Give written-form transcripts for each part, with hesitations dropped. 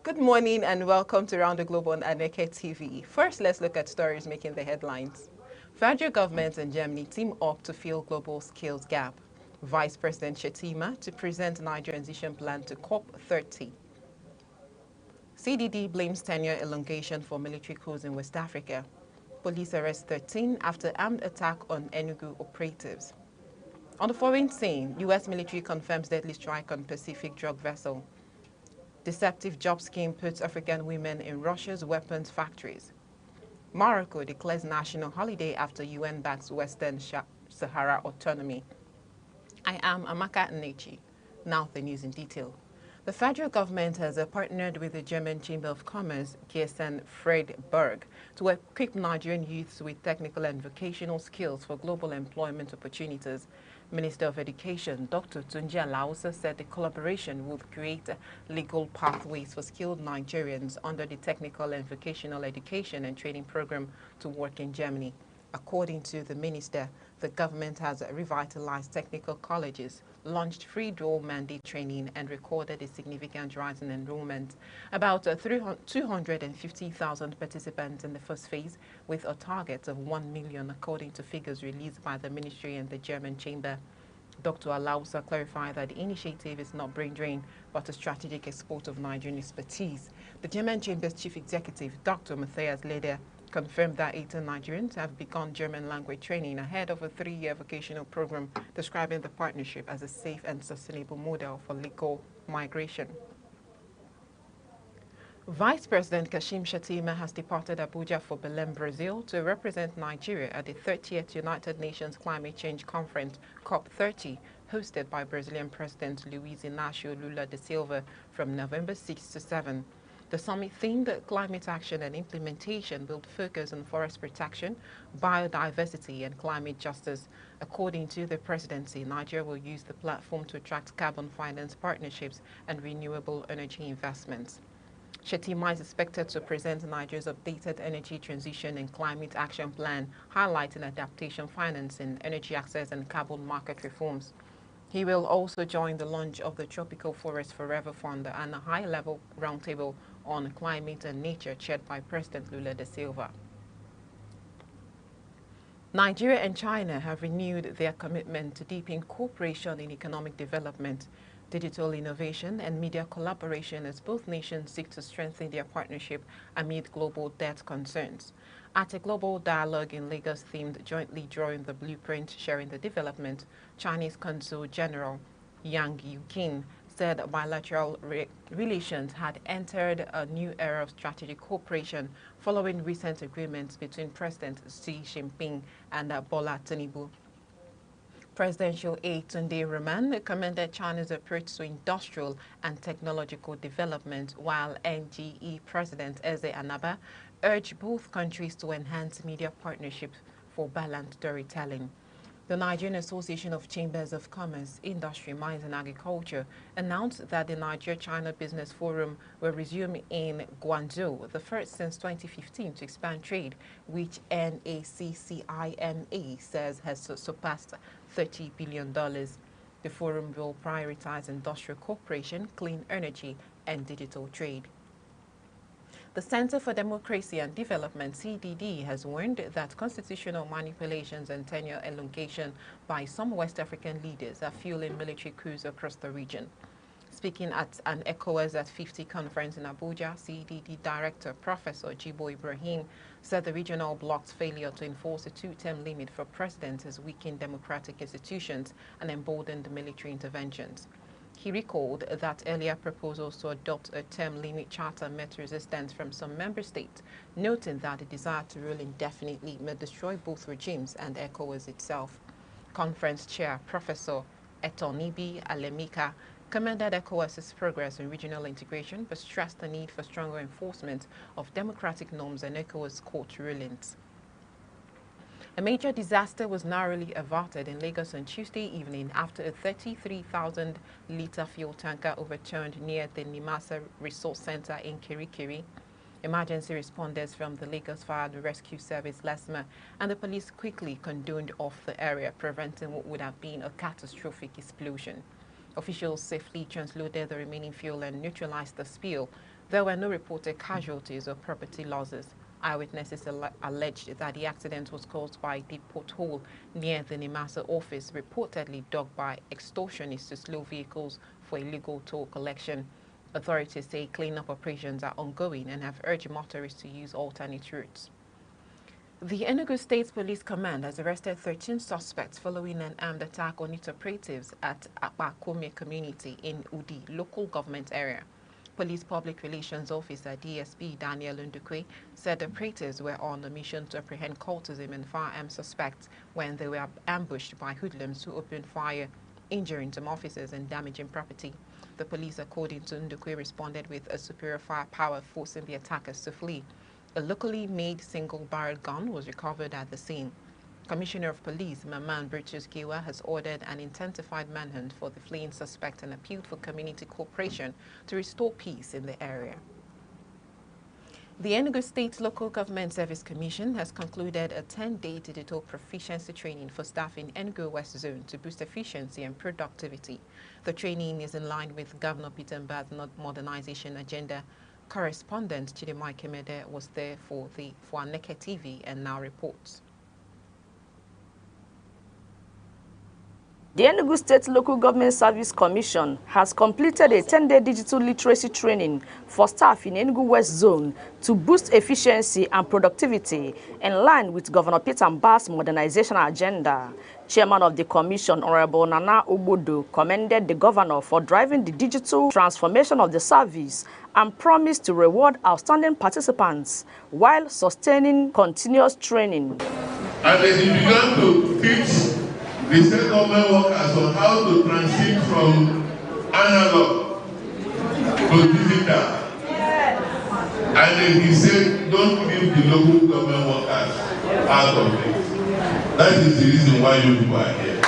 Good morning and welcome to Round the Globe on Aneke TV. First, let's look at stories making the headlines. Federal government and Germany team up to fill global skills gap. Vice President Shetima to present Nigerian transition plan to COP30. CDD blames tenure elongation for military coups in West Africa. Police arrest 13 after armed attack on Enugu operatives. On the foreign scene, U.S. military confirms deadly strike on Pacific drug vessel. Deceptive job scheme puts African women in Russia's weapons factories. Morocco declares national holiday after UN backs Western Sahara autonomy. I am Aneke. Now the news in detail. The federal government has partnered with the German Chamber of Commerce, Gießen Freiburg, to equip Nigerian youths with technical and vocational skills for global employment opportunities. Minister of Education, Dr. Tunji Alausa, said the collaboration would create legal pathways for skilled Nigerians under the Technical and Vocational Education and Training Program to work in Germany. According to the minister, the government has revitalized technical colleges, launched free dual mandate training, and recorded a significant rise in enrollment. About 250,000 participants in the first phase, with a target of 1 million, according to figures released by the ministry and the German chamber. Dr. Alausa clarified that the initiative is not brain drain, but a strategic export of Nigerian expertise. The German Chamber's chief executive, Dr. Matthias Leder, confirmed that 18 Nigerians have begun German language training ahead of a 3-year vocational program, describing the partnership as a safe and sustainable model for legal migration. Vice President Kashim Shettima has departed Abuja for Belém, Brazil, to represent Nigeria at the 30th United Nations Climate Change Conference, COP30, hosted by Brazilian President Luiz Inácio Lula da Silva from November 6 to 7. The summit themed climate action and implementation will focus on forest protection, biodiversity, and climate justice. According to the presidency, Nigeria will use the platform to attract carbon finance partnerships and renewable energy investments. Shettima is expected to present Nigeria's updated energy transition and climate action plan, highlighting adaptation financing, energy access, and carbon market reforms. He will also join the launch of the Tropical Forest Forever Fund and a high-level roundtable on climate and nature chaired by President Lula da Silva. Nigeria and China have renewed their commitment to deepen cooperation in economic development, digital innovation, and media collaboration as both nations seek to strengthen their partnership amid global debt concerns. At a global dialogue in Lagos themed Jointly Drawing the Blueprint, Sharing the Development, Chinese Consul General Yang Yuqin said bilateral relations had entered a new era of strategic cooperation following recent agreements between President Xi Jinping and Bola Tinubu. Presidential aide Tunde Rahman commended China's approach to industrial and technological development, while NGE President Eze Anaba urged both countries to enhance media partnerships for balanced storytelling. The Nigerian Association of Chambers of Commerce, Industry, Mines and Agriculture announced that the Nigeria-China Business Forum will resume in Guangzhou, the first since 2015 to expand trade, which NACCIMA says has surpassed $30 billion. The forum will prioritize industrial cooperation, clean energy, and digital trade. The Center for Democracy and Development, CDD, has warned that constitutional manipulations and tenure elongation by some West African leaders are fueling military coups across the region. Speaking at an ECOWAS at 50 conference in Abuja, CDD Director Professor Jibo Ibrahim said the regional bloc's failure to enforce a 2-term limit for presidents has weakened democratic institutions and emboldened military interventions. He recalled that earlier proposals to adopt a term limit charter met resistance from some member states, noting that the desire to rule indefinitely may destroy both regimes and ECOWAS itself. Conference Chair Professor Etonibi Alemika commended ECOWAS's progress in regional integration but stressed the need for stronger enforcement of democratic norms and ECOWAS court rulings. A major disaster was narrowly averted in Lagos on Tuesday evening after a 33,000-litre fuel tanker overturned near the Nimasa Resource Center in Kirikiri. Emergency responders from the Lagos Fire and Rescue Service, LESMA, and the police quickly condoned off the area, preventing what would have been a catastrophic explosion. Officials safely transloaded the remaining fuel and neutralized the spill. There were no reported casualties or property losses. Eyewitnesses alleged that the accident was caused by the pothole near the Nimasa office, reportedly dug by extortionists to slow vehicles for illegal toll collection. Authorities say cleanup operations are ongoing and have urged motorists to use alternate routes. The Enugu State Police Command has arrested 13 suspects following an armed attack on its operatives at Akpakome community in Udi local government area. Police Public Relations Officer DSP Daniel Ndukwe said operatives were on a mission to apprehend cultism and firearm suspects when they were ambushed by hoodlums who opened fire, injuring some officers and damaging property. The police, according to Ndukwe, responded with a superior firepower, forcing the attackers to flee. A locally made single-barrel gun was recovered at the scene. Commissioner of Police Maman Brutus Giwa has ordered an intensified manhunt for the fleeing suspect and appealed for community cooperation to restore peace in the area. The Enugu State Local Government Service Commission has concluded a 10-day digital proficiency training for staff in Enugu West Zone to boost efficiency and productivity. The training is in line with Governor Peter Mbah's modernization agenda. Correspondent Chidimai Kemede was there for Aneke TV and now reports. The Enugu State Local Government Service Commission has completed a 10-day digital literacy training for staff in Enugu West Zone to boost efficiency and productivity in line with Governor Peter Mbah's modernization agenda. Chairman of the Commission, Honorable Nana Obodo, commended the governor for driving the digital transformation of the service and promised to reward outstanding participants while sustaining continuous training. And then he began to teach the state government workers on how to transit from analog to digital. And then he said, don't leave the local government workers out of it. That is the reason why you people are here.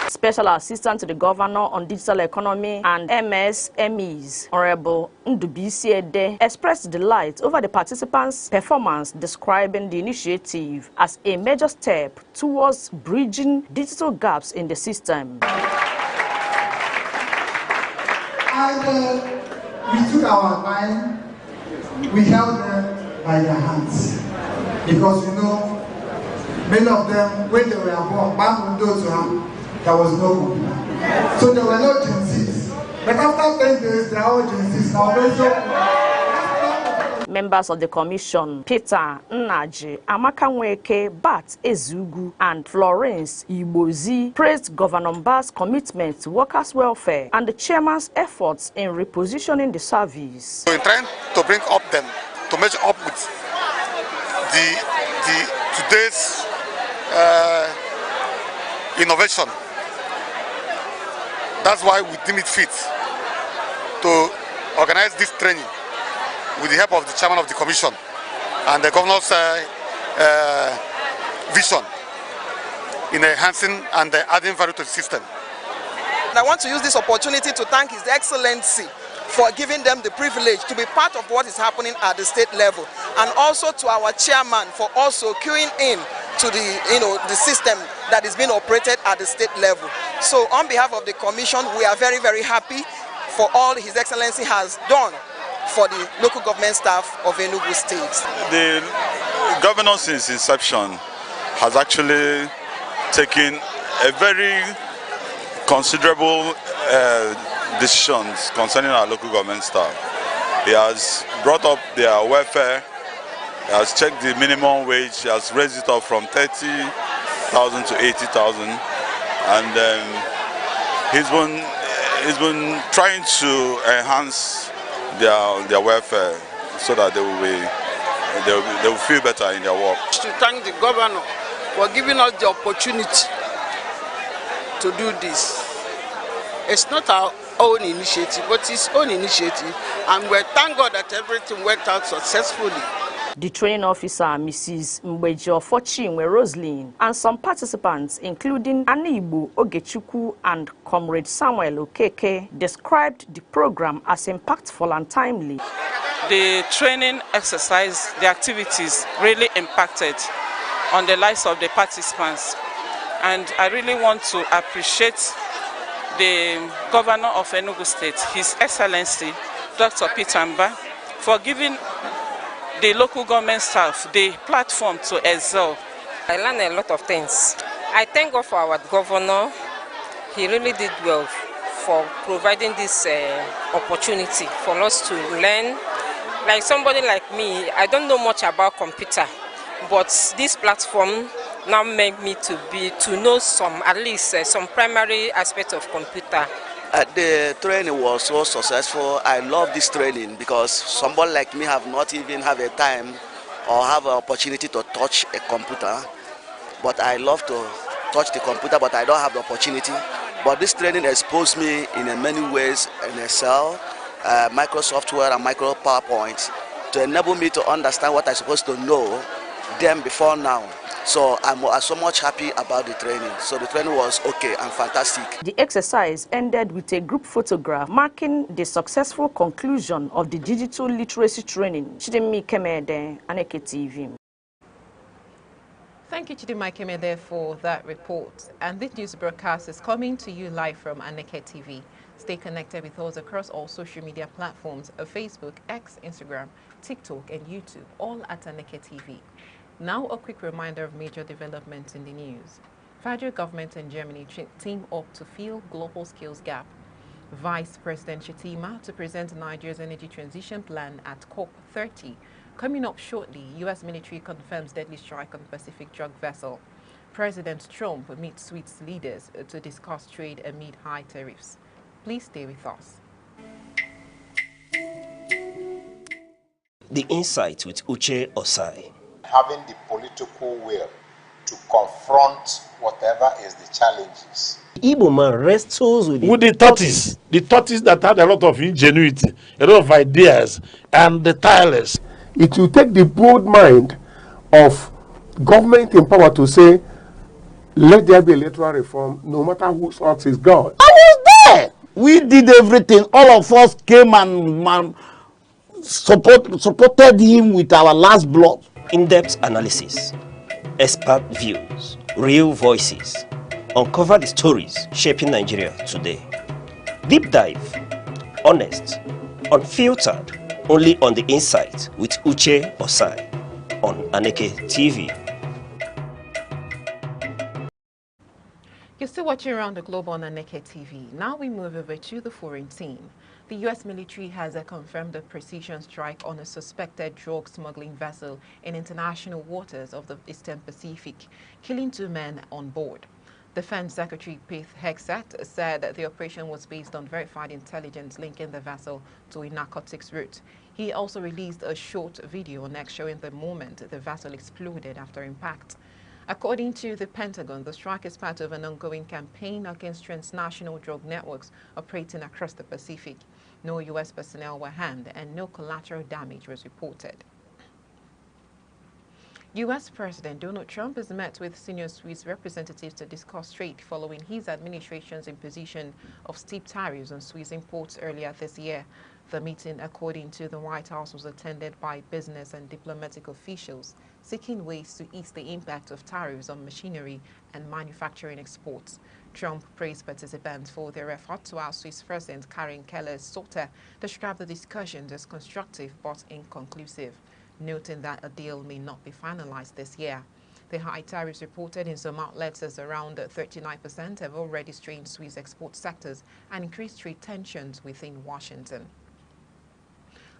Special Assistant to the Governor on Digital Economy and MSMEs, Honorable Ndubisi Ede, expressed delight over the participants' performance, describing the initiative as a major step towards bridging digital gaps in the system. And we took our time, we held them by their hands, because many of them, when they were born, back windows there was no computer. So there were no Gen Zs. But after 10 days, they are all Gen Zs now. Members of the commission, Peter Nnaji, Amaka Nweke, Bat Ezugu, and Florence Ibozi, praised Governor Mbah's commitment to workers' welfare and the chairman's efforts in repositioning the service. We're trying to bring up them to measure up with today's innovation. That's why we deem it fit to organize this training with the help of the chairman of the commission and the governor's vision in enhancing and adding value to the system. I want to use this opportunity to thank His Excellency for giving them the privilege to be part of what is happening at the state level, and also to our chairman for also queuing in to the system that is being operated at the state level. So on behalf of the commission, we are very, very happy for all His Excellency has done for the local government staff of Enugu State. The governor since inception has actually taken a very considerable decisions concerning our local government staff. He has brought up their welfare, he has checked the minimum wage, he has raised it up from 30,000 to 80,000, and he's been trying to enhance their welfare so that they will feel better in their work. To thank the governor for giving us the opportunity to do this. It's not our own initiative, but his own initiative, and we thank God that everything worked out successfully. The training officer, Mrs. Mbejo Forchinwe Roslyn, and some participants, including Anibu Ogechukwu and Comrade Samuel Okeke, described the program as impactful and timely. The training exercise, the activities really impacted on the lives of the participants. And I really want to appreciate the governor of Enugu State, His Excellency, Dr. Peter Mba, for giving the local government staff the platform to excel. I learned a lot of things. I thank God for our governor. He really did well for providing this opportunity for us to learn. Like somebody like me, I don't know much about computer, but this platform now make me to know some, at least some primary aspects of computer. The training was so successful. I love this training because somebody like me have not even have a time or have an opportunity to touch a computer. But I love to touch the computer, but I don't have the opportunity. But this training exposed me in many ways in Excel, Microsoft Word and Micro PowerPoint to enable me to understand what I'm supposed to know them before now. So I'm so much happy about the training. So the training was okay and fantastic. The exercise ended with a group photograph marking the successful conclusion of the digital literacy training. Chidemi Kemede, Aneke TV. Thank you, Chidemi Kemede, for that report. And this news broadcast is coming to you live from Aneke TV. Stay connected with us across all social media platforms of Facebook, X, Instagram, TikTok, and YouTube, all at Aneke TV. Now, a quick reminder of major developments in the news. Federal government and Germany team up to fill global skills gap. Vice President Shettima to present Nigeria's energy transition plan at COP30. Coming up shortly, U.S. military confirms deadly strike on Pacific drug vessel. President Trump meets Swedes leaders to discuss trade amid high tariffs. Please stay with us. The Insight with Uche Osai. Having the political will to confront whatever is the challenges. Igbo man wrestles with the tortoise that had a lot of ingenuity, a lot of ideas, and the tireless. It will take the bold mind of government in power to say, let there be electoral reform, no matter whose heart is God. I was there. We did everything. All of us came and supported him with our last blood. In-depth analysis, expert views, real voices. Uncover the stories shaping Nigeria today. Deep dive, honest, unfiltered, only on The Insight with Uche Osai on Aneke TV. You're still watching Around the Globe on Aneke TV. Now we move over to the foreign team. The U.S. military has confirmed a precision strike on a suspected drug smuggling vessel in international waters of the Eastern Pacific, killing 2 men on board. Defense Secretary Pete Hegseth said that the operation was based on verified intelligence linking the vessel to a narcotics route. He also released a short video on X showing the moment the vessel exploded after impact. According to the Pentagon, the strike is part of an ongoing campaign against transnational drug networks operating across the Pacific. No U.S. personnel were harmed and no collateral damage was reported. U.S. President Donald Trump has met with senior Swiss representatives to discuss trade following his administration's imposition of steep tariffs on Swiss imports earlier this year. The meeting, according to the White House, was attended by business and diplomatic officials seeking ways to ease the impact of tariffs on machinery and manufacturing exports. Trump praised participants for their effort, while Swiss President Karin Keller-Sutter described the discussions as constructive but inconclusive, noting that a deal may not be finalized this year. The high tariffs reported in some outlets as around 39% have already strained Swiss export sectors and increased trade tensions within Washington.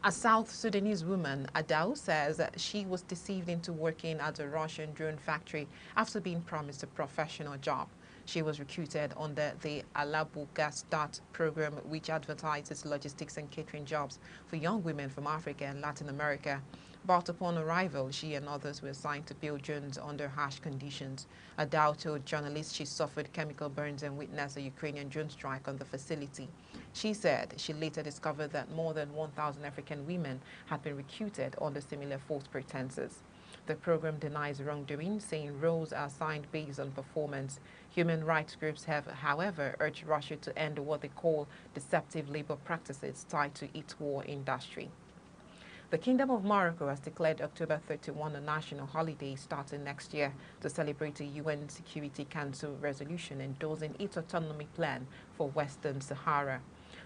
A South Sudanese woman, Adao, says that she was deceived into working at a Russian drone factory after being promised a professional job. She was recruited under the Alabuga Start program, which advertises logistics and catering jobs for young women from Africa and Latin America. But upon arrival, she and others were assigned to build drones under harsh conditions. Adao told journalists she suffered chemical burns and witnessed a Ukrainian drone strike on the facility. She said she later discovered that more than 1,000 African women had been recruited under similar false pretenses. The program denies wrongdoing, saying roles are assigned based on performance. Human rights groups have, however, urged Russia to end what they call deceptive labor practices tied to its war industry. The Kingdom of Morocco has declared October 31 a national holiday starting next year to celebrate a UN Security Council resolution endorsing its autonomy plan for Western Sahara.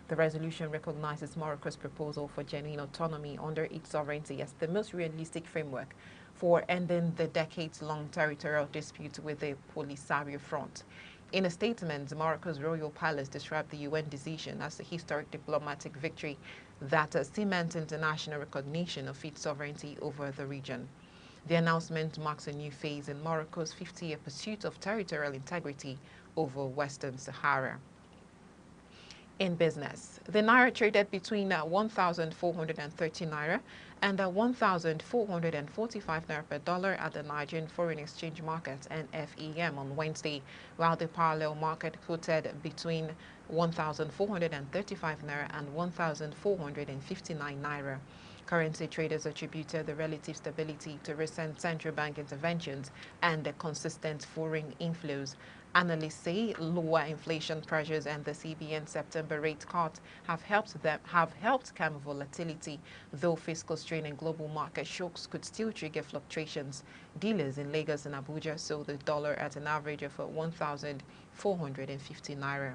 The resolution recognizes Morocco's proposal for genuine autonomy under its sovereignty as the most realistic framework for ending the decades-long territorial dispute with the Polisario Front. In a statement, Morocco's royal palace described the UN decision as a historic diplomatic victory that cements international recognition of its sovereignty over the region. The announcement marks a new phase in Morocco's 50-year pursuit of territorial integrity over Western Sahara. In business, the Naira traded between 1,430 Naira and 1,445 Naira per dollar at the Nigerian Foreign Exchange Market (NFEM) on Wednesday, while the parallel market quoted between 1,435 Naira and 1,459 Naira. Currency traders attributed the relative stability to recent central bank interventions and the consistent foreign inflows. Analysts say lower inflation pressures and the CBN September rate cut have helped calm volatility, though fiscal strain and global market shocks could still trigger fluctuations. Dealers in Lagos and Abuja sold the dollar at an average of 1,450 Naira.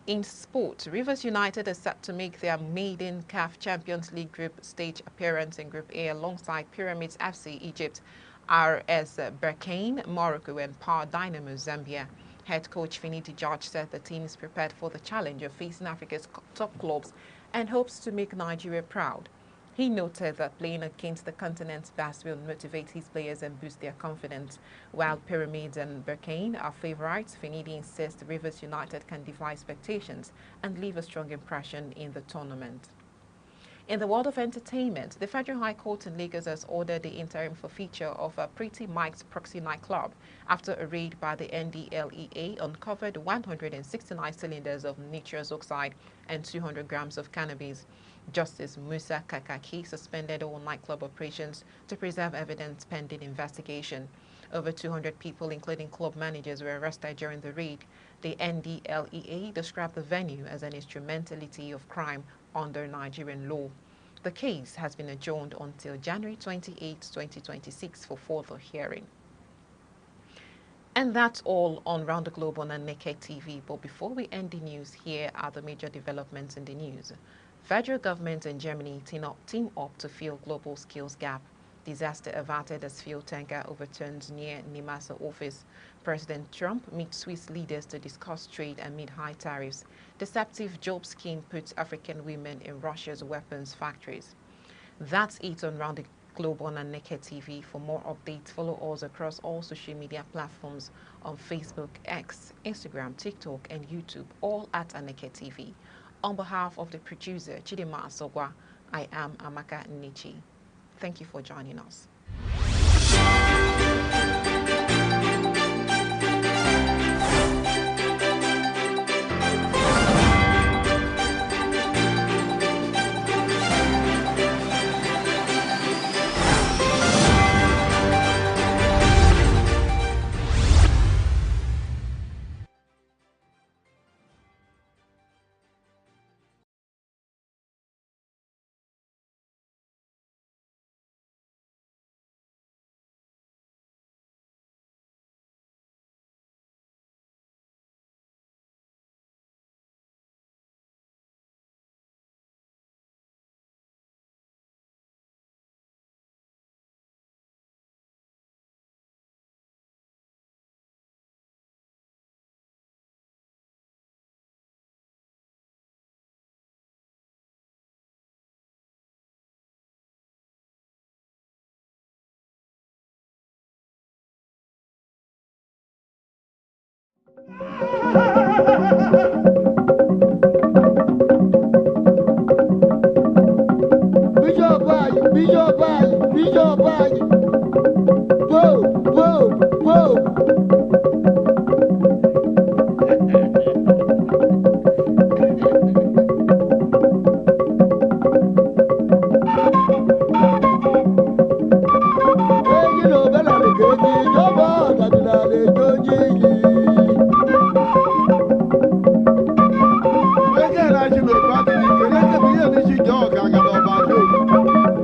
In sport, Rivers United is set to make their maiden CAF Champions League group stage appearance in Group A alongside Pyramids FC Egypt, RS Berkane, Morocco and Power Dynamo Zambia. Head coach Finidi George said the team is prepared for the challenge of facing Africa's top clubs and hopes to make Nigeria proud. He noted that playing against the continent's best will motivate his players and boost their confidence. While Pyramids and Berkane are favorites, Finidi insists Rivers United can defy expectations and leave a strong impression in the tournament. In the world of entertainment, the Federal High Court in Lagos has ordered the interim forfeiture of Pretty Mike's Proxy nightclub after a raid by the NDLEA uncovered 169 cylinders of nitrous oxide and 200 grams of cannabis. Justice Musa Kakaki suspended all nightclub operations to preserve evidence pending investigation. Over 200 people, including club managers, were arrested during the raid. The NDLEA described the venue as an instrumentality of crime under Nigerian law. The case has been adjourned until January 28, 2026 for further hearing. And that's all on Round the Globe on Aneke TV. But before we end the news, here are the major developments in the news. Federal government and Germany team up to fill global skills gap. Disaster averted as fuel tanker overturns near Nimasa office. President Trump meets Swiss leaders to discuss trade amid high tariffs. Deceptive job scheme puts African women in Russia's weapons factories. That's it on Round the Globe on Aneke TV. For more updates, follow us across all social media platforms on Facebook, X, Instagram, TikTok, and YouTube, all at Aneke TV. On behalf of the producer, Chidima Asogwa, I am Amaka Nnichi. Thank you for joining us. Again, I should know, but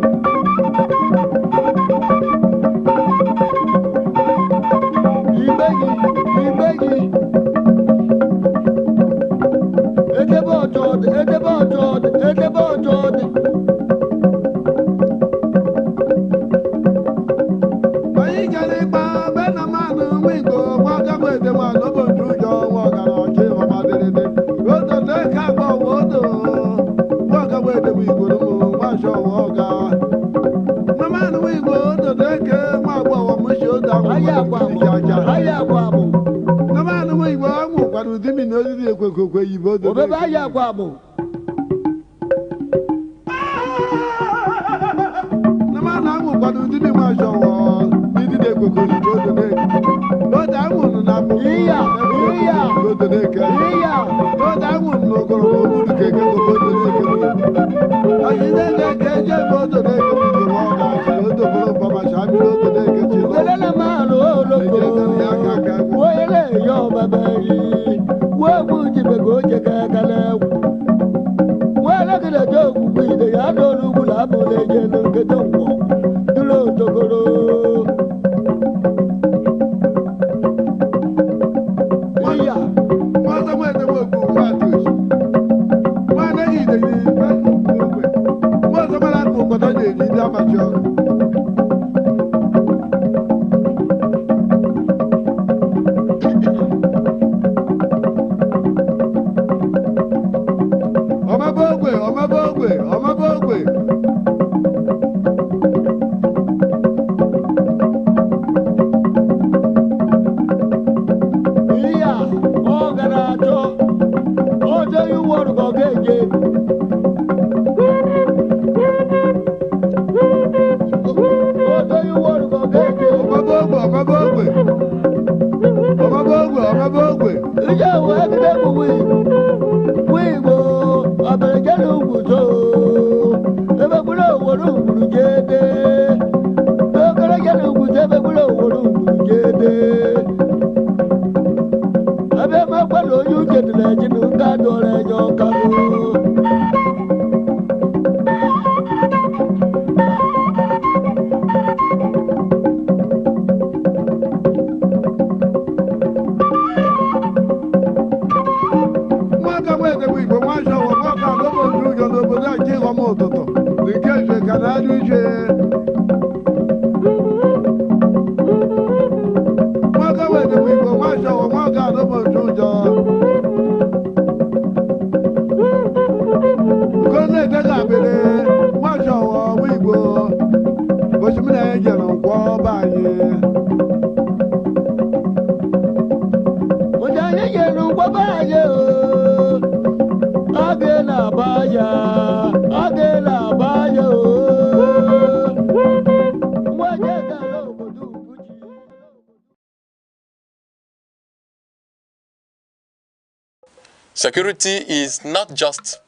Security is not just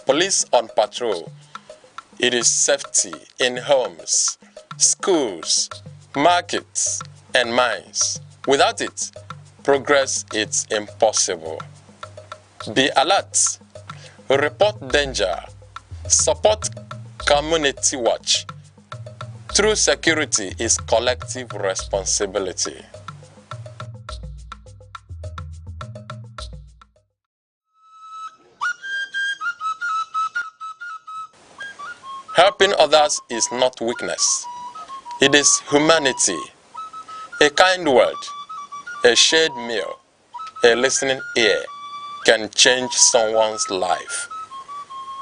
police on patrol. It is safety in homes, schools, markets, and mines. Without it, progress is impossible. Be alert, report danger, support community watch. True security is collective responsibility. Helping others is not weakness. It is humanity. A kind word, a shared meal, a listening ear can change someone's life.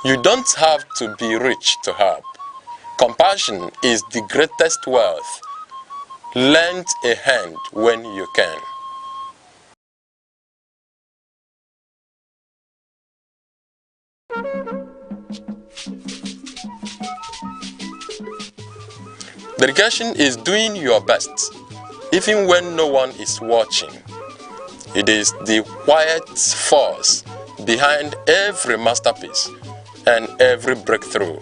You don't have to be rich to help. Compassion is the greatest wealth. Lend a hand when you can. Dedication is doing your best, even when no one is watching. It is the quiet force behind every masterpiece and every breakthrough.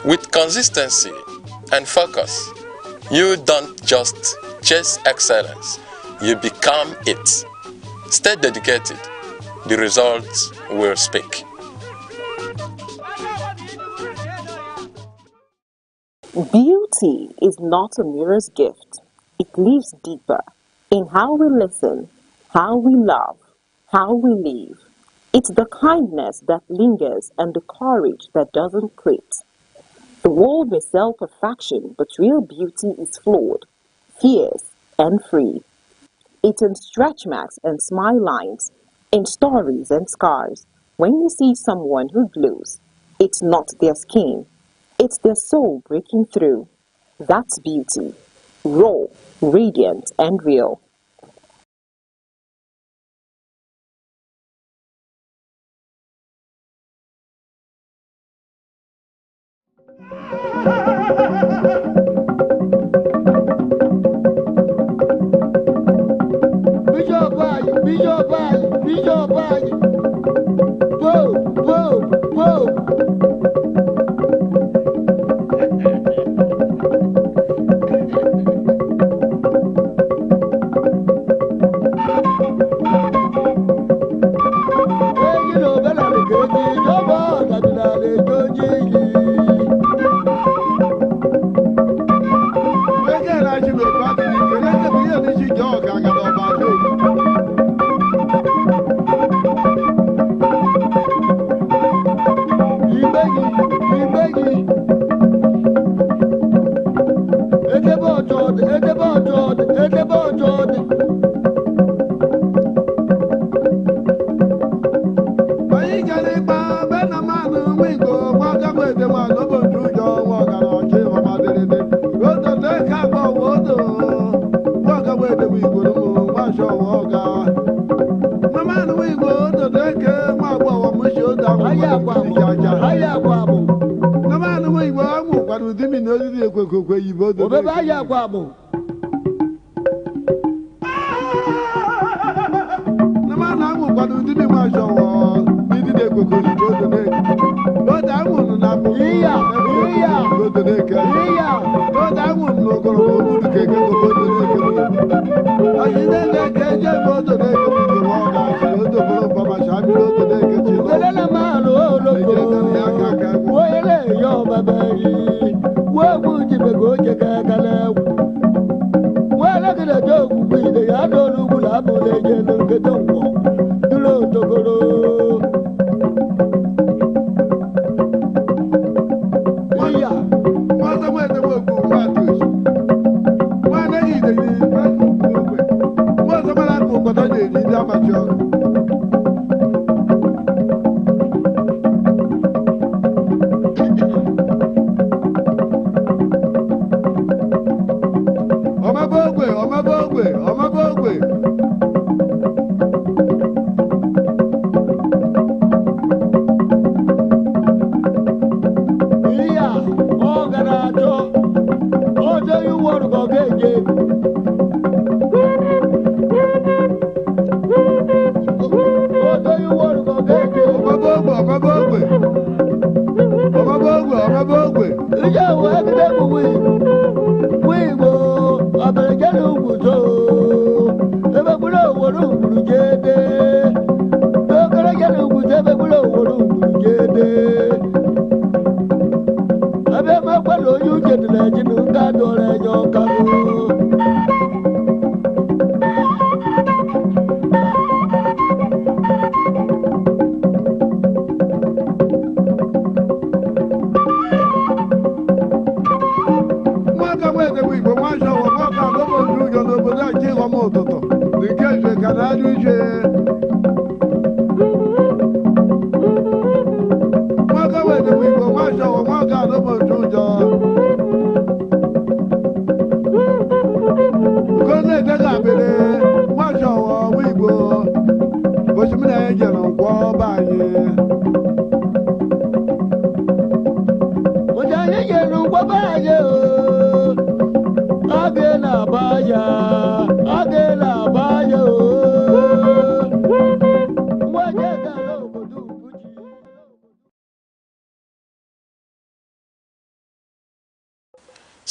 With consistency and focus, you don't just chase excellence, you become it. Stay dedicated, the results will speak. Beauty is not a mirror's gift. It lives deeper in how we listen, how we love, how we live. It's the kindness that lingers and the courage that doesn't quit. The world may sell perfection, but real beauty is flawed, fierce, and free. It's in stretch marks and smile lines, in stories and scars. When you see someone who glows, it's not their skin, it's their soul breaking through. That's beauty. Raw, radiant, and real.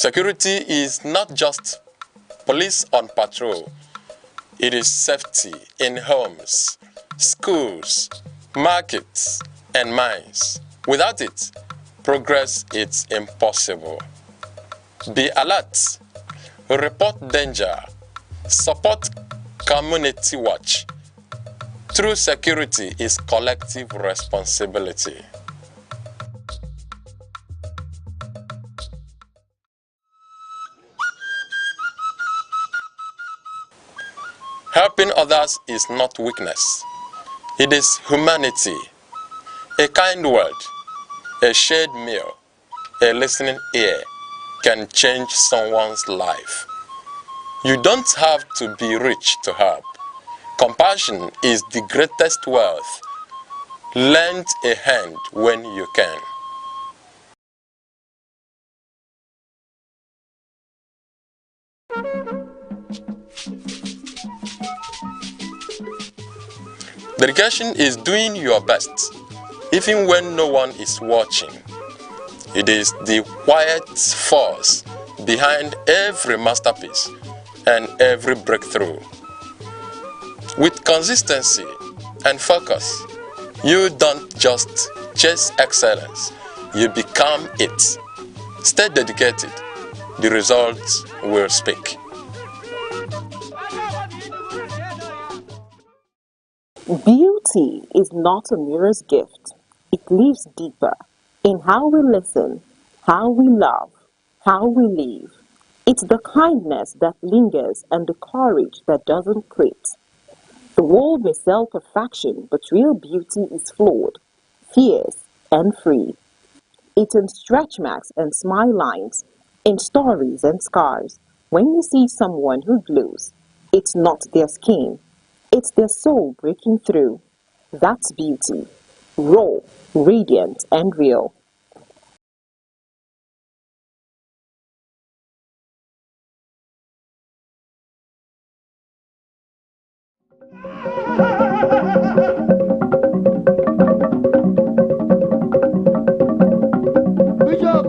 Security is not just police on patrol. It is safety in homes, schools, markets, and mines. Without it, progress is impossible. Be alert, report danger, support community watch. True security is collective responsibility. Helping others is not weakness. It is humanity. A kind word, a shared meal, a listening ear can change someone's life. You don't have to be rich to help. Compassion is the greatest wealth. Lend a hand when you can. Dedication is doing your best, even when no one is watching. It is the quiet force behind every masterpiece and every breakthrough. With consistency and focus, you don't just chase excellence, you become it. Stay dedicated, the results will speak. Beauty is not a mirror's gift. It lives deeper in how we listen, how we love, how we live. It's the kindness that lingers and the courage that doesn't quit. The world may sell perfection, but real beauty is flawed, fierce, and free. It's in stretch marks and smile lines, in stories and scars. When you see someone who glows, it's not their skin, it's their soul breaking through. That's beauty, raw, radiant, and real. Bishop,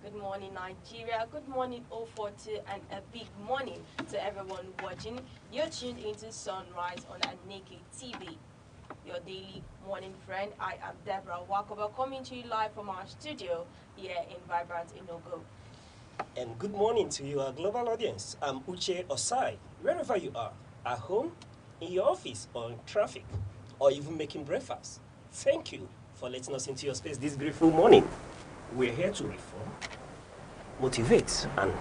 Good morning, Nigeria. Good morning, 040, and a big morning to everyone watching. You're tuned into Sunrise on Aneke TV, your daily morning friend. I am Deborah Wakoba, coming to you live from our studio here in Vibrant Enugu. And good morning to you, our global audience. I'm Uche Osai. Wherever you are, at home, in your office, or in traffic, or even making breakfast, thank you for letting us into your space this beautiful morning. We're here to reform, motivate, and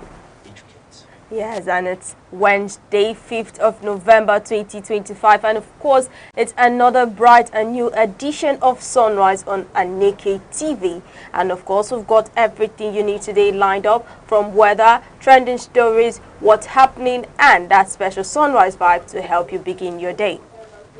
educate. Yes, and it's Wednesday, 5th of November 2025, and of course, it's another bright and new edition of Sunrise on Aneke TV. And of course, we've got everything you need today lined up, from weather, trending stories, what's happening, and that special sunrise vibe to help you begin your day.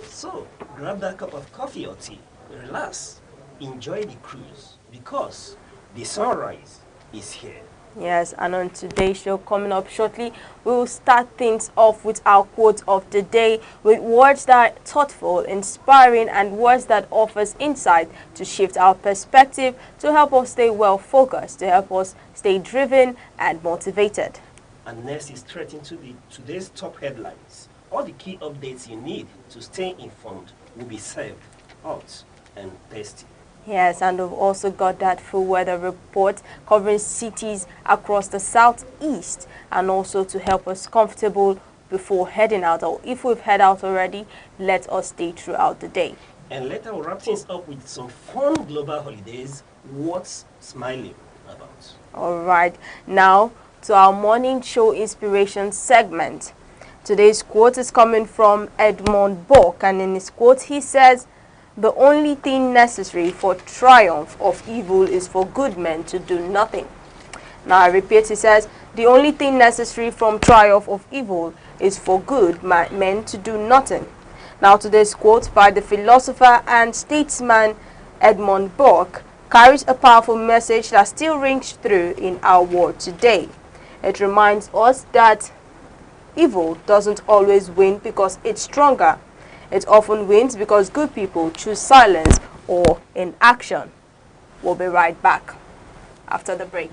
So, grab that cup of coffee or tea, relax, enjoy the cruise, because the sunrise is here. Yes, and on today's show coming up shortly, we will start things off with our quote of the day, with words that are thoughtful, inspiring, and words that offers insight to shift our perspective, to help us stay well focused, to help us stay driven and motivated. And next is straight into today's top headlines. All the key updates you need to stay informed will be served hot and tasty. Yes, and we've also got that full weather report covering cities across the southeast, and also to help us comfortable before heading out, or if we've head out already, let us stay throughout the day. And later we'll wrap things up with some fun global holidays worth smiling about. All right, now to our morning show inspiration segment. Today's quote is coming from Edmund Burke, and in his quote he says, "The only thing necessary for triumph of evil is for good men to do nothing." Now I repeat, he says, the only thing necessary from triumph of evil is for good men to do nothing. Now today's quote by the philosopher and statesman Edmund Burke carries a powerful message that still rings true in our world today. It reminds us that evil doesn't always win because it's stronger. It often wins because good people choose silence or inaction. We'll be right back after the break.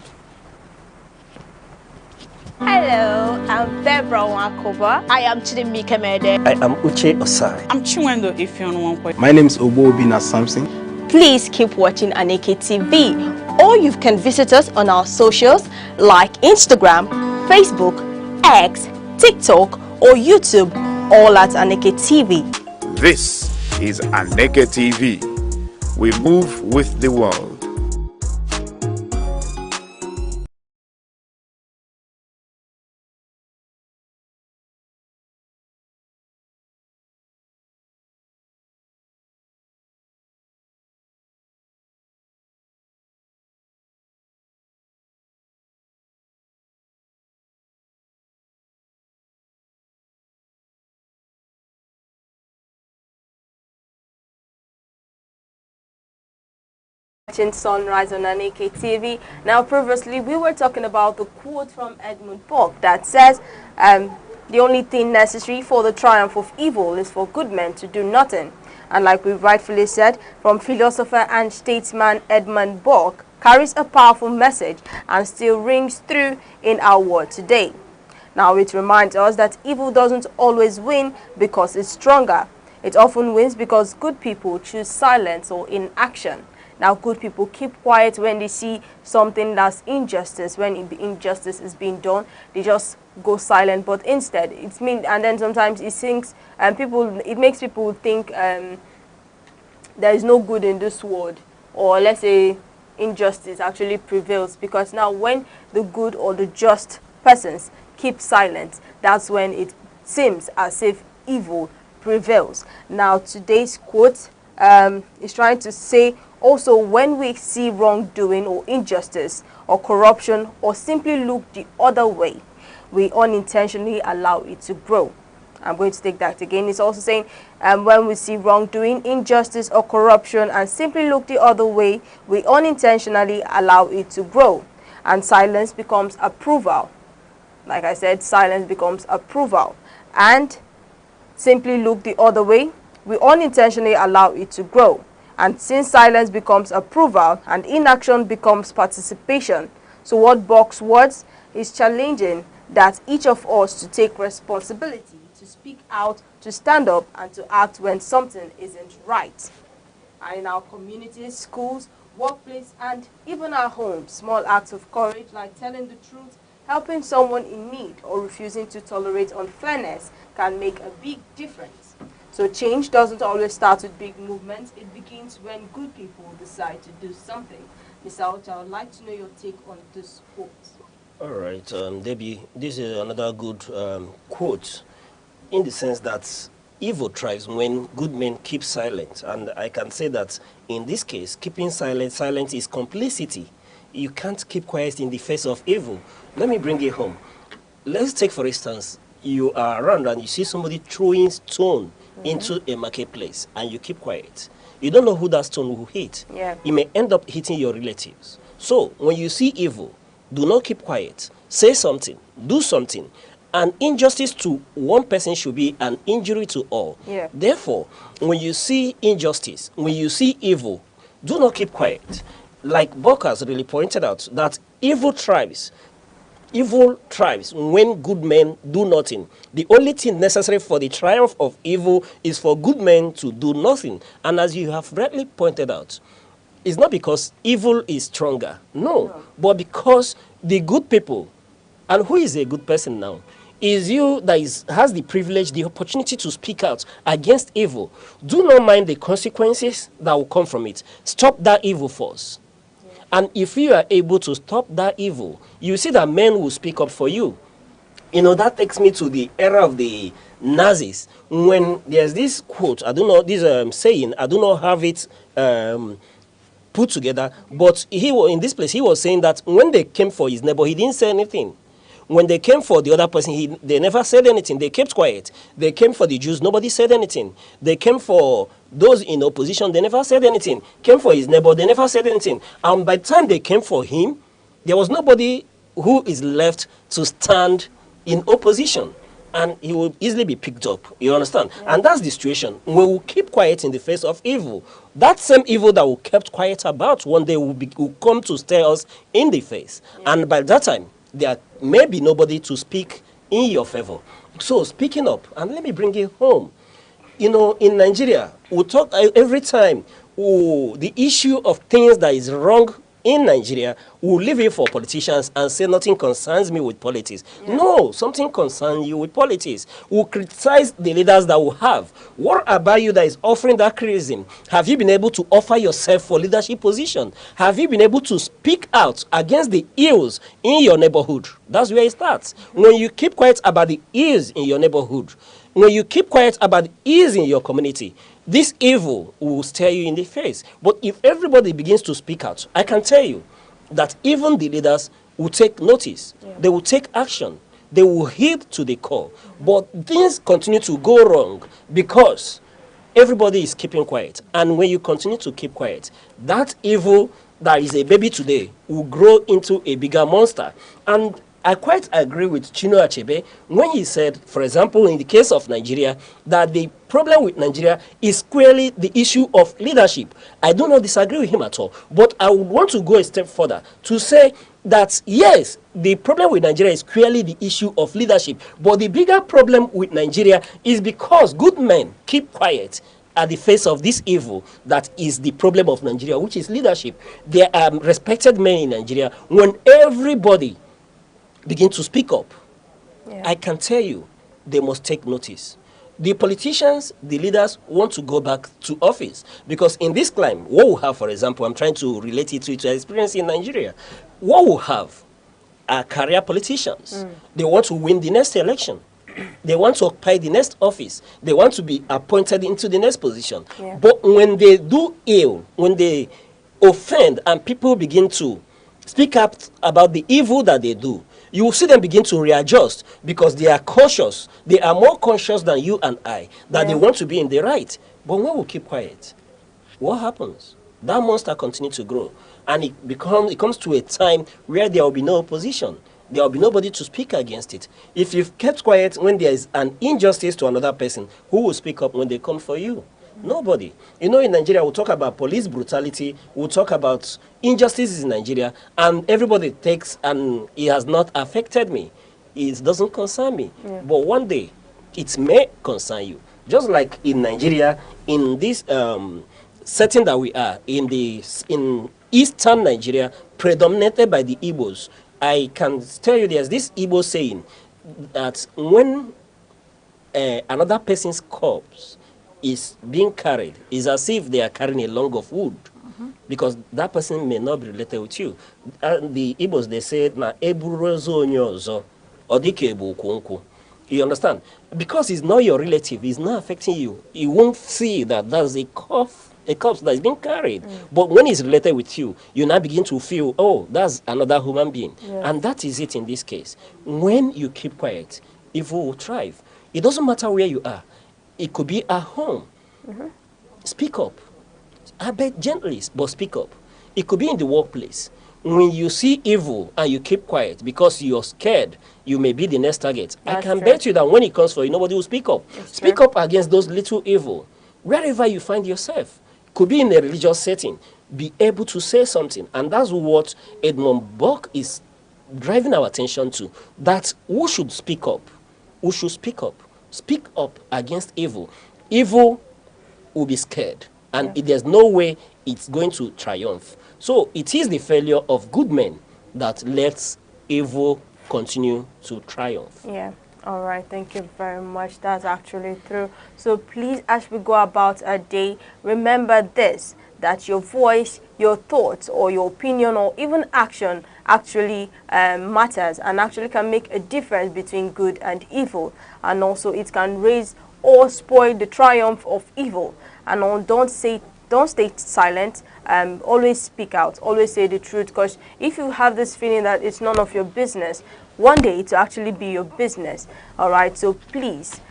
Hello, I'm Debra Wakoba. I am Chidimike Mede. I am Uche Osai. I'm Chiwendo Ifeonwankwe. My name is Obobina Samson. Please keep watching Aneke TV, or you can visit us on our socials like Instagram, Facebook, X, TikTok, or YouTube, all at Aneke TV. This is Aneke TV. We move with the world. Watching Sunrise on Aneke TV. Now previously we were talking about the quote from Edmund Burke that says, the only thing necessary for the triumph of evil is for good men to do nothing. And like we rightfully said, from philosopher and statesman Edmund Burke carries a powerful message and still rings through in our world today. Now it reminds us that evil doesn't always win because it's stronger. It often wins because good people choose silence or inaction. Now, good people keep quiet when they see something that's injustice. When injustice is being done, they just go silent. But instead, and then sometimes it thinks, it makes people think there is no good in this world, or let's say injustice actually prevails. Because now, when the good or the just persons keep silent, that's when it seems as if evil prevails. Now, today's quote is trying to say, also, when we see wrongdoing or injustice or corruption or simply look the other way, we unintentionally allow it to grow. I'm going to take that again. It's also saying, when we see wrongdoing, injustice or corruption and simply look the other way, we unintentionally allow it to grow. And silence becomes approval. Like I said, silence becomes approval. And simply look the other way, we unintentionally allow it to grow. And since silence becomes approval and inaction becomes participation, so what Burke's words is challenging that each of us to take responsibility, to speak out, to stand up, and to act when something isn't right. And in our communities, schools, workplace, and even our homes, small acts of courage like telling the truth, helping someone in need, or refusing to tolerate unfairness can make a big difference. So change doesn't always start with big movements. It begins when good people decide to do something. Ms. Auta, I would like to know your take on this quote. All right, Debbie, this is another good quote in the sense that evil thrives when good men keep silent. And I can say that in this case, keeping silent is complicity. You can't keep quiet in the face of evil. Let me bring it home. Let's take, for instance, you are around and you see somebody throwing stone into a marketplace and you keep quiet. You don't know who that stone will hit. Yeah. It may end up hitting your relatives. So when you see evil, do not keep quiet. Say something. Do something. An injustice to one person should be an injury to all. Yeah. Therefore, when you see injustice, when you see evil, do not keep quiet. Like Buck has really pointed out, that evil thrives. Evil thrives when good men do nothing. The only thing necessary for the triumph of evil is for good men to do nothing. And as you have rightly pointed out, it's not because evil is stronger. No. But because the good people, and who is a good person now? Is you that has the privilege, the opportunity to speak out against evil. Do not mind the consequences that will come from it. Stop that evil force. And if you are able to stop that evil, you see that men will speak up for you. You know, that takes me to the era of the Nazis. When there's this quote, I don't know, this saying, I do not have it put together, but in this place, he was saying that when they came for his neighbor, he didn't say anything. When they came for the other person, they never said anything. They kept quiet. They came for the Jews, nobody said anything. They came for those in opposition, they never said anything. Came for his neighbor, they never said anything. And by the time they came for him, there was nobody who is left to stand in opposition. And he will easily be picked up. You understand? Yeah. And that's the situation. We will keep quiet in the face of evil. That same evil that we kept quiet about, one day will come to stare us in the face. Yeah. And by that time, there may be nobody to speak in your favor. So speaking up, and let me bring it home. You know, in Nigeria, we talk every time, the issue of things that is wrong in Nigeria, we'll leave it for politicians and say nothing concerns me with politics. Yeah. No, something concerns you with politics. We'll criticize the leaders that we have. What about you that is offering that criticism? Have you been able to offer yourself for leadership position? Have you been able to speak out against the ills in your neighborhood? That's where it starts. When you keep quiet about the ills in your neighborhood, when you keep quiet about the ills in your community, this evil will stare you in the face. But if everybody begins to speak out, I can tell you that even the leaders will take notice. Yeah. They will take action. They will heed to the call. But things continue to go wrong because everybody is keeping quiet. And when you continue to keep quiet, that evil that is a baby today will grow into a bigger monster. And I quite agree with Chino Achebe when he said, for example, in the case of Nigeria, that the problem with Nigeria is squarely the issue of leadership. I do not disagree with him at all, but I would want to go a step further to say that, yes, the problem with Nigeria is clearly the issue of leadership, but the bigger problem with Nigeria is because good men keep quiet at the face of this evil that is the problem of Nigeria, which is leadership. There are respected men in Nigeria. When everybody begin to speak up, yeah, I can tell you, they must take notice. The politicians, the leaders want to go back to office because in this climate, what we have, for example, I'm trying to relate it to experience in Nigeria. What we have are career politicians. They want to win the next election. They want to occupy the next office. They want to be appointed into the next position. Yeah. But when they do ill, when they offend and people begin to speak up about the evil that they do, you will see them begin to readjust because they are cautious. They are more conscious than you and I, that they want to be in the right. But when we keep quiet, what happens? That monster continues to grow. And it comes to a time where there will be no opposition. There will be nobody to speak against it. If you've kept quiet when there is an injustice to another person, who will speak up when they come for you? Nobody. You know, in Nigeria, we'll talk about police brutality, we'll talk about injustices in Nigeria, and everybody takes, and it has not affected me. It doesn't concern me. Yeah. But one day, it may concern you. Just like in Nigeria, in this setting that we are, in eastern Nigeria, predominated by the Igbos, I can tell you there's this Igbo saying that when another person's corpse is being carried, it's as if they are carrying a log of wood. because that person may not be related with you. The Igbos, they say, na eburozo onyozo, odike ebu okonkwo. You understand? Because it's not your relative, it's not affecting you. You won't see that that's a corpse that is being carried. But when it's related with you, you now begin to feel, oh, that's another human being. Yes. And that is it in this case. When you keep quiet, evil will thrive. It doesn't matter where you are. It could be at home. Speak up. I beg gently, but speak up. It could be in the workplace. When you see evil and you keep quiet because you're scared, you may be the next target. I That's can true. bet you that when it comes for you, nobody will speak up. Speak up against those little evil. Wherever you find yourself, could be in a religious setting, be able to say something. And that's what Edmund Burke is driving our attention to. That who should speak up? Who should speak up? Speak up against evil. Evil will be scared. And there's no way it's going to triumph. So it is the failure of good men that lets evil continue to triumph. Yeah. All right. Thank you very much. That's actually true. So please, as we go about our day, remember this, that your voice, your thoughts, or your opinion, or even action actually matters and actually can make a difference between good and evil. And also it can raise or spoil the triumph of evil. And don't stay silent. Always speak out. Always say the truth. Because if you have this feeling that it's none of your business, one day it will actually be your business. All right. So please,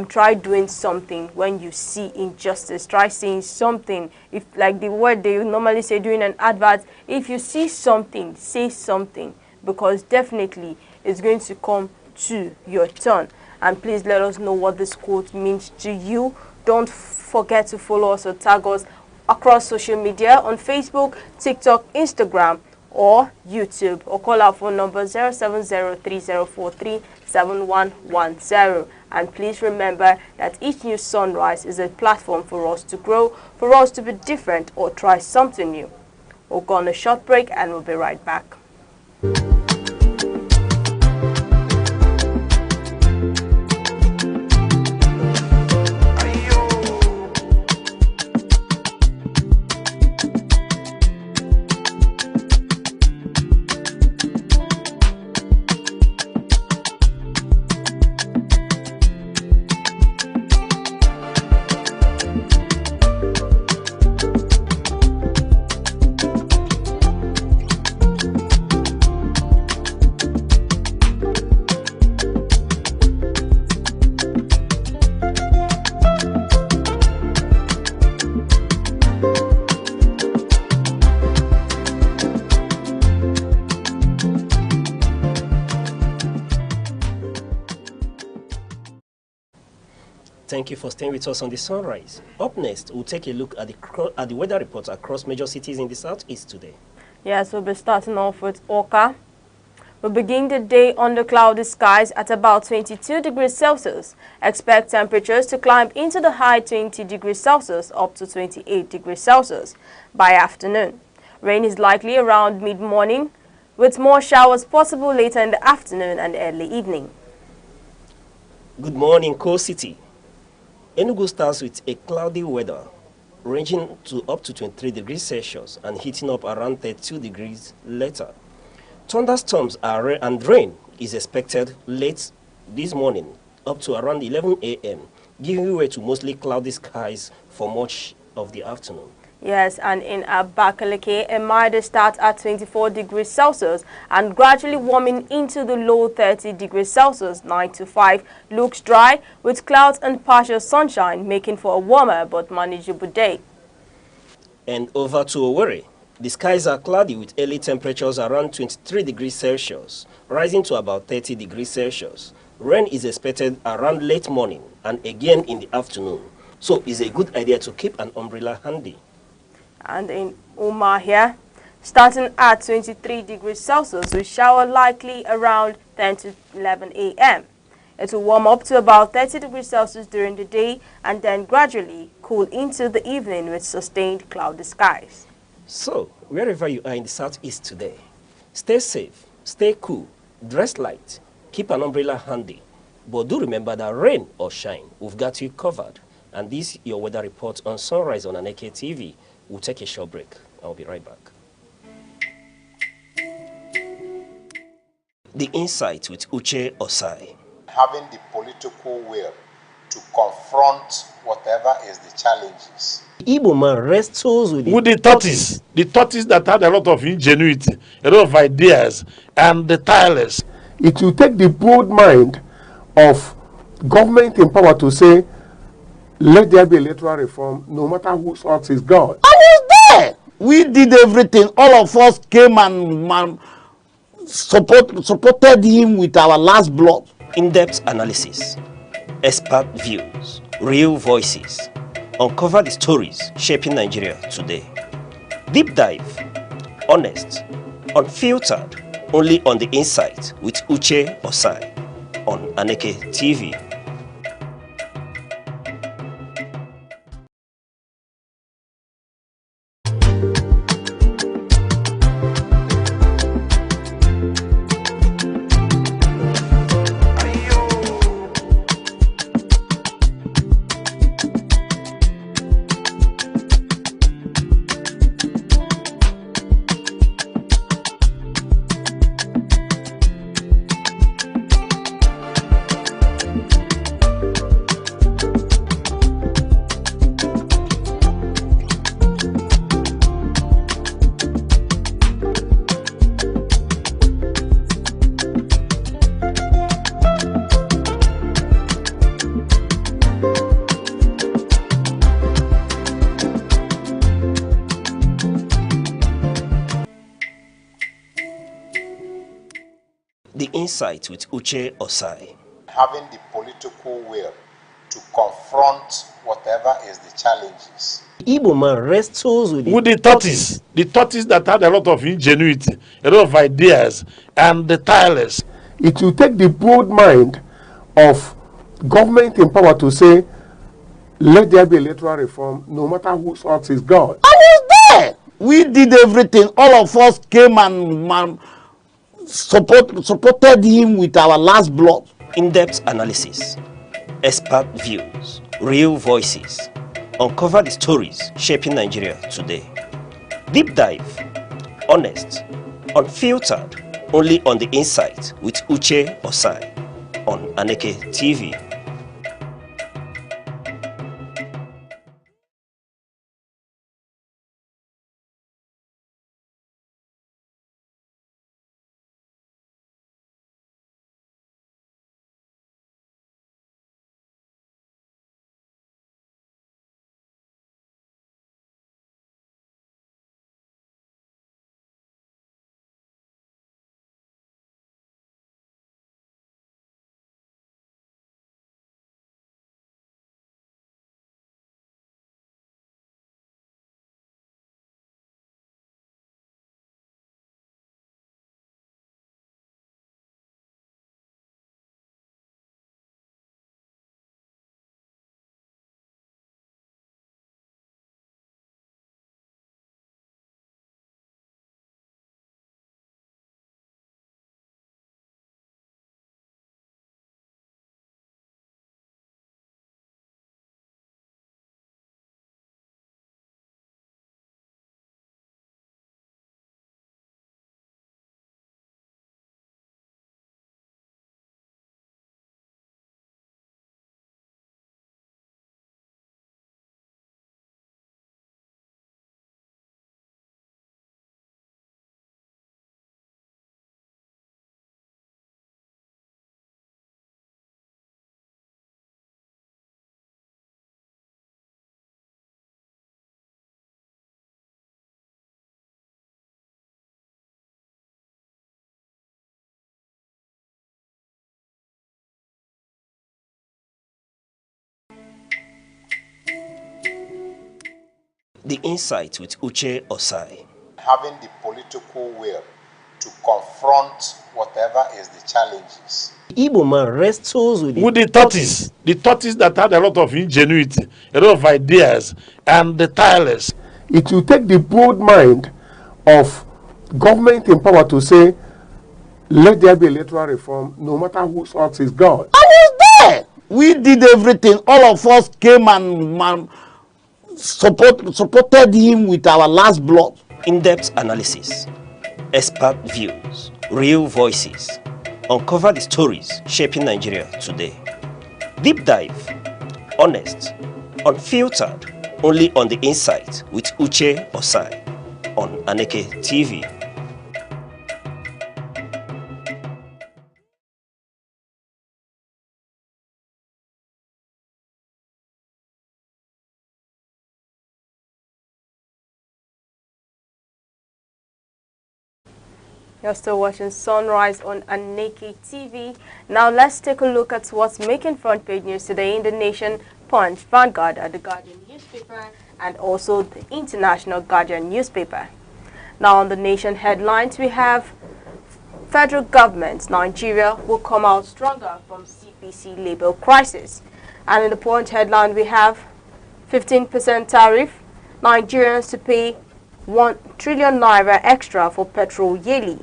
try doing something when you see injustice. Try saying something. If, like the word they normally say during an advert, if you see something, say something, because definitely it's going to come to your turn. And please let us know what this quote means to you. Don't forget to follow us or tag us across social media on Facebook, TikTok, Instagram, or YouTube, or call our phone number 07030437110. And please remember that each new sunrise is a platform for us to grow, for us to be different or try something new. We'll go on a short break and we'll be right back. Thank you for staying with us on the sunrise. Up next, we'll take a look at the weather reports across major cities in the southeast today. Yes, we'll be starting off with Oka. We'll begin the day under cloudy skies at about 22 degrees Celsius. Expect temperatures to climb into the high 20 degrees Celsius up to 28 degrees Celsius by afternoon. Rain is likely around mid-morning, with more showers possible later in the afternoon and early evening. Good morning, Coast City. Enugu starts with a cloudy weather, ranging to up to 23 degrees Celsius and heating up around 32 degrees later. Thunderstorms and rain is expected late this morning, up to around 11 a.m., giving way to mostly cloudy skies for much of the afternoon. Yes, and in Abakaliki, a milder start at 24 degrees Celsius and gradually warming into the low 30 degrees Celsius, 9 to 5, looks dry with clouds and partial sunshine, making for a warmer but manageable day. And over to Owerri. The skies are cloudy with early temperatures around 23 degrees Celsius, rising to about 30 degrees Celsius. Rain is expected around late morning and again in the afternoon, so it's a good idea to keep an umbrella handy. And in Umahia, starting at 23 degrees Celsius, with shower likely around 10 to 11 a.m. It will warm up to about 30 degrees Celsius during the day and then gradually cool into the evening with sustained cloudy skies. So, wherever you are in the southeast today, stay safe, stay cool, dress light, keep an umbrella handy. But do remember that rain or shine, we've got you covered. And this is your weather report on Sunrise on Aneke TV. We'll take a short break. I'll be right back. The Insight with Uche Osai. Having the political will to confront whatever is the challenges. Igbo man wrestles with the tortoise that had a lot of ingenuity, a lot of ideas, and the tireless. It will take the broad mind of government in power to say, let there be electoral reform, no matter whose heart is God. I was there. We did everything. All of us came and supported him with our last blood. In-depth analysis, expert views, real voices. Uncover the stories shaping Nigeria today. Deep dive, honest, unfiltered, only on The Insight with Uche Osai on Aneke TV. The Insight with Uche Osai. Having the political will to confront whatever is the challenges. Igbo man wrestles with the tortoise that had a lot of ingenuity, a lot of ideas, and the tireless. It will take the broad mind of government in power to say, let there be electoral reform, no matter whose heart is God. I was there. We did everything. All of us came and supported him with our last blood. In-depth analysis, expert views, real voices. Uncover the stories shaping Nigeria today. Deep dive, honest, unfiltered, only on The Insight with Uche Osai on Aneke TV. The Insight with Uche Osai. Having the political will to confront whatever is the challenges. Igbo man wrestles with the tortoise that had a lot of ingenuity, a lot of ideas, and the tireless. It will take the broad mind of government in power to say, let there be electoral reform, no matter whose heart is God. I was there. We did everything. All of us came and supported him with our last blood. In-depth analysis, expert views, real voices. Uncover the stories shaping Nigeria today. Deep dive, honest, unfiltered, only on the Insight with Uche Osai on Aneke TV. You're still watching Sunrise on Aneke TV. Now let's take a look at what's making front page news today in the Nation, Punch, Vanguard, The Guardian newspaper, and also the International Guardian newspaper. Now on the Nation headlines, we have federal government, Nigeria will come out stronger from CPC labor crisis. And in the Punch headline, we have 15% tariff, Nigerians to pay 1 trillion naira extra for petrol yearly.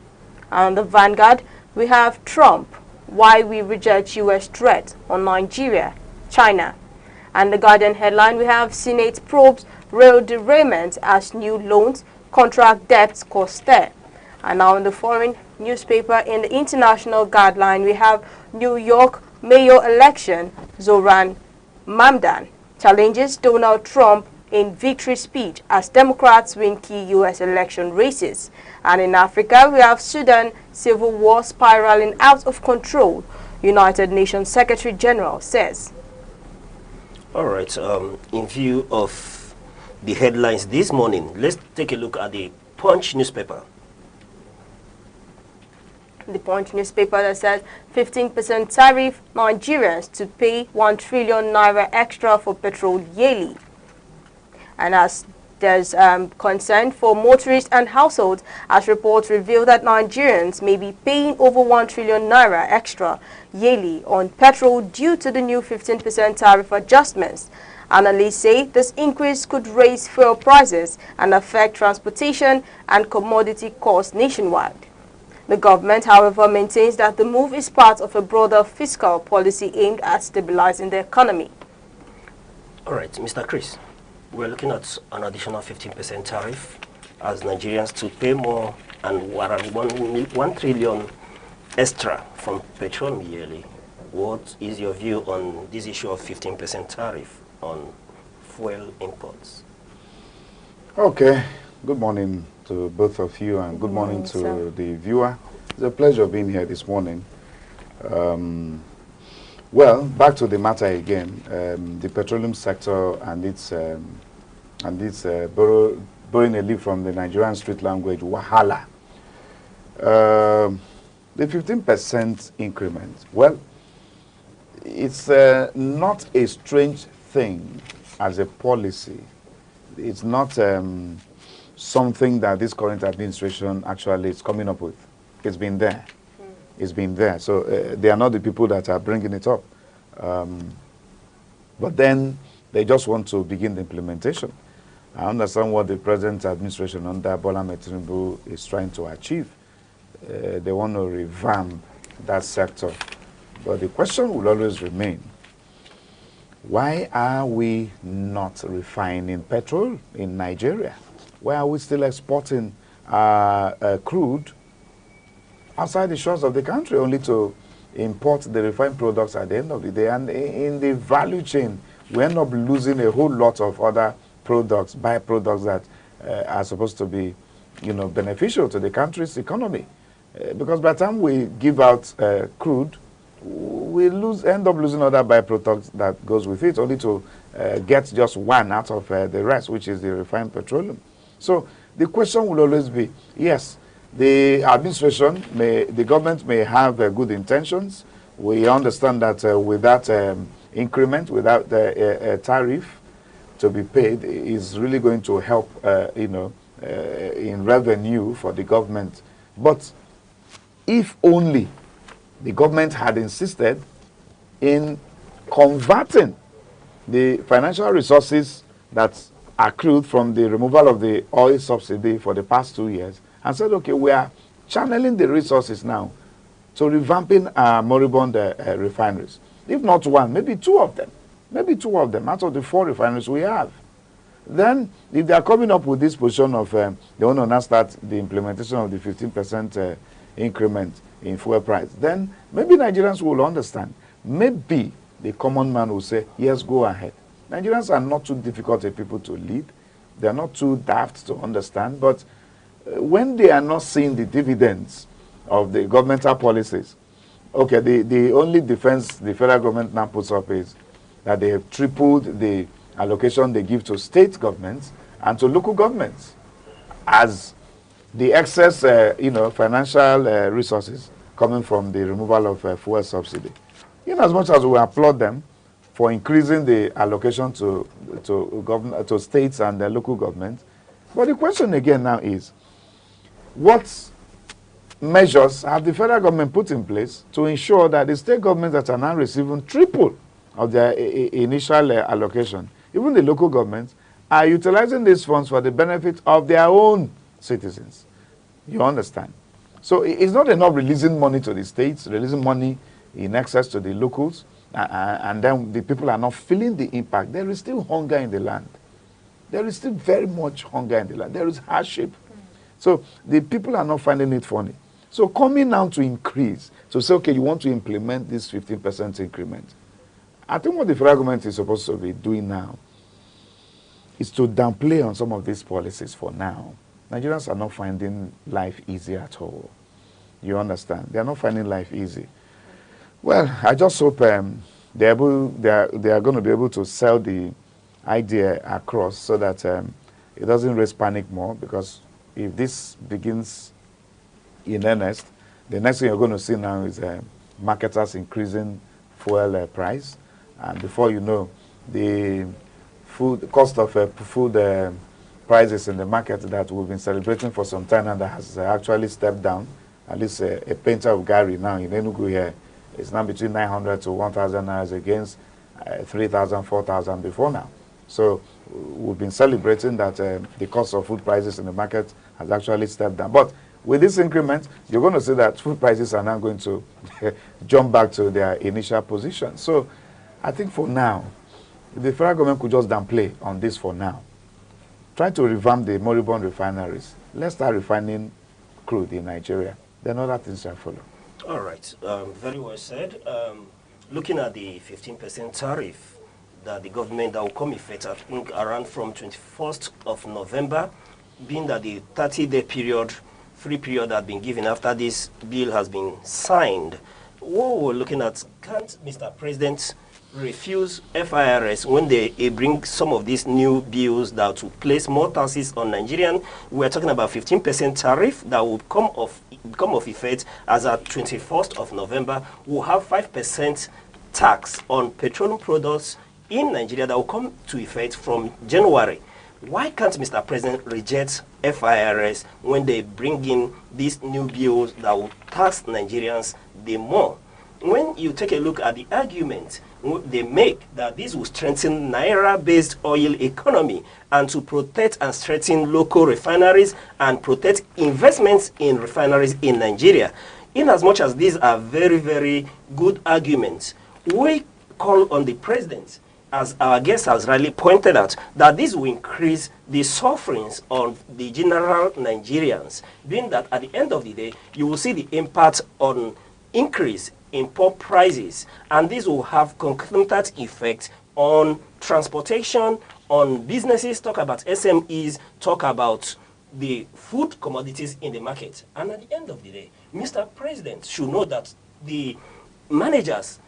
And on the Vanguard, we have Trump, why we reject U.S. threat on Nigeria, China. And the Guardian headline, we have Senate probes rail derailment as new loans, contract debts cause stir. And now in the foreign newspaper, in the International Guideline, we have New York mayor election, Zoran Mamdan challenges Donald Trump in victory speech as Democrats win key U.S. election races. And in Africa, we have Sudan civil war spiraling out of control, United Nations Secretary General says. All right, in view of the headlines this morning, let's take a look at the Punch newspaper. The Punch newspaper that says 15% tariff, Nigerians to pay 1 trillion naira extra for petrol yearly. And as there's concern for motorists and households, as reports reveal that Nigerians may be paying over 1 trillion naira extra yearly on petrol due to the new 15% tariff adjustments. Analysts say this increase could raise fuel prices and affect transportation and commodity costs nationwide. The government, however, maintains that the move is part of a broader fiscal policy aimed at stabilizing the economy. All right, Mr. Chris. We're looking at an additional 15% tariff as Nigerians to pay more and 1 trillion extra from petroleum yearly. What is your view on this issue of 15% tariff on fuel imports? Okay, good morning to both of you and good morning to the viewer. It's a pleasure being here this morning. Well, back to the matter again. The petroleum sector and its borrowing a leaf from the Nigerian street language, wahala. The 15% increment. Well, it's not a strange thing as a policy. It's not something that this current administration actually is coming up with. It's been there. It's been there. So they are not the people that are bringing it up. But then they just want to begin the implementation. I understand what the present administration under Bola Ahmed Tinubu is trying to achieve. They want to revamp that sector. But the question will always remain, why are we not refining petrol in Nigeria? Why are we still exporting crude outside the shores of the country only to import the refined products at the end of the day? And in the value chain, we end up losing a whole lot of other products, byproducts that are supposed to be, beneficial to the country's economy. Because by the time we give out crude, we end up losing other byproducts that goes with it, only to get just one out of the rest, which is the refined petroleum. So the question will always be, yes, the administration, the government may have good intentions. We understand that without increment, without the tariff to be paid, is really going to help, in revenue for the government. But if only the government had insisted in converting the financial resources that accrued from the removal of the oil subsidy for the past 2 years and said, okay, we are channeling the resources now to revamping our moribund refineries. If not one, maybe two of them. Maybe two of them out of the 4 refineries we have. then if they are coming up with this position of they want to now start the implementation of the 15% increment in fuel price, then maybe Nigerians will understand. Maybe the common man will say, yes, go ahead. Nigerians are not too difficult people to lead. They are not too daft to understand. But when they are not seeing the dividends of the governmental policies, okay, the only defense the federal government now puts up is that they have tripled the allocation they give to state governments and to local governments as the excess, financial resources coming from the removal of fuel subsidy. In as much as we applaud them for increasing the allocation to states and local governments, but the question again now is, what measures have the federal government put in place to ensure that the state governments that are now receiving triple of their initial allocation, even the local governments, are utilizing these funds for the benefit of their own citizens? You understand? So it's not enough releasing money to the states, releasing money in excess to the locals, and then the people are not feeling the impact. There is still hunger in the land. There is still very much hunger in the land. There is hardship. So the people are not finding it funny. So coming now to increase, to say, okay, you want to implement this 15% increment. I think what the federal government is supposed to be doing now is to downplay on some of these policies for now. Nigerians are not finding life easy at all. You understand? They are not finding life easy. Well, I just hope they are going to be able to sell the idea across so that it doesn't raise panic more, because if this begins in earnest, the next thing you're going to see now is marketers increasing fuel price, and before you know, the cost of food prices in the market that we've been celebrating for some time and that has actually stepped down. At least a painter of Gary now in Enugu here is now between 900 to 1,000 naira against 3,000, 4,000 before now. So we've been celebrating that the cost of food prices in the market has actually stepped down. But with this increment, you're going to see that food prices are now going to jump back to their initial position. So I think for now, the federal government could just downplay on this for now. Try to revamp the moribund refineries. Let's start refining crude in Nigeria. Then other things shall follow. All right. Very well said. Looking at the 15% tariff that the government that will come effect, I think around from 21st of November, being that the 30-day period, free period has been given after this bill has been signed, what we're looking at, can't Mr. President refuse FIRS when they bring some of these new bills that will place more taxes on Nigerian? We're talking about 15% tariff that will come of effect as at 21st of November. We'll have 5% tax on petroleum products in Nigeria that will come to effect from January. Why can't Mr. President reject FIRS when they bring in these new bills that will tax Nigerians the more? When you take a look at the argument they make that this will strengthen Naira-based oil economy and to protect and strengthen local refineries and protect investments in refineries in Nigeria. In as much as these are very, very good arguments, we call on the president, as our guest has rightly pointed out, that this will increase the sufferings of the general Nigerians, being that at the end of the day, you will see the impact on increase in pork prices, and this will have concomitant effect on transportation, on businesses, talk about SMEs, talk about the food commodities in the market. And at the end of the day, Mr. President should know that the managers,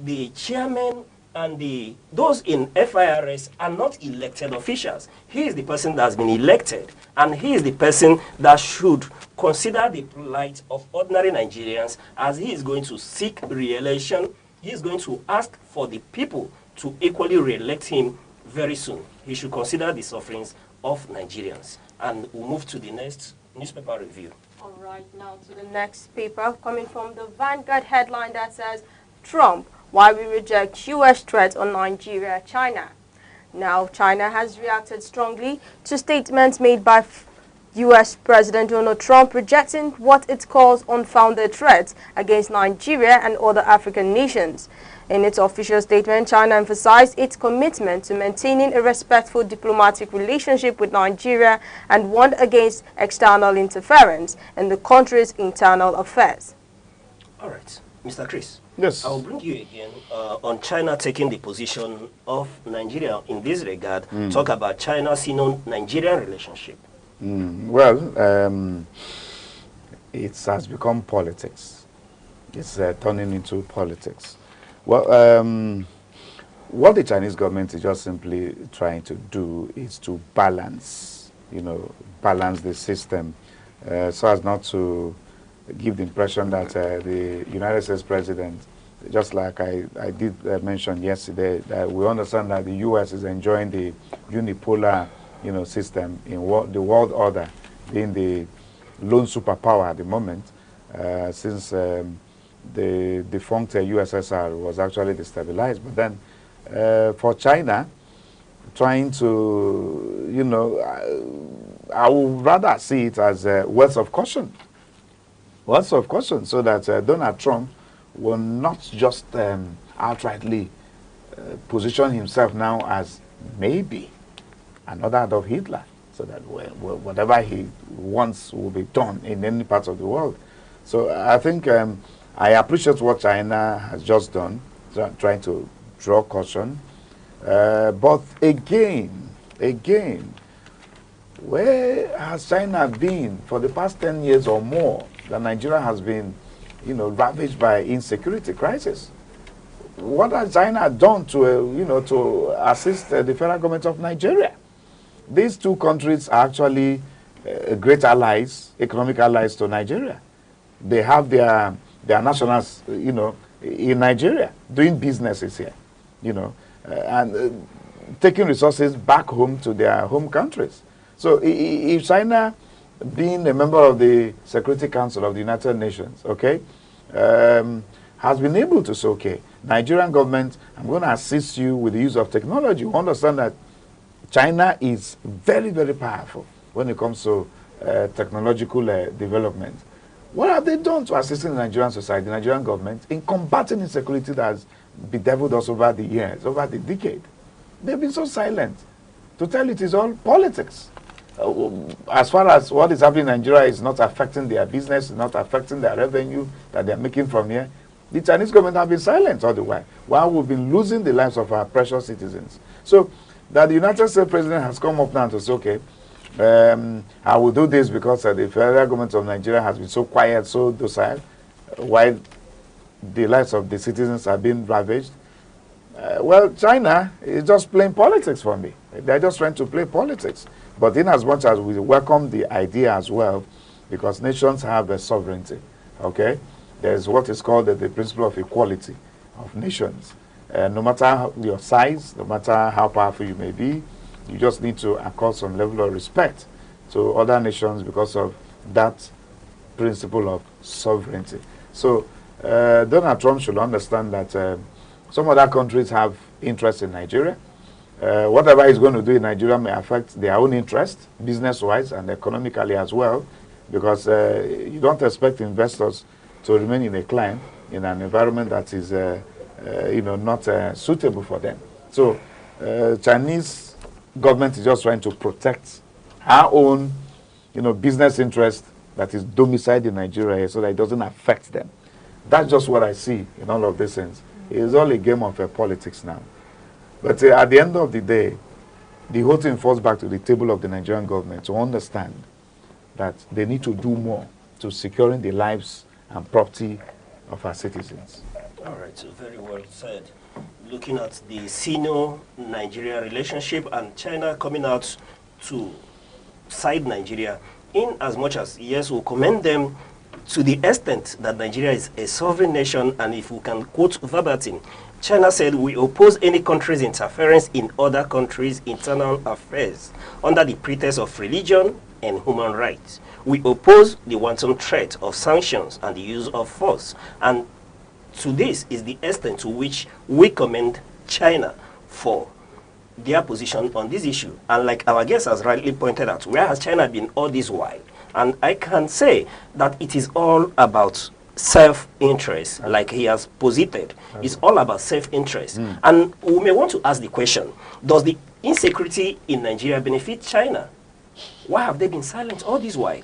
the chairmen, and those in FIRS are not elected officials. He is the person that has been elected, and he is the person that should consider the plight of ordinary Nigerians as he is going to seek re-election. He is going to ask for the people to equally re-elect him very soon. He should consider the sufferings of Nigerians. And we'll move to the next newspaper review. All right, now to the next paper, coming from the Vanguard headline that says, Trump, why we reject U.S. threat on Nigeria, China. Now, China has reacted strongly to statements made by U.S. President Donald Trump rejecting what it calls unfounded threats against Nigeria and other African nations. In its official statement, China emphasized its commitment to maintaining a respectful diplomatic relationship with Nigeria and warned against external interference in the country's internal affairs. All right, Mr. Chris. Yes. I'll bring you again on China taking the position of Nigeria in this regard. Talk about China-Sino-Nigerian relationship. Well, it has become politics. It's turning into politics. Well, what the Chinese government is just simply trying to do is to balance, balance the system so as not to give the impression that the United States president, just like I did mention yesterday, that we understand that the U.S. is enjoying the unipolar, system in the world order, being the lone superpower at the moment, since the defunct USSR was actually destabilized. But then for China, trying to, I would rather see it as words of caution. Words of caution, so that Donald Trump will not just outrightly position himself now as maybe another Adolf Hitler, so that whatever he wants will be done in any part of the world. So I think I appreciate what China has just done, trying to draw caution. But again, where has China been for the past 10 years or more that Nigeria has been, ravaged by insecurity crisis? What has China done to, to assist the federal government of Nigeria? These two countries are actually great allies, economic allies to Nigeria. They have their nationals, in Nigeria, doing businesses here, and taking resources back home to their home countries. So if China, being a member of the Security Council of the United Nations, okay, has been able to say, okay, Nigerian government, I'm going to assist you with the use of technology. You understand that China is very, very powerful when it comes to technological development. What have they done to assist the Nigerian society, the Nigerian government, in combating insecurity that has bedeviled us over the years, over the decade? They've been so silent. To tell it is all politics. As far as what is happening in Nigeria is not affecting their business, not affecting their revenue that they're making from here, the Chinese government have been silent all the while we've been losing the lives of our precious citizens. So that the United States president has come up now to say, okay, I will do this because the federal government of Nigeria has been so quiet, so docile, while the lives of the citizens are being ravaged. Well, China is just playing politics for me. They're just trying to play politics. But in as much as we welcome the idea as well, because nations have a sovereignty, okay? There's what is called the principle of equality of nations. No matter your size, no matter how powerful you may be, you just need to accord some level of respect to other nations because of that principle of sovereignty. So Donald Trump should understand that some other countries have interest in Nigeria. Whatever he's going to do in Nigeria may affect their own interest, business-wise and economically as well, because you don't expect investors to remain in a climate, in an environment that is not suitable for them. So Chinese government is just trying to protect our own business interest that is domiciled in Nigeria so that it doesn't affect them. That's just what I see in all of these things. It's all a game of politics now. But at the end of the day, the whole thing falls back to the table of the Nigerian government to understand that they need to do more to securing the lives and property of our citizens. All right, so very well said. Looking at the Sino-Nigeria relationship and China coming out to side Nigeria, in as much as, yes, we'll commend them to the extent that Nigeria is a sovereign nation, and if we can quote verbatim, China said, we oppose any country's interference in other countries' internal affairs under the pretext of religion and human rights. We oppose the wanton threat of sanctions and the use of force. And to this is the extent to which we commend China for their position on this issue. And like our guest has rightly pointed out, where has China been all this while? And I can say that it is all about self-interest, like he has posited. It's all about self-interest. And we may want to ask the question, does the insecurity in Nigeria benefit China? Why have they been silent all this while?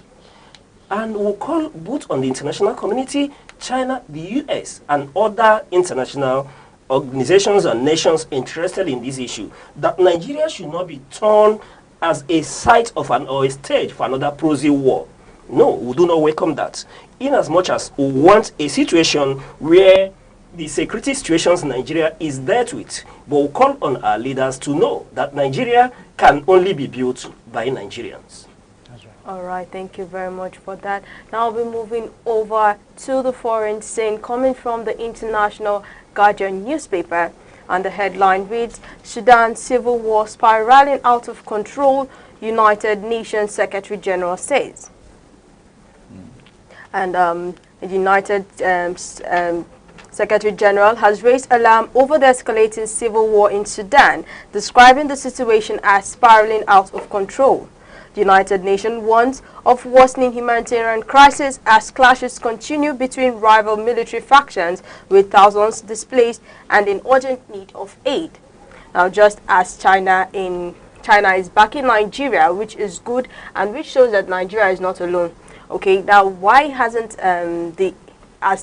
And we'll call both on the international community, China, the US, and other international organizations and nations interested in this issue, that Nigeria should not be turned as a site of or a stage for another proxy war. No, we do not welcome that. In as much as we want a situation where the security situations in Nigeria is dealt with, but we call on our leaders to know that Nigeria can only be built by Nigerians. All right, thank you very much for that. Now we'll be moving over to the foreign scene, coming from the International Guardian newspaper, and the headline reads, Sudan civil war spiraling out of control, United Nations Secretary General says. And the United Secretary General has raised alarm over the escalating civil war in Sudan, describing the situation as spiraling out of control. The United Nations warns of worsening humanitarian crisis as clashes continue between rival military factions, with thousands displaced and in urgent need of aid. Now, just as China is backing Nigeria, which is good and which shows that Nigeria is not alone. Okay, now why hasn't the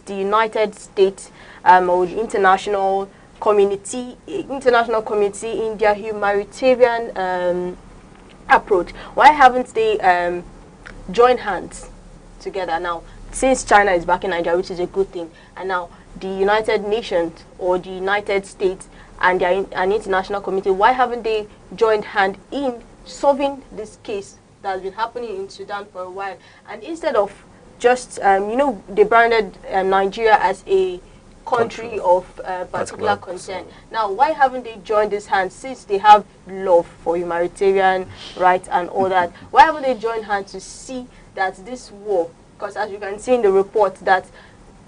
United States or the international community in their humanitarian approach, why haven't they joined hands together now, since China is backing Nigeria, which is a good thing, and now the United Nations or the United States and an international community, why haven't they joined hand in solving this case that has been happening in Sudan for a while? And instead of just, they branded Nigeria as a country of particular concern. Now, why haven't they joined these hands, since they have love for humanitarian rights and all that? Why haven't they joined hands to see that this war, because as you can see in the report that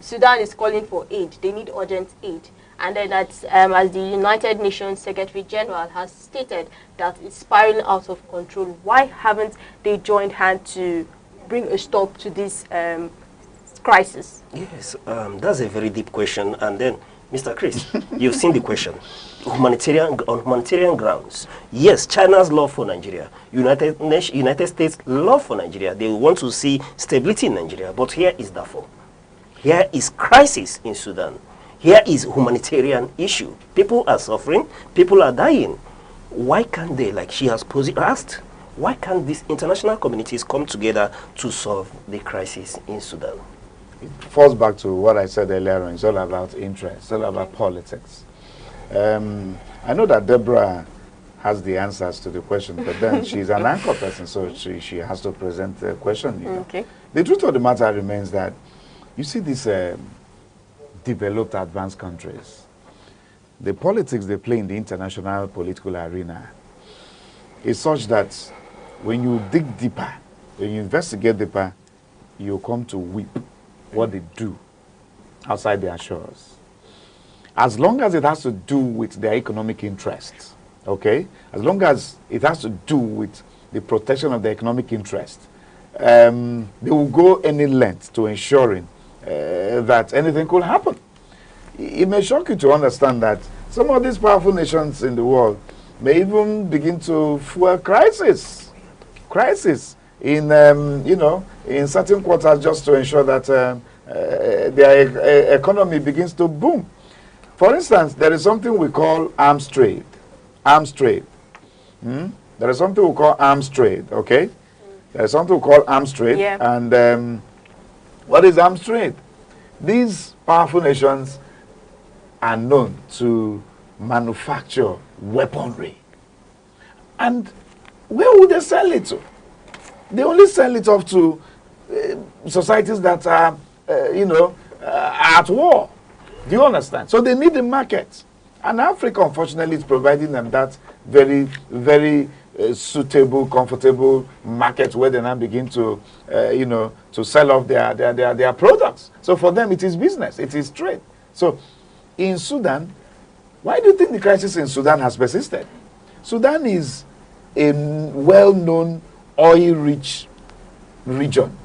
Sudan is calling for aid, they need urgent aid. And then that, as the United Nations Secretary General has stated, that it's spiraling out of control. Why haven't they joined hands to bring a stop to this crisis? Yes, that's a very deep question. And then, Mr. Chris, you've seen the question. On humanitarian grounds, yes, China's love for Nigeria, United States' love for Nigeria, they want to see stability in Nigeria. But here is Darfur. Here is crisis in Sudan. Here is humanitarian issue. People are suffering. People are dying. Why can't they, like she has asked, why can't these international communities come together to solve the crisis in Sudan? It falls back to what I said earlier on. It's all about interest. It's all about politics. I know that Deborah has the answers to the question, but then she's an anchor person, so she has to present the question. You know. Okay. The truth of the matter remains that you see these developed, advanced countries, the politics they play in the international political arena is such that when you dig deeper, when you investigate deeper, you come to weep what they do outside their shores. As long as it has to do with their economic interests, okay? As long as it has to do with the protection of their economic interest, they will go any length to ensuring that anything could happen. It may shock you to understand that some of these powerful nations in the world may even begin to fuel crisis in in certain quarters, just to ensure that their economy begins to boom. For instance, there is something we call arms trade. Arms trade. There is something we call arms trade. Okay, there is something we call arms trade. Yeah. And what is arms trade? These powerful nations are known to manufacture weaponry. And where would they sell it to? They only sell it off to societies that are, at war. Do you understand? So they need the market. And Africa, unfortunately, is providing them that very, very suitable, comfortable market where they now begin to, to sell off their products. So for them, it is business. It is trade. So in Sudan, why do you think the crisis in Sudan has persisted? Sudan is a well-known oil-rich region.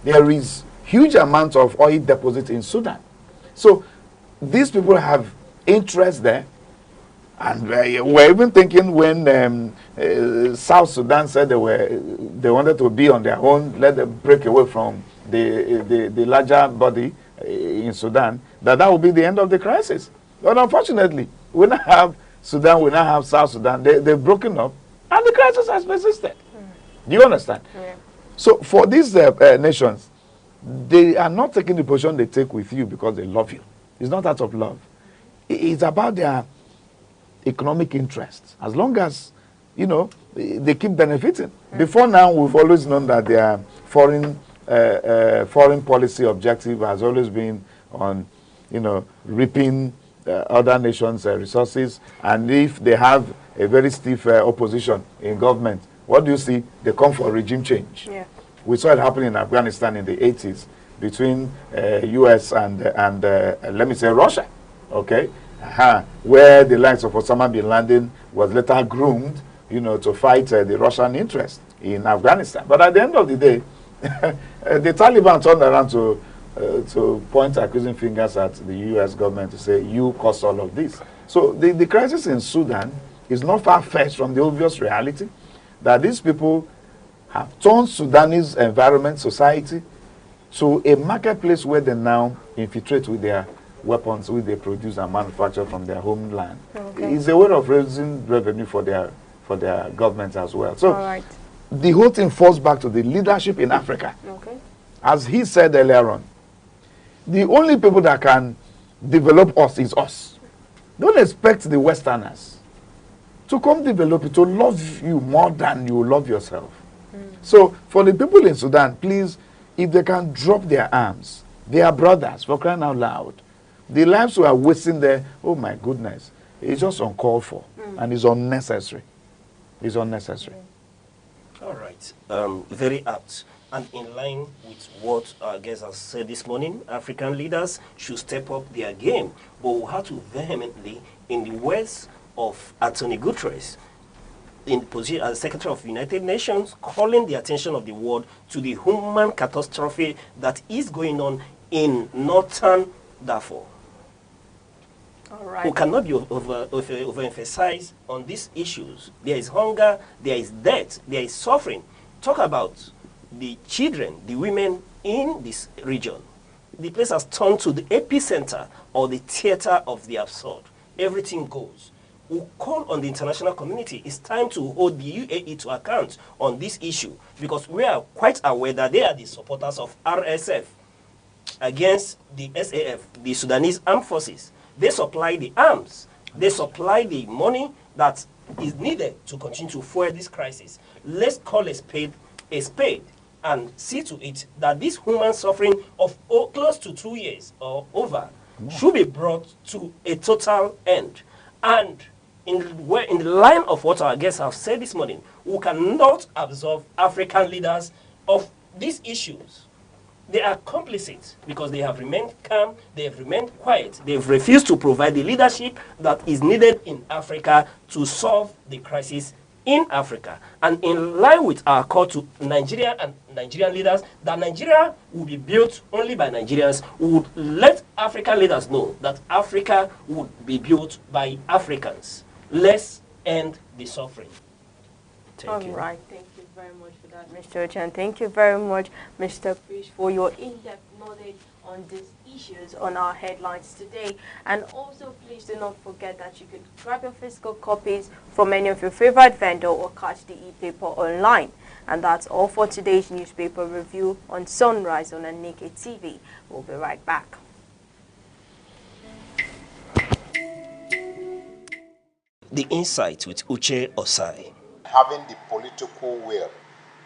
There is huge amounts of oil deposit in Sudan. So these people have interest there. And we're even thinking when South Sudan said they wanted to be on their own, let them break away from the larger body in Sudan, that would be the end of the crisis. But unfortunately, we now have Sudan, we now have South Sudan. They've broken up, and the crisis has persisted. Do you understand? Yeah. So for these nations, they are not taking the position they take with you because they love you. It's not out of love. It's about their economic interests. As long as, you know, they keep benefiting. Before now, we've always known that their foreign policy objective has always been on, you know, reaping other nations' resources. And if they have a very stiff opposition in government, what do you see? They come for regime change. Yeah. We saw it happen in Afghanistan in the 80s between US and let me say Russia, okay? Where the likes of Osama bin Laden was later groomed, you know, to fight the Russian interest in Afghanistan. But at the end of the day, the Taliban turned around to point accusing fingers at the US government to say, you caused all of this. So the crisis in Sudan is not far-fetched from the obvious reality that these people have turned Sudanese environment, society, to a marketplace where they now infiltrate with their weapons which they produce and manufacture from their homeland. Okay. It's a way of raising revenue for their governments as well. So the whole thing falls back to the leadership in Africa. Okay. As he said earlier on, the only people that can develop us is us. Don't expect the Westerners to come develop it, to love you more than you love yourself. So for the people in Sudan, please, if they can drop their arms, they are brothers, for crying out loud. The lives we are wasting there, oh my goodness, it's just uncalled for and it's unnecessary. It's unnecessary. All right. Very apt. And in line with what our guest has said this morning, African leaders should step up their game. But we have to vehemently, in the words of Anthony Guterres, in the position as Secretary of the United Nations, calling the attention of the world to the human catastrophe that is going on in northern Darfur. All right. Who cannot be overemphasized on these issues. There is hunger, there is death, there is suffering. Talk about the children, the women in this region. The place has turned to the epicenter or the theater of the absurd. Everything goes. We call on the international community. It's time to hold the UAE to account on this issue because we are quite aware that they are the supporters of RSF against the SAF, the Sudanese Armed Forces. They supply the arms. They supply the money that is needed to continue to fuel this crisis. Let's call a spade and see to it that this human suffering of close to 2 years or over should be brought to a total end. And in the line of what our guests have said this morning, we cannot absolve African leaders of these issues. They are complicit because they have remained calm, they have remained quiet, they've refused to provide the leadership that is needed in Africa to solve the crisis in Africa. And in line with our call to Nigeria and Nigerian leaders, that Nigeria will be built only by Nigerians, we would let African leaders know that Africa would be built by Africans. Let's end the suffering. Thank you. All right. Thank you very much for that, Mr. Ochan. Thank you very much, Mr. Prish, for your in-depth knowledge on these issues on our headlines today. And also, please do not forget that you can grab your physical copies from any of your favorite vendor or catch the e-paper online. And that's all for today's newspaper review on Sunrise on Aneke TV. We'll be right back. The Insight with Uche Osai. Having the political will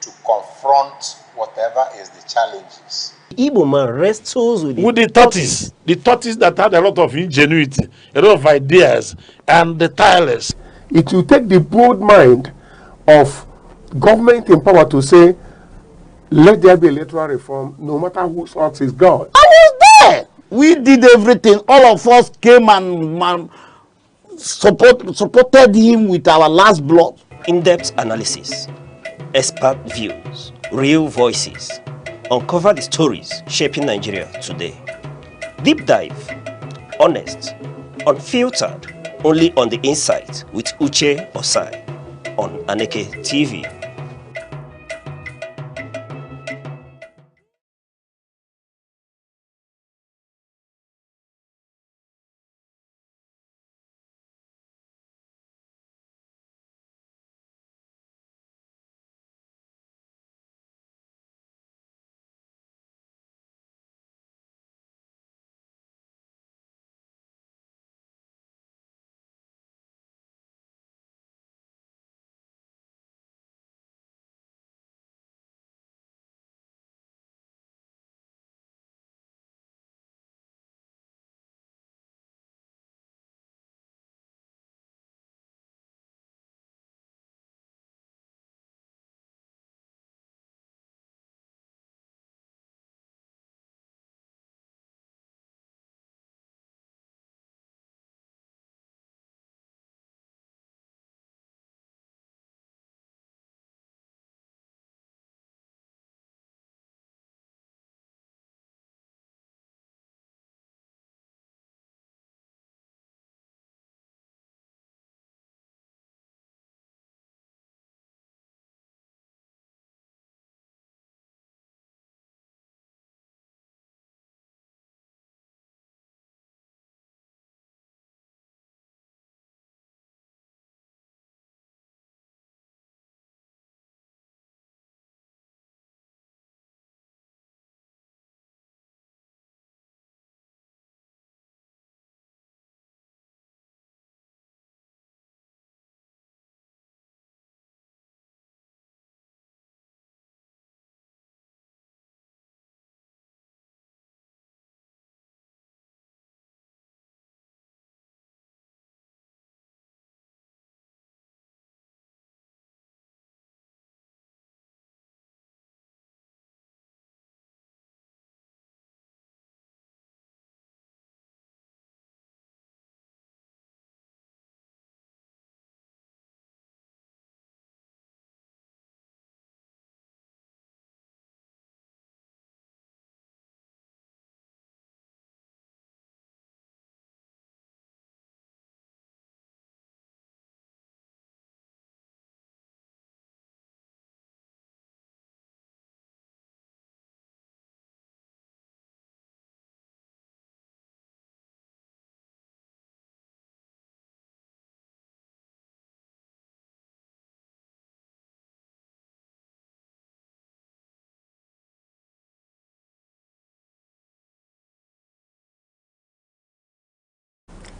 to confront whatever is the challenges. Igbo man wrestles with the tortoise that had a lot of ingenuity, a lot of ideas, and the tireless. It will take the bold mind of government in power to say, let there be electoral reform, no matter whose heart is God. I was there. We did everything. All of us came and supported him with our last blood. In-depth analysis, expert views, real voices. Uncover the stories shaping Nigeria today. Deep dive, honest, unfiltered, only on the Insight with Uche Osai on Aneke TV.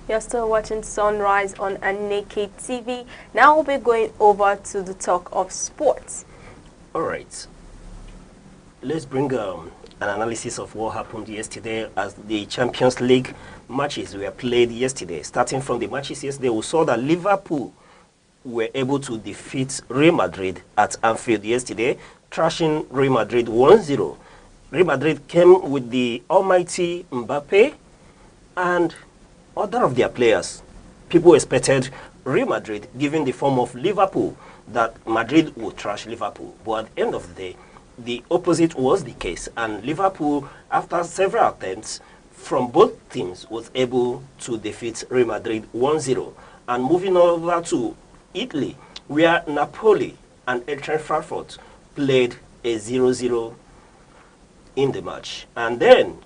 You're still watching Sunrise on Aneke TV. Now we'll be going over to the talk of sports. All right. Let's bring an analysis of what happened yesterday as the Champions League matches were played yesterday. Starting from the matches yesterday, we saw that Liverpool were able to defeat Real Madrid at Anfield yesterday, trashing Real Madrid 1-0. Real Madrid came with the almighty Mbappe and other of their players. People expected Real Madrid, given the form of Liverpool, that Madrid would trash Liverpool. But at the end of the day, the opposite was the case. And Liverpool, after several attempts from both teams, was able to defeat Real Madrid 1-0. And moving over to Italy, where Napoli and Eintracht Frankfurt played a 0-0 in the match. And then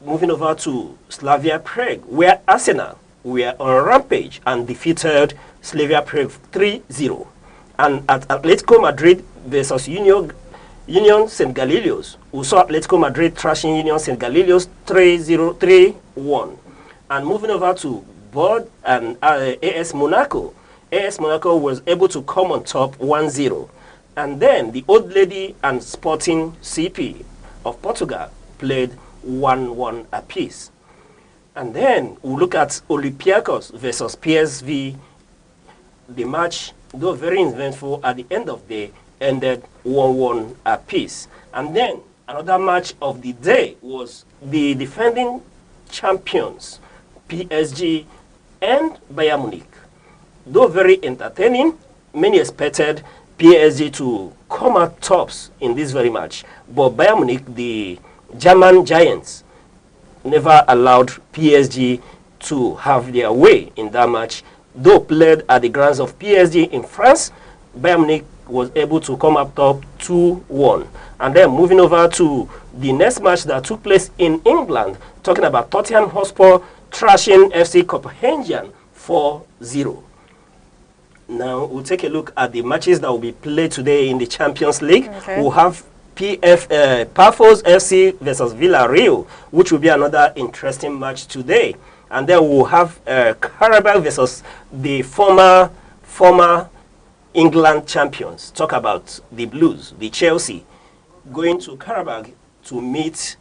moving over to Slavia Prague, where Arsenal were on a rampage and defeated Slavia Prague 3-0. And at Atletico Madrid versus Union St. Galilios, we saw Atletico Madrid trashing Union St. Galilios 3-1. And moving over to Bod and AS Monaco, AS Monaco was able to come on top 1-0. And then the Old Lady and Sporting CP of Portugal played 1-1 apiece. And then we look at Olympiacos versus PSV. The match, though very eventful, at the end of the day ended 1-1 apiece. And then another match of the day was the defending champions PSG and Bayern Munich. Though very entertaining, many expected PSG to come out tops in this very match. But Bayern Munich, the German giants, never allowed PSG to have their way in that match. Though played at the grounds of PSG in France, Bayern Munich was able to come up top 2-1. And then moving over to the next match that took place in England, talking about Tottenham Hotspur thrashing FC Copenhagen 4-0. Now we'll take a look at the matches that will be played today in the Champions League. Okay. We'll have Pafos FC versus Villarreal, which will be another interesting match today. And then we'll have Carabao versus the former England champions. Talk about the Blues, the Chelsea, going to Carabao to meet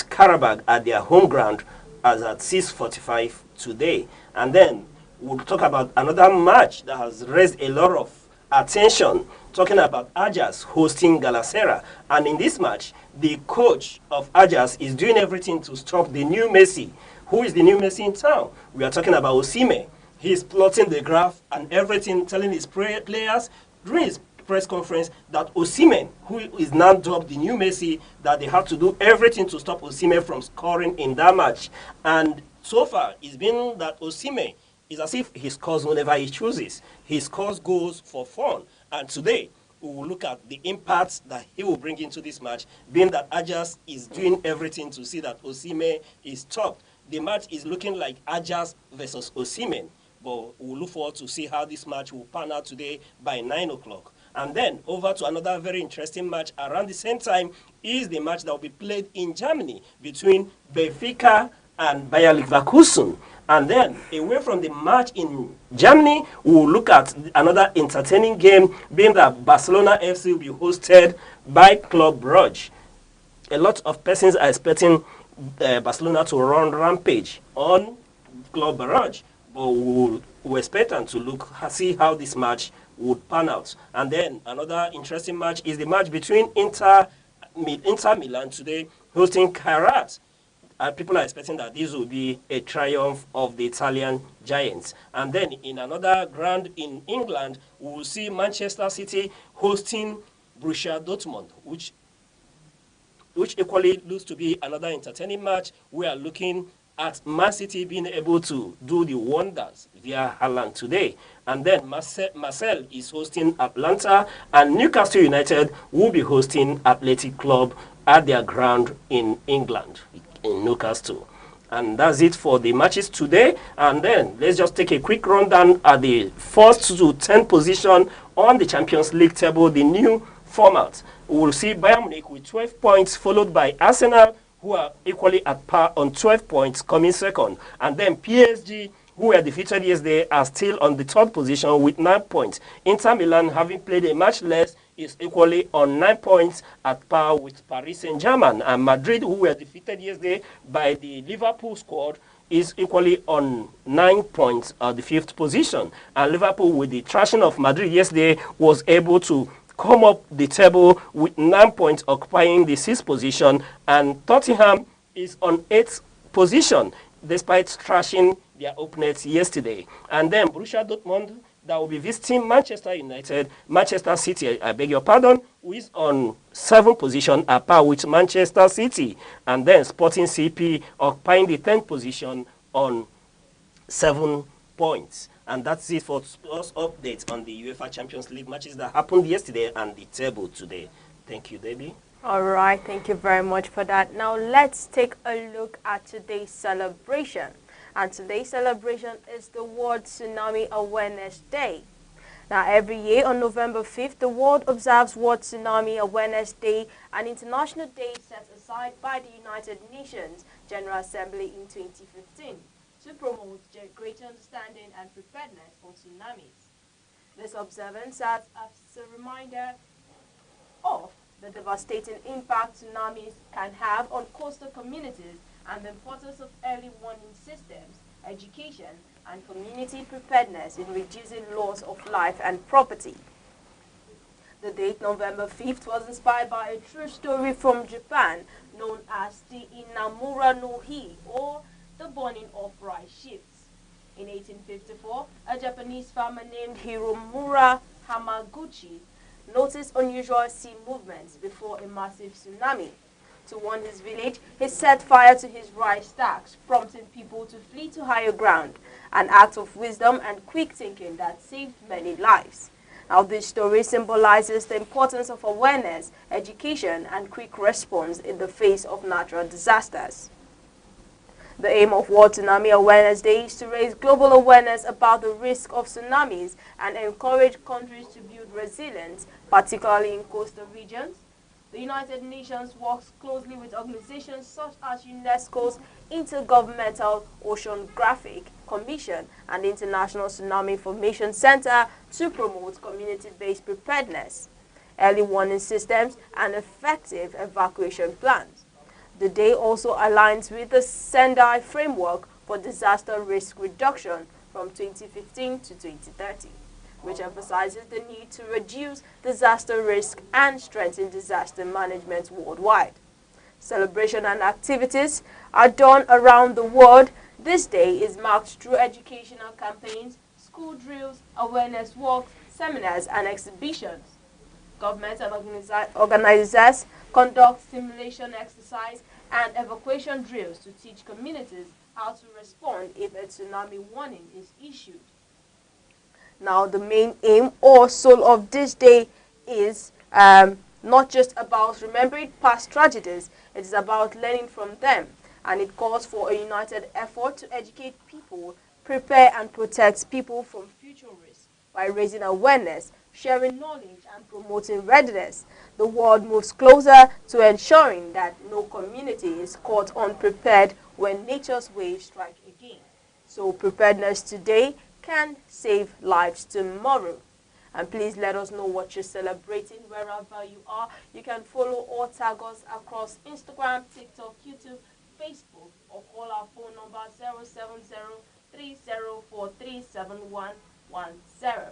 Carabao at their home ground as at 6:45 today. And then we'll talk about another match that has raised a lot of attention, talking about Ajax hosting Galatasaray. And in this match, the coach of Ajax is doing everything to stop the new Messi. Who is the new Messi in town? We are talking about Osimhen. He's plotting the graph and everything, telling his players during his press conference that Osimhen, who is now dubbed the new Messi, that they have to do everything to stop Osimhen from scoring in that match. And so far, it's been that Osimhen is as if he scores whenever he chooses. He scores goals for fun. And today, we will look at the impact that he will bring into this match, being that Ajax is doing everything to see that Osimhen is top. The match is looking like Ajax versus Osimhen, but we'll look forward to see how this match will pan out today by 9 o'clock. And then over to another very interesting match around the same time is the match that will be played in Germany between Benfica and Bayer Leverkusen. And then, away from the match in Germany, we will look at another entertaining game, being that Barcelona FC will be hosted by Club Brugge. A lot of persons are expecting Barcelona to run rampage on Club Brugge, but we'll expect them to see how this match would pan out. And then, another interesting match is the match between Inter Milan today hosting Kairat. People are expecting that this will be a triumph of the Italian giants. And then in another ground in England, we will see Manchester City hosting Borussia Dortmund, which equally looks to be another entertaining match. We are looking at Man City being able to do the wonders via Haaland today. And then Marseille is hosting Atlanta, and Newcastle United will be hosting Athletic Club at their ground in England, in Newcastle. And that's it for the matches today. And then let's just take a quick rundown at the first to 10 position on the Champions League table, the new format. We will see Bayern Munich with 12 points, followed by Arsenal, who are equally at par on 12 points, coming second. And then PSG, who were defeated yesterday, are still on the third position with 9 points. Inter Milan, having played a match less, is equally on 9 points at par with Paris Saint-Germain. And Madrid, who were defeated yesterday by the Liverpool squad, is equally on 9 points at the 5th position. And Liverpool, with the thrashing of Madrid yesterday, was able to come up the table with 9 points, occupying the 6th position. And Tottenham is on 8th position, despite thrashing their opponents yesterday. And then Borussia Dortmund, that will be visiting Manchester City, I beg your pardon, who is on 7th position at par with Manchester City. And then Sporting CP occupying the 10th position on 7 points. And that's it for us updates on the UEFA Champions League matches that happened yesterday and the table today. Thank you, Debbie. All right, thank you very much for that. Now let's take a look at today's celebration. And today's celebration is the World Tsunami Awareness Day. Now, every year on November 5th, the world observes World Tsunami Awareness Day, an international day set aside by the United Nations General Assembly in 2015 to promote greater understanding and preparedness for tsunamis. This observance serves as a reminder of the devastating impact tsunamis can have on coastal communities and the importance of early warning systems, education, and community preparedness in reducing loss of life and property. The date November 5th was inspired by a true story from Japan known as the Inamura no Hi, or the burning of rice sheaves. In 1854, a Japanese farmer named Hiromura Hamaguchi noticed unusual sea movements before a massive tsunami. To warn his village, he set fire to his rice stacks, prompting people to flee to higher ground, an act of wisdom and quick thinking that saved many lives. Now, this story symbolizes the importance of awareness, education, and quick response in the face of natural disasters. The aim of World Tsunami Awareness Day is to raise global awareness about the risk of tsunamis and encourage countries to build resilience, particularly in coastal regions. The United Nations works closely with organizations such as UNESCO's Intergovernmental Oceanographic Commission and the International Tsunami Information Center to promote community-based preparedness, early warning systems, and effective evacuation plans. The day also aligns with the Sendai Framework for Disaster Risk Reduction from 2015 to 2030. Which emphasizes the need to reduce disaster risk and strengthen disaster management worldwide. Celebration and activities are done around the world. This day is marked through educational campaigns, school drills, awareness walks, seminars, and exhibitions. Governments and organizers conduct simulation exercise and evacuation drills to teach communities how to respond if a tsunami warning is issued. Now, the main aim or soul of this day is not just about remembering past tragedies, it is about learning from them. And it calls for a united effort to educate people, prepare and protect people from future risks by raising awareness, sharing knowledge, and promoting readiness. The world moves closer to ensuring that no community is caught unprepared when nature's waves strike again. So preparedness today can save lives tomorrow. And please let us know what you're celebrating wherever you are. You can follow or tag us across Instagram, TikTok, YouTube, Facebook, or call our phone number 070-3043-7110.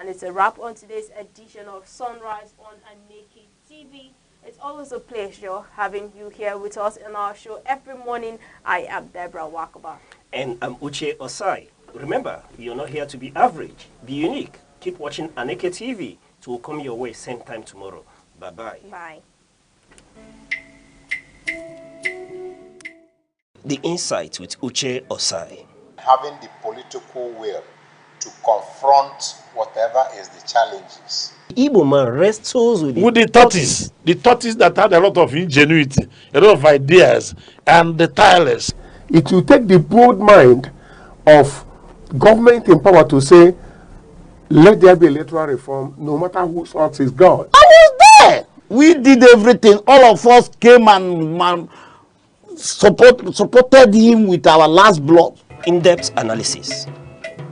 And it's a wrap on today's edition of Sunrise on Aneke TV. It's always a pleasure having you here with us in our show every morning. I am Deborah Wakaba. And I'm Uche Osai. Remember, you're not here to be average. Be unique. Keep watching Aneke TV. It will come your way same time tomorrow. Bye-bye. Bye. The Insight with Uche Osai. Having the political will to confront whatever is the challenges. Igbo man wrestles with the tortoise that had a lot of ingenuity, a lot of ideas, and the tireless. It will take the broad mind of government in power to say, let there be electoral reform, no matter who sorts is God. I was there. We did everything. All of us came and supported him with our last blood. In-depth analysis,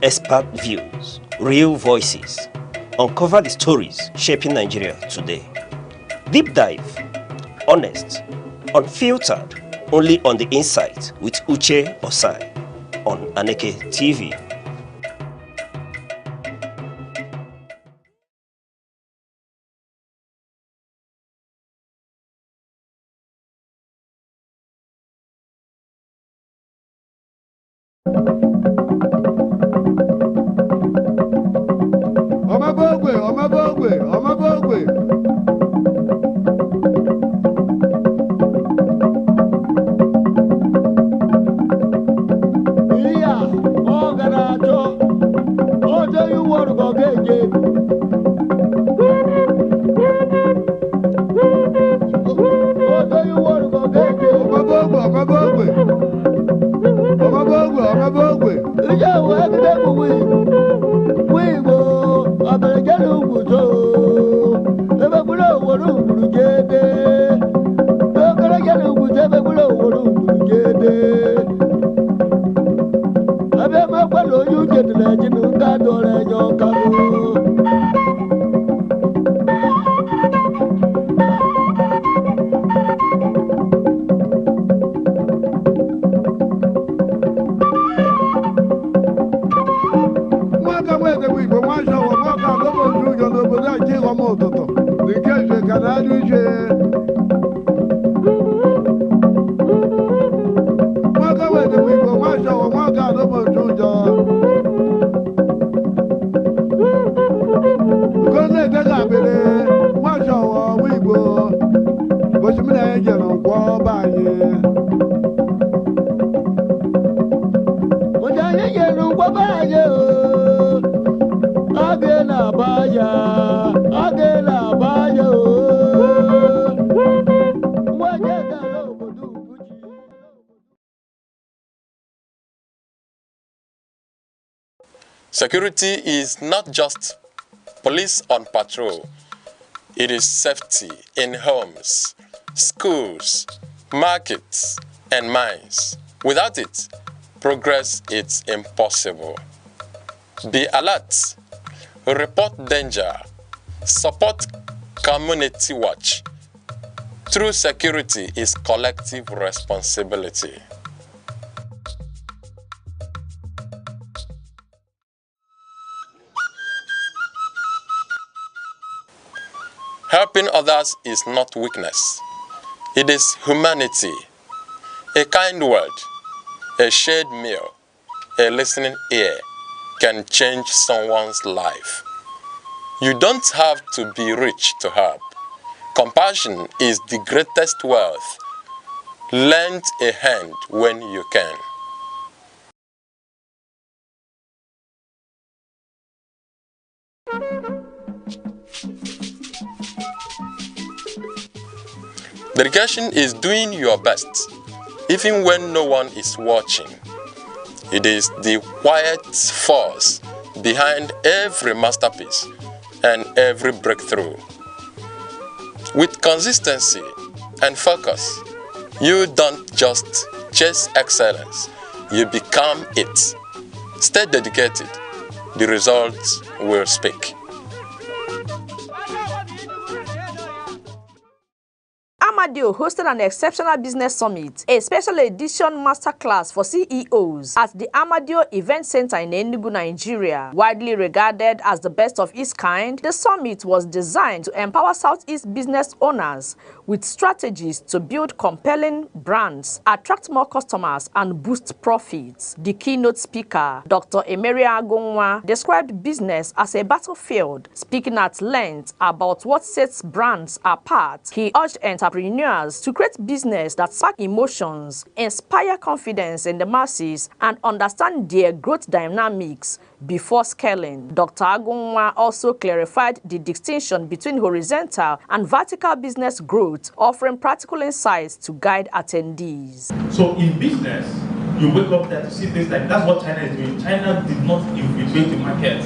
expert views, real voices. Uncover the stories shaping Nigeria today. Deep dive, honest, unfiltered, only on The Insight with Uche Osai on Aneke TV. Mwaka wede Security is not just police on patrol. It is safety in homes, schools, markets, and mines. Without it, progress is impossible. Be alert, report danger, support community watch. True security is collective responsibility. Helping others is not weakness. It is humanity. A kind word, a shared meal, a listening ear can change someone's life. You don't have to be rich to help. Compassion is the greatest wealth. Lend a hand when you can. Dedication is doing your best, even when no one is watching. It is the quiet force behind every masterpiece and every breakthrough. With consistency and focus, you don't just chase excellence, you become it. Stay dedicated, the results will speak. Amadio hosted an exceptional business summit, a special edition masterclass for CEOs at the Amadio Event Center in Enugu, Nigeria. Widely regarded as the best of its kind, the summit was designed to empower Southeast business owners with strategies to build compelling brands, attract more customers, and boost profits. The keynote speaker, Dr. Emeria Agonwa, described business as a battlefield, speaking at length about what sets brands apart. He urged entrepreneurs to create business that spark emotions, inspire confidence in the masses, and understand their growth dynamics before scaling. Dr. Agonwa also clarified the distinction between horizontal and vertical business growth, offering practical insights to guide attendees. So in business, you wake up there to see things like that's what China is doing. China did not infiltrate the market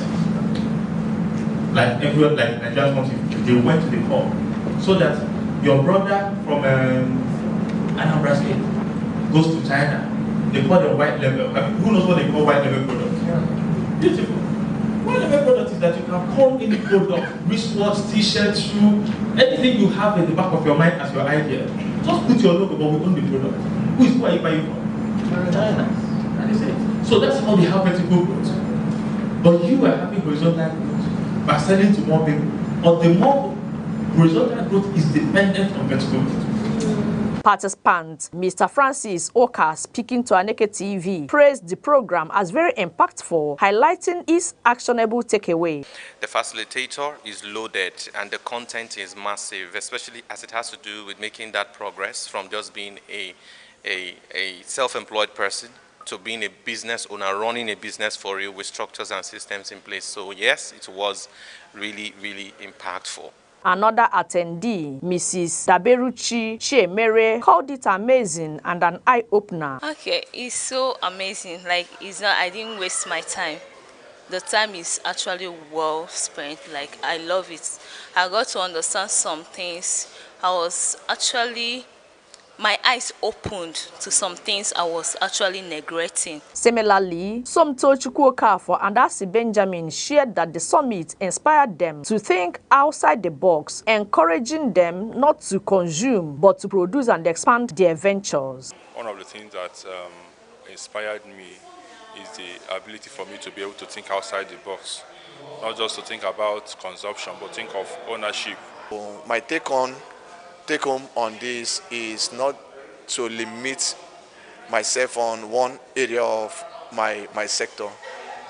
like everyone, like Nigerians want to. They went to the core so that your brother from Anambra State goes to China. They call them white label. I mean, who knows what they call white label products? Yeah. Beautiful. White label product is that you can call any product, wristwatch, t-shirt, shoe, anything you have in the back of your mind as your idea. Just put your logo, but we own the product. Who are you buying from? China. That is it. So that's how they have vertical growth. But you are having horizontal growth by selling to more people. Or the more horizontal growth is dependent on vertical growth. Participant Mr. Francis Oka, speaking to Aneke TV, praised the program as very impactful, highlighting its actionable takeaway. The facilitator is loaded and the content is massive, especially as it has to do with making that progress from just being a self-employed person to being a business owner, running a business for you with structures and systems in place. So yes, it was really, really impactful. Another attendee, Mrs. Daberuchi Chiemere, called it amazing and an eye-opener. Okay, it's so amazing. Like, it's not, I didn't waste my time. The time is actually well spent. Like, I love it. I got to understand some things. I was actually, my eyes opened to some things I was actually neglecting. Similarly, Somto Chukwuokafor and Asi Benjamin shared that the summit inspired them to think outside the box, encouraging them not to consume, but to produce and expand their ventures. One of the things that inspired me is the ability for me to be able to think outside the box. Not just to think about consumption, but think of ownership. My take home on this is not to limit myself on one area of my sector,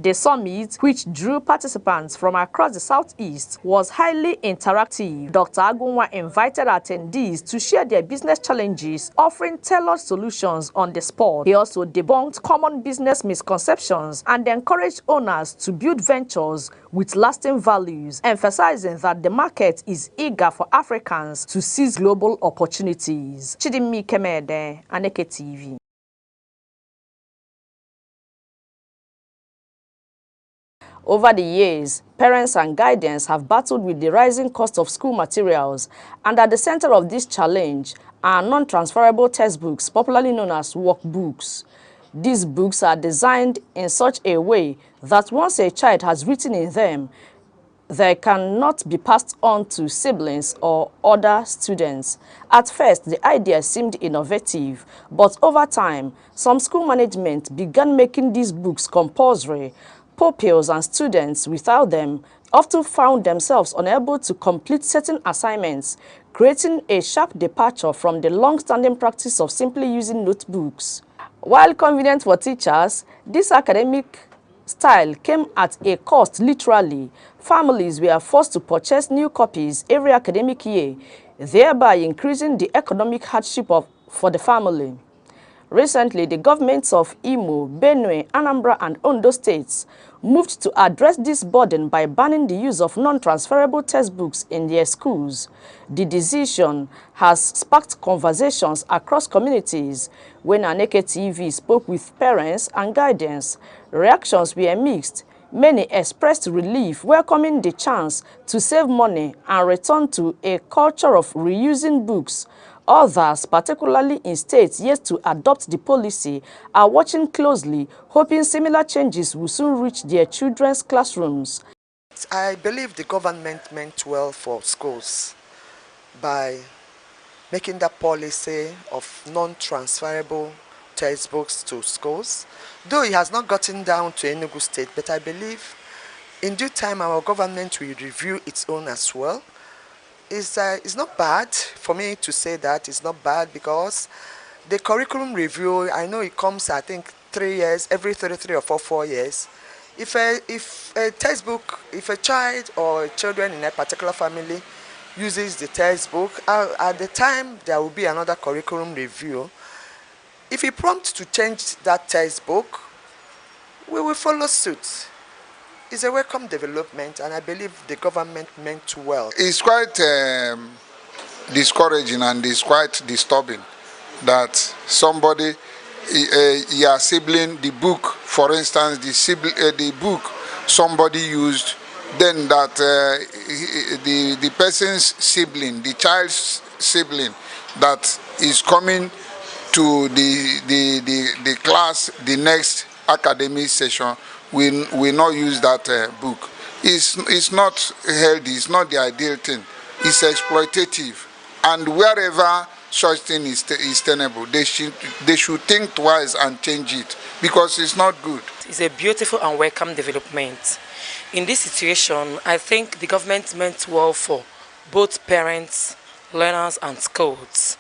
The summit, which drew participants from across the Southeast, was highly interactive. Dr. Agunwa invited attendees to share their business challenges, offering tailored solutions on the spot. He also debunked common business misconceptions and encouraged owners to build ventures with lasting values, emphasizing that the market is eager for Africans to seize global opportunities. Chidimmi Kemede, Aneke TV. Over the years, parents and guardians have battled with the rising cost of school materials, and at the center of this challenge are non-transferable textbooks, popularly known as workbooks. These books are designed in such a way that once a child has written in them, they cannot be passed on to siblings or other students. At first, the idea seemed innovative, but over time, some school management began making these books compulsory. Pupils and students without them often found themselves unable to complete certain assignments, creating a sharp departure from the long-standing practice of simply using notebooks. While convenient for teachers, this academic style came at a cost literally. Families were forced to purchase new copies every academic year, thereby increasing the economic hardship for the family. Recently, the governments of Imo, Benue, Anambra, and Ondo states moved to address this burden by banning the use of non-transferable textbooks in their schools. The decision has sparked conversations across communities. When Aneke TV spoke with parents and guardians, reactions were mixed. Many expressed relief, welcoming the chance to save money and return to a culture of reusing books. Others, particularly in states yet to adopt the policy, are watching closely, hoping similar changes will soon reach their children's classrooms. I believe the government meant well for schools by making that policy of non-transferable textbooks to schools. Though it has not gotten down to Enugu State, but I believe in due time our government will review its own as well. It's not bad for me to say that. It's not bad because the curriculum review, I know it comes, I think, 3 years, every 3 or 4 years. If a textbook, if a child or children in a particular family uses the textbook, at the time there will be another curriculum review. If it prompts to change that textbook, we will follow suit. It's a welcome development, and I believe the government meant well. It's quite discouraging and it's quite disturbing that somebody, your sibling, the book, for instance, the book somebody used, then that the person's sibling, the child's sibling, that is coming to the class the next academic session will not use that book. It's not healthy, it's not the ideal thing. It's exploitative. And wherever such thing is tenable, they should think twice and change it because it's not good. It's a beautiful and welcome development. In this situation, I think the government meant well for both parents, learners, and schools.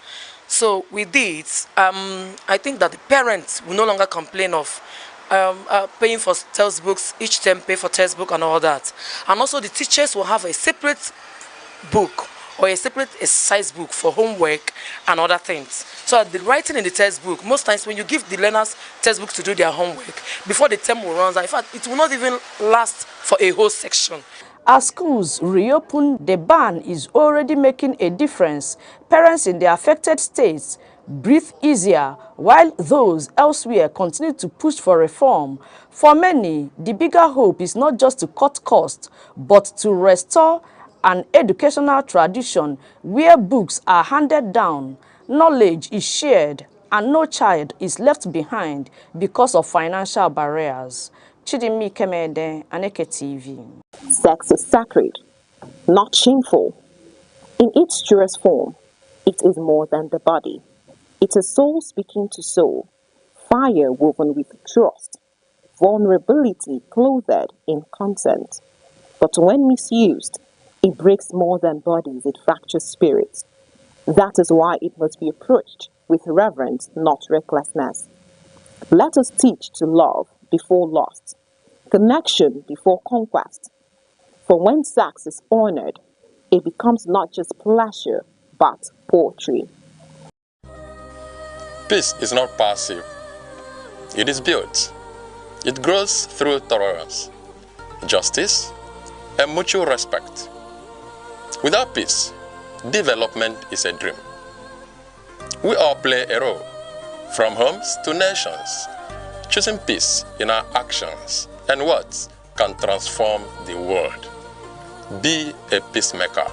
So with this, I think that the parents will no longer complain of paying for textbooks, each term pay for textbook and all that. And also the teachers will have a separate book or a separate exercise book for homework and other things. So the writing in the textbook, most times when you give the learners textbook to do their homework, before the term will run out, in fact, it will not even last for a whole section. As schools reopen, the ban is already making a difference. Parents in the affected states breathe easier, while those elsewhere continue to push for reform. For many, the bigger hope is not just to cut costs, but to restore an educational tradition where books are handed down, knowledge is shared, and no child is left behind because of financial barriers. Chidimmi Kemede, Aneke TV. Sex is sacred, not shameful. In its truest form, it is more than the body. It is soul speaking to soul, fire woven with trust, vulnerability clothed in consent. But when misused, it breaks more than bodies, it fractures spirits. That is why it must be approached with reverence, not recklessness. Let us teach to love before lust, Connection before conquest. For when sex is honored, it becomes not just pleasure, but poetry. Peace is not passive. It is built. It grows through tolerance, justice, and mutual respect. Without peace, development is a dream. We all play a role, from homes to nations. Choosing peace in our actions and words can transform the world. Be a peacemaker.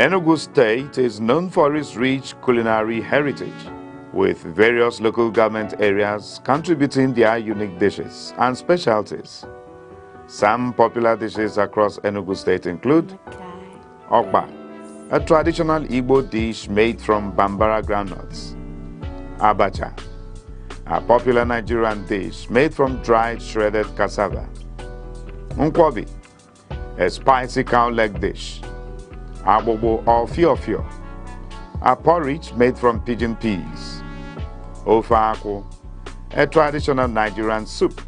Enugu State is known for its rich culinary heritage, with various local government areas contributing their unique dishes and specialties. Some popular dishes across Enugu State include Okpa, a traditional Igbo dish made from Bambara groundnuts. Abacha, a popular Nigerian dish made from dried shredded cassava. Nkwobi, a spicy cow leg dish. Abobo or fiofio, a porridge made from pigeon peas. Ofe akwu, a traditional Nigerian soup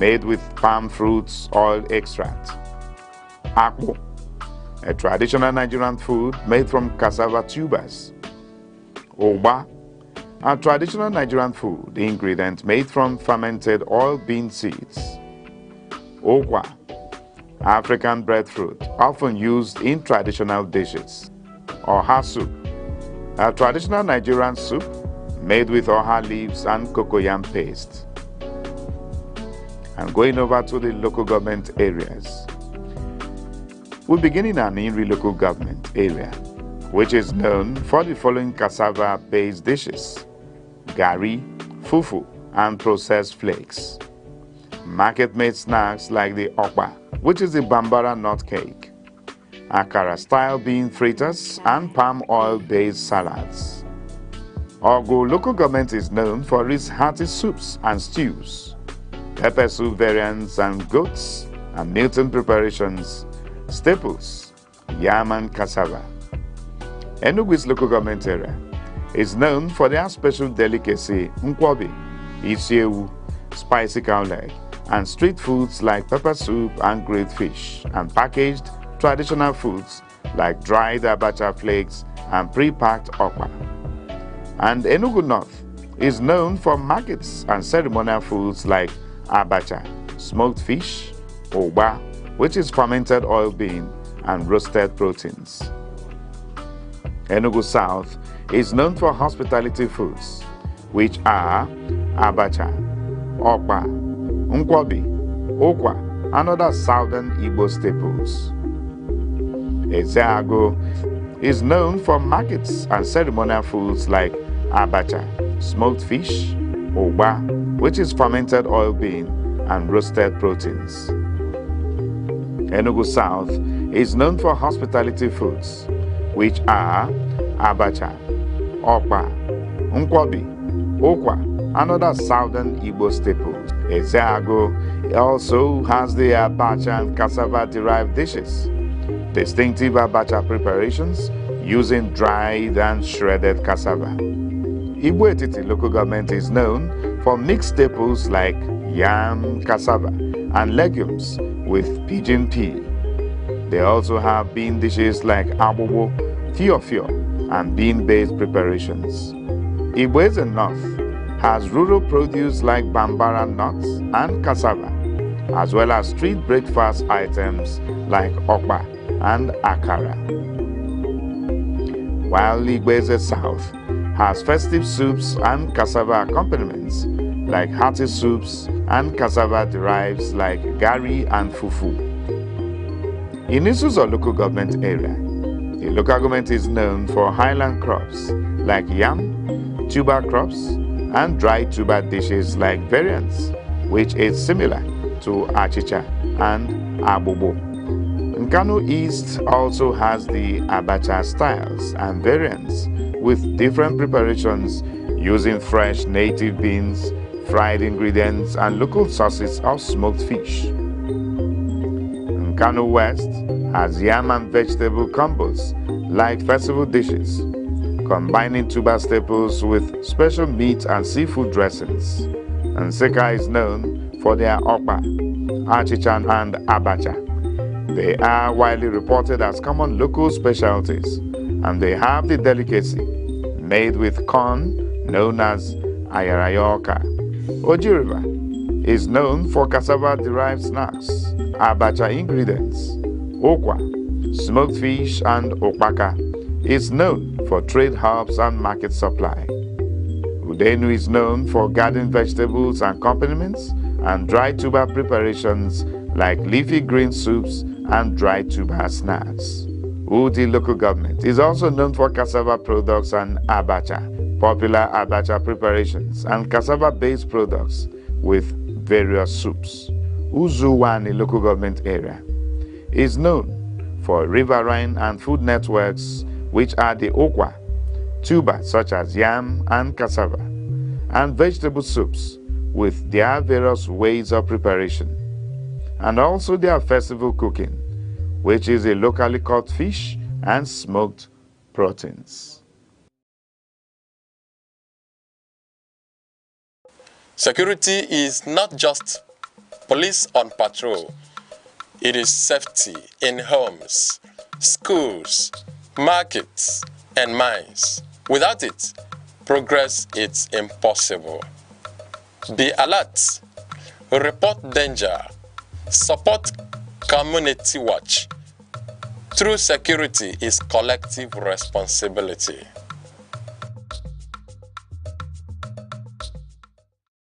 made with palm fruits oil extract. Akpu, a traditional Nigerian food made from cassava tubers. Ogba, a traditional Nigerian food ingredient made from fermented oil bean seeds. Okwa, African breadfruit often used in traditional dishes. Oha soup, a traditional Nigerian soup made with oha leaves and cocoyam paste. And going over to the local government areas. We begin in an Inri local government area, which is known for the following cassava-based dishes: gari, fufu, and processed flakes. Market-made snacks like the okpa, which is the Bambara nut cake, akara-style bean fritters, and palm oil-based salads. Ogo local government is known for its hearty soups and stews, pepper soup variants and goats and Milton preparations, staples, yam and cassava. Enugu's local government area is known for their special delicacy nkwobi, isiewu, spicy cow leg, and street foods like pepper soup and grilled fish, and packaged traditional foods like dried abacha flakes and pre-packed okpa. And Enugu North is known for markets and ceremonial foods like abacha, smoked fish, ogba, which is fermented oil bean, and roasted proteins. Enugu South is known for hospitality foods, which are abacha, okpa, nkwobi, okwa, and other southern Igbo staples. Ezeago is known for markets and ceremonial foods like abacha, smoked fish, ogba, which is fermented oil bean, and roasted proteins. Enugu South is known for hospitality foods, which are abacha, okpa, nkwobi, okwa, and other southern Igbo staples. Ezeago also has the abacha and cassava-derived dishes, distinctive abacha preparations using dried and shredded cassava. Igbo Etiti local government is known for mixed staples like yam, cassava, and legumes with pigeon pea. They also have bean dishes like abobo, fiofio, and bean-based preparations. Igbo Eze North has rural produce like bambara nuts and cassava, as well as street breakfast items like okpa and akara. While Igbo Eze South has festive soups and cassava accompaniments like hearty soups and cassava derives like gari and fufu. In Isuzo local government area, the local government is known for highland crops like yam, tuber crops, and dried tuber dishes like variants, which is similar to achicha and abobo. Nkanu East also has the abacha styles and variants with different preparations using fresh native beans, fried ingredients, and local sauces of smoked fish. Nkanu West has yam and vegetable combos like festival dishes, combining tuber staples with special meat and seafood dressings. Nseka is known for their okpa, achicha, and abacha. They are widely reported as common local specialties, and they have the delicacy made with corn known as ayarayoka. Oji River is known for cassava-derived snacks, abacha ingredients. Okwa, smoked fish, and okpaka is known for trade hubs and market supply. Udenu is known for garden vegetables and accompaniments and dried tuber preparations like leafy green soups and dried tuber snacks. Udi local government is also known for cassava products and abacha, popular abacha preparations, and cassava-based products with various soups. Uzuwani local government area is known for riverine and food networks which are the okwa, tubers such as yam and cassava, and vegetable soups with their various ways of preparation, and also their festival cooking, which is a locally caught fish and smoked proteins. Security is not just police on patrol. It is safety in homes, schools, markets, and mines. Without it, progress is impossible. Be alert, report danger, support community watch. True security is collective responsibility.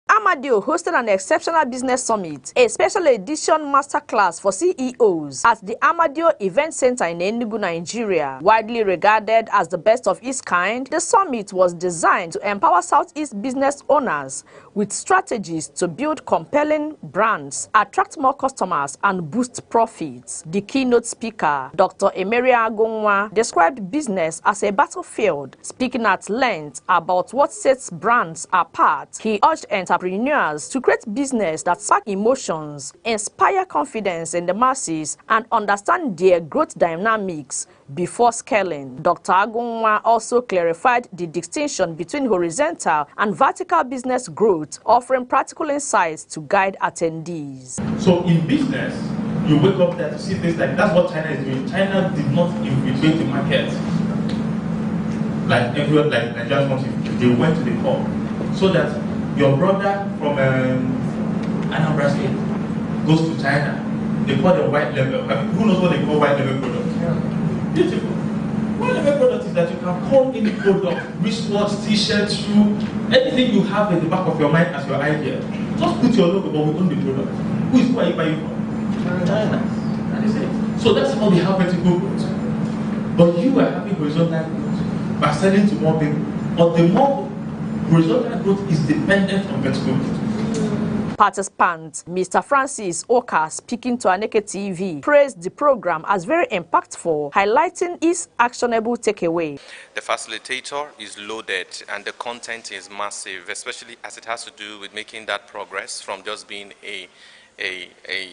Amadio hosted an exceptional business summit, a special edition masterclass for CEOs at the Amadio Event Center in Enugu, Nigeria. Widely regarded as the best of its kind, the summit was designed to empower Southeast business owners with strategies to build compelling brands, attract more customers, and boost profits. The keynote speaker, Dr. Emeria Agonwa, described business as a battlefield, speaking at length about what sets brands apart. He urged entrepreneurs to create business that spark emotions, inspire confidence in the masses, and understand their growth dynamics before scaling. Dr. Agonwa also clarified the distinction between horizontal and vertical business growth, offering practical insights to guide attendees. So in business, you wake up there to see things like that's what China is doing. China did not infiltrate the market like everyone, like Nigerians want to. They went to the core so that your brother from Anambra State goes to China. They call them white label. I mean, who knows what they call white label products? Yeah. Beautiful. White label product is that you can call any product, wristwatch, t-shirt, shoe, anything you have in the back of your mind as your idea. Just put your logo, but we own the product. Who are you buying from? China. That is it. So that's how we have vertical growth. But you are having horizontal growth by selling to more people. But the more horizontal growth is dependent on vertical growth. Participant Mr. Francis Oka, speaking to Aneke TV, praised the program as very impactful, highlighting its actionable takeaway. The facilitator is loaded and the content is massive, especially as it has to do with making that progress from just being a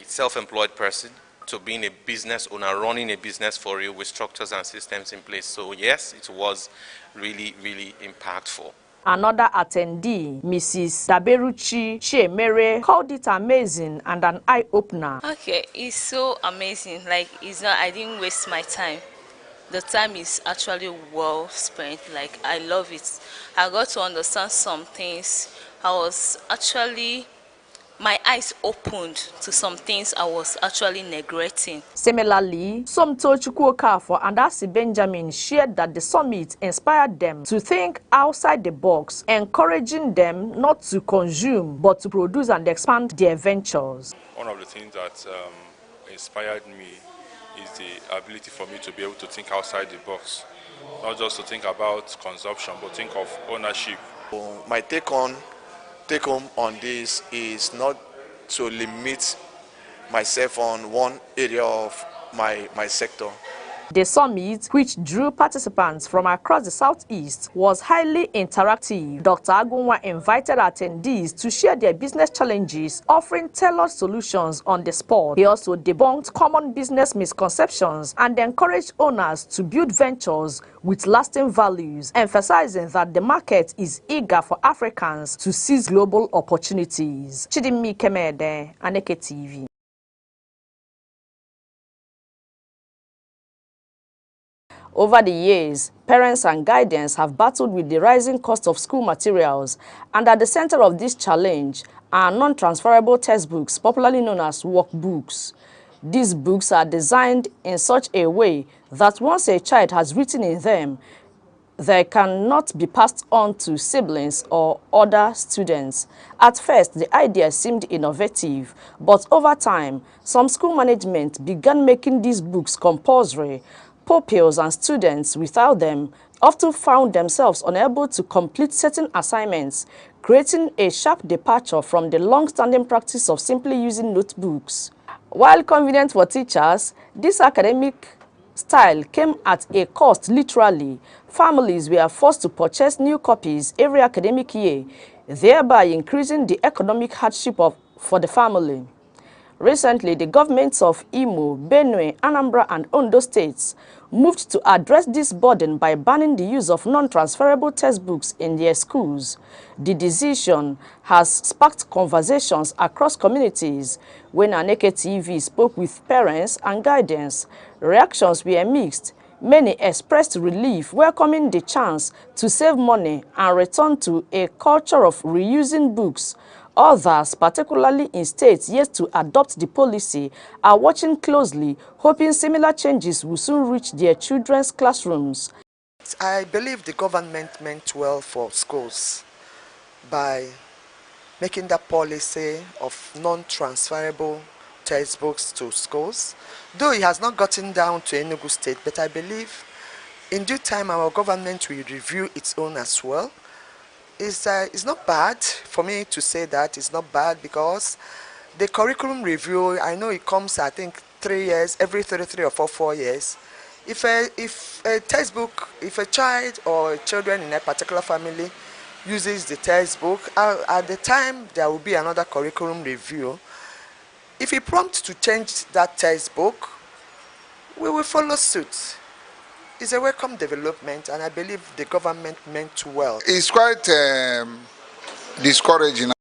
self-employed person to being a business owner, running a business for you with structures and systems in place. So yes, it was really, really impactful. Another attendee, Mrs. Daberuchi Chiemere, called it amazing and an eye-opener. Okay, it's so amazing. Like, it's not, I didn't waste my time. The time is actually well spent. Like, I love it. I got to understand some things. I was actually, my eyes opened to some things I was actually neglecting. Similarly, Somto Chukwuokafor and Asi Benjamin shared that the summit inspired them to think outside the box, encouraging them not to consume but to produce and expand their ventures. One of the things that inspired me is the ability for me to be able to think outside the box, not just to think about consumption, but think of ownership. My take home on this is not to limit myself on one area of my sector. The summit, which drew participants from across the Southeast, was highly interactive. Dr. Agonwa invited attendees to share their business challenges, offering tailored solutions on the spot. He also debunked common business misconceptions and encouraged owners to build ventures with lasting values, emphasizing that the market is eager for Africans to seize global opportunities. Chidimmi Kemede, Aneke TV. Over the years, parents and guardians have battled with the rising cost of school materials, and at the center of this challenge are non-transferable textbooks, popularly known as workbooks. These books are designed in such a way that once a child has written in them, they cannot be passed on to siblings or other students. At first, the idea seemed innovative, but over time, some school management began making these books compulsory. Pupils and students without them often found themselves unable to complete certain assignments, creating a sharp departure from the long-standing practice of simply using notebooks. While convenient for teachers, this academic style came at a cost literally. Families were forced to purchase new copies every academic year, thereby increasing the economic hardship for the family. Recently, the governments of Imo, Benue, Anambra, and Ondo states moved to address this burden by banning the use of non-transferable textbooks in their schools. The decision has sparked conversations across communities. When Aneke TV spoke with parents and guardians, reactions were mixed. Many expressed relief, welcoming the chance to save money and return to a culture of reusing books. Others, particularly in states yet to adopt the policy, are watching closely, hoping similar changes will soon reach their children's classrooms. I believe the government meant well for schools by making that policy of non-transferable textbooks to schools. Though it has not gotten down to Enugu State, but I believe in due time our government will review its own as well. It's not bad for me to say that. It's not bad because the curriculum review, I know it comes, I think, 3 years, every 3 or 4 years. If a textbook, if a child or children in a particular family uses the textbook, at the time there will be another curriculum review. If it prompts to change that textbook, we will follow suit. It's a welcome development, and I believe the government meant well. It's quite discouraging.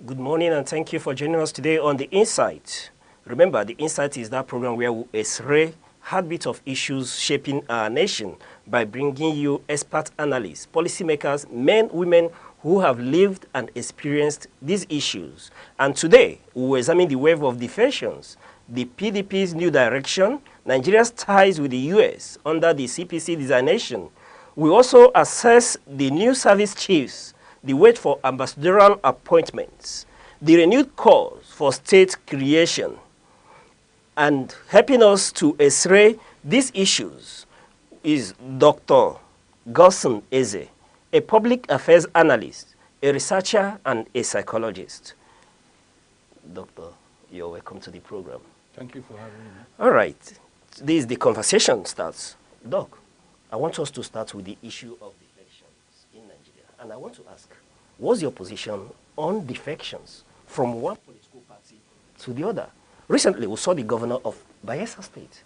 Good morning and thank you for joining us today on The Insight. Remember, The Insight is that program where we x-ray heartbeat of issues shaping our nation by bringing you expert analysts, policymakers, men, women who have lived and experienced these issues. And today, we will examine the wave of defections, the PDP's new direction, Nigeria's ties with the US under the CPC designation. We also assess the new service chiefs, the wait for ambassadorial appointments, the renewed calls for state creation, and helping us to x-ray these issues is Dr. Gosson Eze, a public affairs analyst, a researcher, and a psychologist. Doctor, you're welcome to the program. Thank you for having me. All right. This is the conversation starts. Doc, I want us to start with the issue of defections in Nigeria. And I want to ask, what's your position on defections from one political party to the other? Recently, we saw the governor of Bayelsa State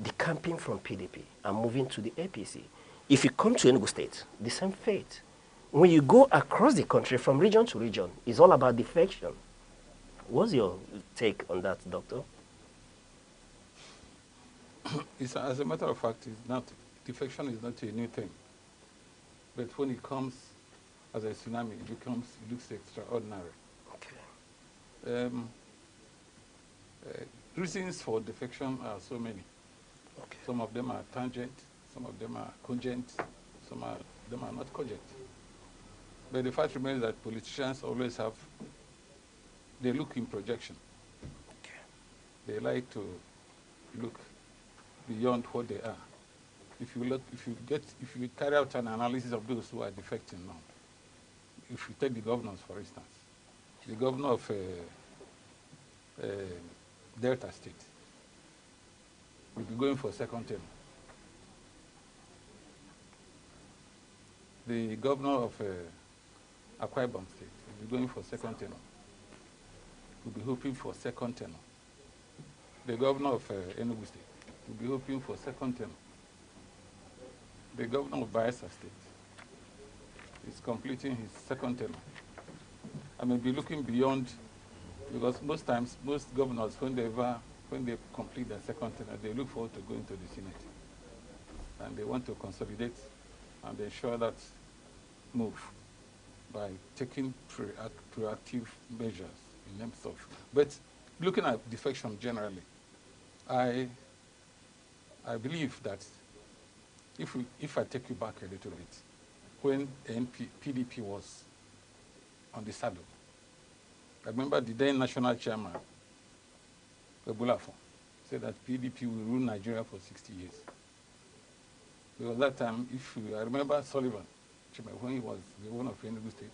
decamping from PDP and moving to the APC. If you come to Enugu State, the same fate. When you go across the country from region to region, it's all about defection. What's your take on that, Doctor? As a matter of fact, defection is not a new thing. But when it comes as a tsunami, it looks extraordinary. Okay. Reasons for defection are so many. Okay. Some of them are tangent, some of them are cogent, some of them are not cogent. But the fact remains that politicians always they look in projection. Okay. They like to look beyond what they are. If you carry out an analysis of those who are defecting now, if you take the governors, for instance, the governor of Delta State will be going for a second term. The governor of Akwa Ibom State will be going for a second term. Will be hoping for a second term. The governor of Enugu State will be hoping for a second term. The governor of Bayelsa State is completing his second term. I may be looking beyond, because most times, most governors, when they complete their second term, they look forward to going to the Senate. and they want to consolidate and ensure that move by taking proactive measures in terms of. But looking at defection generally, I believe that if I take you back a little bit, when PDP was on the saddle, I remember the then national chairman, Ebulafon, said that PDP will rule Nigeria for 60 years. Because that time, I remember Sullivan, when he was the governor of Enugu State,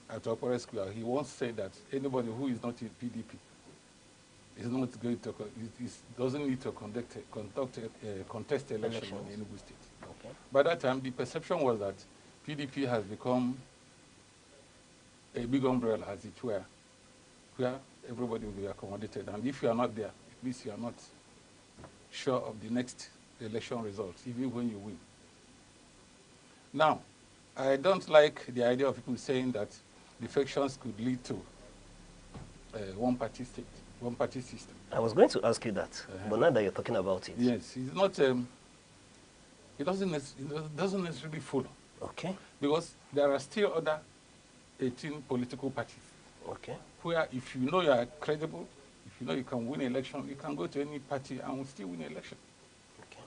at Opera Square, he once said that anybody who is not in PDP is not going to, doesn't need to contest election in Enugu State. Okay. By that time, the perception was that PDP has become a big umbrella, as it were, where everybody will be accommodated. And if you are not there, it means you are not sure of the next election results, even when you win. Now, I don't like the idea of people saying that defections could lead to one-party state, one-party system. I was going to ask you that, but now that you're talking about it. Yes, it's not, it doesn't necessarily follow. Okay. Because there are still other 18 political parties. Okay. Where if you know you are credible, if you know you can win election, you can go to any party and still win election. Okay.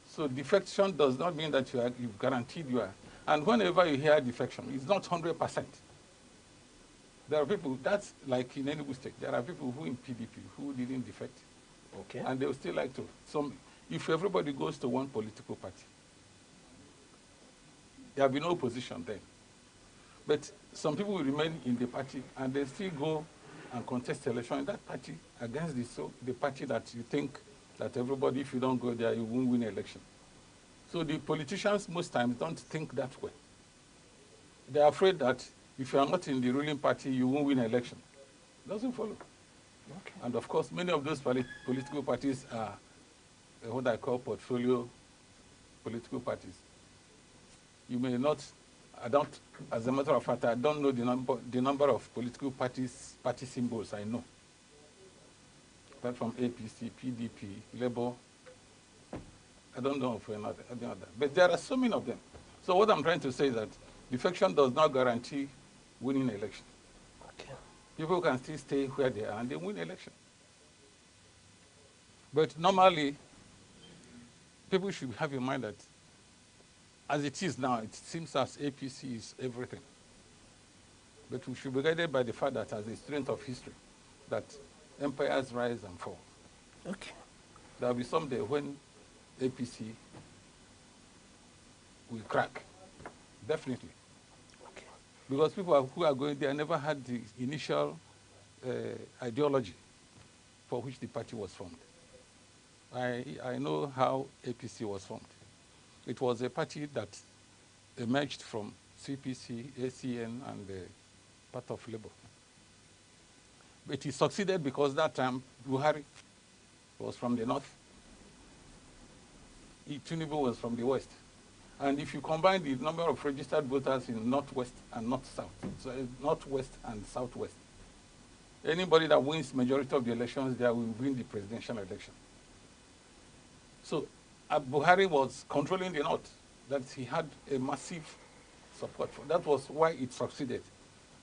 So defection does not mean that you've guaranteed you are. And whenever you hear defection, it's not 100%. There are people, that's like in Enugu State, there are people who in PDP who didn't defect. Okay. And they will still like to. If everybody goes to one political party, there will be no opposition then. But some people will remain in the party and they still go and contest election in that party against the party that you think that everybody, if you don't go there, you won't win election. So the politicians most times don't think that way. They are afraid that if you are not in the ruling party, you won't win election. It doesn't follow. Okay. And of course, many of those political parties are what I call portfolio political parties. You may not, as a matter of fact, I don't know the number of political party symbols I know. Apart from APC, PDP, Labour, I don't know of another. But there are so many of them. So what I'm trying to say is that defection does not guarantee winning election. Okay. People can still stay where they are and they win election. But normally, people should have in mind that as it is now, it seems as APC is everything. But we should be guided by the fact that as a student of history, that empires rise and fall. Okay. There will be someday when APC will crack, definitely. Okay. Because people who are going there never had the initial ideology for which the party was formed. I know how APC was formed. It was a party that emerged from CPC, ACN, and part of Labour. But it succeeded because that time Buhari was from the north, Tinubu was from the west. And if you combine the number of registered voters in northwest and north-south, so northwest and southwest, anybody that wins majority of the elections there will win the presidential election. So Buhari was controlling the north, that he had a massive support for. That was why it succeeded.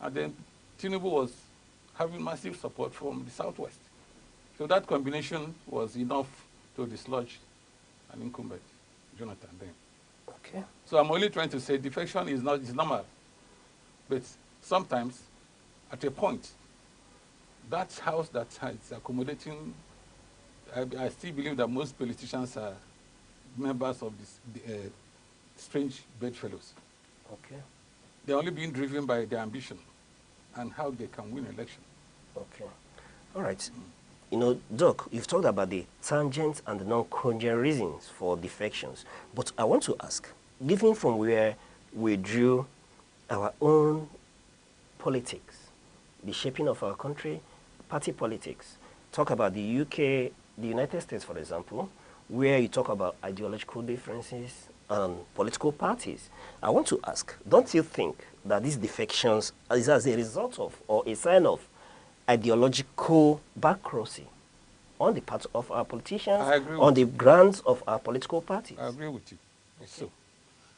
And then Tinubu was having massive support from the southwest. So that combination was enough to dislodge an incumbent, Jonathan then. Okay. So I'm only trying to say defection is normal. But sometimes, at a point, that house that is accommodating, I still believe that most politicians are members of this strange bedfellows. Okay. They're only being driven by their ambition and how they can win election. Okay. All right. You know, Doc, you've talked about the tangent and the non-congruent reasons for defections. But I want to ask, given from where we drew our own politics, the shaping of our country, party politics, talk about the UK, the United States, for example, where you talk about ideological differences and political parties. I want to ask, don't you think that these defections is as a result of or a sign of ideological bankruptcy on the part of our politicians, I agree on with the you. grounds of our political parties. I agree with you. Okay. So,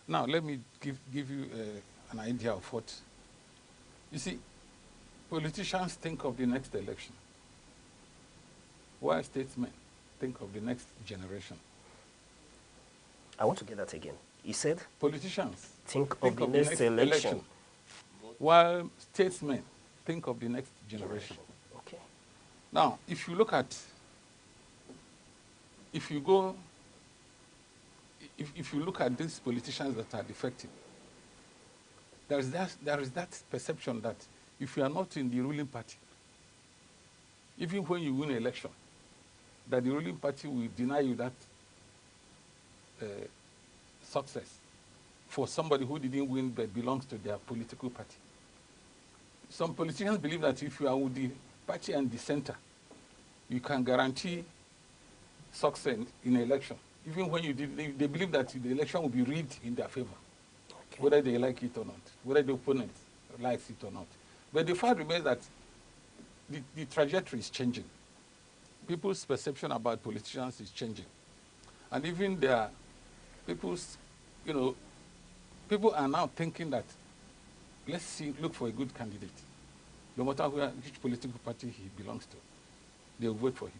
now let me give you an idea of what. You see, politicians think of the next election, while statesmen think of the next generation. I want to get that again. You said? Politicians think of the next election. While statesmen think of the next generation. Okay. Now, if you look at, if you look at these politicians that are defective, there is that perception that if you are not in the ruling party, even when you win an election, that the ruling party will deny you that success for somebody who didn't win but belongs to their political party. Some politicians believe that if you are with the party and the center, you can guarantee success in an election. Even when they believe that the election will be rigged in their favor, okay, whether they like it or not, whether the opponent likes it or not. But the fact remains that the trajectory is changing. People's perception about politicians is changing. And even people are now thinking that, look for a good candidate. No matter which political party he belongs to, they'll vote for him.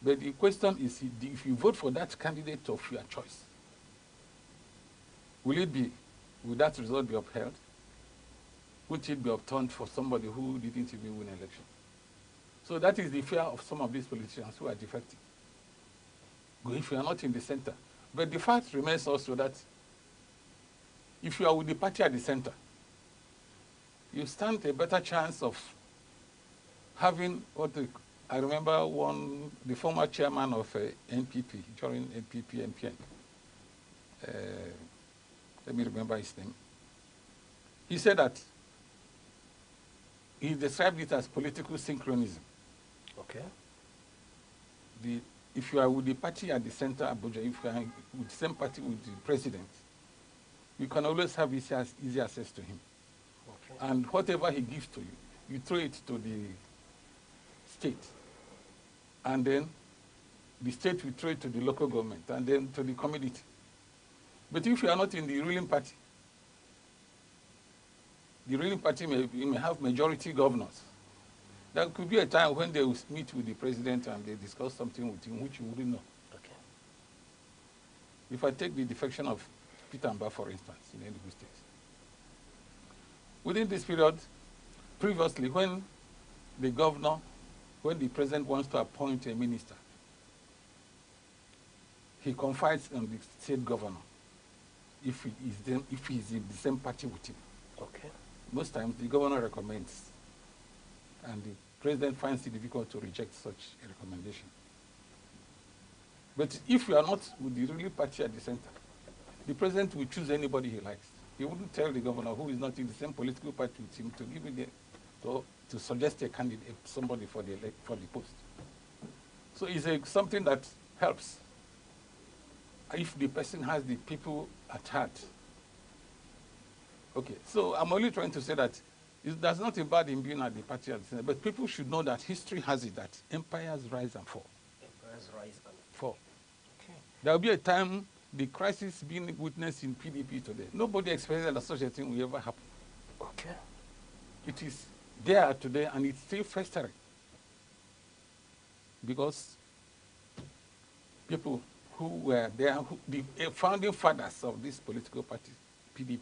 But the question is, if you vote for that candidate of your choice, will that result be upheld? Would it be overturned for somebody who didn't even win an election? So that is the fear of some of these politicians who are defective. If you are not in the center. But the fact remains also that if you are with the party at the center, you stand a better chance of having I remember the former chairman of NPP, during NPP, NPN. Let me remember his name. He said that he described it as political synchronism. Okay. If you are with the party at the center, Abuja, if you are with the same party with the president, you can always have easy access to him. Okay. And whatever he gives to you, you throw it to the state. And then the state will throw it to the local government and then to the community. But if you are not in the ruling party may have majority governors. There could be a time when they will meet with the president and they discuss something with him which you wouldn't know. Okay. If I take the defection of Peter Mba, for instance, in Enugu State. Within this period, previously, when the president wants to appoint a minister, he confides on the state governor if he is in the same party with him. Okay. Most times, the governor recommends, and the president finds it difficult to reject such a recommendation. But if you are not with the ruling party at the center, the president will choose anybody he likes. He wouldn't tell the governor who is not in the same political party with him to give it to suggest a candidate, somebody for the post. So it's something that helps if the person has the people at heart. Okay, so I'm only trying to say that there's nothing bad in being at the party at the center, but people should know that history has it that empires rise and fall. Empires rise and fall. Okay. There will be a time, the crisis being witnessed in PDP today, nobody expected that such a thing will ever happen. Okay. It is there today and it's still festering. Because people who were there, the founding fathers of this political party, PDP,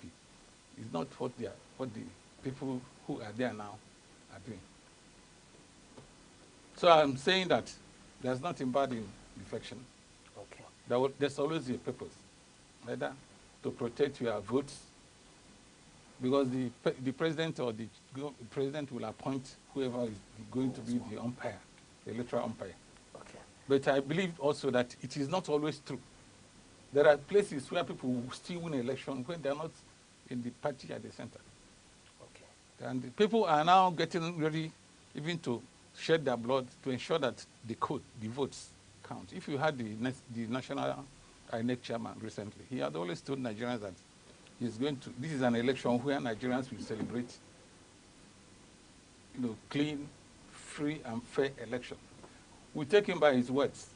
is not what the people who are there now are doing. So I'm saying that there's nothing bad in defection. Okay. There's always a purpose, either to protect your votes, because the president or the president will appoint whoever is going to be the umpire, the electoral umpire. Okay. But I believe also that it is not always true. There are places where people will still win an election when they're not in the party at the center. Okay. And the people are now getting ready even to shed their blood to ensure that the votes count. If you had the national Aneke chairman recently, he had always told Nigerians that this is an election where Nigerians will celebrate, clean, free and fair election, We take him by his words.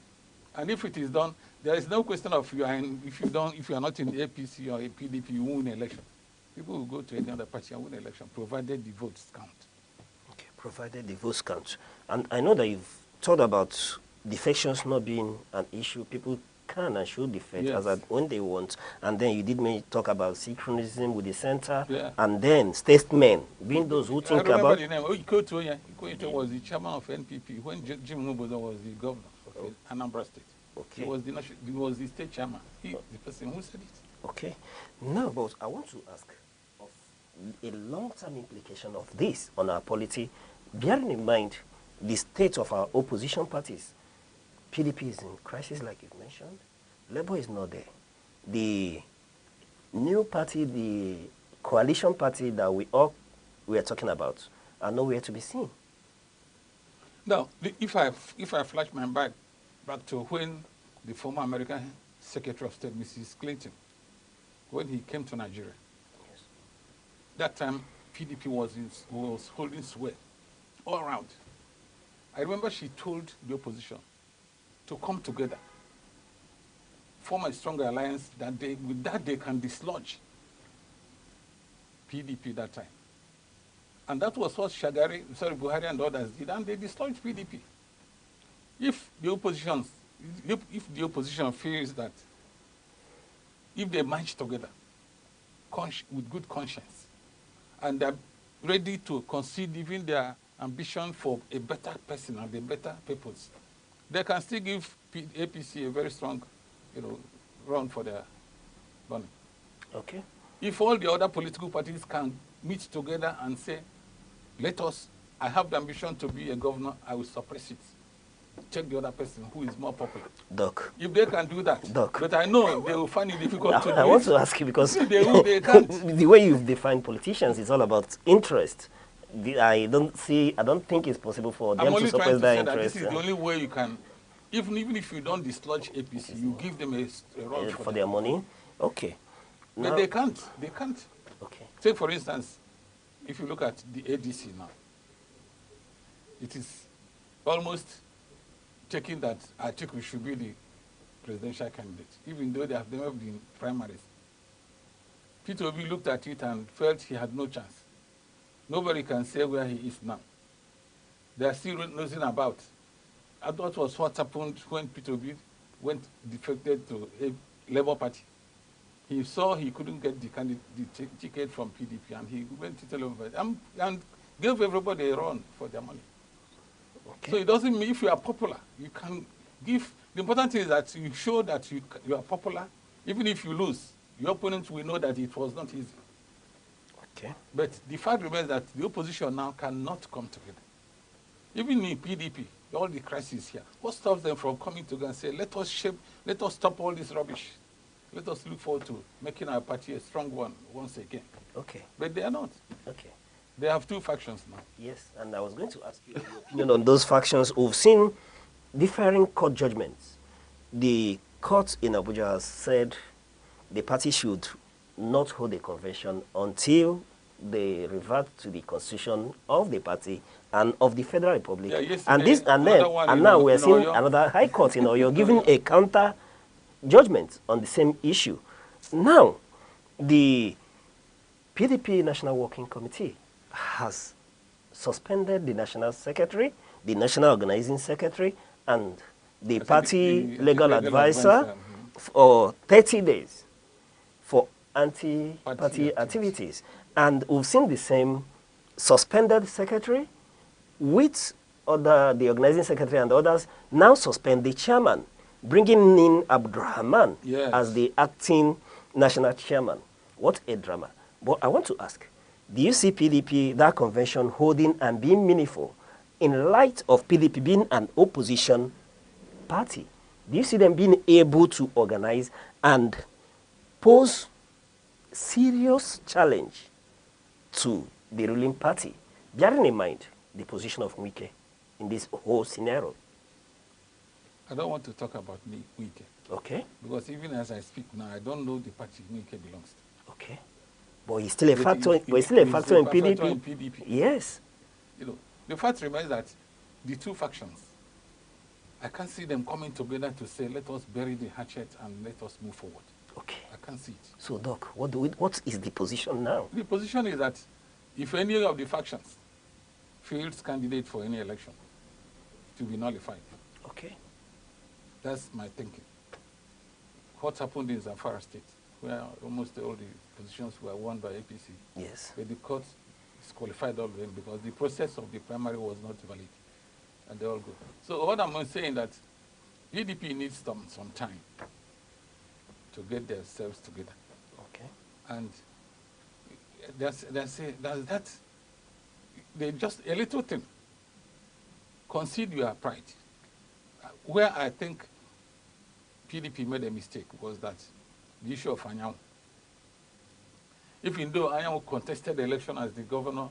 And if it is done, there is no question of if you are not in APC or a PDP, you win election. People will go to any other party and win election, provided the votes count. Okay, provided the votes count. And I know that you've thought about defections not being an issue. People can and should defect when they want. And then you did talk about synchronism with the center, and then statesmen, being those who think about... I remember the name. Ikoto was the chairman of NPP when Jim Nubodo was the governor of Anambra State. Okay. He was the state chairman. He, the person who said it. Okay. Now, but I want to ask of a long-term implication of this on our polity, bearing in mind the state of our opposition parties. PDP is in crisis, like you've mentioned. Labour is not there. The new party, the coalition party that we are talking about, are nowhere to be seen. Now, if I flash my back to when the former American Secretary of State, Mrs. Clinton, when he came to Nigeria, that time PDP was holding sway all around. I remember she told the opposition to come together, form a stronger alliance, with that they can dislodge PDP that time. And that was what Buhari and others did, and they dislodged PDP. If the opposition feels that if they march together with good conscience, and they're ready to concede even their ambition for a better person and a better purpose, they can still give APC a very strong, run for their money. Okay. If all the other political parties can meet together and say, I have the ambition to be a governor, I will suppress it. Check the other person who is more popular. Doc. If they can do that. Doc. But I know they will find it difficult to do I want to ask you because they can't. The way you've defined politicians is all about interest. I don't think it's possible for them to suppress their interest. This is the only way you can, even if you don't dislodge APC, you give them a run for their money. Okay. But they can't. Okay. Take for instance, if you look at the ADC now, it is almost taking that Atiku should be the presidential candidate, even though they have never been primaries. Peter Obi looked at it and felt he had no chance. Nobody can say where he is now. They are still nosing about. I thought was what happened when Peter Obi defected to a Labour Party. He saw he couldn't get the ticket from PDP, and he went to tell everybody and gave everybody a run for their money. Okay. So it doesn't mean if you are popular, you can give. The important thing is that you show that you are popular. Even if you lose, your opponents will know that it was not easy. Okay. But the fact remains that the opposition now cannot come together. Even in PDP, all the crises here, what stops them from coming together and say, let us stop all this rubbish. Let us look forward to making our party a strong one once again. Okay. But they are not. Okay. They have two factions now. Yes, and I was going to ask you your opinion on those factions. We've seen differing court judgments. The court in Abuja has said the party should not hold a convention until they revert to the constitution of the party and of the Federal Republic. And now we're seeing another high court in Oyo giving a counter judgment on the same issue. Now, the PDP National Working Committee has suspended the National Secretary, the National Organizing Secretary, and the party legal advisor for 30 days for anti-party activities. And we've seen the same suspended secretary with the organizing secretary and others now suspend the chairman, bringing in Abdurrahman as the acting national chairman. What a drama. But I want to ask, do you see PDP, that convention, holding and being meaningful in light of PDP being an opposition party? Do you see them being able to organize and pose serious challenge to the ruling party, bearing in mind the position of Wike in this whole scenario? I don't want to talk about Wike. Okay. Because even as I speak now, I don't know the party Wike belongs to. Okay. But he's still a factor. But he's still a factor in PDP. Yes. The fact remains that the two factions I can't see them coming together to say, let us bury the hatchet and let us move forward. Okay. I can't see it. So, Doc, what is the position now? The position is that if any of the factions fields candidate for any election, to be nullified. Okay. That's my thinking. What happened in Zamfara State, where almost all the positions were won by APC. Yes. But the court disqualified all of them because the process of the primary was not valid, and they all go. So what I'm saying that PDP needs some time to get themselves together. Okay. And they just a little thing. Concede your pride. Where I think PDP made a mistake was that the issue of Anyanwu. Even though Anyanwu contested the election as the governor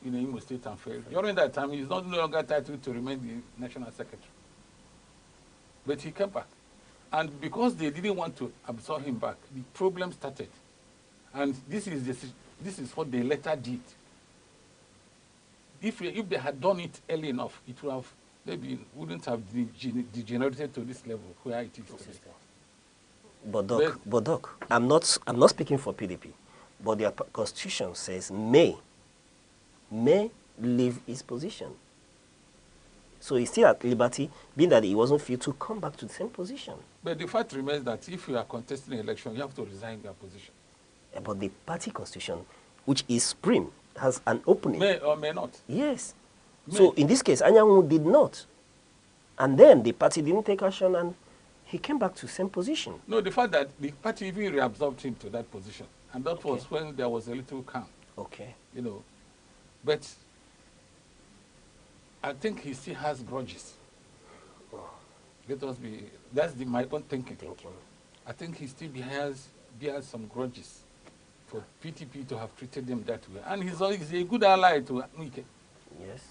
in Imo State and failed, during that time he's no longer entitled to remain the national secretary. But he came back. And because they didn't want to absorb him back, the problem started. And this is what they later did. If they had done it early enough, it would have wouldn't have degenerated to this level where it is today. But Doc, I'm not speaking for PDP, but their constitution says may leave his position. So he's still at liberty, being that he wasn't free to come back to the same position. But the fact remains that if you are contesting an election, you have to resign your position. But the party constitution, which is supreme, has an opening. May or may not. Yes. May. So in this case, Anyanwu did not. And then the party didn't take action and he came back to the same position. No, the fact that the party even reabsorbed him to that position. And that was when there was a little calm. Okay. You know. But I think he still has grudges. Let us be, that's my own thinking. I think he still bears some grudges for PTP to have treated him that way. And he's a good ally to Aneke. Yes.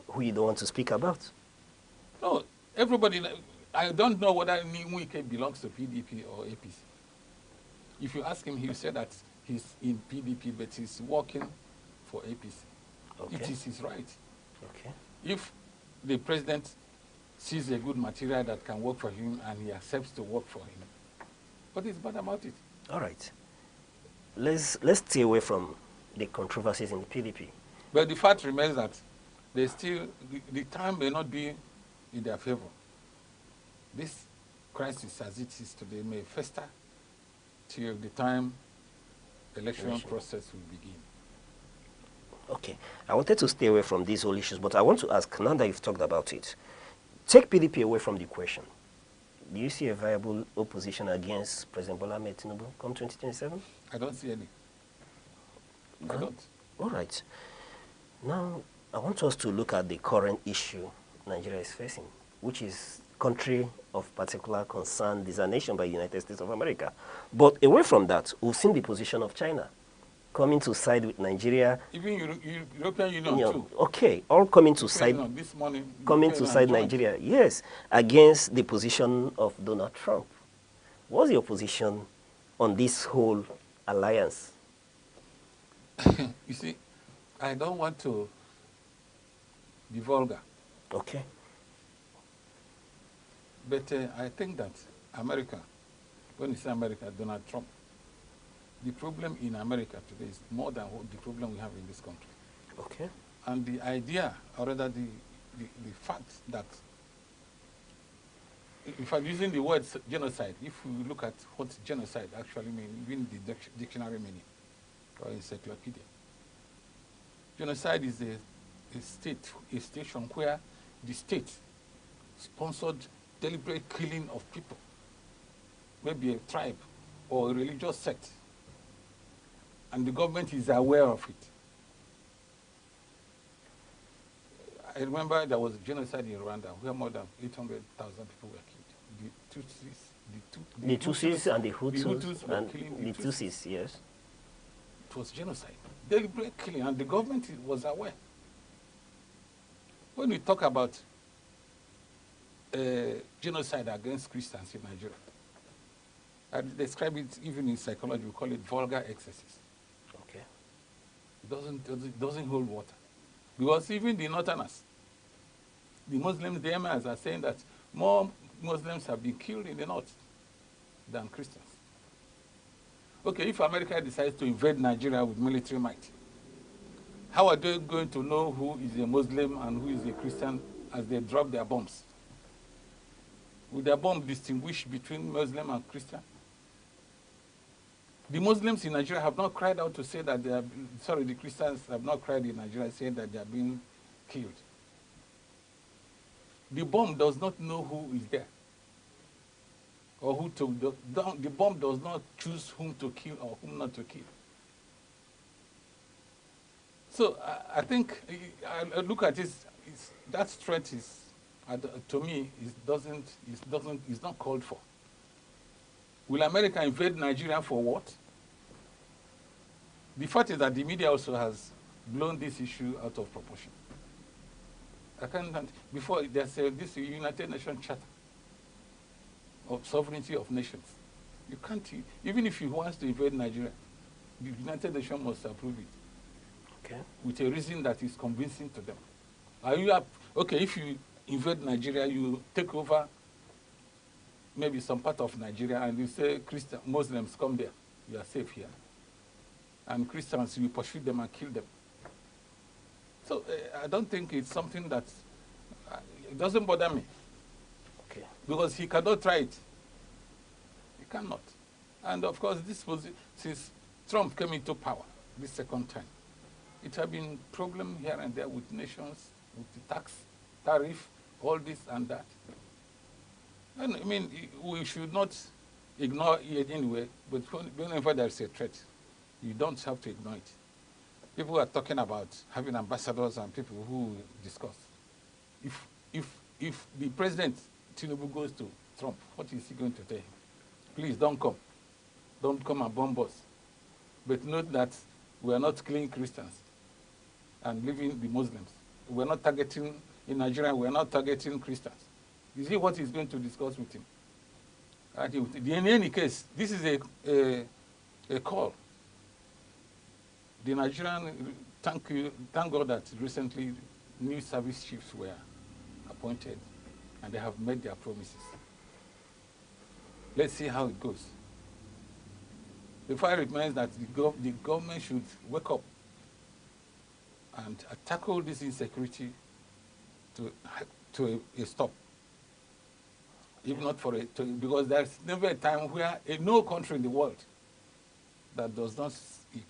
Who you don't want to speak about? No, everybody, I don't know whether Aneke belongs to PDP or APC. If you ask him, he'll say that he's in PDP, but he's working for APC. Okay. It is his right. Okay. If the president sees a good material that can work for him and he accepts to work for him, what is bad about it? All right. Let's stay away from the controversies in the PDP. But the fact remains that they still, the time may not be in their favor. This crisis as it is today may fester till the time the election process will begin. Okay. I wanted to stay away from these whole issues, but I want to ask, now that you've talked about it, take PDP away from the equation. Do you see a viable opposition against President Bola Ahmed Tinubu come 2027? I don't see any. No? I don't. All right. Now, I want us to look at the current issue Nigeria is facing, which is country of particular concern, designation by the United States of America. But away from that, we've seen the position of China coming to side with Nigeria. Even European Union too. Okay, all coming to side, this morning, coming to side Nigeria, yes, against the position of Donald Trump. What's your position on this whole alliance? You see, I don't want to be vulgar. Okay. But I think that America, when you say America, Donald Trump, the problem in America today is more than the problem we have in this country. Okay. And the idea, or rather the fact that, if I'm using the word genocide, if we look at what genocide actually means, even the dictionary meaning, or encyclopedia, genocide is a station where the state sponsored deliberate killing of people, maybe a tribe or a religious sect, and the government is aware of it. I remember there was a genocide in Rwanda where more than 800,000 people were killed. The Tutsis and the Hutus were and killing the Tutsis, yes. It was genocide, deliberate killing, and the government was aware. When we talk about genocide against Christians in Nigeria, I describe it even in psychology, we call it vulgar excesses. Okay. It doesn't hold water. Because even the Northerners, the Muslims, the emirs are saying that more Muslims have been killed in the north than Christians. Okay, if America decides to invade Nigeria with military might, how are they going to know who is a Muslim and who is a Christian as they drop their bombs? Will their bomb distinguish between Muslim and Christian? The Muslims in Nigeria have not cried out to say that they are, sorry, the Christians have not cried in Nigeria saying that they are being killed. The bomb does not know who is there or who to, the bomb does not choose whom to kill or whom not to kill. So I think, I look at this, that threat is, to me, is not called for. Will America invade Nigeria for what? The fact is that the media also has blown this issue out of proportion. I can't, before there's this United Nations Charter of Sovereignty of Nations. You can't, even if he wants to invade Nigeria, the United Nations must approve it. Okay. With a reason that is convincing to them. Are you up? Okay, if you invade Nigeria, you take over maybe some part of Nigeria and you say Christian, Muslims come there, you are safe here. And Christians, you pursue them and kill them. So I don't think it's something that, it doesn't bother me. Okay. Because he cannot try it. He cannot. And of course, this was, since Trump came into power this second time, it has been problem here and there with nations, with the tax, tariff, all this and that. And I mean, we should not ignore it anyway, but whenever there's a threat, you don't have to ignore it. People are talking about having ambassadors and people who discuss. If the president, Tinubu, goes to Trump, what is he going to tell him? Please don't come. Don't come and bomb us. But note that we are not killing Christians and leaving the Muslims. We are not targeting, in Nigeria, we are not targeting Christians. You see what he's going to discuss with him? In any case, this is a call. The Nigerian, thank God that recently new service chiefs were appointed and they have made their promises. Let's see how it goes. The fact remains that the government should wake up and tackle this insecurity to a stop. If not for it, because there's never a time where no country in the world that does not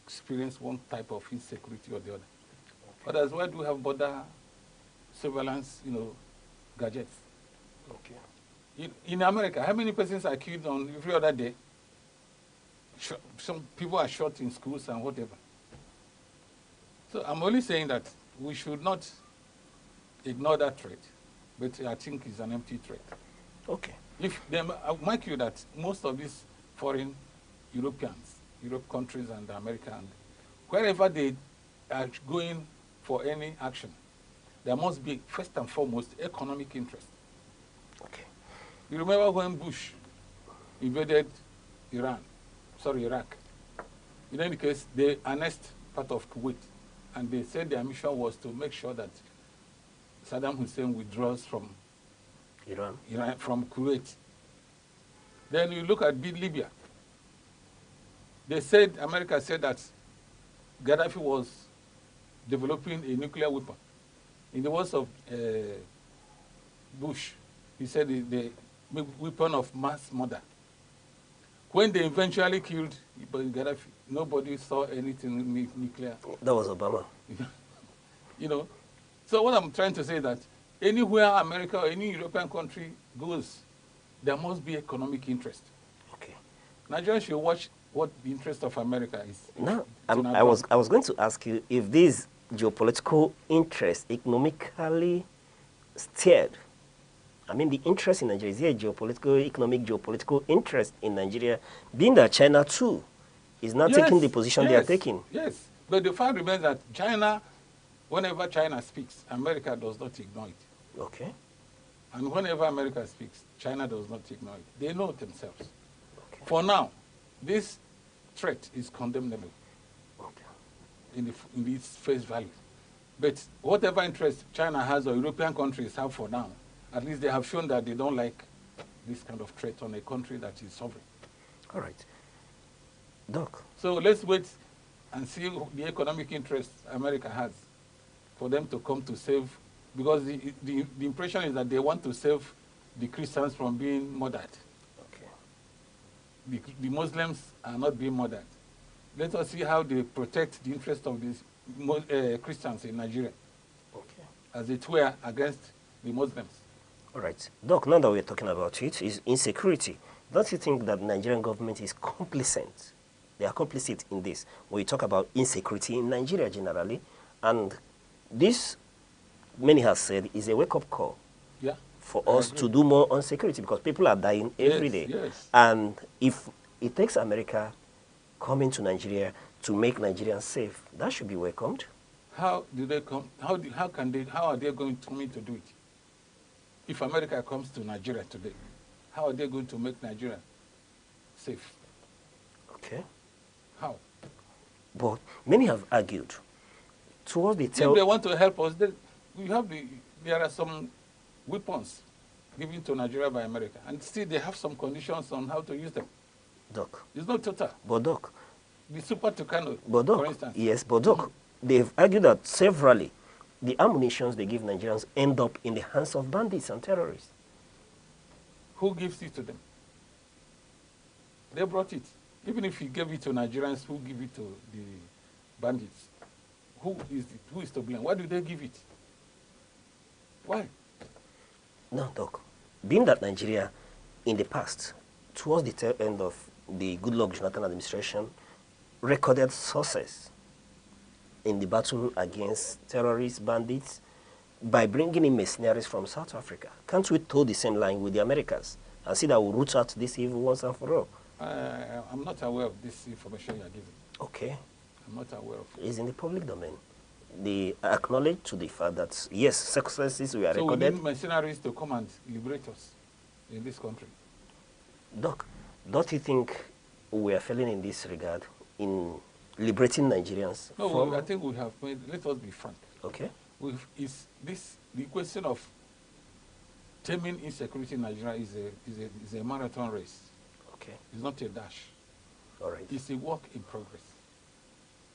experience one type of insecurity or the other. But that's why do we have border surveillance, gadgets. Okay. In America, how many persons are killed on every other day? Some people are shot in schools and whatever. So I'm only saying that we should not ignore that threat, but I think it's an empty threat. Okay. I'll mark you that most of these foreign Europeans, Europe countries and America, and wherever they are going for any action, there must be, first and foremost, economic interest. Okay. You remember when Bush invaded Iraq? In any case, they annexed part of Kuwait, and they said their mission was to make sure that Saddam Hussein withdraws from Iran, from Kuwait. Then you look at Libya. They said, America said that Gaddafi was developing a nuclear weapon. In the words of Bush, he said the weapon of mass murder. When they eventually killed Gaddafi, nobody saw anything nuclear. That was Obama. So what I'm trying to say is that anywhere America or any European country goes, there must be economic interest. Okay. Nigeria should watch what the interest of America is. No, I was going to ask you if this geopolitical interest economically steered. I mean, the interest in Nigeria, is there a geopolitical interest in Nigeria, being that China too is not taking the position they are taking? Yes, but the fact remains that China, whenever China speaks, America does not ignore it. Okay. And whenever America speaks, China does not ignore it. They know it themselves. Okay. For now, this threat is condemnable in its face value. But whatever interest China has or European countries have for now, at least they have shown that they don't like this kind of threat on a country that is sovereign. All right. Doc. So let's wait and see the economic interest America has for them to come to save, because the impression is that they want to save the Christians from being murdered. Okay. The Muslims are not being murdered. Let us see how they protect the interest of these Christians in Nigeria, okay, as it were against the Muslims. All right. Doc, now that we're talking about it, is insecurity. Don't you think that the Nigerian government is complicit? They are complicit in this. When you talk about insecurity in Nigeria generally, and this, many have said, is a wake-up call, yeah, for us to do more on security, because people are dying every day. Yes. And if it takes America coming to Nigeria to make Nigerians safe, that should be welcomed. How do they come? How are they going to come in to do it? If America comes to Nigeria today, how are they going to make Nigeria safe? Okay. How? But many have argued towards the If they want to help us, there are some weapons given to Nigeria by America, and still they have some conditions on how to use them. Doc. It's not total. But Doc. The Super Tucano, but Doc, for instance. Yes, but Doc, they've argued that severally the ammunitions they give Nigerians end up in the hands of bandits and terrorists. Who gives it to them? They brought it. Even if you gave it to Nigerians, who give it to the bandits? Who is to blame? Why do they give it? Why? No, Doc. Being that Nigeria, in the past, towards the tail end of the Goodluck Jonathan administration, recorded success in the battle against terrorist bandits by bringing in mercenaries from South Africa. Can't we toe the same line with the Americans and see that we root out this evil once and for all? I'm not aware of this information you are giving. Okay. I'm not aware of it. It's in the public domain. They acknowledge to the fact that, yes, successes were recorded. So we need mercenaries to come and liberate us in this country. Doc, don't you think we are failing in this regard in liberating Nigerians? No, I think we have made, let us be frank. Okay. The question of taming insecurity in Nigeria is a marathon race. Okay. It's not a dash. All right. It's a work in progress.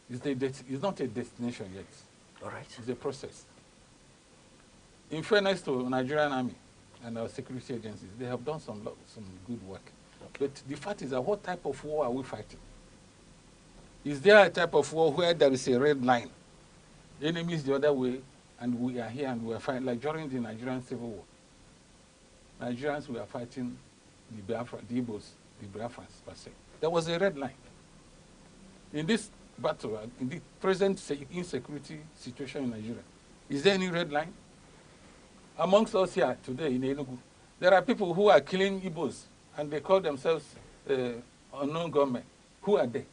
It's not a destination yet. All right. It's a process. In fairness to Nigerian Army and our security agencies, they have done some good work. Okay. But the fact is that what type of war are we fighting? Is there a type of war where there is a red line? The enemy is the other way, and we are here and we are fighting, like during the Nigerian Civil War. Nigerians were fighting the Igbos, the Biafrans per se. There was a red line. In this battle, in the present insecurity situation in Nigeria, is there any red line? Amongst us here today in Enugu, there are people who are killing Igbos, and they call themselves unknown government. Who are they?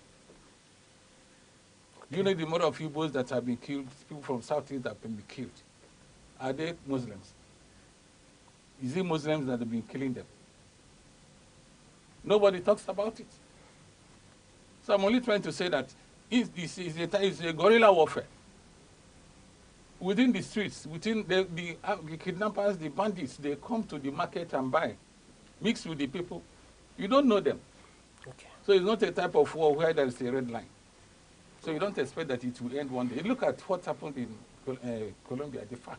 Do you know the number of Igbos that have been killed, people from Southeast that have been killed? Are they Muslims? Is it Muslims that have been killing them? Nobody talks about it. So I'm only trying to say that it's a guerrilla warfare. Within the streets, within the kidnappers, the bandits, they come to the market and buy, mix with the people. You don't know them. Okay. So it's not a type of war where there is a red line. So you don't expect that it will end one day. Look at what happened in Colombia, the FARC,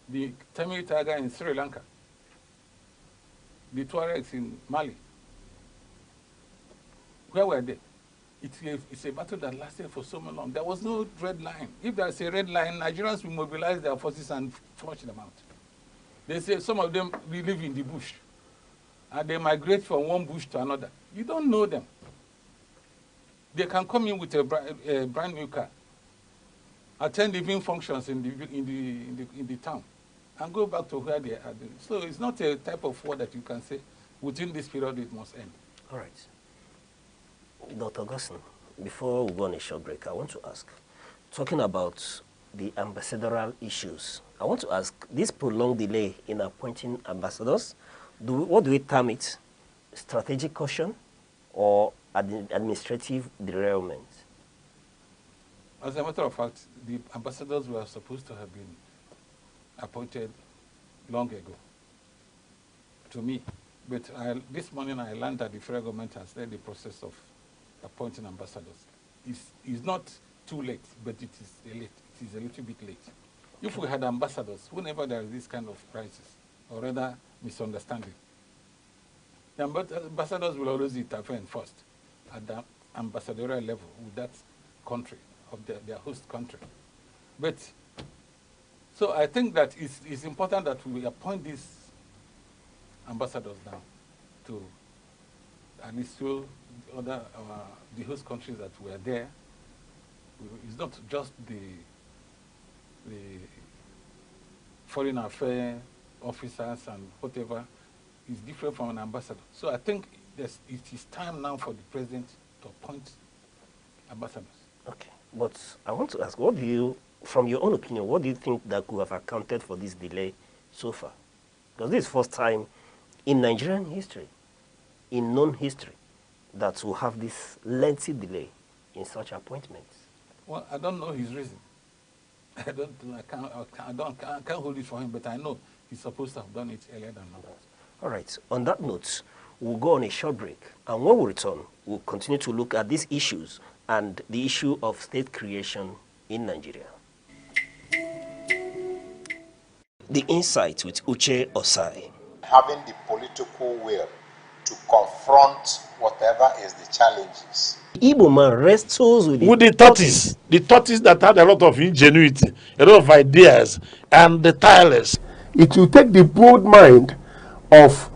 the Tamil Tiger in Sri Lanka, the Tuaregs in Mali. Where were they? It's a battle that lasted for so long. There was no red line. If there's a red line, Nigerians will mobilize their forces and flush them out. They say some of them live in the bush, and they migrate from one bush to another. You don't know them. They can come in with a brand new car, attend evening functions in the town, and go back to where they are. So it's not a type of war that you can say within this period it must end. All right. Dr. Augustine, before we go on a short break, I want to ask, talking about the ambassadorial issues, I want to ask, this prolonged delay in appointing ambassadors, what do we term it? Strategic caution or administrative derailment? As a matter of fact, the ambassadors were supposed to have been appointed long ago to me. But this morning I learned that the federal government has led the process of appointing ambassadors. It's not too late, but it is a little bit late. If we had ambassadors, whenever there is this kind of crisis, or rather misunderstanding, the ambassadors will always intervene first at the ambassadorial level with that country, of their host country. But, so I think that it's important that we appoint these ambassadors now to, and it's still the host countries that were there. It's not just the foreign affairs officers and whatever. Is different from an ambassador. So I think it is time now for the president to appoint ambassadors. Okay, but I want to ask, what do you, from your own opinion, what do you think that could have accounted for this delay so far? Because this is the first time in Nigerian history, in known history, that we'll have this lengthy delay in such appointments. Well, I don't know his reason. I can't hold it for him, but I know he's supposed to have done it earlier than now. All right, on that note, we'll go on a short break. And when we return, we'll continue to look at these issues and the issue of state creation in Nigeria. The Insight with Uche Osai. Having the political will to confront whatever is the challenges. Igbo man wrestles with the tortoise that had a lot of ingenuity, a lot of ideas, and the tireless. It will take the broad mind of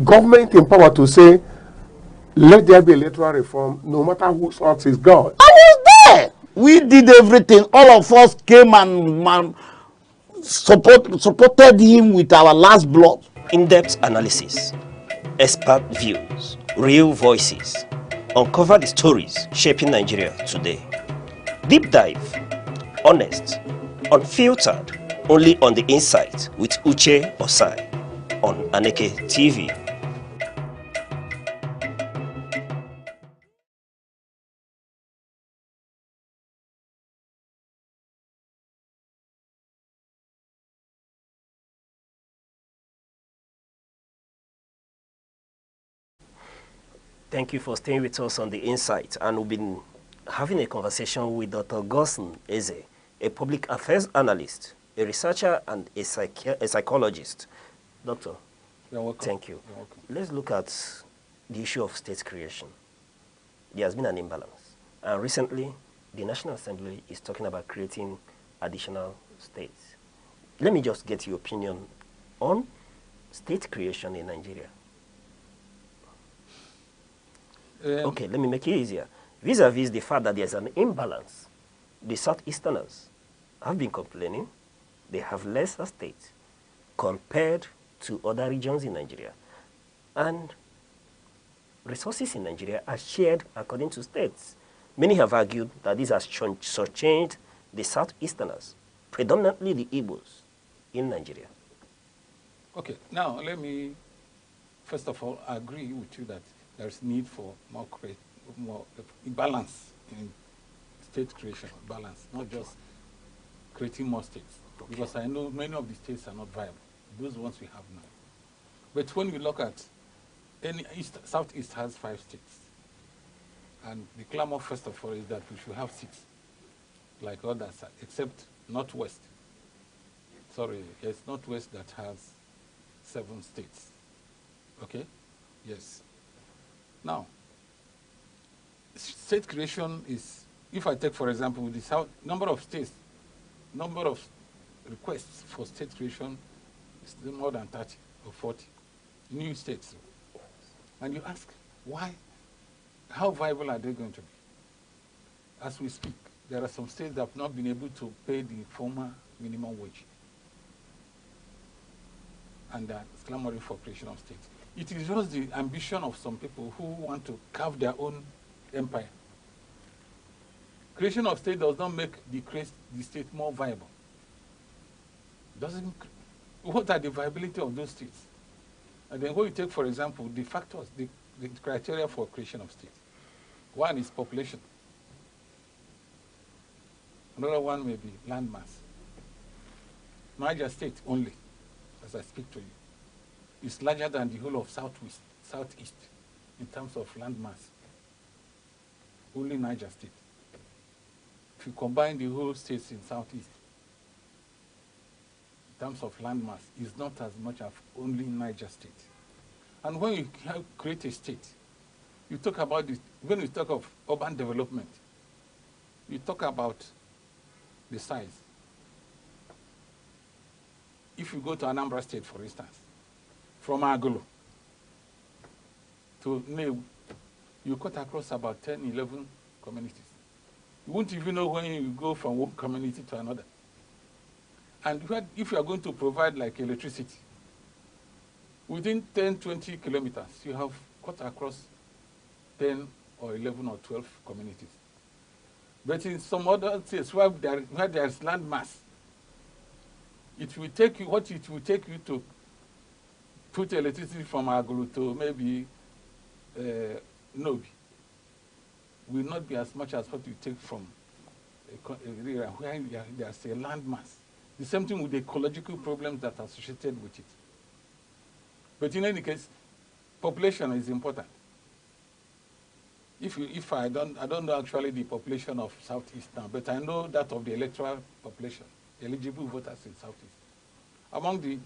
government in power to say, let there be electoral reform, no matter whose heart is God. I was there. We did everything. All of us came and supported him with our last blood. In-depth analysis, expert views, real voices. Uncover the stories shaping Nigeria today. Deep dive, honest, unfiltered, only on The Insight with Uche Osai on Aneke TV. Thank you for staying with us on The Insight, and we've been having a conversation with Dr. Gosson Eze, a public affairs analyst, a researcher, and a psychologist. Doctor, you're welcome. Thank you. You're welcome. Let's look at the issue of state creation. There has been an imbalance, and recently, the National Assembly is talking about creating additional states. Let me just get your opinion on state creation in Nigeria. Okay, let me make it easier. Vis-a-vis the fact that there's an imbalance, the Southeasterners have been complaining they have lesser states compared to other regions in Nigeria. And resources in Nigeria are shared according to states. Many have argued that this has changed the Southeasterners, predominantly the Igbos in Nigeria. Okay, now let me, first of all, agree with you that there's need for more balance in state creation, balance, not just creating more states. Okay. Because I know many of the states are not viable, those ones we have now. But when we look at Southeast has 5 states. And the clamor, first of all, is that we should have 6, like others, except Northwest. Sorry, it's Northwest that has 7 states. Okay? Yes. Now, state creation is, if I take, for example, the number of states, number of requests for state creation is more than 30 or 40 new states. And you ask, why? How viable are they going to be? As we speak, there are some states that have not been able to pay the former minimum wage. And are clamoring for creation of states. It is just the ambition of some people who want to carve their own empire. Creation of state does not make the state more viable. What are the viability of those states? And then when you take, for example, the factors, the criteria for creation of state. One is population. Another one may be landmass. Niger State only, as I speak to you, is larger than the whole of Southeast in terms of landmass. Only Niger State. If you combine the whole states in Southeast, in terms of landmass, is not as much as only Niger State. And when you create a state, you talk about this, when you talk of urban development, you talk about the size. If you go to Anambra State, for instance, from Agolo to New, you cut across about 10, 11 communities. You won't even know when you go from one community to another. And if you are going to provide like electricity, within 10, 20 kilometers, you have cut across 10 or 11 or 12 communities. But in some other states where there's land mass, it will take you, what it will take you to put electricity from Agulu to maybe Nobi will not be as much as what you take from a area where there's a land mass. The same thing with the ecological problems that are associated with it. But in any case, population is important. If I don't know actually the population of Southeast now, but I know that of the electoral population, eligible voters in Southeast. Among the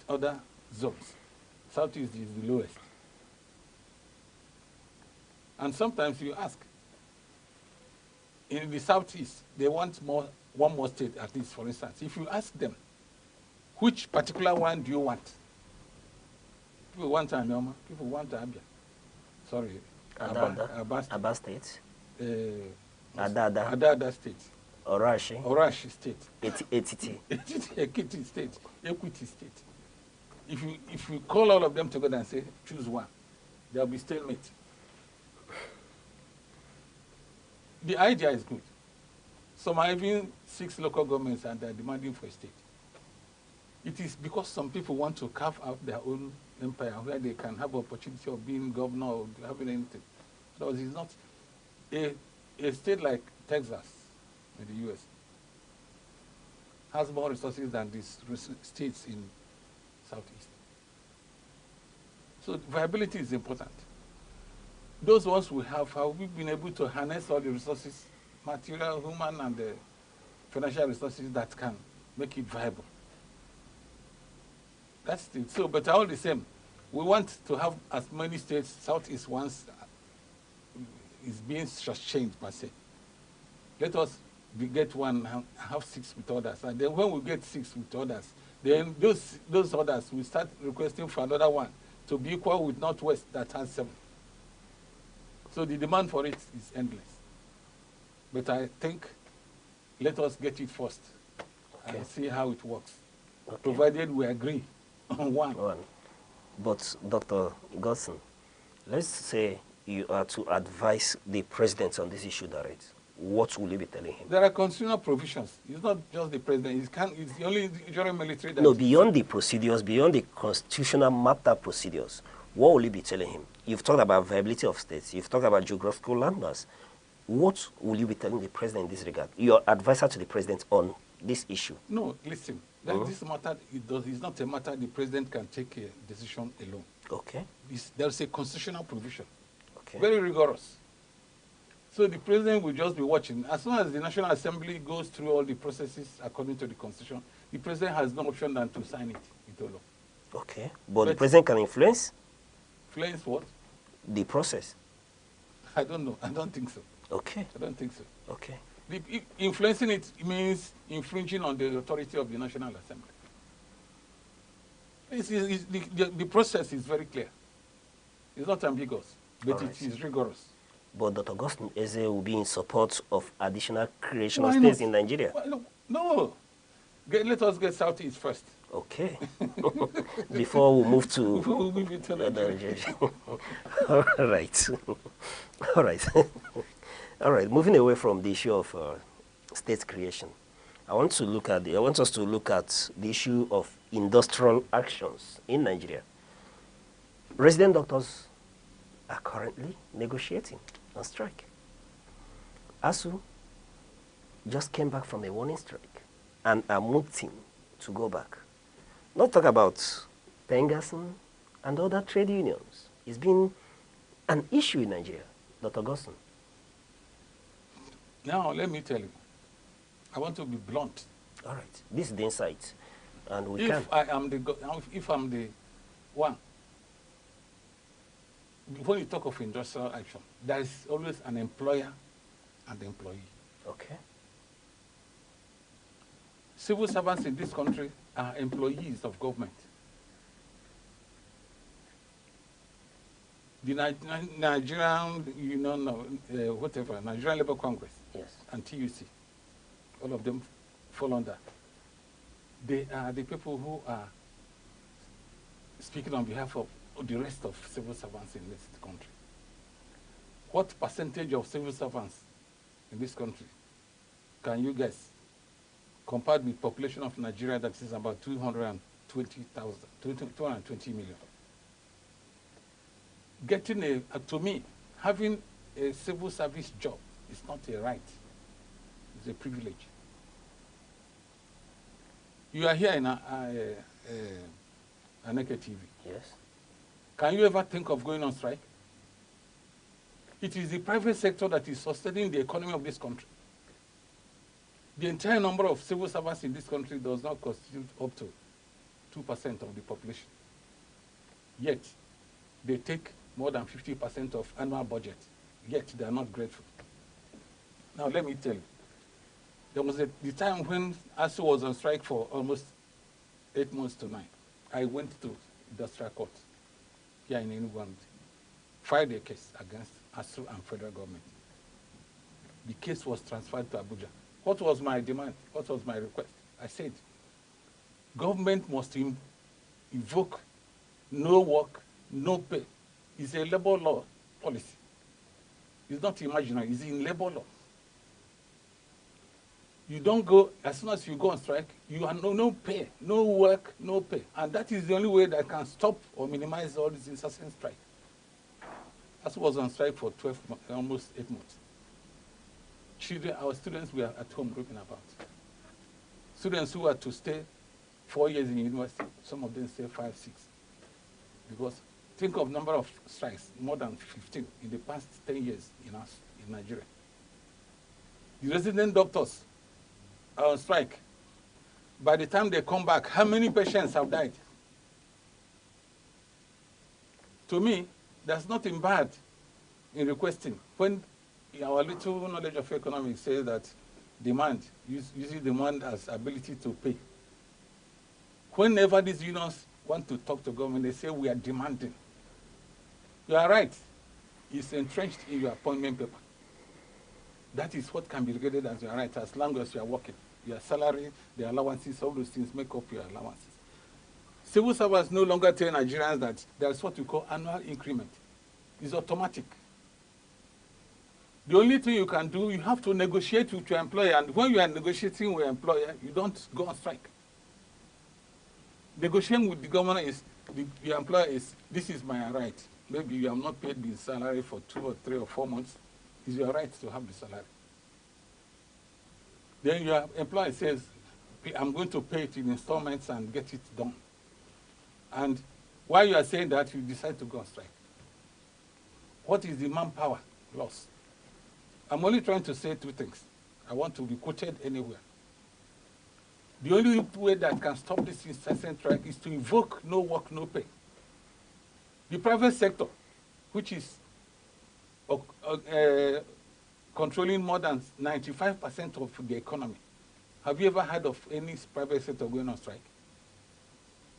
other zones, Southeast is the lowest. And sometimes you ask, in the Southeast, they want one more state at least, for instance. If you ask them, which particular one do you want? People want Anioma, people want Abia. Sorry, Aba State. Adada State. Orashi State. Etiti. Ekiti State. Equity State. If you call all of them together and say, choose one, there will be stalemate. The idea is good. Some are even 6 local governments and they're demanding for a state. It is because some people want to carve out their own empire where they can have opportunity of being governor or having anything. Otherwise, it's not a state like Texas in the US has more resources than these states in Southeast. So viability is important. Those ones we have we been able to harness all the resources, material, human, and financial resources that can make it viable? That's it. So, but all the same, we want to have as many states. Southeast once is being changed per se. Let us get one and have 6 with others, and then when we get 6 with others, then those others will start requesting for another one to be equal with Northwest that has 7. So the demand for it is endless. But I think let us get it first and see how it works, provided we agree on one. But Dr. Godson, let's say you are to advise the president on this issue direct. What will you be telling him? There are constitutional provisions. It's not just the president. It's the only general military that... No, beyond the procedures, beyond the constitutional mapped out procedures, what will you be telling him? You've talked about viability of states. You've talked about geographical landmass. What will you be telling the president in this regard? Your advisor to the president on this issue? No, listen. This matter, it's not a matter the president can take a decision alone. Okay. There's a constitutional provision. Okay. Very rigorous. So the president will just be watching. As soon as the National Assembly goes through all the processes according to the Constitution, the president has no option than to sign it into law. Okay. But the president can influence? Influence what? The process. I don't know. I don't think so. Okay. I don't think so. Okay. Influencing it means infringing on the authority of the National Assembly. The process is very clear. It's not ambiguous, but it is rigorous. But Dr. Godson Eze will be in support of additional creation of states in Nigeria. No. Let us get Southeast first. Okay. Before we move to... Before we move into Nigeria. All right. All right. All right. Moving away from the issue of state creation, I want us to look at the issue of industrial actions in Nigeria. Resident doctors are currently negotiating on strike. ASU just came back from a warning strike and are mooting to go back. Not talk about Pengason and other trade unions. It's been an issue in Nigeria, Dr. Gosson. Now, let me tell you, I want to be blunt. All right, this is the insight, and we If can. if I'm the one, when you talk of industrial action, there is always an employer and employee. Okay. Civil servants in this country are employees of government. The Nigerian Union, whatever, Nigerian Labour Congress, yes, and TUC, all of them fall under. They are the people who are speaking on behalf of the rest of civil servants in this country. What percentage of civil servants in this country can you guess, compared with population of Nigeria that is about 220 million? Getting to me, having a civil service job is not a right, it's a privilege. You are here in Aneke TV. Yes. Can you ever think of going on strike? It is the private sector that is sustaining the economy of this country. The entire number of civil servants in this country does not constitute up to 2% of the population. Yet, they take more than 50% of annual budget. Yet, they are not grateful. Now, let me tell you. There was the time when ASU was on strike for almost 8 months to 9. I went to industrial court here in Enugu and filed a case against ASU and federal government. The case was transferred to Abuja. What was my demand? What was my request? I said, government must invoke no work, no pay. It's a labor law policy. It's not imaginary, it's in labor law. You don't go, as soon as you go on strike, you have no pay, no work, no pay. And that is the only way that can stop or minimize all this incessant strike. As was on strike for 12 months, almost 8 months. Children, our students were at home looking about. Students who had to stay 4 years in university, some of them stay 5, 6. Because think of number of strikes, more than 15 in the past 10 years in Nigeria. The resident doctors are on strike. By the time they come back, how many patients have died? To me, there's nothing bad in requesting. When our little knowledge of economics says that demand, using demand as ability to pay. Whenever these unions want to talk to government, they say we are demanding. You are right. It's entrenched in your appointment paper. That is what can be regarded as your right as long as you are working. Your salary, the allowances, all those things make up your allowances. Civil servants no longer tell Nigerians that there's what we call annual increment. It's automatic. The only thing you can do, you have to negotiate with your employer, and when you are negotiating with your employer, you don't go on strike. Negotiating with the government is, your employer is, this is my right. Maybe you have not paid the salary for 2 or 3 or 4 months. It's your right to have the salary. Then your employer says, I'm going to pay it in installments and get it done. And while you are saying that, you decide to go on strike. What is the manpower loss? I'm only trying to say 2 things. I want to be quoted anywhere. The only way that can stop this incessant strike is to invoke no work, no pay. The private sector, which is controlling more than 95% of the economy. Have you ever heard of any private sector going on strike?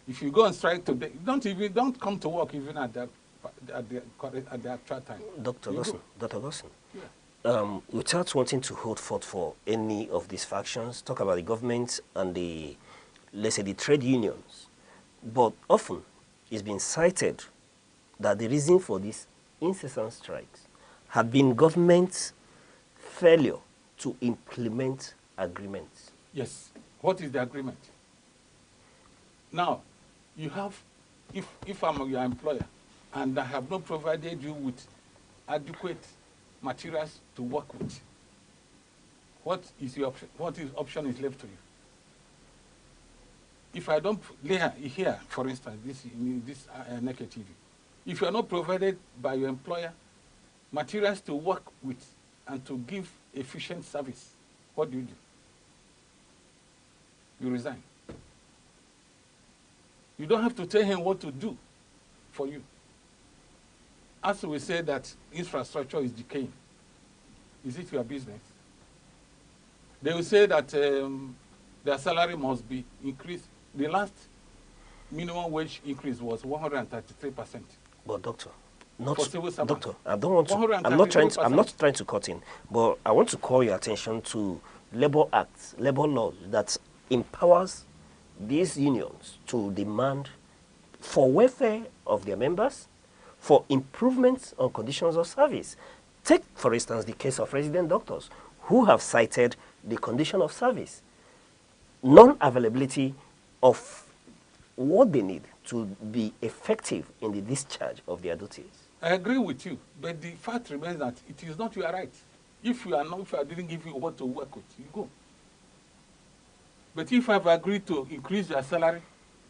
If you go on strike today, don't come to work even at the actual time. Dr. Gosson, yeah. Without wanting to hold forth for any of these factions, talk about the government and the, let's say, the trade unions, but often it's been cited that the reason for these incessant strikes have been government's failure to implement agreements. Yes. What is the agreement? Now, you have, if I'm your employer and I have not provided you with adequate materials to work with, what is your option? What is option is left to you? If I don't here, for instance, this Aneke TV, if you are not provided by your employer materials to work with and to give efficient service, what do? You resign. You don't have to tell him what to do for you. As we say that infrastructure is decaying, is it your business? They will say that their salary must be increased. The last minimum wage increase was 133%. But doctor, doctor, I don't want to. I'm not trying to cut in, but I want to call your attention to labor acts, labor laws that empowers these unions to demand for welfare of their members, for improvements on conditions of service. Take, for instance, the case of resident doctors who have cited the condition of service, non-availability of what they need to be effective in the discharge of their duties. I agree with you, but the fact remains that it is not your right. If I didn't give you what to work with, you go. But if I've agreed to increase your salary,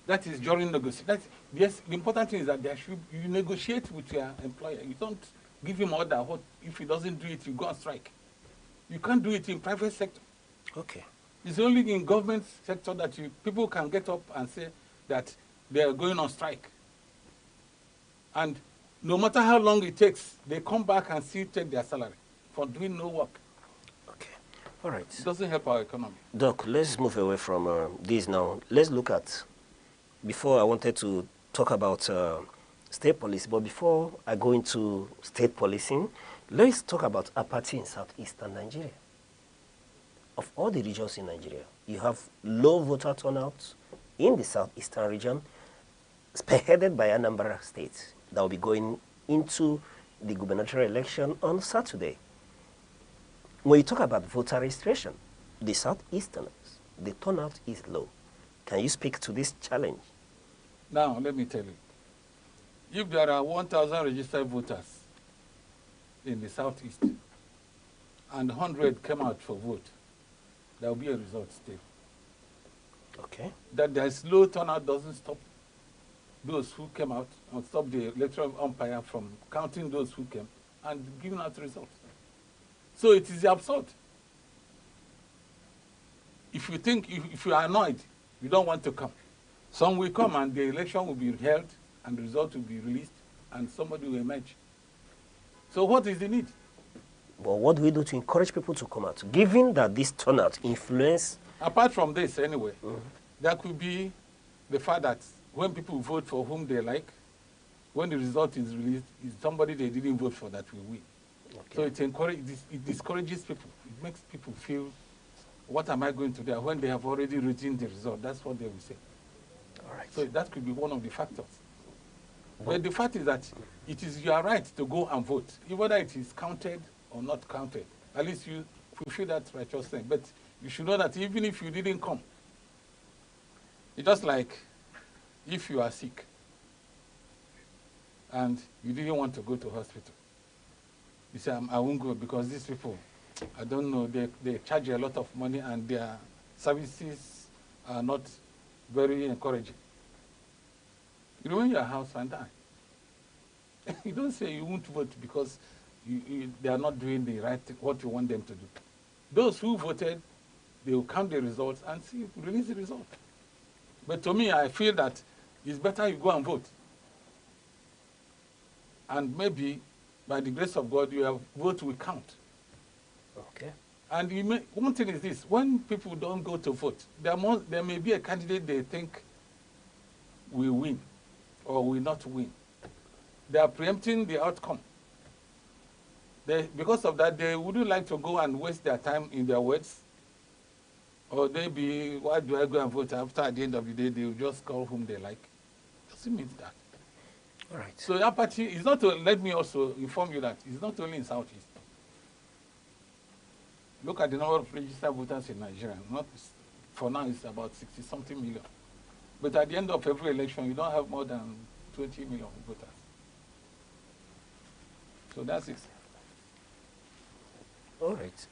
that is during negotiation. Yes, the important thing is that you negotiate with your employer. You don't give him order. If he doesn't do it, you go on strike. You can't do it in private sector. Okay. It's only in government sector that people can get up and say that they are going on strike. And no matter how long it takes, they come back and still take their salary for doing no work. Okay. All right. It doesn't help our economy. Doc, let's move away from this now. Let's look at, before I wanted to talk about state policy, but before I go into state policing, let's talk about apathy in southeastern Nigeria. Of all the regions in Nigeria, you have low voter turnout in the southeastern region, spearheaded by Anambra State, that will be going into the gubernatorial election on Saturday. When you talk about voter registration, the southeasterners, the turnout is low. Can you speak to this challenge? Now, let me tell you. If there are 1,000 registered voters in the southeast and 100 came out for vote, there will be a result still. Okay. That there is low turnout doesn't stop those who came out and stop the electoral umpire from counting those who came and giving out results. So it is absurd. If you think, if you are annoyed, you don't want to come. Some will come and the election will be held and the result will be released and somebody will emerge. So what is the need? But what do we do to encourage people to come out, given that this turnout influence? Apart from this, anyway, there could be the fact that when people vote for whom they like, when the result is released, it's somebody they didn't vote for that will win. Okay. So it discourages people. It makes people feel, what am I going to do? When they have already written the result, that's what they will say. All right. So that could be one of the factors. But the fact is that it is your right to go and vote, whether it is counted or not counted. At least you fulfill that righteous thing. But you should know that even if you didn't come, it's just like if you are sick and you didn't want to go to hospital. You say, I won't go because these people, I don't know, they charge a lot of money and their services are not very encouraging. You remain in your house and die. You don't say you won't vote because they are not doing the right thing, what you want them to do. Those who voted, they will count the results and release the result. But to me, I feel that it's better you go and vote. And maybe, by the grace of God, your vote will count. Okay. And one thing is this, when people don't go to vote, there may be a candidate they think will win or will not win. They are preempting the outcome. Because of that, they wouldn't like to go and waste their time in their words. Or maybe, why do I go and vote? After, at the end of the day, they will just call whom they like. Doesn't mean that. All right. So apathy is not, let me also inform you that it's not only in Southeast. Look at the number of registered voters in Nigeria. For now, it's about 60-something million. But at the end of every election, you don't have more than 20 million voters. So that's it. All right.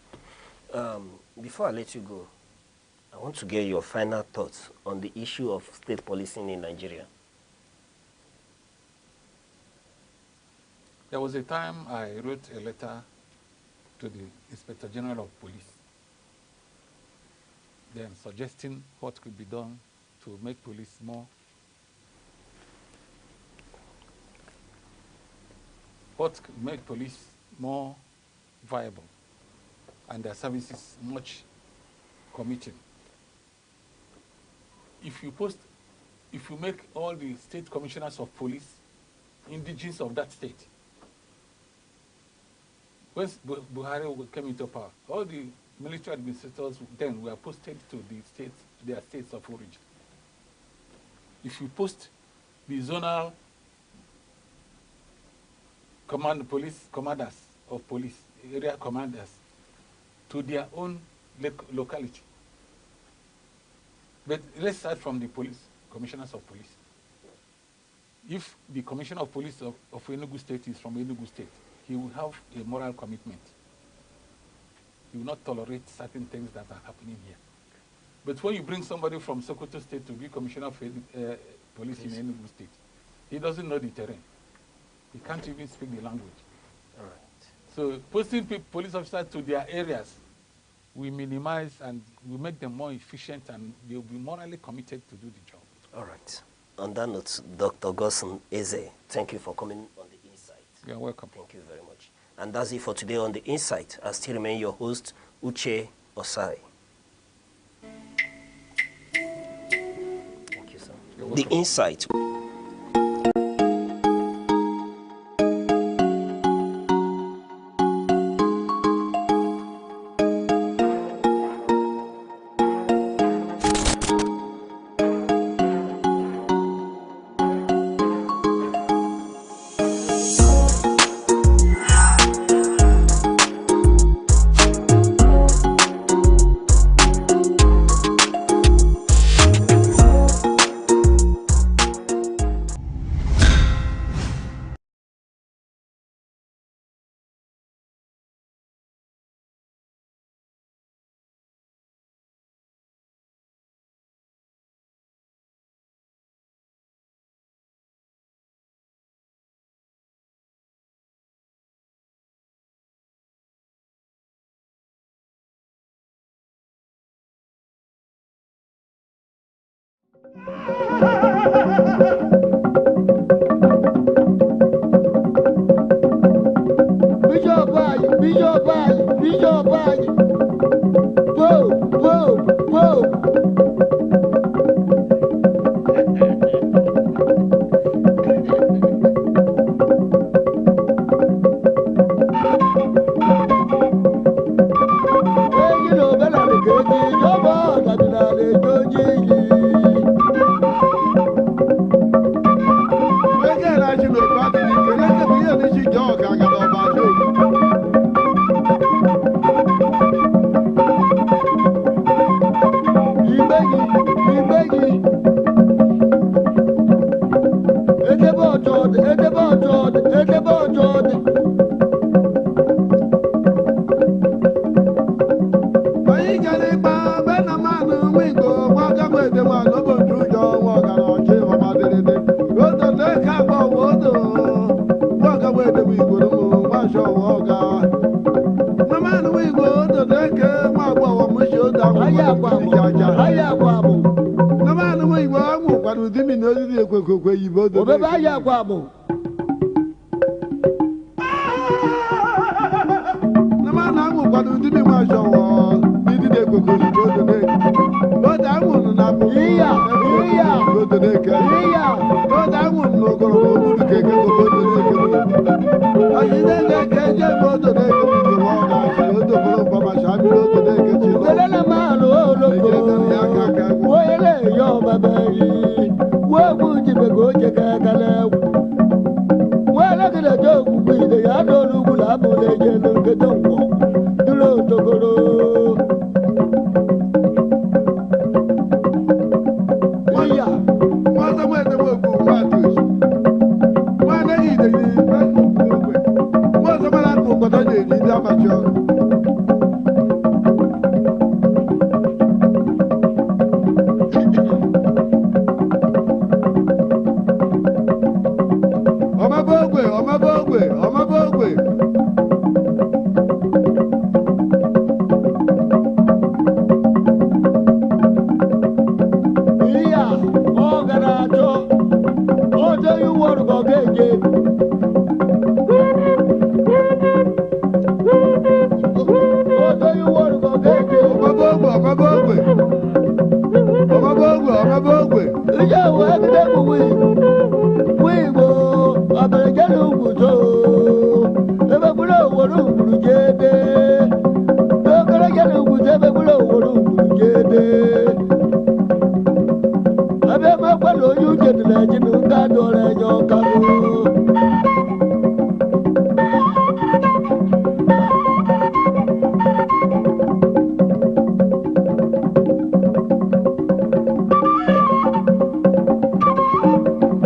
Before I let you go, I want to get your final thoughts on the issue of state policing in Nigeria. There was a time I wrote a letter to the Inspector General of Police, then suggesting what could be done to make police more viable and their services much committing. If you make all the state commissioners of police indigenous of that state, when Buhari came into power, all the military administrators then were posted to their states of origin. If you post the zonal commanders of police, area commanders, to their own locality. But let's start from the commissioners of police. If the commissioner of police of Enugu State is from Enugu State, he will have a moral commitment. He will not tolerate certain things that are happening here. But when you bring somebody from Sokoto State to be commissioner of police in Enugu State, he doesn't know the terrain. He can't even speak the language. All right. So posting police officers to their areas, we minimize and we make them more efficient, and they'll be morally committed to do the job. All right. On that note, Dr. Gossen Eze, thank you for coming on The Insight. You're welcome. Thank you very much. And that's it for today on The Insight. I still remain your host, Uche Osai. Thank you, sir. The Insight.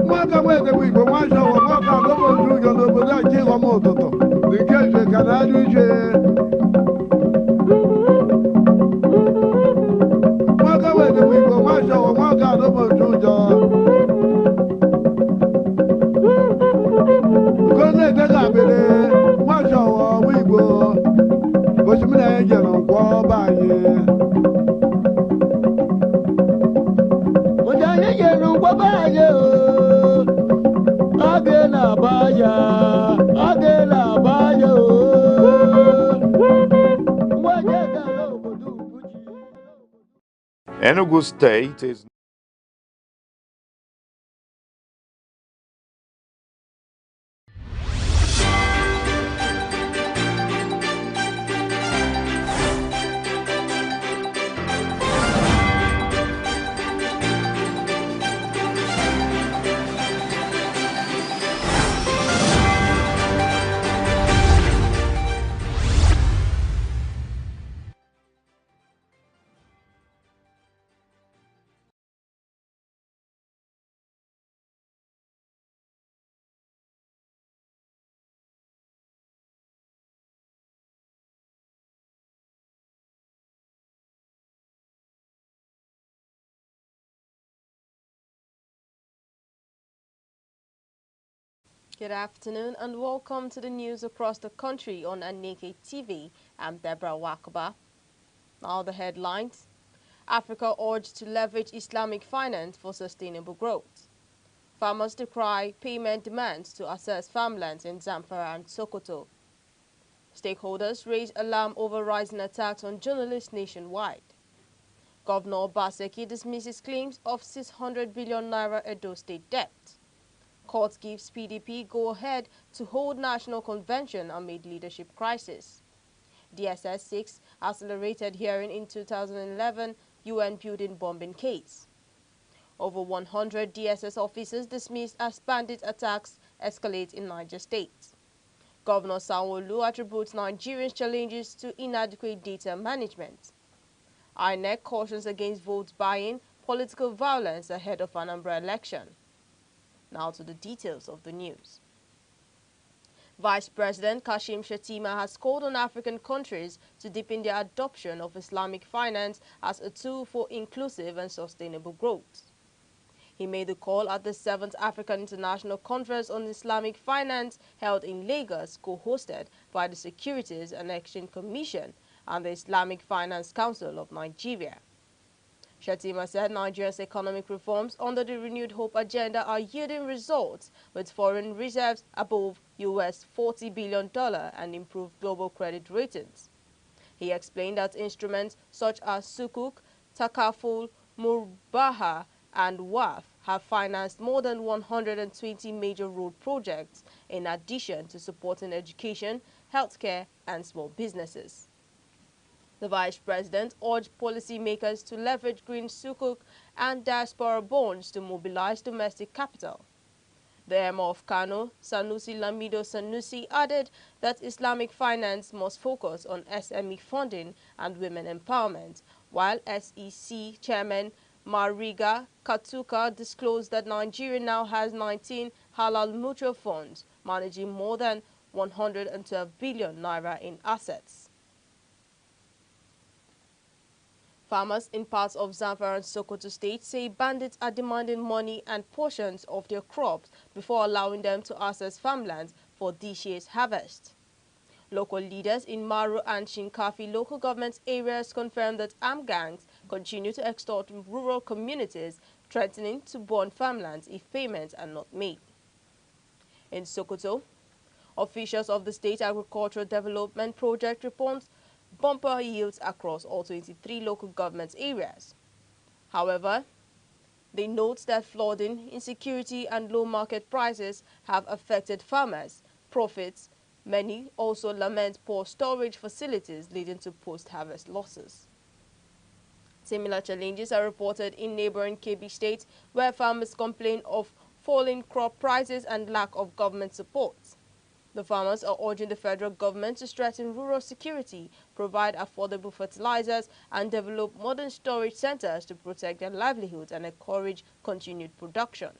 Mwaka mweze mwigbo mwasha wa mwaka lobo njujo lobo da chigo mototo. Dikeshe kanadu ishe. Mwaka mweze mwigbo mwasha wa mwaka lobo njujo. Kone tega bele mwasha wa mwigbo. Boshimina ejelo nkwo banye. Mujanye jelo nkwo banye o. Agena baya, agena baya o. Enugu State is Good afternoon and welcome to the news across the country on Aneke TV. I'm Deborah Wakaba. Now the headlines. Africa urged to leverage Islamic finance for sustainable growth. Farmers decry payment demands to assess farmlands in Zamfara and Sokoto. Stakeholders raise alarm over rising attacks on journalists nationwide. Governor Baseki dismisses claims of 600 billion naira Edo State debt. Court gives PDP go-ahead to hold national convention amid leadership crisis. DSS 6 accelerated hearing in 2011 UN building bombing case. Over 100 DSS officers dismissed as bandit attacks escalate in Niger State. Governor Sanwo-Olu attributes Nigerians' challenges to inadequate data management. Aneke cautions against vote buying, political violence ahead of Anambra election. Now to the details of the news. Vice President Kashim Shettima has called on African countries to deepen their adoption of Islamic finance as a tool for inclusive and sustainable growth. He made the call at the 7th African International Conference on Islamic Finance held in Lagos, co-hosted by the Securities and Exchange Commission and the Islamic Finance Council of Nigeria. Shettima said Nigeria's economic reforms under the Renewed Hope agenda are yielding results, with foreign reserves above US $40 billion and improved global credit ratings. He explained that instruments such as Sukuk, Takaful, Murbaha, and WAF have financed more than 120 major road projects, in addition to supporting education, healthcare, and small businesses. The Vice President urged policymakers to leverage green sukuk and diaspora bonds to mobilize domestic capital. The Emir of Kano, Sanusi Lamido Sanusi, added that Islamic finance must focus on SME funding and women empowerment, while SEC Chairman Mariga Katuka disclosed that Nigeria now has 19 halal mutual funds, managing more than 112 billion naira in assets. Farmers in parts of Zamfara and Sokoto states say bandits are demanding money and portions of their crops before allowing them to access farmlands for this year's harvest. Local leaders in Maru and Shinkafi local government areas confirmed that armed gangs continue to extort rural communities, threatening to burn farmlands if payments are not made. In Sokoto, officials of the State Agricultural Development Project report bumper yields across all 23 local government areas. However, they note that flooding, insecurity, and low market prices have affected farmers' profits. Many also lament poor storage facilities, leading to post-harvest losses. Similar challenges are reported in neighboring Kebbi State, where farmers complain of falling crop prices and lack of government support. The farmers are urging the federal government to strengthen rural security, provide affordable fertilizers, and develop modern storage centers to protect their livelihoods and encourage continued production.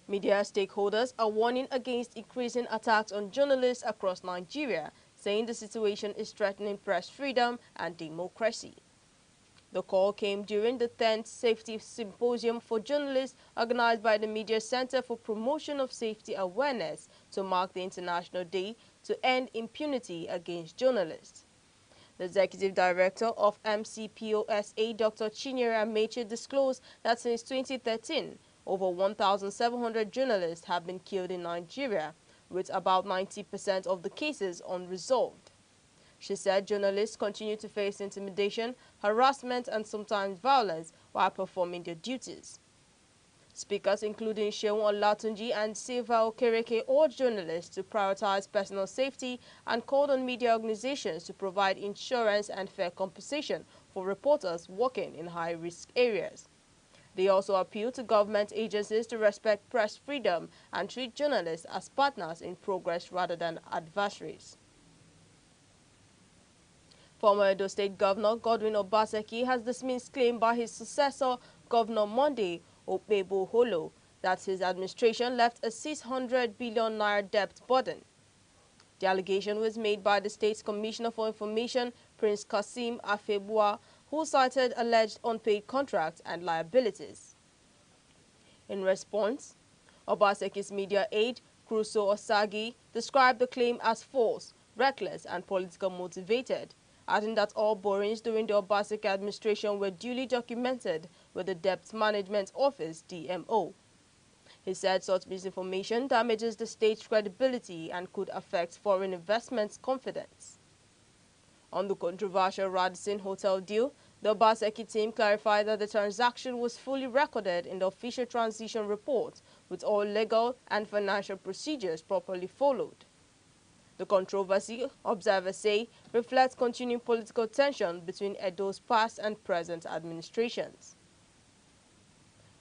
Media stakeholders are warning against increasing attacks on journalists across Nigeria, saying the situation is threatening press freedom and democracy. The call came during the 10th Safety Symposium for Journalists organized by the Media Center for Promotion of Safety Awareness to mark the International Day to End Impunity Against Journalists. The Executive Director of MCPOSA, Dr. Chinyere Ameche, disclosed that since 2013, over 1,700 journalists have been killed in Nigeria, with about 90% of the cases unresolved. She said journalists continue to face intimidation, harassment, and sometimes violence while performing their duties. Speakers including Seun Olatunji and Silva Okereke urged journalists to prioritize personal safety and called on media organizations to provide insurance and fair compensation for reporters working in high-risk areas. They also appealed to government agencies to respect press freedom and treat journalists as partners in progress rather than adversaries. Former Edo State Governor Godwin Obaseki has dismissed claim by his successor, Governor Monday Okpebo Holo, that his administration left a 600 billion naira debt burden. The allegation was made by the state's Commissioner for Information, Prince Kasim Afebua, who cited alleged unpaid contracts and liabilities. In response, Obaseki's media aide, Crusoe Osagi, described the claim as false, reckless, and politically motivated, adding that all borrowings during the Obaseki administration were duly documented with the Debt Management Office, DMO. He said such misinformation damages the state's credibility and could affect foreign investment confidence. On the controversial Radisson Hotel deal, the Obaseki team clarified that the transaction was fully recorded in the official transition report, with all legal and financial procedures properly followed. The controversy, observers say, reflects continuing political tension between Edo's past and present administrations.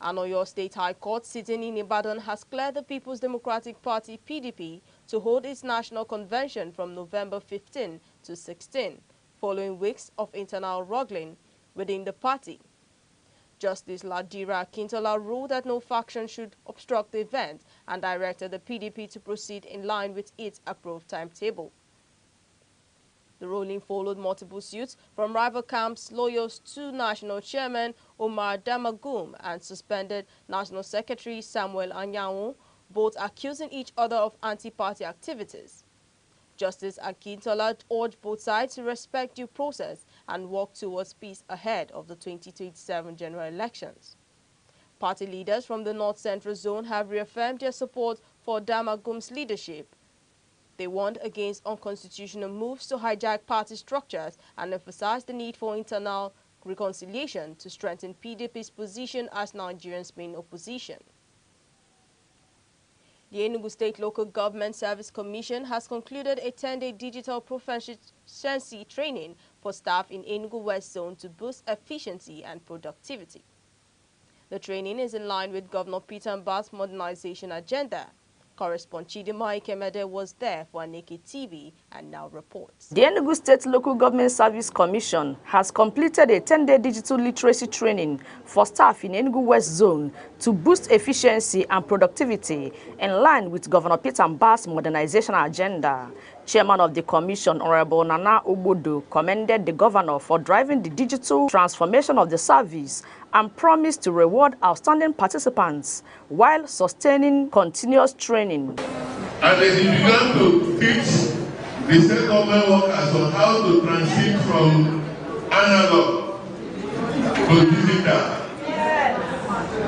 An Oyo State High Court sitting in Ibadan has cleared the People's Democratic Party (PDP) to hold its national convention from November 15 to 16, following weeks of internal wrangling within the party. Justice Ladira Akintola ruled that no faction should obstruct the event and directed the PDP to proceed in line with its approved timetable. The ruling followed multiple suits from rival camps, lawyers to National Chairman Omar Damagum and suspended National Secretary Samuel Anyanwu, both accusing each other of anti-party activities. Justice Akintola urged both sides to respect due process and work towards peace ahead of the 2027 general elections. Party leaders from the North Central Zone have reaffirmed their support for Damagum's leadership. They warned against unconstitutional moves to hijack party structures and emphasized the need for internal reconciliation to strengthen PDP's position as Nigeria's main opposition. The Enugu State Local Government Service Commission has concluded a 10-day digital proficiency training for staff in Enugu West Zone to boost efficiency and productivity. The training is in line with Governor Peter Mbah's modernization agenda. Correspondent Chidima Ikemede was there for Aneke TV and now reports. The Enugu State Local Government Service Commission has completed a 10-day digital literacy training for staff in Enugu West Zone to boost efficiency and productivity in line with Governor Peter Mbah's modernization agenda. Chairman of the Commission, Honorable Nana Ogbodo, commended the governor for driving the digital transformation of the service and promised to reward outstanding participants while sustaining continuous training. And then he began to teach the state government workers on how to transit from analog to digital.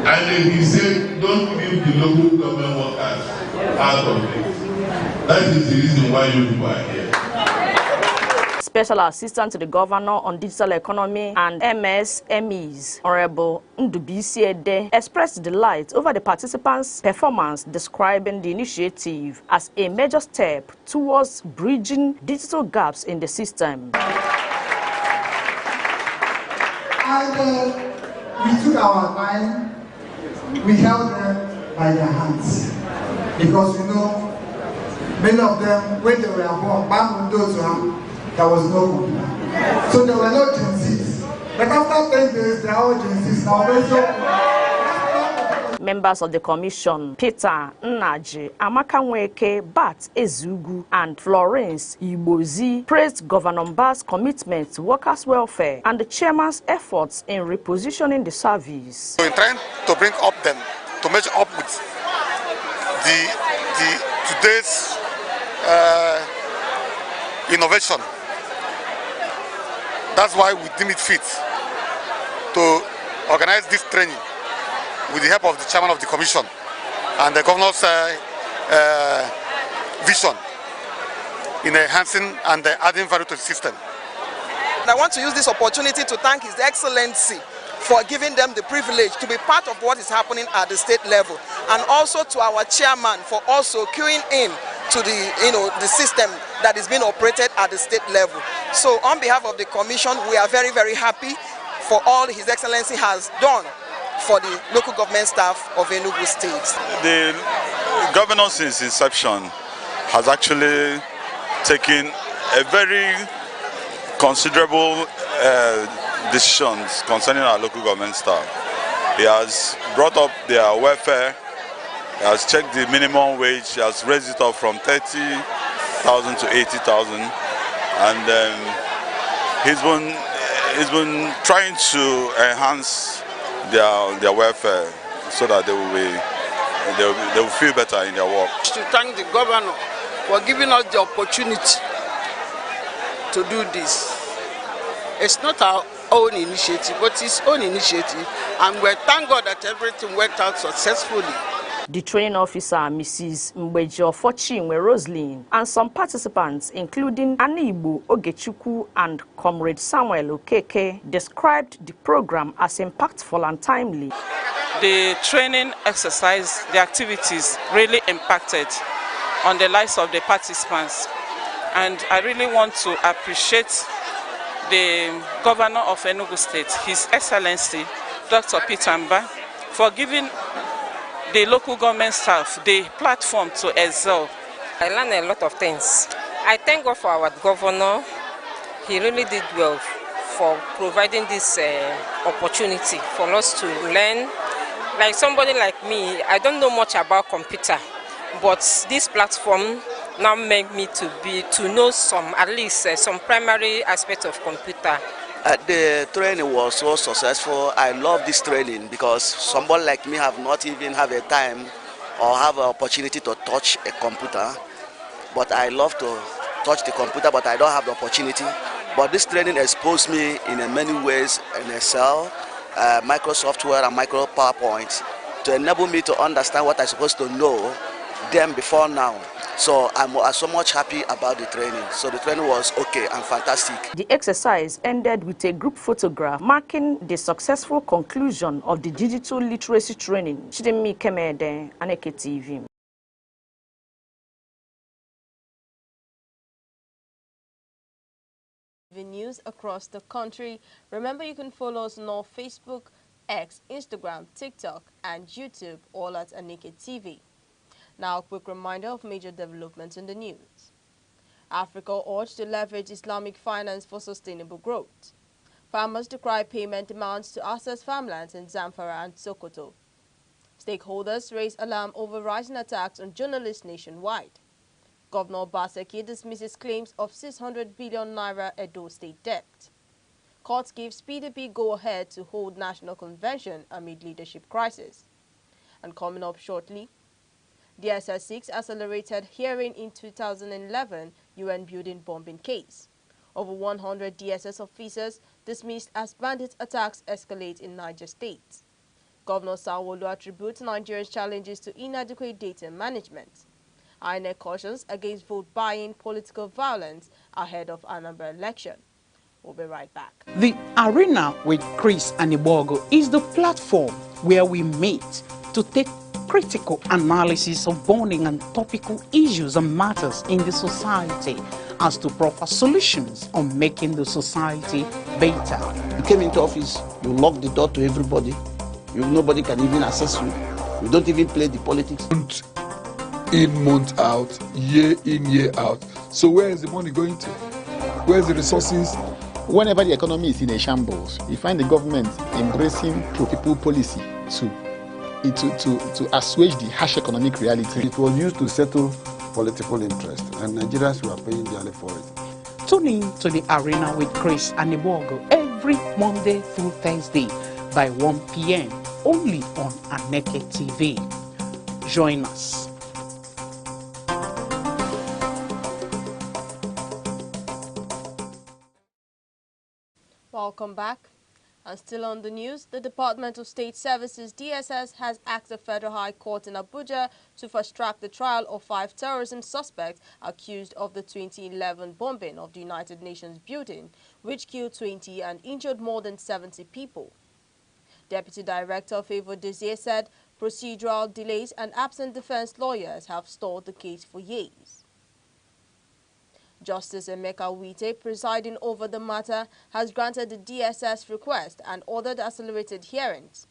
And then he said, don't leave the local government workers out of it. That is the reason why you people are here. Special Assistant to the Governor on Digital Economy and MSMEs, Honorable Ndubisi Ede, expressed delight over the participants' performance, describing the initiative as a major step towards bridging digital gaps in the system. And we took our mind, we held them by their hands. Because you know, many of them, when they were born, there was no computer. So there were no Gen Zs. But after 10 days, they are all Gen Zs now. Members of the commission, Peter Nnaji, Amaka Nweke, Bat Ezugu, and Florence Ibozi, praised Governor Mba's commitment to workers' welfare and the chairman's efforts in repositioning the service. So in trying to bring up them, to measure up with today's innovation, that's why we deem it fit to organize this training with the help of the chairman of the commission and the governor's vision in enhancing and adding value to the system. And I want to use this opportunity to thank His Excellency for giving them the privilege to be part of what is happening at the state level, and also to our chairman for also queuing in to the system that is being operated at the state level. So on behalf of the commission, we are very, very happy for all His Excellency has done for the local government staff of Enugu State. The governor since inception has actually taken a very considerable decisions concerning our local government staff. He has brought up their welfare, he has checked the minimum wage, he has raised it up from 30,000 to 80,000, and he's been trying to enhance their welfare so that they will feel better in their work. To thank the governor for giving us the opportunity to do this. It's not our own initiative, but his own initiative, and we thank God that everything worked out successfully. The training officer, Mrs. Mbejo Forchinwe Roslyn, and some participants, including Anibu Ogechukwu and Comrade Samuel Okeke, described the program as impactful and timely. The training exercise, the activities really impacted on the lives of the participants. And I really want to appreciate the governor of Enugu State, His Excellency, Dr. Peter Mba, for giving the local government staff the platform to excel. I learned a lot of things. I thank God for our governor. He really did well for providing this opportunity for us to learn. Like somebody like me, I don't know much about computer, but this platform now made me to know at least some primary aspects of computer. The training was so successful. I love this training because somebody like me have not even have a time or have an opportunity to touch a computer. But I love to touch the computer, but I don't have the opportunity. But this training exposed me in many ways in Excel, Microsoft Word and Micro PowerPoint to enable me to understand what I'm supposed to know them before now. So I'm so much happy about the training. So the training was okay and fantastic. The exercise ended with a group photograph marking the successful conclusion of the digital literacy training. Chidemi Kemede, Aneke TV. News across the country. Remember, you can follow us on our Facebook, X, Instagram, TikTok, and YouTube, all at Aneke TV. Now, a quick reminder of major developments in the news. Africa urged to leverage Islamic finance for sustainable growth. Farmers decry payment demands to access farmlands in Zamfara and Sokoto. Stakeholders raise alarm over rising attacks on journalists nationwide. Governor Baseki dismisses claims of 600 billion naira Edo state debt. Court gives PDP go-ahead to hold national convention amid leadership crisis. And coming up shortly, DSS 6 accelerated hearing in 2011 UN building bombing case. Over 100 DSS officers dismissed as bandit attacks escalate in Niger State. Governor Sanwo-Olu attributes Nigeria's challenges to inadequate data management. Aneke cautions against vote buying political violence ahead of Anambra election. We'll be right back. The Arena with Chris Anibogo is the platform where we meet to take critical analysis of burning and topical issues and matters in the society. as to proper solutions on making the society better. You came into office, you locked the door to everybody. Nobody can even access you. You don't even play the politics. Month in, month out, year in, year out. So where is the money going to? Where's the resources? Whenever the economy is in a shambles, you find the government embracing pro-people policy to assuage the harsh economic reality. It was used to settle political interest, and Nigerians were paying dearly for it. Tune in to the arena with Chris Aneke every Monday through Thursday by 1 p.m. only on Aneke TV. Join us. Welcome back. And still on the news, the Department of State Services DSS has asked the Federal High Court in Abuja to fast-track the trial of 5 terrorism suspects accused of the 2011 bombing of the United Nations building, which killed 20 and injured more than 70 people. Deputy Director Favor Desir said procedural delays and absent defense lawyers have stalled the case for years. Justice Emeka Wite, presiding over the matter, has granted the DSS request and ordered accelerated hearings.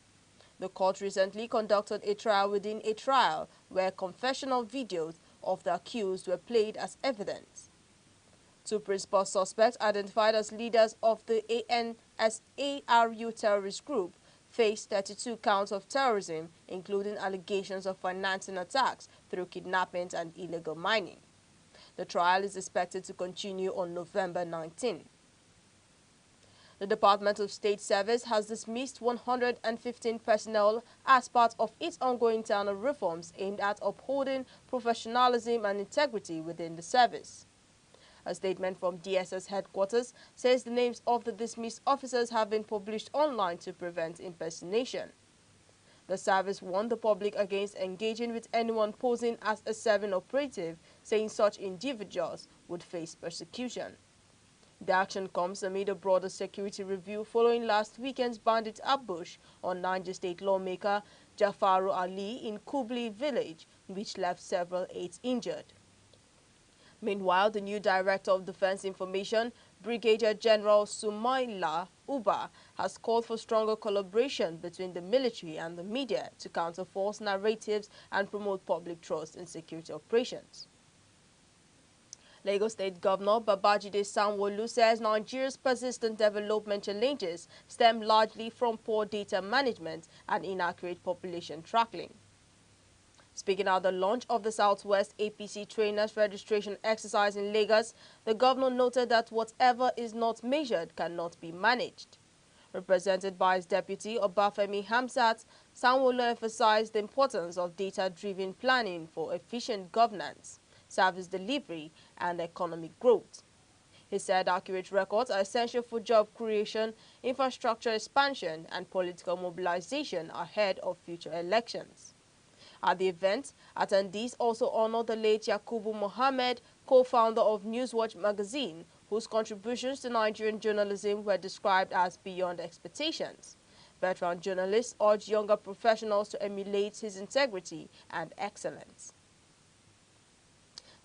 The court recently conducted a trial within a trial where confessional videos of the accused were played as evidence. 2 principal suspects, identified as leaders of the ANSARU terrorist group, faced 32 counts of terrorism, including allegations of financing attacks through kidnappings and illegal mining. The trial is expected to continue on November 19. The Department of State Service has dismissed 115 personnel as part of its ongoing internal reforms aimed at upholding professionalism and integrity within the service. A statement from DSS headquarters says the names of the dismissed officers have been published online to prevent impersonation. The service warned the public against engaging with anyone posing as a serving operative, saying such individuals would face persecution. The action comes amid a broader security review following last weekend's bandit ambush on Niger State lawmaker Jafaru Ali in Kubli village, which left several aides injured. Meanwhile, the new Director of Defense Information, Brigadier General Sumaila Uba, has called for stronger collaboration between the military and the media to counter false narratives and promote public trust in security operations. Lagos State Governor Babajide Sanwo-Olu says Nigeria's persistent development challenges stem largely from poor data management and inaccurate population tracking. Speaking at the launch of the Southwest APC Trainers Registration Exercise in Lagos, the governor noted that whatever is not measured cannot be managed. Represented by his deputy Obafemi Hamzat, Sanwo-Olu emphasized the importance of data-driven planning for efficient governance, service delivery, and economic growth. He said accurate records are essential for job creation, infrastructure expansion, and political mobilization ahead of future elections. At the event, attendees also honored the late Yakubu Mohammed, co-founder of Newswatch magazine, whose contributions to Nigerian journalism were described as beyond expectations. Veteran journalists urged younger professionals to emulate his integrity and excellence.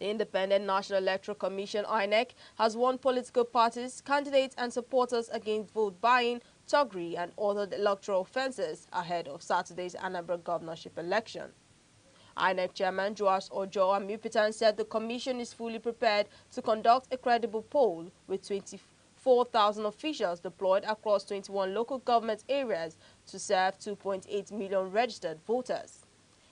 The Independent National Electoral Commission, INEC, has warned political parties, candidates and supporters against vote buying, thuggery and other electoral offences ahead of Saturday's Anambra governorship election. INEC Chairman Joas Ojo Amipitan said the commission is fully prepared to conduct a credible poll with 24,000 officials deployed across 21 local government areas to serve 2.8 million registered voters.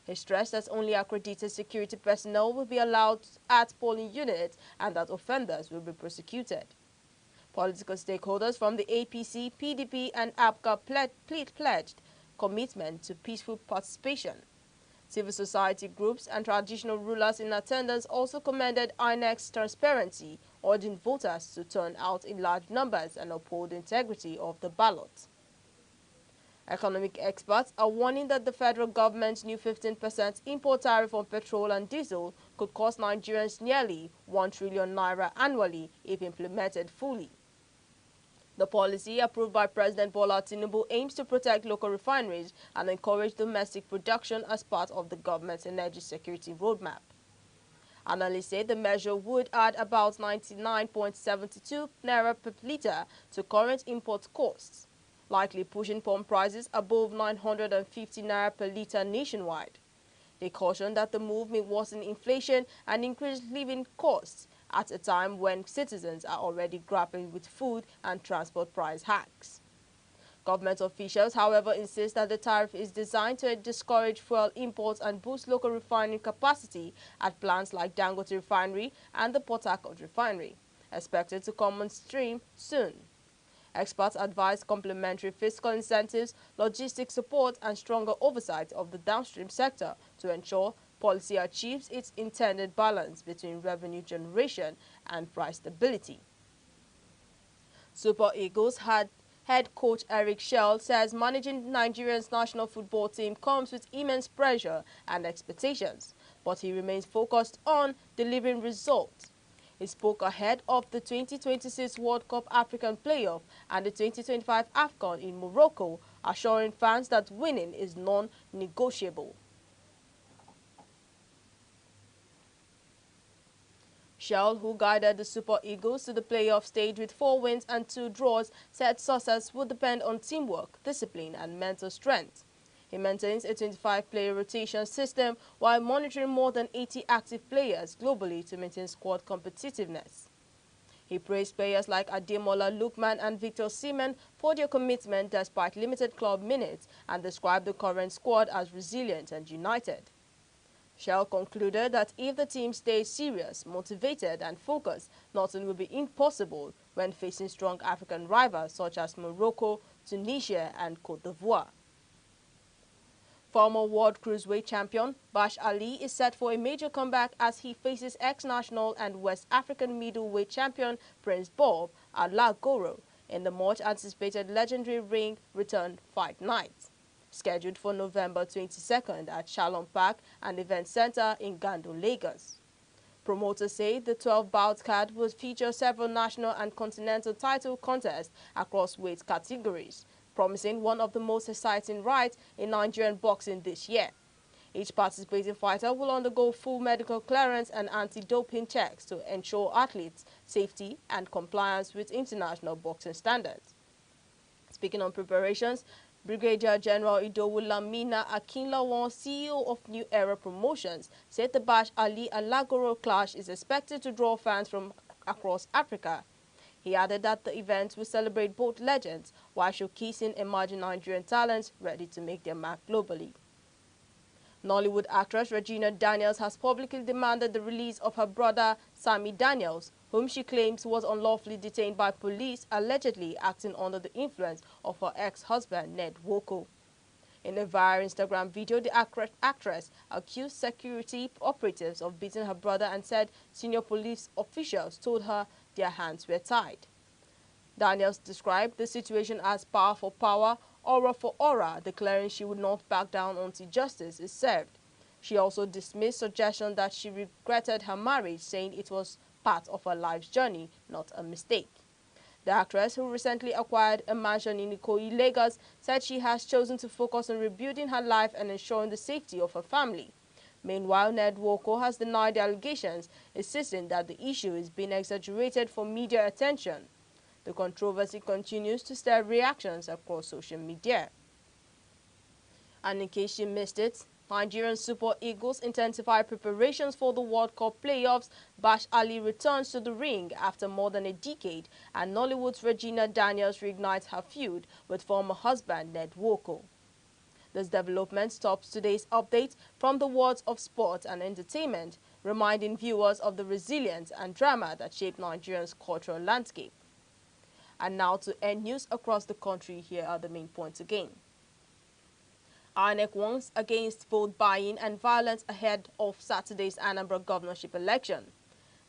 He stressed that only accredited security personnel will be allowed at polling units and that offenders will be prosecuted. Political stakeholders from the APC, PDP and APGA pledged commitment to peaceful participation. Civil society groups and traditional rulers in attendance also commended INEC's transparency, urging voters to turn out in large numbers and uphold the integrity of the ballot. Economic experts are warning that the federal government's new 15% import tariff on petrol and diesel could cost Nigerians nearly 1 trillion naira annually if implemented fully. The policy, approved by President Bola Tinubu, aims to protect local refineries and encourage domestic production as part of the government's energy security roadmap. Analysts say the measure would add about 99.72 naira per litre to current import costs, likely pushing pump prices above 950 naira per litre nationwide. They cautioned that the move may worsen inflation and increase living costs at a time when citizens are already grappling with food and transport price hikes. Government officials, however, insist that the tariff is designed to discourage fuel imports and boost local refining capacity at plants like Dangote Refinery and the Port Harcourt Refinery, expected to come on stream soon. Experts advise complementary fiscal incentives, logistics support, and stronger oversight of the downstream sector to ensure policy achieves its intended balance between revenue generation and price stability. Super Eagles head coach Eric Schell says managing Nigeria's national football team comes with immense pressure and expectations, but he remains focused on delivering results. He spoke ahead of the 2026 World Cup African Playoff and the 2025 AFCON in Morocco, assuring fans that winning is non-negotiable. Schell, who guided the Super Eagles to the playoff stage with 4 wins and 2 draws, said success would depend on teamwork, discipline, and mental strength. He maintains a 25-player rotation system while monitoring more than 80 active players globally to maintain squad competitiveness. He praised players like Ademola Lookman and Victor Osimhen for their commitment despite limited club minutes and described the current squad as resilient and united. Schell concluded that if the team stays serious, motivated and focused, nothing will be impossible when facing strong African rivals such as Morocco, Tunisia and Côte d'Ivoire. Former World Cruiserweight champion Bash Ali is set for a major comeback as he faces ex-national and West African middleweight champion Prince Bob Alagoro in the much-anticipated legendary ring return fight night, scheduled for November 22nd at Shalom Park and Event Center in Gando, Lagos. Promoters say the 12-bout card will feature several national and continental title contests across weight categories, promising one of the most exciting rides in Nigerian boxing this year. Each participating fighter will undergo full medical clearance and anti-doping checks to ensure athletes' safety and compliance with international boxing standards. Speaking on preparations, Brigadier General Idowu Lamina Akinlawan, CEO of New Era Promotions, said the Bash Ali Alagoro clash is expected to draw fans from across Africa. He added that the event will celebrate both legends while showcasing emerging Nigerian talents ready to make their mark globally. Nollywood actress Regina Daniels has publicly demanded the release of her brother Sammy Daniels, whom she claims was unlawfully detained by police, allegedly acting under the influence of her ex-husband Ned Woko. In a viral Instagram video, the actress accused security operatives of beating her brother and said senior police officials told her their hands were tied. Daniels described the situation as power for power, aura for aura, declaring she would not back down until justice is served. She also dismissed suggestion that she regretted her marriage, saying it was part of her life's journey, not a mistake. The actress, who recently acquired a mansion in Ikoyi, Lagos, said she has chosen to focus on rebuilding her life and ensuring the safety of her family. Meanwhile, Ned Woko has denied the allegations, insisting that the issue is being exaggerated for media attention. The controversy continues to stir reactions across social media. And in case you missed it, Nigerian Super Eagles intensify preparations for the World Cup playoffs. Bash Ali returns to the ring after more than a decade, and Nollywood's Regina Daniels reignites her feud with former husband Ned Woko. This development stops today's update from the worlds of sport and entertainment, reminding viewers of the resilience and drama that shape Nigeria's cultural landscape. And now to end news across the country, here are the main points again. Aneke warns against vote buying and violence ahead of Saturday's Anambra governorship election.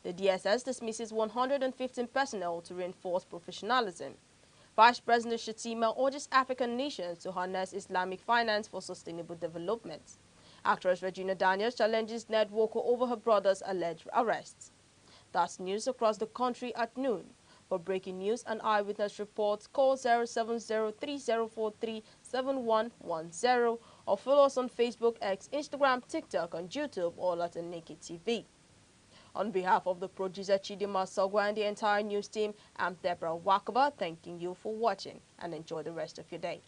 The DSS dismisses 115 personnel to reinforce professionalism. Vice President Shettima urges African nations to harness Islamic finance for sustainable development. Actress Regina Daniels challenges Ned Woko over her brother's alleged arrests. That's news across the country at noon. For breaking news and eyewitness reports, call 07030437110 or follow us on Facebook, X, Instagram, TikTok, and YouTube, all at Aneke TV. On behalf of the producer Chidima Sogwa and the entire news team, I'm Deborah Wakaba, thanking you for watching and enjoy the rest of your day.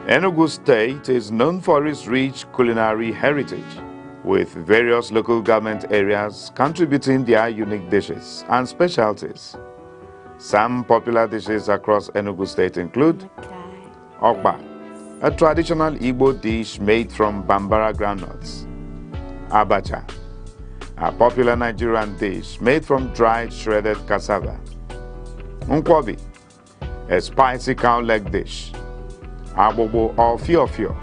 Enugu State is known for its rich culinary heritage, with various local government areas contributing their unique dishes and specialties. Some popular dishes across Enugu State include Okpa, a traditional Igbo dish made from Bambara groundnuts; Abacha, a popular Nigerian dish made from dried shredded cassava; Nkwobi, a spicy cow leg dish; Abobo or Fiofio,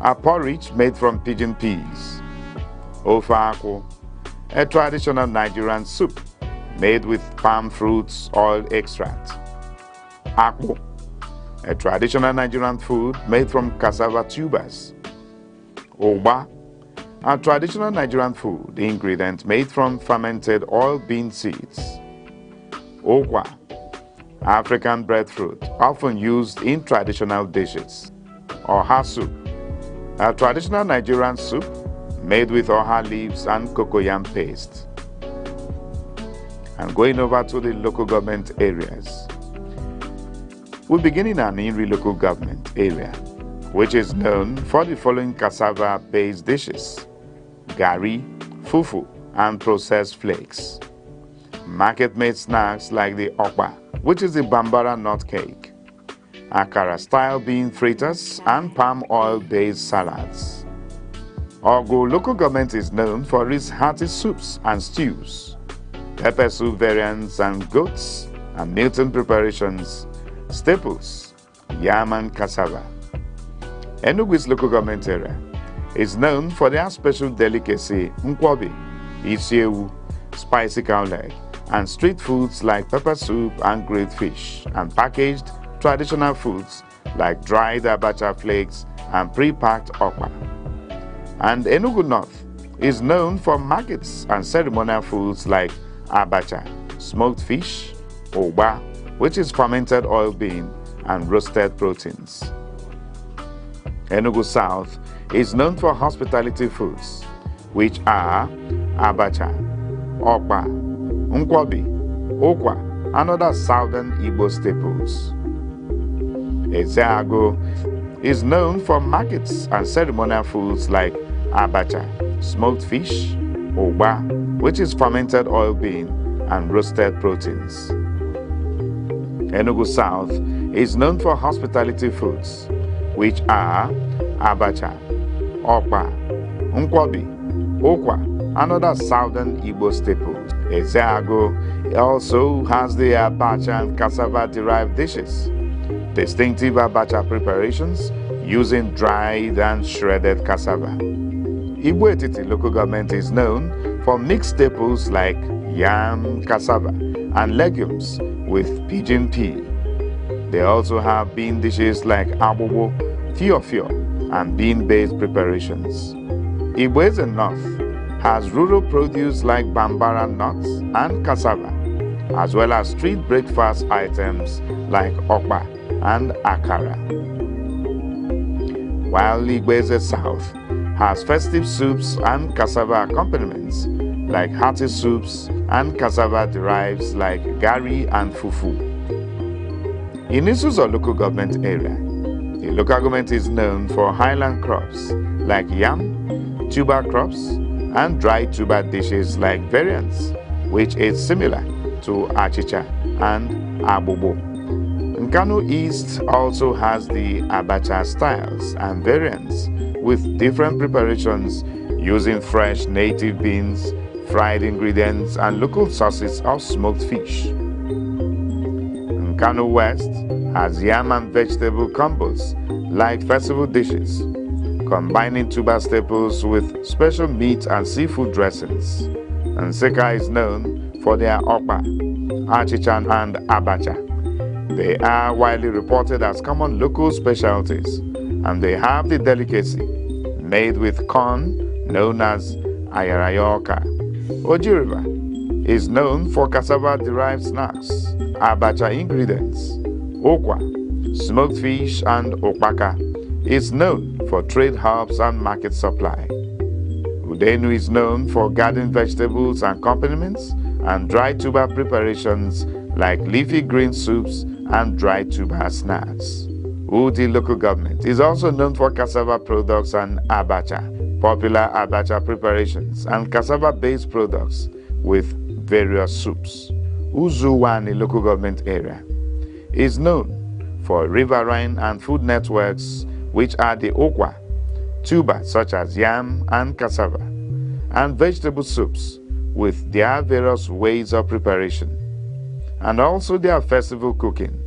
a porridge made from pigeon peas; Ofe Akwu, a traditional Nigerian soup made with palm fruits oil extract; Akpu, a traditional Nigerian food made from cassava tubers; Ogba, a traditional Nigerian food ingredient made from fermented oil bean seeds; Okwa, African breadfruit often used in traditional dishes; Oha soup, a traditional Nigerian soup made with oha leaves and cocoyam paste. And going over to the local government areas, we begin in an Inri local government area, which is known for the following cassava-based dishes: gari, fufu, and processed flakes; market-made snacks like the okpa, which is the Bambara nut cake; akara-style bean fritters, and palm oil-based salads. Ogo local government is known for its hearty soups and stews, pepper soup variants and goats and Milton preparations, staples, yam and cassava. Enugu's local government area is known for their special delicacy nkwobi, isiewu, spicy cow leg, and street foods like pepper soup and grilled fish, and packaged traditional foods like dried abacha flakes and pre-packed okpa. And Enugu North is known for markets and ceremonial foods like abacha, smoked fish, ogba, which is fermented oil bean, and roasted proteins. Enugu South is known for hospitality foods, which are abacha, okpa, nkwobi, okwa, and other southern Igbo staples. Ezeago is known for markets and ceremonial foods like abacha, smoked fish, ogba, which is fermented oil bean, and roasted proteins. Enugu South is known for hospitality foods, which are abacha, okpa, nkwobi, okwa, and other southern Igbo staples. Ezeago also has the abacha and cassava-derived dishes, distinctive abacha preparations using dried and shredded cassava. Igbo Etiti local government is known for mixed staples like yam, cassava, and legumes with pigeon pea. They also have bean dishes like abobo, fiofio, and bean-based preparations. Igbo Eze North has rural produce like bambara nuts and cassava, as well as street breakfast items like okpa and akara. While Igbo Eze South has festive soups and cassava accompaniments like hearty soups and cassava derives like gari and fufu. In Isuzo local government area, the local government is known for highland crops like yam, tuber crops, and dried tuber dishes like variants, which is similar to achicha and abobo. Nkanu East also has the abacha styles and variants with different preparations using fresh native beans, fried ingredients, and local sauces of smoked fish. Nkanu West has yam and vegetable combos like festival dishes, combining tuber staples with special meat and seafood dressings. Nseka is known for their okpa, achicha, and abacha. They are widely reported as common local specialties, and they have the delicacy made with corn known as ayarayoka. Oji River is known for cassava-derived snacks, abacha ingredients, okwa, smoked fish, and okpaka is known for trade hubs and market supply. Udenu is known for garden vegetables and accompaniments and dried tuber preparations like leafy green soups and dried tuber snacks. Udi local government is also known for cassava products and abacha, popular abacha preparations, and cassava-based products with various soups. Uzuwani local government area is known for riverine and food networks, which are the okwa, tubers such as yam and cassava, and vegetable soups with their various ways of preparation, and also their festival cooking,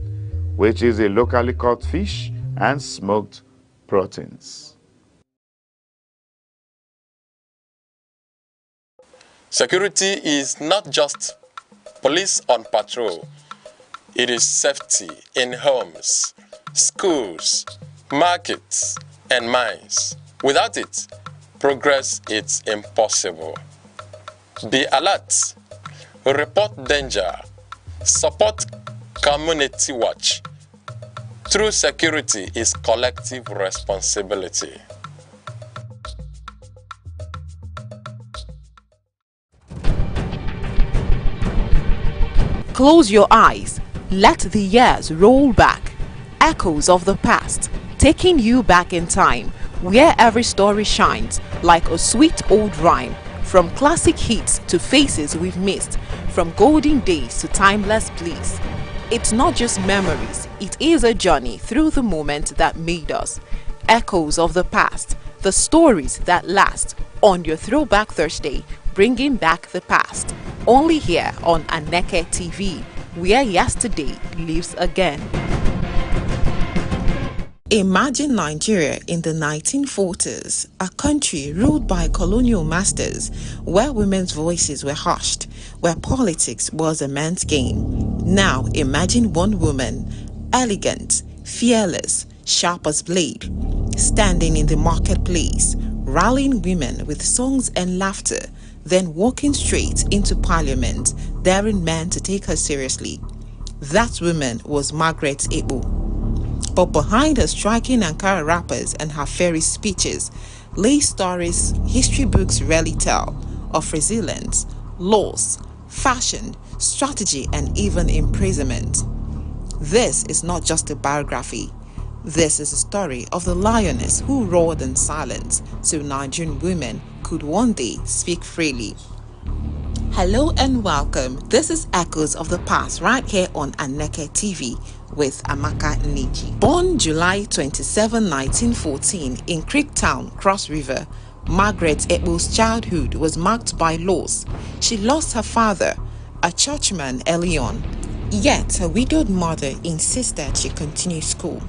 which is a locally caught fish and smoked proteins. Security is not just police on patrol. It is safety in homes, schools, markets, and mines. Without it, progress is impossible. Be alert, report danger, support community watch. True security is collective responsibility. Close your eyes. Let the years roll back. Echoes of the past, taking you back in time, where every story shines like a sweet old rhyme. From classic hits to faces we've missed, from golden days to timeless bliss. It's not just memories, it is a journey through the moment that made us. Echoes of the past, the stories that last, on your Throwback Thursday, bringing back the past. Only here on Aneke TV, where yesterday lives again. Imagine Nigeria in the 1940s, a country ruled by colonial masters, where women's voices were hushed, where politics was a man's game. Now imagine one woman, elegant, fearless, sharp as blade, standing in the marketplace, rallying women with songs and laughter, then walking straight into parliament, daring men to take her seriously. That woman was Margaret Ebo. But behind her striking Ankara rappers and her fairy speeches lay stories history books rarely tell, of resilience, loss, fashion, strategy, and even imprisonment. This is not just a biography. This is a story of the lioness who roared in silence so Nigerian women could one day speak freely. Hello and welcome. This is Echoes of the Past right here on Aneke TV with Aneke. Born July 27, 1914 in Creektown, Cross River, Margaret Ebo's childhood was marked by loss. She lost her father, a churchman, early on, yet her widowed mother insisted she continue school.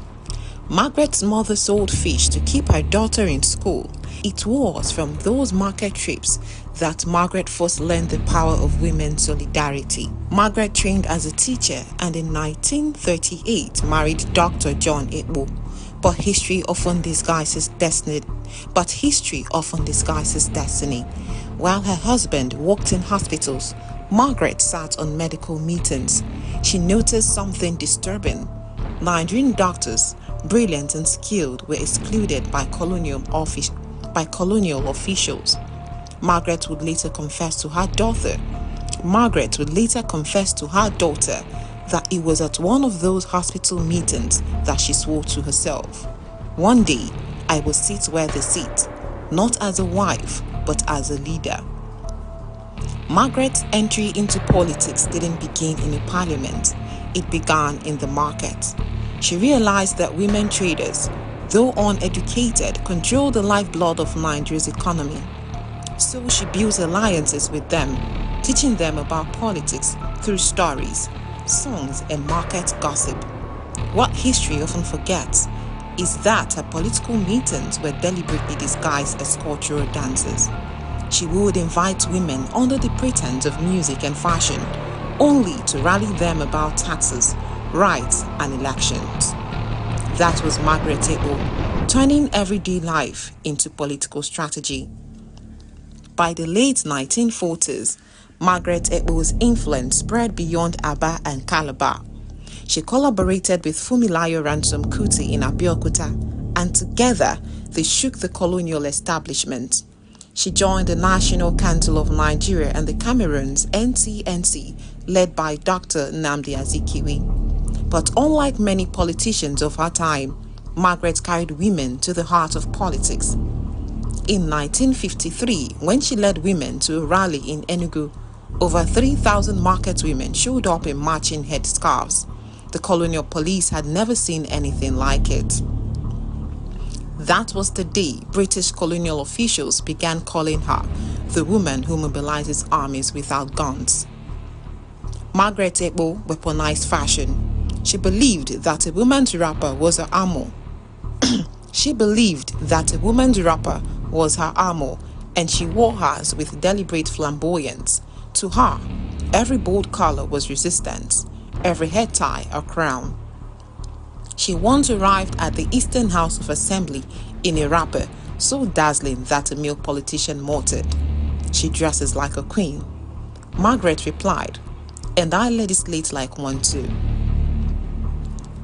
Margaret's mother sold fish to keep her daughter in school. It was from those market trips that Margaret first learned the power of women's solidarity. Margaret trained as a teacher and in 1938 married Dr. John Ebo. But history often disguises destiny. While her husband worked in hospitals, Margaret sat on medical meetings. She noticed something disturbing. Nigerian doctors, brilliant and skilled, were excluded by colonial officials. Margaret would later confess to her daughter that it was at one of those hospital meetings that she swore to herself, "One day, I will sit where they sit, not as a wife, but as a leader." Margaret's entry into politics didn't begin in a parliament. It began in the market. She realized that women traders, though uneducated, control the lifeblood of Nigeria's economy. So she built alliances with them, teaching them about politics through stories, songs, and market gossip. What history often forgets is that her political meetings were deliberately disguised as cultural dances. She would invite women under the pretense of music and fashion, only to rally them about taxes, rights, and elections. That was Margaret Ebo, turning everyday life into political strategy. By the late 1940s, Margaret Ebo's influence spread beyond Aba and Calabar. She collaborated with Fumilayo Ransom Kuti in Abeokuta, and together they shook the colonial establishment. She joined the National Council of Nigeria and the Cameroon's NCNC, led by Dr. Nnamdi Azikiwe. But unlike many politicians of her time, Margaret carried women to the heart of politics. In 1953, when she led women to a rally in Enugu, over 3,000 market women showed up in matching headscarves. The colonial police had never seen anything like it. That was the day British colonial officials began calling her the woman who mobilizes armies without guns. Margaret Ekpo weaponized fashion. She believed that a woman's wrapper was her armor. She believed that a woman's wrapper was her armor, and she wore hers with deliberate flamboyance. To her, every bold color was resistance, every head tie a crown. She once arrived at the Eastern House of Assembly in a wrapper so dazzling that a male politician muttered, "She dresses like a queen." Margaret replied, "And I legislate like one too."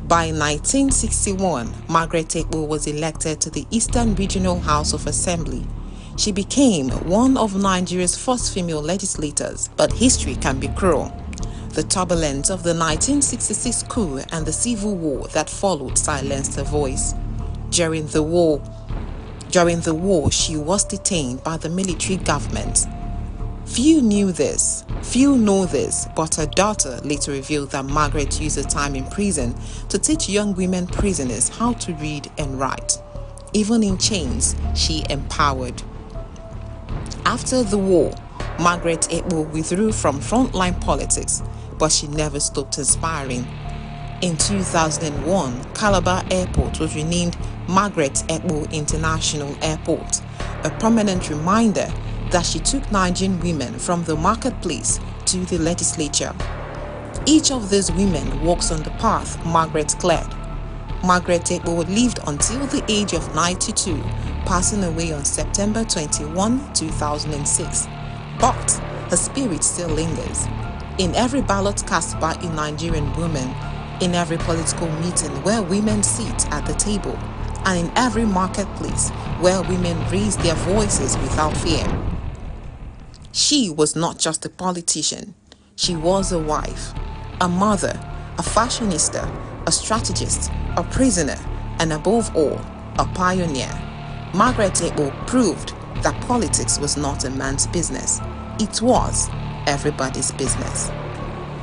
By 1961, Margaret Ekpo was elected to the Eastern Regional House of Assembly. She became one of Nigeria's first female legislators, but history can be cruel. The turbulence of the 1966 coup and the civil war that followed silenced her voice. During the war, she was detained by the military government. Few know this, but her daughter later revealed that Margaret used her time in prison to teach young women prisoners how to read and write. Even in chains, she empowered. After the war, Margaret Ekpo withdrew from frontline politics, but she never stopped inspiring. In 2001, Calabar Airport was renamed Margaret Ekpo International Airport, a permanent reminder that she took Nigerian women from the marketplace to the legislature. Each of these women walks on the path Margaret cleared. Margaret Ekpo lived until the age of 92, passing away on September 21, 2006. But her spirit still lingers. In every ballot cast by a Nigerian woman, in every political meeting where women sit at the table, and in every marketplace where women raise their voices without fear. She was not just a politician. She was a wife, a mother, a fashionista, a strategist, a prisoner, and above all, a pioneer. Margaret Ekpo proved that politics was not a man's business. It was everybody's business.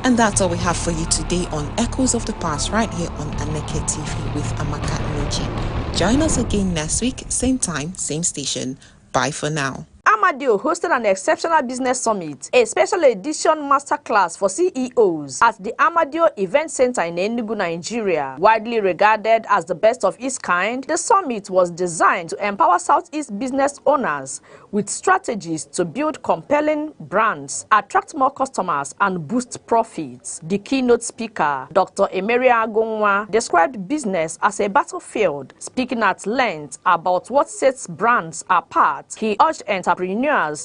And that's all we have for you today on Echoes of the Past right here on Aneke TV with Amaka Nneji. Join us again next week, same time, same station. Bye for now. Amadio hosted an exceptional business summit, a special edition masterclass for CEOs at the Amadio Event Center in Enugu, Nigeria. Widely regarded as the best of its kind, the summit was designed to empower Southeast business owners with strategies to build compelling brands, attract more customers, and boost profits. The keynote speaker, Dr. Emeria Agonwa, described business as a battlefield. Speaking at length about what sets brands apart, he urged entrepreneurs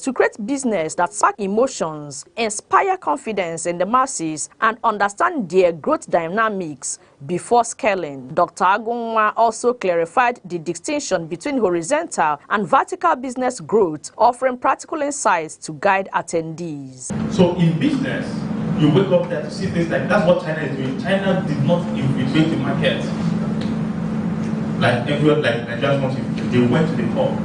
to create business that spark emotions, inspire confidence in the masses, and understand their growth dynamics before scaling. Dr. Agonwa also clarified the distinction between horizontal and vertical business growth, offering practical insights to guide attendees. So in business, you wake up there to see things like that's what China is doing. China did not infiltrate the market like everyone, like Nigerians want to. They went to the core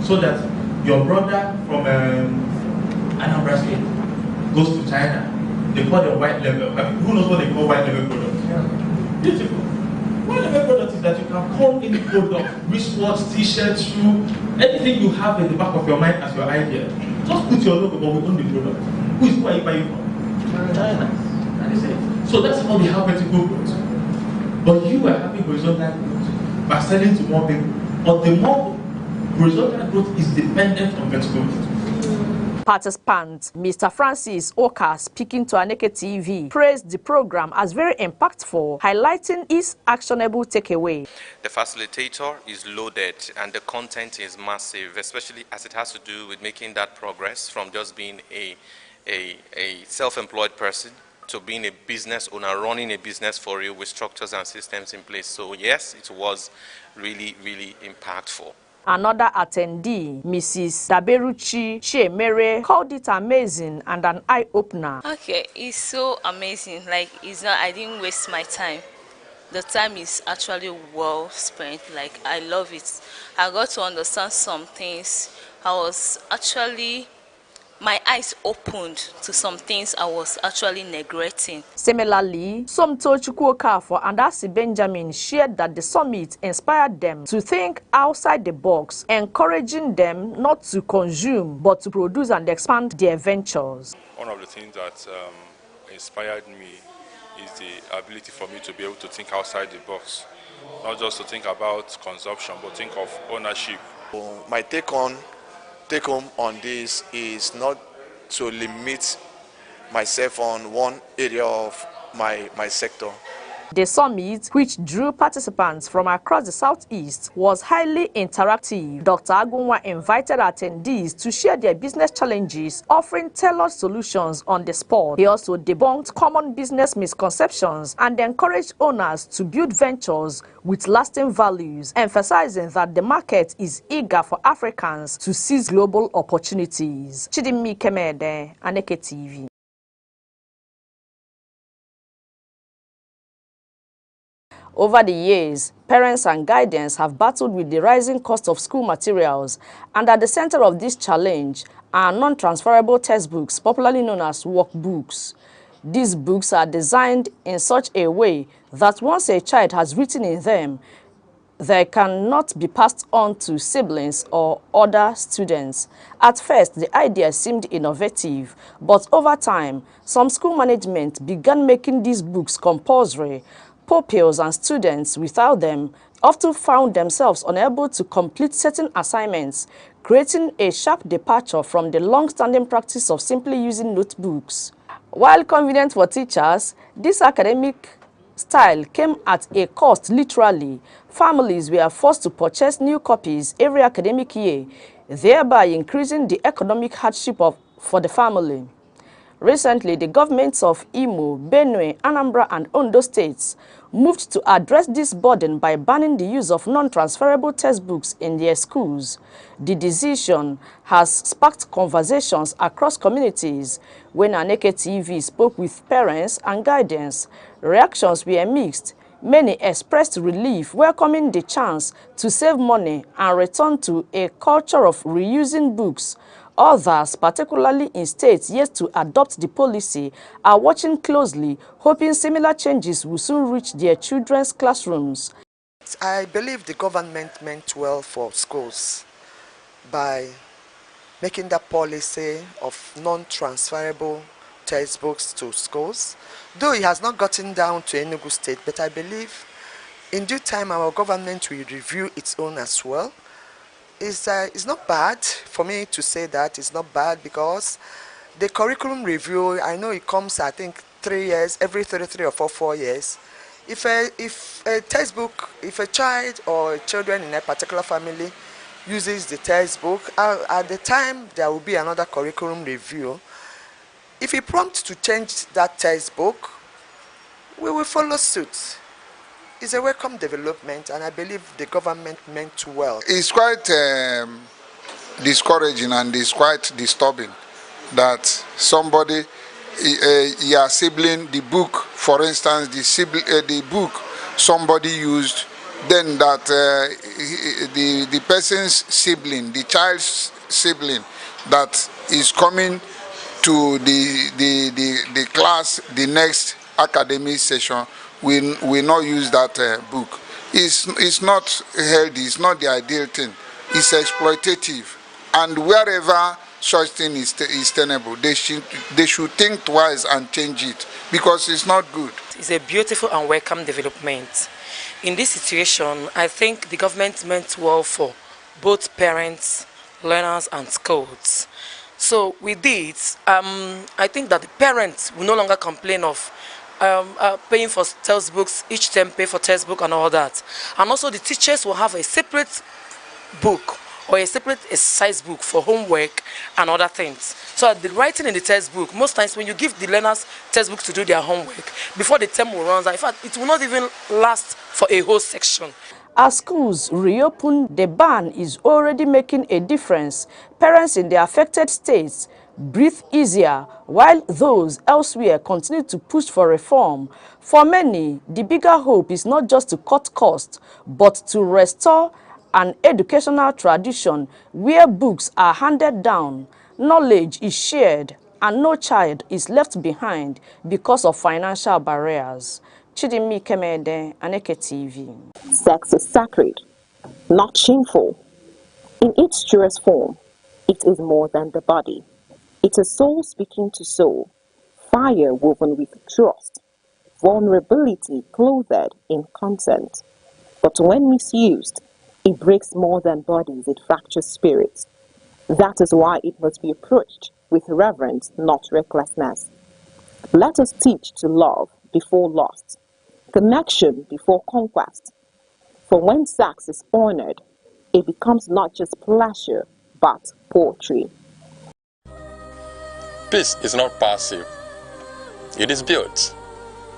so that your brother from Anambra State goes to China. They call them white label. I mean, who knows what they call white label products? Yeah. Beautiful. White label product is that you can call any product, wristwatch, t-shirt, shoe, anything you have in the back of your mind as your idea. Just put your logo, but we own the product. Who are you buying from? China. That is it. So that's how we have vertical growth. But you are having horizontal growth by selling to more people. But the more horizontal growth is dependent on vertical growth. Participant Mr. Francis Oka, speaking to Aneke TV, praised the program as very impactful, highlighting its actionable takeaway. The facilitator is loaded and the content is massive, especially as it has to do with making that progress from just being a self-employed person to being a business owner, running a business for you with structures and systems in place. So yes, it was really, really impactful. Another attendee, Mrs. Daberuchi Chiemere, called it amazing and an eye-opener. Okay, it's so amazing. Like, it's not, I didn't waste my time. the time is actually well spent. Like, I love it. I got to understand some things. I was actually, my eyes opened to some things I was actually neglecting. Similarly, Somtochukwu Okafor and Asi Benjamin shared that the summit inspired them to think outside the box, encouraging them not to consume but to produce and expand their ventures. One of the things that inspired me is the ability for me to be able to think outside the box, not just to think about consumption, but think of ownership. My take home on this is not to limit myself on one area of my sector. The summit, which drew participants from across the southeast, was highly interactive. Dr. Agunwa invited attendees to share their business challenges, offering tailored solutions on the spot. He also debunked common business misconceptions and encouraged owners to build ventures with lasting values, emphasizing that the market is eager for Africans to seize global opportunities. Chidimmi Kemede, Aneke TV. Over the years, parents and guardians have battled with the rising cost of school materials, and at the center of this challenge are non-transferable textbooks, popularly known as workbooks. These books are designed in such a way that once a child has written in them, they cannot be passed on to siblings or other students. At first, the idea seemed innovative, but over time, some school management began making these books compulsory. Pupils and students without them often found themselves unable to complete certain assignments, creating a sharp departure from the long-standing practice of simply using notebooks. While convenient for teachers, this academic style came at a cost literally. Families were forced to purchase new copies every academic year, thereby increasing the economic hardship for the family. Recently, the governments of Imo, Benue, Anambra, and Ondo states moved to address this burden by banning the use of non-transferable textbooks in their schools. The decision has sparked conversations across communities. When Aneke TV spoke with parents and guardians, reactions were mixed. Many expressed relief, welcoming the chance to save money and return to a culture of reusing books. Others, particularly in states yet to adopt the policy, are watching closely, hoping similar changes will soon reach their children's classrooms. I believe the government meant well for schools by making that policy of non-transferable textbooks to schools. Though it has not gotten down to Enugu State, but I believe in due time our government will review its own as well. It's not bad for me to say that. It's not bad because the curriculum review, I know it comes, I think, 3 years, every 3 or 4 years. If a textbook, if a child or children in a particular family uses the textbook, at the time there will be another curriculum review. If it prompts to change that textbook, we will follow suit. It's a welcome development, and I believe the government meant well. It's quite discouraging and it's quite disturbing that somebody, your sibling, the book, for instance, the book somebody used, then that the person's sibling, the child's sibling, that is coming to the class, the next academic session, will not use that book. It's not healthy, it's not the ideal thing. It's exploitative. And wherever such thing is tenable, they should think twice and change it, because it's not good. It's a beautiful and welcome development. In this situation, I think the government meant well for both parents, learners, and schools. So with this, I think that the parents will no longer complain of paying for textbooks, each term pay for textbook and all that. And also the teachers will have a separate book or a separate exercise book for homework and other things. So the writing in the textbook, most times when you give the learners textbook to do their homework, before the term will run out, in fact, it will not even last for a whole section. As schools reopen, the ban is already making a difference. Parents in the affected states breathe easier, while those elsewhere continue to push for reform. For many, the bigger hope is not just to cut costs, but to restore an educational tradition where books are handed down, knowledge is shared, and no child is left behind because of financial barriers. Chidimmi Kemede, Aneke TV. Sex is sacred, not shameful. In its truest form, it is more than the body. It is soul speaking to soul, fire woven with trust, vulnerability clothed in consent. But when misused, it breaks more than bodies, it fractures spirits. That is why it must be approached with reverence, not recklessness. Let us teach to love before lust, connection before conquest. For when sex is honored, it becomes not just pleasure, but poetry. Peace is not passive. It is built.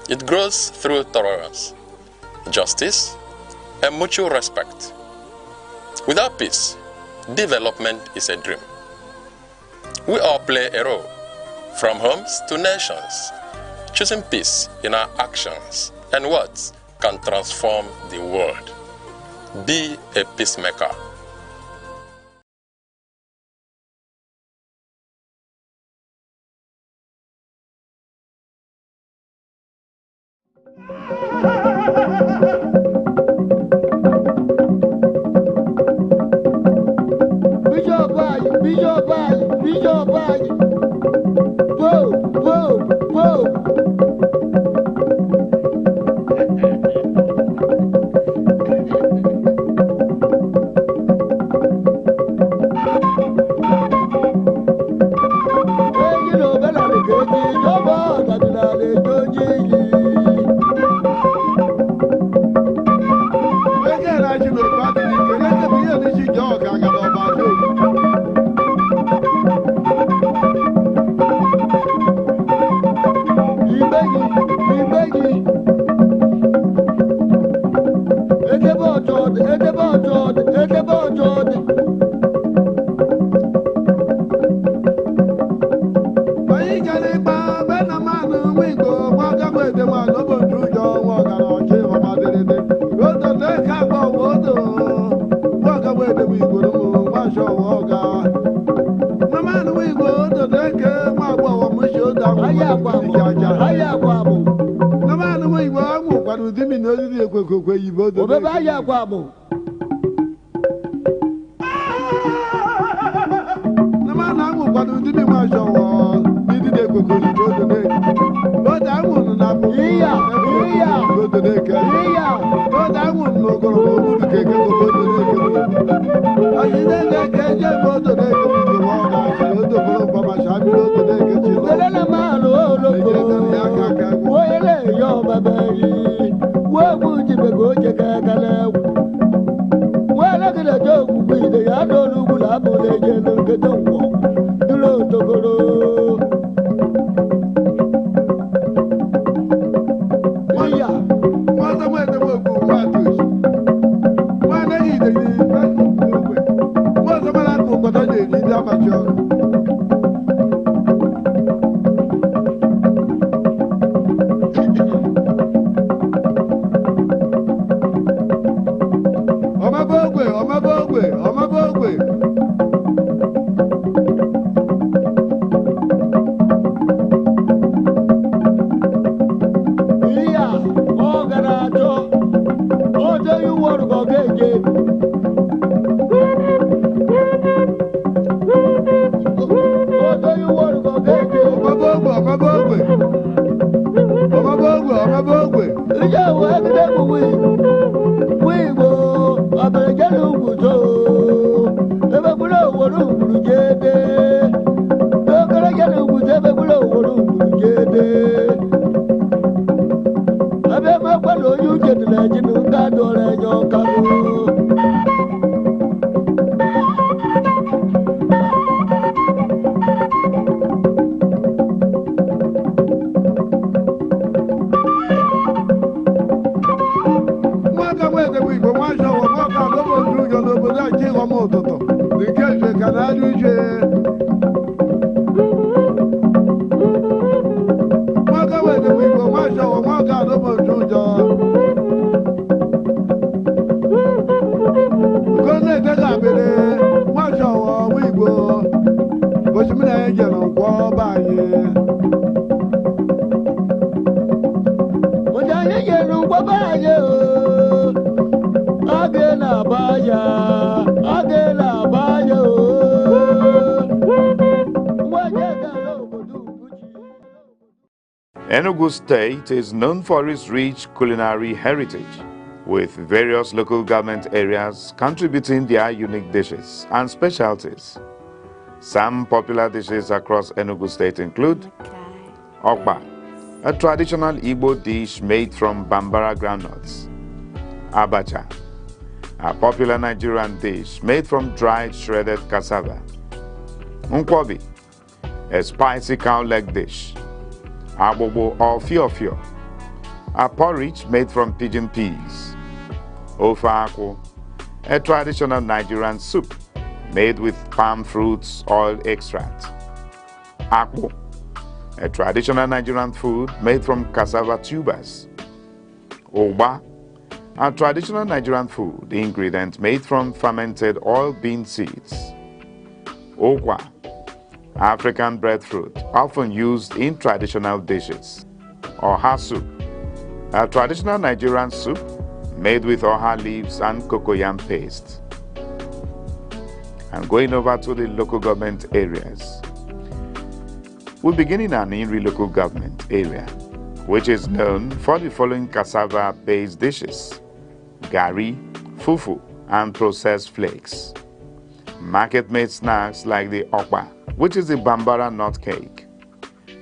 It grows through tolerance, justice, and mutual respect. Without peace, development is a dream. We all play a role, from homes to nations. Choosing peace in our actions and words can transform the world. Be a peacemaker. Bishop, whoa, whoa, whoa. ya adela bayo Enugu State is known for its rich culinary heritage, with various local government areas contributing their unique dishes and specialties. Some popular dishes across Enugu State include Okpa, a traditional Igbo dish made from Bambara groundnuts; Abacha, a popular Nigerian dish made from dried shredded cassava; Nkwobi, a spicy cow leg dish; Abobo or Fiofio, a porridge made from pigeon peas; Ofe Akwu, a traditional Nigerian soup made with palm fruits oil extract; Akpu, a traditional Nigerian food made from cassava tubers; Ogba, a traditional Nigerian food ingredient made from fermented oil bean seeds; Okwa, African breadfruit often used in traditional dishes; Oha soup, a traditional Nigerian soup made with oha leaves and cocoyam paste. And going over to the local government areas. We begin in an Inri local government area, which is known for the following cassava-based dishes: gari, fufu, and processed flakes; market-made snacks like the okpa, which is the Bambara nut cake;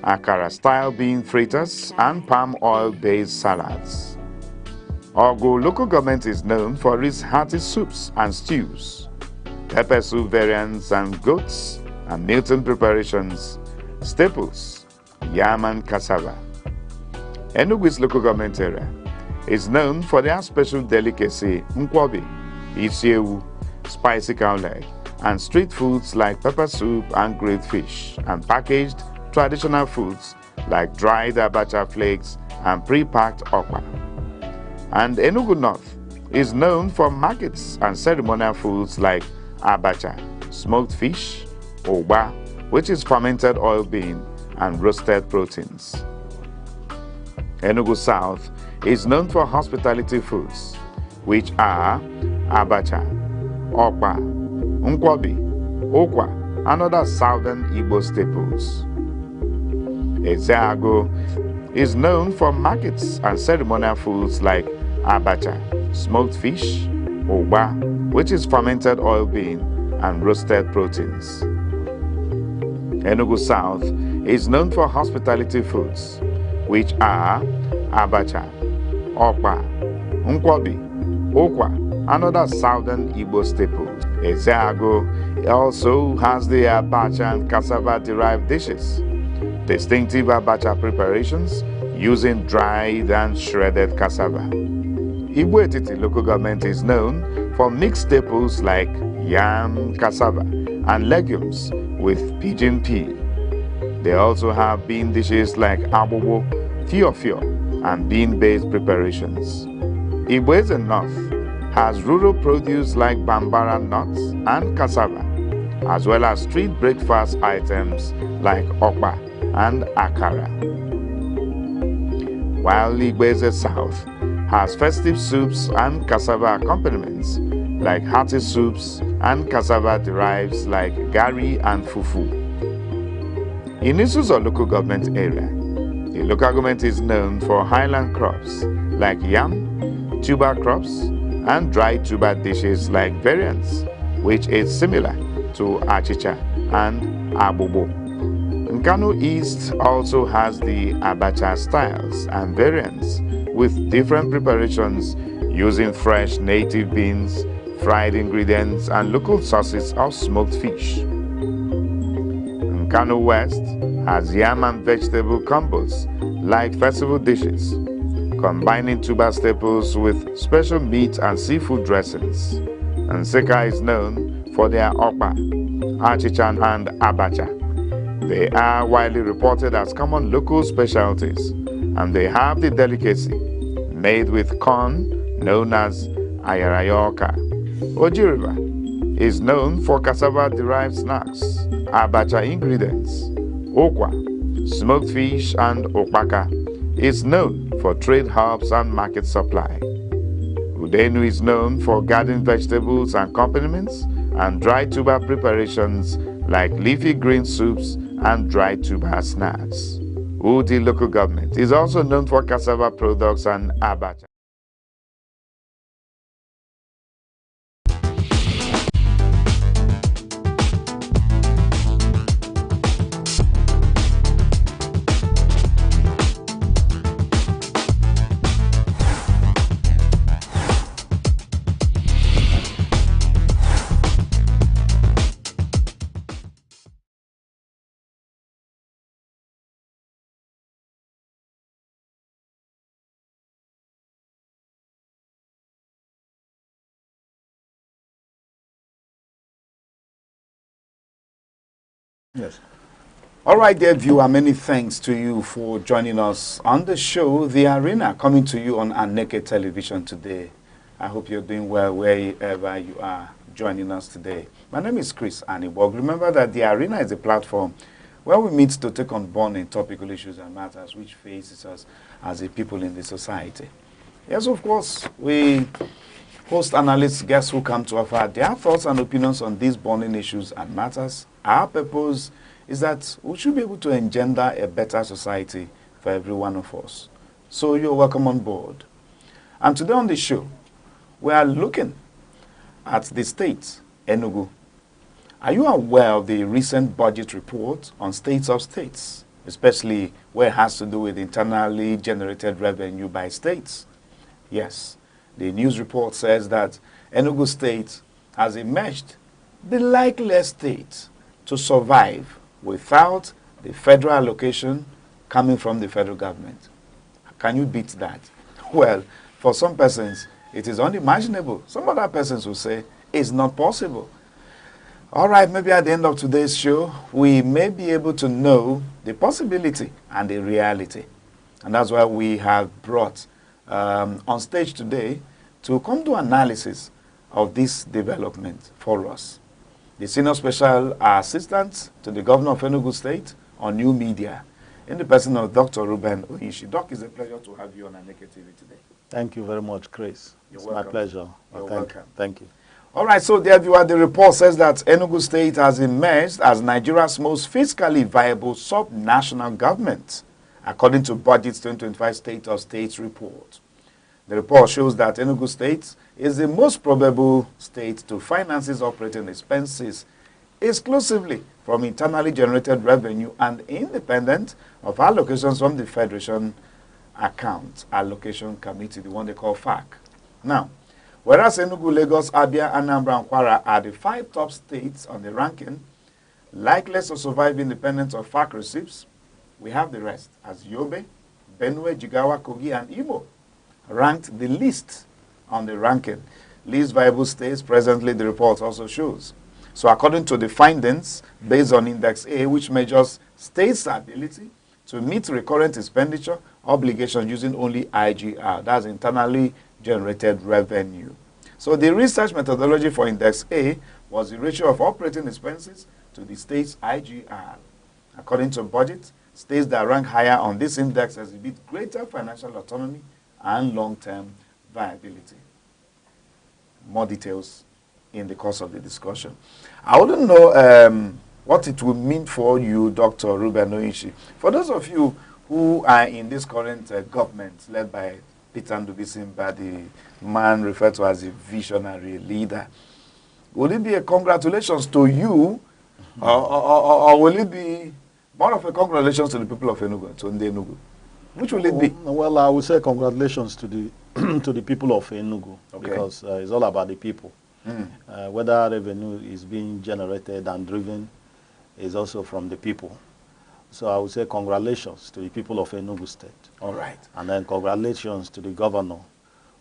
akara-style bean fritters, and palm oil-based salads. Ogo local government is known for its hearty soups and stews, pepper soup variants and goats and Milton preparations, staples, yam and cassava. Enugu's local government area is known for their special delicacy nkwobi, isiewu, spicy cow leg, and street foods like pepper soup and grilled fish, and packaged traditional foods like dried abacha flakes and pre-packed okpa. And Enugu North is known for markets and ceremonial foods like abacha, smoked fish, ogba, which is fermented oil bean, and roasted proteins. Enugu South is known for hospitality foods, which are abacha, okpa, nkwobi, okwa, and other southern Igbo staples. Ezeago is known for markets and ceremonial foods like abacha, smoked fish, ogba, which is fermented oil bean, and roasted proteins. Enugu South is known for hospitality foods, which are abacha, okpa, nkwobi, okwa, and other southern Igbo staples. Ezeago also has the abacha and cassava-derived dishes, distinctive abacha preparations using dried and shredded cassava. Igbo Etiti local government is known for mixed staples like yam, cassava, and legumes with pigeon pea. They also have bean dishes like abobo, fiofio, and bean-based preparations. Igbo Eze North has rural produce like bambara nuts and cassava, as well as street breakfast items like okpa and akara. While Igbo Eze South has festive soups and cassava accompaniments like hearty soups and cassava derives like gari and fufu. In Isuzo local government area, the local government is known for highland crops like yam, tuber crops, and dried tuber dishes like variants, which is similar to achicha and abobo. Nkanu East also has the abacha styles and variants with different preparations using fresh native beans, fried ingredients, and local sauces of smoked fish. Nkanu West has yam and vegetable combos like festival dishes, combining tuber staples with special meat and seafood dressings. Nseka is known for their okpa, achicha, and abacha. They are widely reported as common local specialties, and they have the delicacy made with corn known as ayarayoka. Oji River is known for cassava-derived snacks, abacha ingredients, okwa, smoked fish, and okpaka is known for trade hubs and market supply. Udenu is known for garden vegetables and accompaniments and dry tuber preparations like leafy green soups and dry tuber snacks. Udi local government is also known for cassava products and abacha. Yes. All right, dear viewer, many thanks to you for joining us on the show, The Arena, coming to you on Aneke television today. I hope you're doing well wherever you are joining us today. My name is Chris Anibog. Remember that The Arena is a platform where we meet to take on burning topical issues and matters which faces us as a people in the society. Yes, of course, we host analysts, guests who come to offer their thoughts and opinions on these burning issues and matters. Our purpose is that we should be able to engender a better society for every one of us. So you're welcome on board. And today on the show, we are looking at the state, Enugu. Are you aware of the recent budget report on states of states, especially where it has to do with internally generated revenue by states? Yes, the news report says that Enugu State has emerged the likeliest state to survive without the federal allocation coming from the federal government. Can you beat that? Well, for some persons, it is unimaginable. Some other persons will say it's not possible. All right, maybe at the end of today's show, we may be able to know the possibility and the reality. And that's why we have brought on stage today to come to analysis of this development for us. The Senior Special Assistant to the Governor of Enugu State on New Media, in the person of Dr. Ruben Oyishi. Doc, it's a pleasure to have you on Aneke TV today. Thank you very much, Chris. It's welcome. My pleasure. You're welcome. Thank you. All right, so dear viewer, the report says that Enugu State has emerged as Nigeria's most fiscally viable sub-national government, according to Budget 2025 State of States report. The report shows that Enugu State is the most probable state to finance its operating expenses exclusively from internally generated revenue and independent of allocations from the Federation Account Allocation Committee, the one they call FAC. Now, whereas Enugu, Lagos, Abia, Anambra, and Kwara are the 5 top states on the ranking, likely to survive independent of FAC receipts, we have the rest, as Yobe, Benue, Jigawa, Kogi, and Imo ranked the least on the ranking. Least viable states, presently the report also shows. So according to the findings, based on Index A, which measures states' ability to meet recurrent expenditure obligations using only IGR, that's internally generated revenue. So the research methodology for Index A was the ratio of operating expenses to the state's IGR. According to budget, states that rank higher on this index exhibit greater financial autonomy and long-term viability. More details in the course of the discussion. I wouldn't know what it will mean for you, Dr. Ruben Oyishi. For those of you who are in this current government led by Peter Ndubisimba, the man referred to as a visionary leader, will it be a congratulations to you, or will it be more of a congratulations to the people of Enugu, to Enugu? Which will it be? Well, I would say congratulations to the to the people of Enugu, okay, because it's all about the people. Whether revenue is being generated and driven is also from the people. So I would say congratulations to the people of Enugu State. All right. And then congratulations to the governor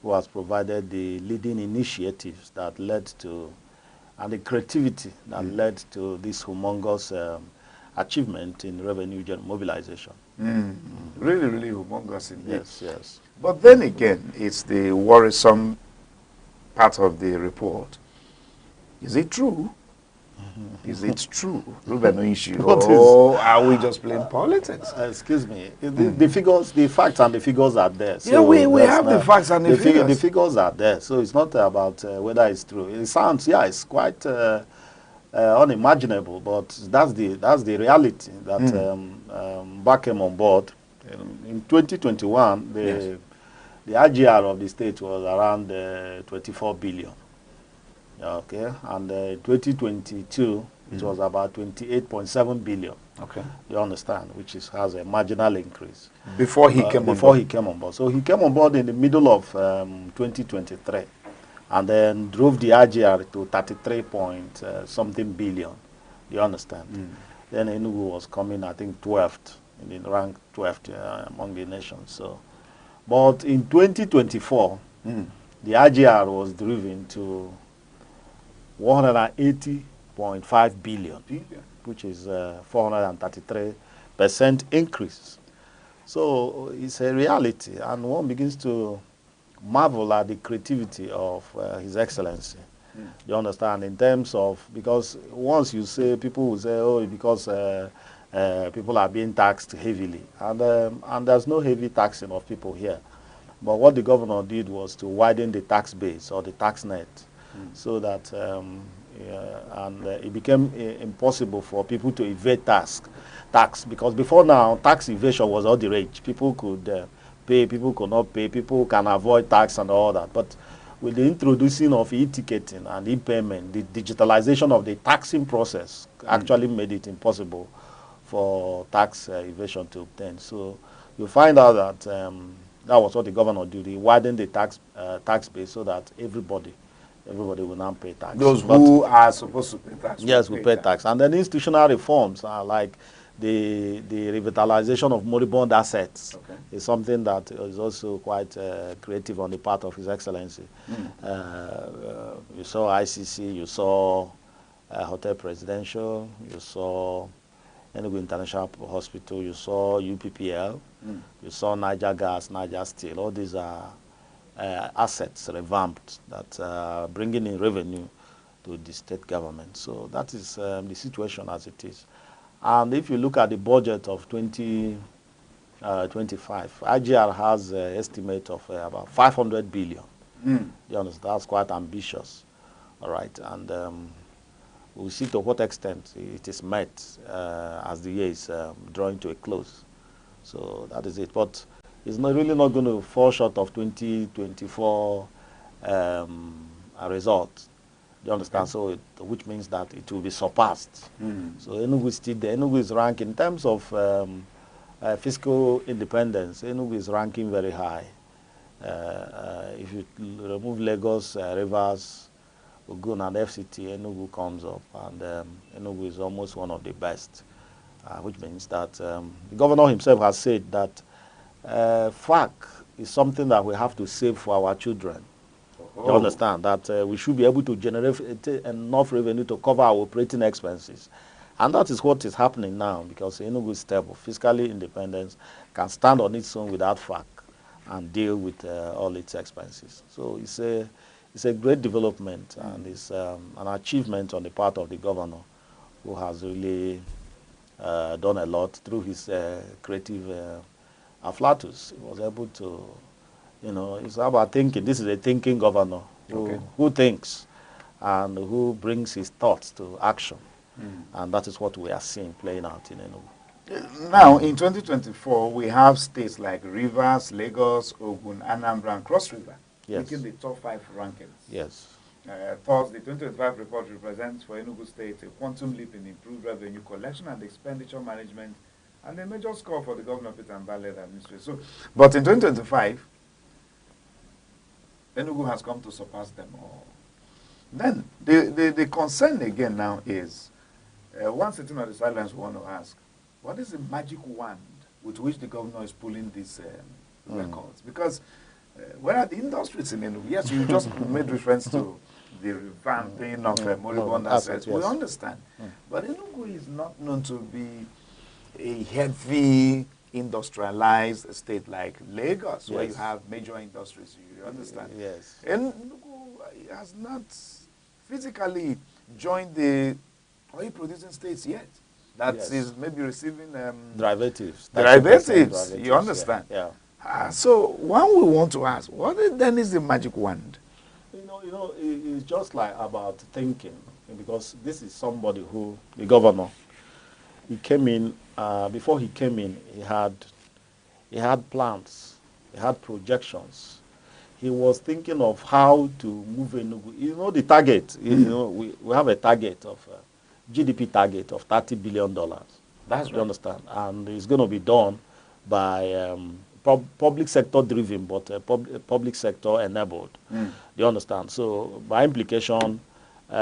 who has provided the leading initiatives that led to, and the creativity that led to this humongous achievement in revenue mobilization. Really, really humongous indeed. Yes, yes. But then again, it's the worrisome part of the report. Is it true Is it true? Issue, What or are we just playing politics? Excuse me. The figures, the facts and the figures are there. So yeah, we have the facts and the figures. The figures are there. So it's not about whether it's true. It sounds, yeah, it's quite unimaginable, but that's the reality that back came on board. In 2021, the IGR of the state was around 24 billion. Okay, and 2022 it was about 28.7 billion. Okay, you understand, which has a marginal increase before he came on board. Before he came on board. So he came on board in the middle of 2023, and then drove the IGR to 33 point something billion. You understand? Then Enugu was coming, I think, 12th in the rank 12th among the nations. So, but in 2024, the IGR was driven to 180.5 billion, which is 433% increase. So it's a reality, and one begins to marvel at the creativity of His Excellency. You understand, in terms of, because once you say, people will say, oh, because people are being taxed heavily, and there's no heavy taxing of people here. But what the governor did was to widen the tax base or the tax net, so that it became impossible for people to evade tax, because before now tax evasion was all the rage. People could pay, people could not pay, people can avoid tax and all that. But with the introducing of e-ticketing and e-payment, the digitalization of the taxing process actually made it impossible for tax evasion to obtain. So you find out that that was what the governor did. He widened the tax base so that everybody will now pay tax. Those who are supposed to pay tax. Yes, will pay tax. And then institutional reforms are like the revitalization of moribund assets is something that is also quite creative on the part of His Excellency. You saw ICC, you saw Hotel Presidential, you saw Enugu International Hospital, you saw UPPL, you saw Niger Gas, Niger Steel. All these are assets revamped that are bringing in revenue to the state government. So that is the situation as it is. And if you look at the budget of 2025, IGR has an estimate of about 500 billion. You understand? That's quite ambitious. All right. And we'll see to what extent it is met as the year is drawing to a close. So that is it. But it's really not going to fall short of 2024 result. You understand? So, which means that it will be surpassed. So Enugu is still there. Enugu is ranking in terms of fiscal independence. Enugu is ranking very high. If you remove Lagos, Rivers, Ogun, and FCT, Enugu comes up, and Enugu is almost one of the best. Which means that the governor himself has said that FAC is something that we have to save for our children. You understand that we should be able to generate enough revenue to cover our operating expenses. And that is what is happening now, because Enugu is stable, fiscally independent, can stand on its own without FAC and deal with all its expenses. So it's a great development, and it's an achievement on the part of the governor, who has really done a lot through his creative afflatus. He was able to, it's about thinking. This is a thinking governor who thinks and who brings his thoughts to action. And that is what we are seeing playing out in Enugu. Now, in 2024, we have states like Rivers, Lagos, Ogun, Anambra, and Cross River making the top 5 rankings. Yes. Thus, the 2025 report represents for Enugu State a quantum leap in improved revenue collection and expenditure management, and a major score for the governor Peter Mbale administration. So, but in 2025, Enugu has come to surpass them all. Then the concern again now is, one sitting on the sidelines we want to ask, what is the magic wand with which the governor is pulling these records? Because where are the industries in Enugu? Yes, you just made reference to the revamping of moribund assets. We understand. But Enugu is not known to be a heavy industrialized state like Lagos, where you have major industries. You understand? Yes. Enugu has not physically joined the Are you producing states yet? That is maybe receiving derivatives. Derivatives. You understand? Yeah. So one we want to ask, what then is the magic wand? It's just like about thinking, because this is somebody who, the governor, he came in, before he came in, he had plans, he had projections. He was thinking of how to move Enugu. You know the target, we have a target of, GDP target of $30 billion. That's right. You understand? And it's going to be done by public sector driven, but public sector enabled. You understand? So by implication, we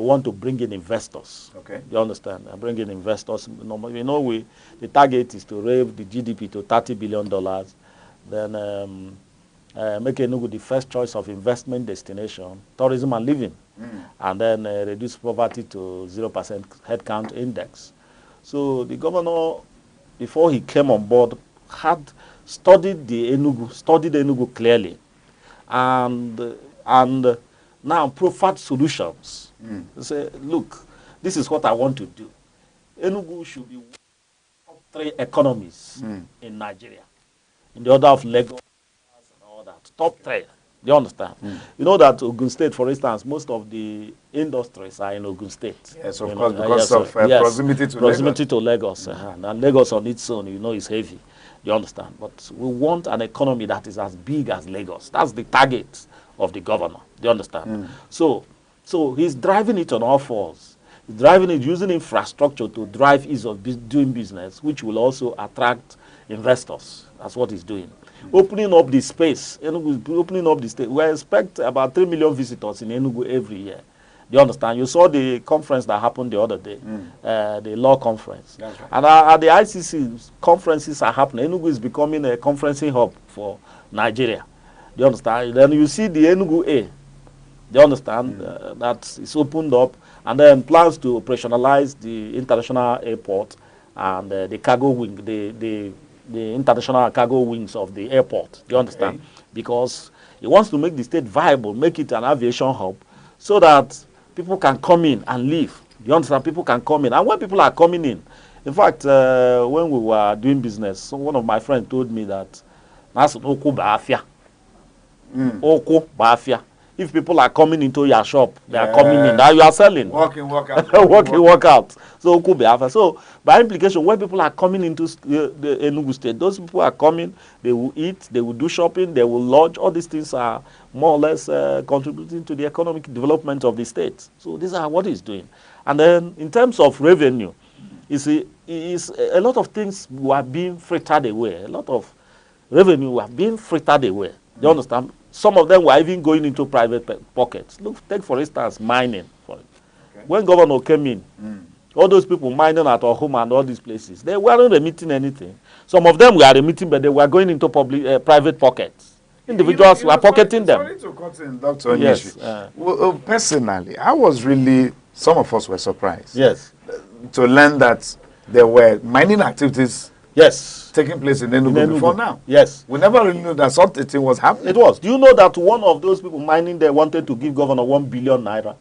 want to bring in investors. Okay. You understand? Bring in investors. The target is to raise the GDP to $30 billion. Then make Enugu the first choice of investment destination, tourism and living. And then reduce poverty to 0% headcount index. So the governor, before he came on board, had studied Enugu clearly, and now proffered solutions. Say, look, this is what I want to do. Enugu should be one of 3 economies in Nigeria, in the order of Lagos and all that. Top 3. Do you understand? You know that Ogun State, for instance, most of the industries are in Ogun State. Yes, of course, because of proximity to Lagos. Proximity to Lagos. And Lagos on its own, is heavy. You understand? But we want an economy that is as big as Lagos. That's the target of the governor. Do you understand? So he's driving it on all fours. He's driving it using infrastructure to drive ease of doing business, which will also attract investors. That's what he's doing. Opening up the space, opening up the state. We expect about 3 million visitors in Enugu every year. Do you understand? You saw the conference that happened the other day, the law conference. That's right. And at the ICC, conferences are happening. Enugu is becoming a conferencing hub for Nigeria. Do you understand? Then you see the Enugu A. Do you understand? That is opened up, and then plans to operationalize the international airport and the cargo wing, the international cargo wings of the airport. Do you understand? Okay. Because he wants to make the state viable, make it an aviation hub, so that people can come in and live. You understand? People can come in. And when people are coming in fact, when we were doing business, one of my friends told me that that's Oku Baafia. Oku Baafia. If people are coming into your shop, they are coming in. Now you are selling. Walk in, walk out. walk out. So Oku Baafia. So by implication, when people are coming into the Enugu State, those people are coming, they will eat, they will do shopping, they will lodge. All these things are more or less contributing to the economic development of the state. So these are what he's doing. And then in terms of revenue, you see, a lot of things were being frittered away. A lot of revenue were being frittered away. Do you understand? Some of them were even going into private pockets. Look, take for instance mining. When governor came in, all those people mining at our home and all these places, they weren't remitting anything. Some of them were remitting, but they were going into private pockets. Individuals were pocketing them. Sorry to cut in, Dr. Yes. Well, personally, some of us were surprised. Yes. To learn that there were mining activities taking place in Enugu before now. Yes. We never really knew that something was happening. It was. Do you know that one of those people mining there wanted to give governor 1 billion naira?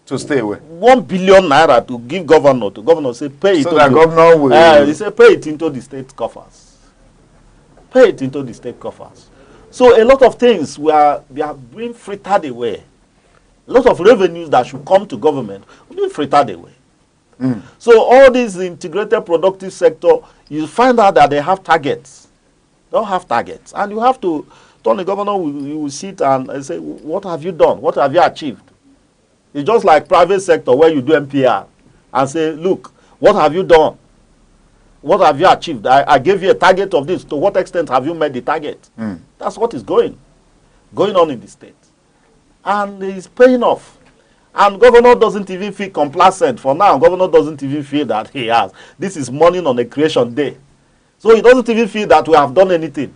To stay away. 1 billion naira to give governor. To governor say pay it. So that governor will... he said pay it into the state coffers. Pay it into the state coffers. So a lot of things they are being frittered away. A lot of revenues that should come to government will be frittered away. So all these integrated productive sector, you find out that they have targets. They don't have targets. And you have to turn the governor, you will sit and say, what have you done? What have you achieved? It's just like private sector where you do MPR and say, look, what have you done? What have you achieved? I gave you a target of this. To what extent have you met the target? That's what is going on in the state. And it's paying off. And governor doesn't even feel complacent. For now, governor doesn't even feel that he has. This is morning on a creation day. So he doesn't even feel that we have done anything.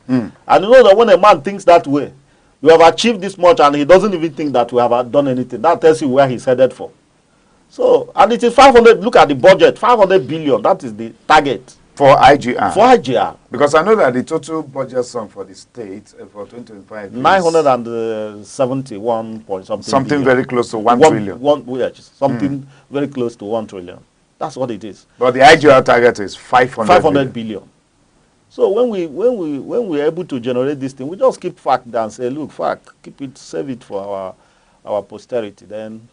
And you know that when a man thinks that way, we have achieved this much and he doesn't even think that we have done anything. That tells you where he's headed for. So, and it is 500, look at the budget, 500 billion, that is the target. For IGR? For IGR. Because I know that the total budget sum for the state for 2025 is 971 point something. Something billion. very close to 1 trillion. Something very close to 1 trillion. That's what it is. But the IGR target is 500 billion. So when we're able to generate this thing, we just keep fact and say, look, fact, keep it, save it for our posterity. Then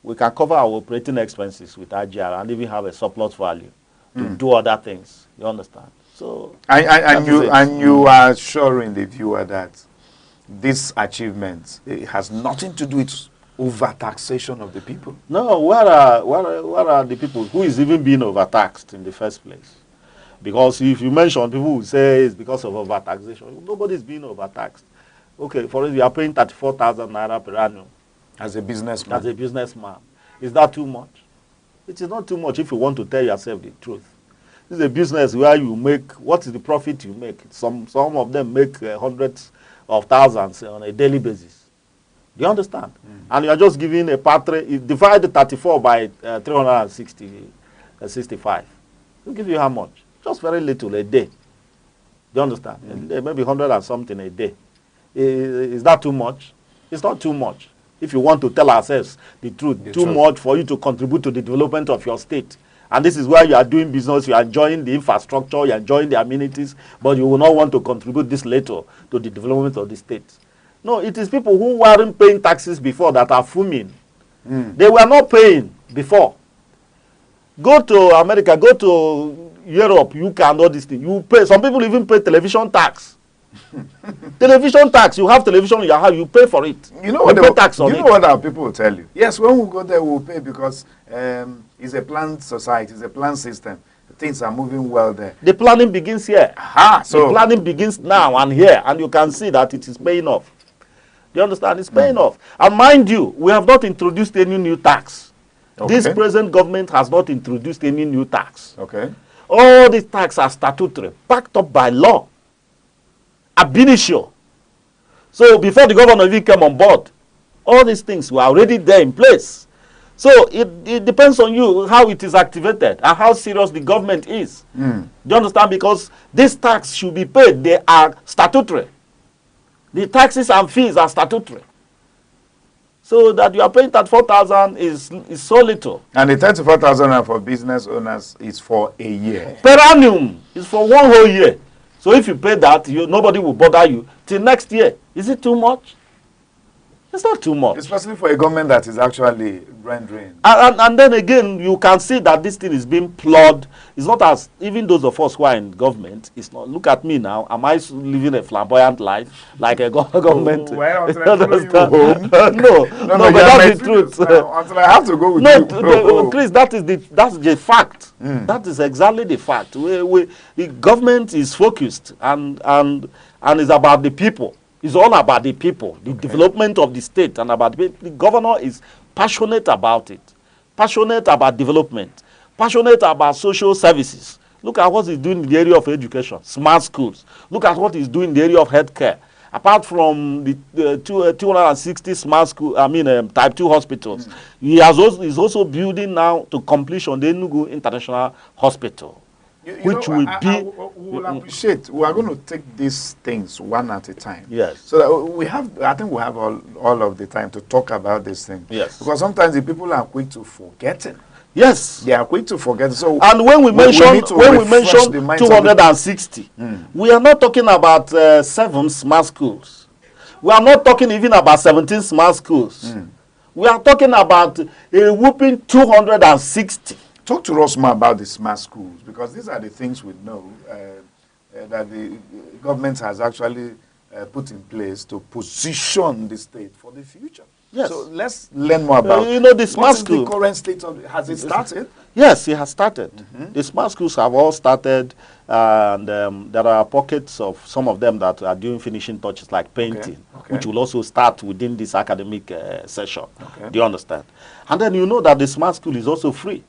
we can cover our operating expenses with IGR and even have a surplus value to do other things. You understand? So and you are assuring the viewer that this achievement, it has nothing to do with overtaxation of the people. No, where are the people who is even being overtaxed in the first place? Because if you mention, people will say it's because of overtaxation. Nobody's being overtaxed. Okay, for instance, you are paying 34,000 naira per annum. As a businessman. As a businessman. Is that too much? It is not too much if you want to tell yourself the truth. This is a business where you make, what is the profit you make? Some of them make hundreds of thousands on a daily basis. Do you understand? And you are just giving a divide the 34 by 365. It'll give you how much? Just very little a day. Do you understand? Maybe 100 and something a day. Is that too much? It's not too much. If you want to tell ourselves the truth, too much for you to contribute to the development of your state. And this is where you are doing business, you are enjoying the infrastructure, you are enjoying the amenities, but you will not want to contribute this later to the development of the state. No, it is people who weren't paying taxes before that are fuming. They were not paying before. Go to America, go to Europe, you can all these things. You pay. Some people even pay television tax. Television tax. You have television in your house, you pay for it. You know what? You pay tax on it. You know what our people will tell you? Yes, when we go there, we'll pay because it's a planned society, it's a planned system. Things are moving well there. The planning begins here. So the planning begins now and here, and you can see that it is paying off. Do you understand? It's paying off. And mind you, we have not introduced any new tax. Okay. This present government has not introduced any new tax. Okay. All these taxes are statutory, backed up by law. Ab initio. So before the governor even came on board, all these things were already there in place. So it depends on you how it is activated and how serious the government is. Do you understand? Because this tax should be paid. They are statutory. The taxes and fees are statutory. So that you are paying 34,000 is so little. And the 34,000 for business owners is for a year. Per annum is for 1 whole year. So if you pay that, nobody will bother you till next year. Is it too much? It's not too much. Especially for a government that is actually rendering. And then again, you can see that this thing is being plowed. It's not as, even those of us who are in government, it's not, look at me now. Am I living a flamboyant life like a government? Well, until no, but that's the truth. Until I have to go with you. Chris, that's the fact. That is exactly the fact. The government is focused and is about the people. It's all about the people, the development of the state, and about the governor is passionate about it, passionate about development, passionate about social services. Look at what he's doing in the area of education, smart schools. Look at what he's doing in the area of healthcare. Apart from the 260 smart school, type 2 hospitals, he's also building now to completion the Enugu International Hospital. Which will be... We'll appreciate. We are going to take these things one at a time. Yes. So that I think we have all of the time to talk about this thing. Yes. Because sometimes the people are quick to forgetting. Yes. They are quick to forget. So and when we mention 260, we are not talking about 7 smart schools. We are not talking even about 17 smart schools. We are talking about a whooping 260. Talk to us more about the smart schools, because these are the things we know that the government has actually put in place to position the state for the future. Yes. So let's learn more about the smart school. The current state of it. Has it started? Yes, it has started. The smart schools have all started, and there are pockets of some of them that are doing finishing touches like painting, which will also start within this academic session. Do you understand? And then you know that the smart school is also free.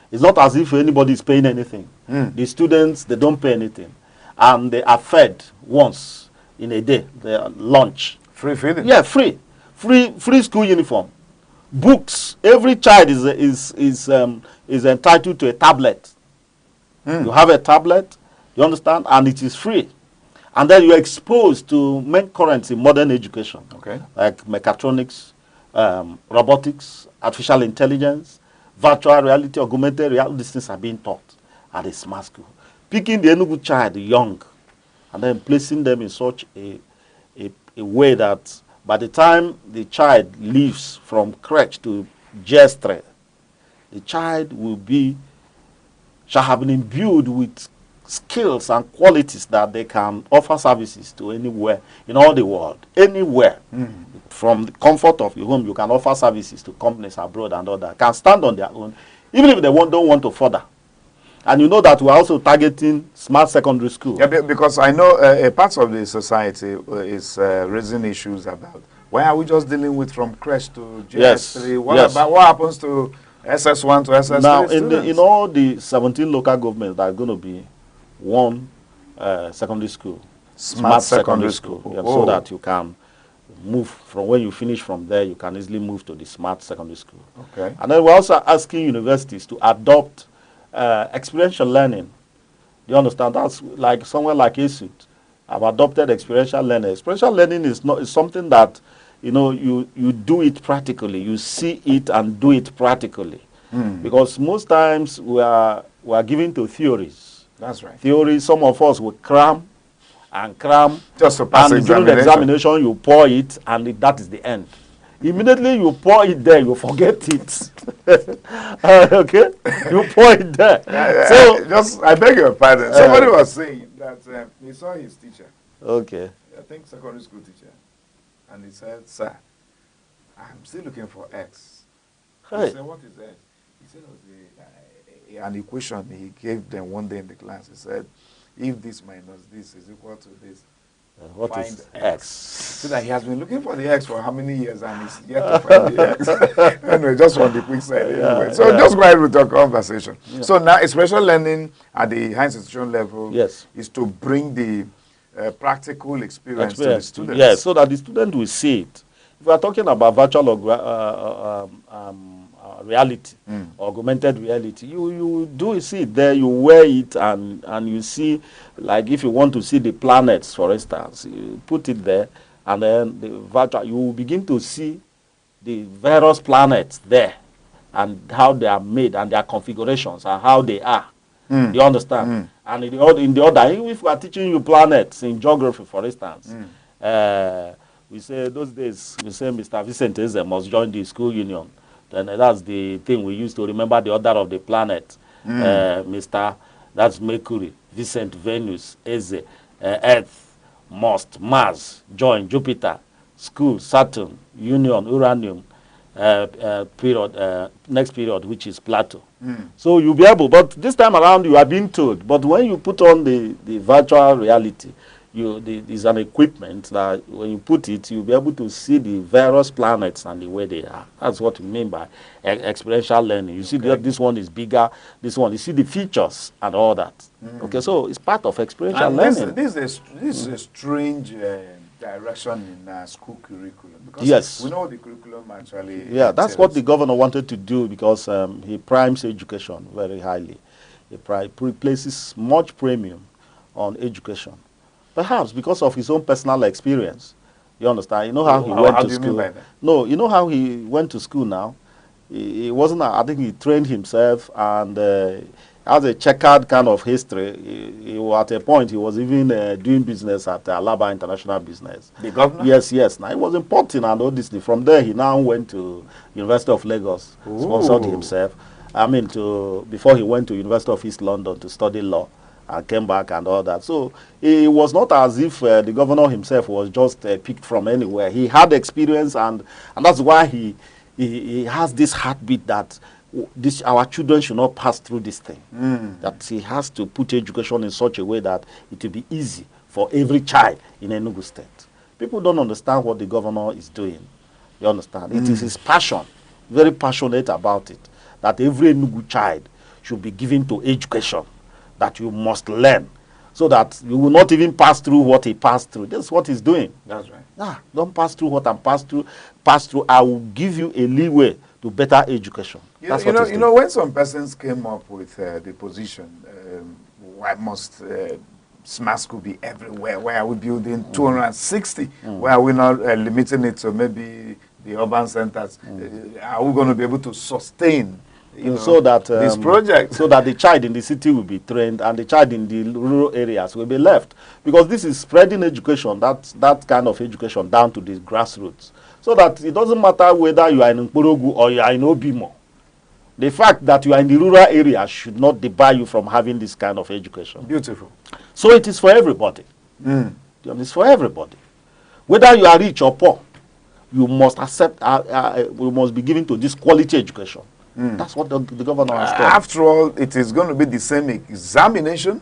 It's not as if anybody is paying anything. The students, they don't pay anything. And they are fed once in a day, their lunch. Free feeding? Yeah, free. Free school uniform. Books. Every child is entitled to a tablet. You have a tablet, you understand, and it is free. And then you're exposed to main currents in modern education, like mechatronics, robotics, artificial intelligence, virtual reality, augmented reality. These things are being taught at a smart school. Picking the Enugu child young and then placing them in such a way that by the time the child leaves from crèche to GS3, the child shall have been imbued with skills and qualities that they can offer services to anywhere in all the world, anywhere. From the comfort of your home, you can offer services to companies abroad and all that. Can stand on their own, even if they don't want to further. And you know that we're also targeting smart secondary school. Yeah, because I know a part of the society is raising issues about why are we just dealing with from crèche to GS3? What happens to SS1 to SS3 now, students? in all the 17 local governments, there are going to be one secondary school, smart secondary school, so that you can move from when you finish from there, you can easily move to the smart secondary school. Okay. And then we're also asking universities to adopt experiential learning. Do you understand? That's like somewhere like ASUT. I've adopted experiential learning. Experiential learning is something that you do it practically. You see it and do it practically. Because most times we are given to theories. That's right. Theories, some of us will cram and cram. Just to pass and during the examination, you pour it, and that is the end. Immediately you pour it there, you forget it. Okay? You pour it there. I beg your pardon. Somebody was saying that he saw his teacher. Okay. I think secondary school teacher. And he said, "Sir, I'm still looking for X." Hey. He said, "What is X?" He said it was an equation he gave them one day in the class. He said, if this minus this is equal to this, what find is X. So that he has been looking for the X for how many years and he's yet to find the X. Anyway, just on the quick side. Anyway. So just go ahead with your conversation. Yeah. So now, special learning at the higher institution level is to bring the practical experience to the students. Yes, so that the student will see it. If we are talking about virtual reality, augmented reality, you do see it there, you wear it, and you see, like if you want to see the planets, for instance, you put it there, and then the virtual, you will begin to see the various planets there, and how they are made, and their configurations, and how they are. You understand? And in the other, if we are teaching you planets in geography, for instance, we say those days, we say Mr. Vincent Eze must join the school union. Then that's the thing we used to remember the order of the planet. That's Mercury, Vincent, Venus, Eze, Earth, Mars, join Jupiter, school, Saturn, Union, Uranium, next period, which is Plato. So you'll be able, but this time around you are being told, but when you put on the virtual reality, there's an equipment that when you put it, you'll be able to see the various planets and the way they are. That's what we mean by experiential learning. You see that this one is bigger, this one, you see the features and all that. Okay, so it's part of experiential learning. This is a strange direction in school curriculum. Because we know the curriculum actually. Yeah, that's what the governor wanted to do because he primes education very highly. He places much premium on education. Perhaps because of his own personal experience. You understand? You know how he went to school. Mean by that? No, you know how he went to school now? He wasn't, I think he trained himself and has a checkered kind of history. At a point, he was even doing business at Alaba International Business. The governor? Yes. Now, he was importing and all this. From there, he now went to University of Lagos, sponsored himself. Before he went to University of East London to study law. And came back and all that. So it was not as if the governor himself was just picked from anywhere. He had experience, and that's why he has this heartbeat that our children should not pass through this thing. That he has to put education in such a way that it will be easy for every child in Enugu State. People don't understand what the governor is doing. You understand? It is his passion, very passionate about it, that every Enugu child should be given to education. That you must learn so that you will not even pass through what he passed through. That's what he's doing. That's right. Don't pass through what I'm pass through. I will give you a leeway to to better education. You know, when some persons came up with the position, why must smart school be everywhere? Why are we building 260? Why are we not limiting it to maybe the urban centers? Are we going to be able to sustain so that this project? So that the child in the city will be trained and the child in the rural areas will be left. Because this is spreading education, that kind of education down to the grassroots. So that it doesn't matter whether you are in Nkorogu or you are in Obimo. The fact that you are in the rural area should not debar you from having this kind of education. Beautiful. So it is for everybody. It's for everybody. Whether you are rich or poor, you must accept, we must be given to this quality education. That's what the governor has done. After all, it is going to be the same examination.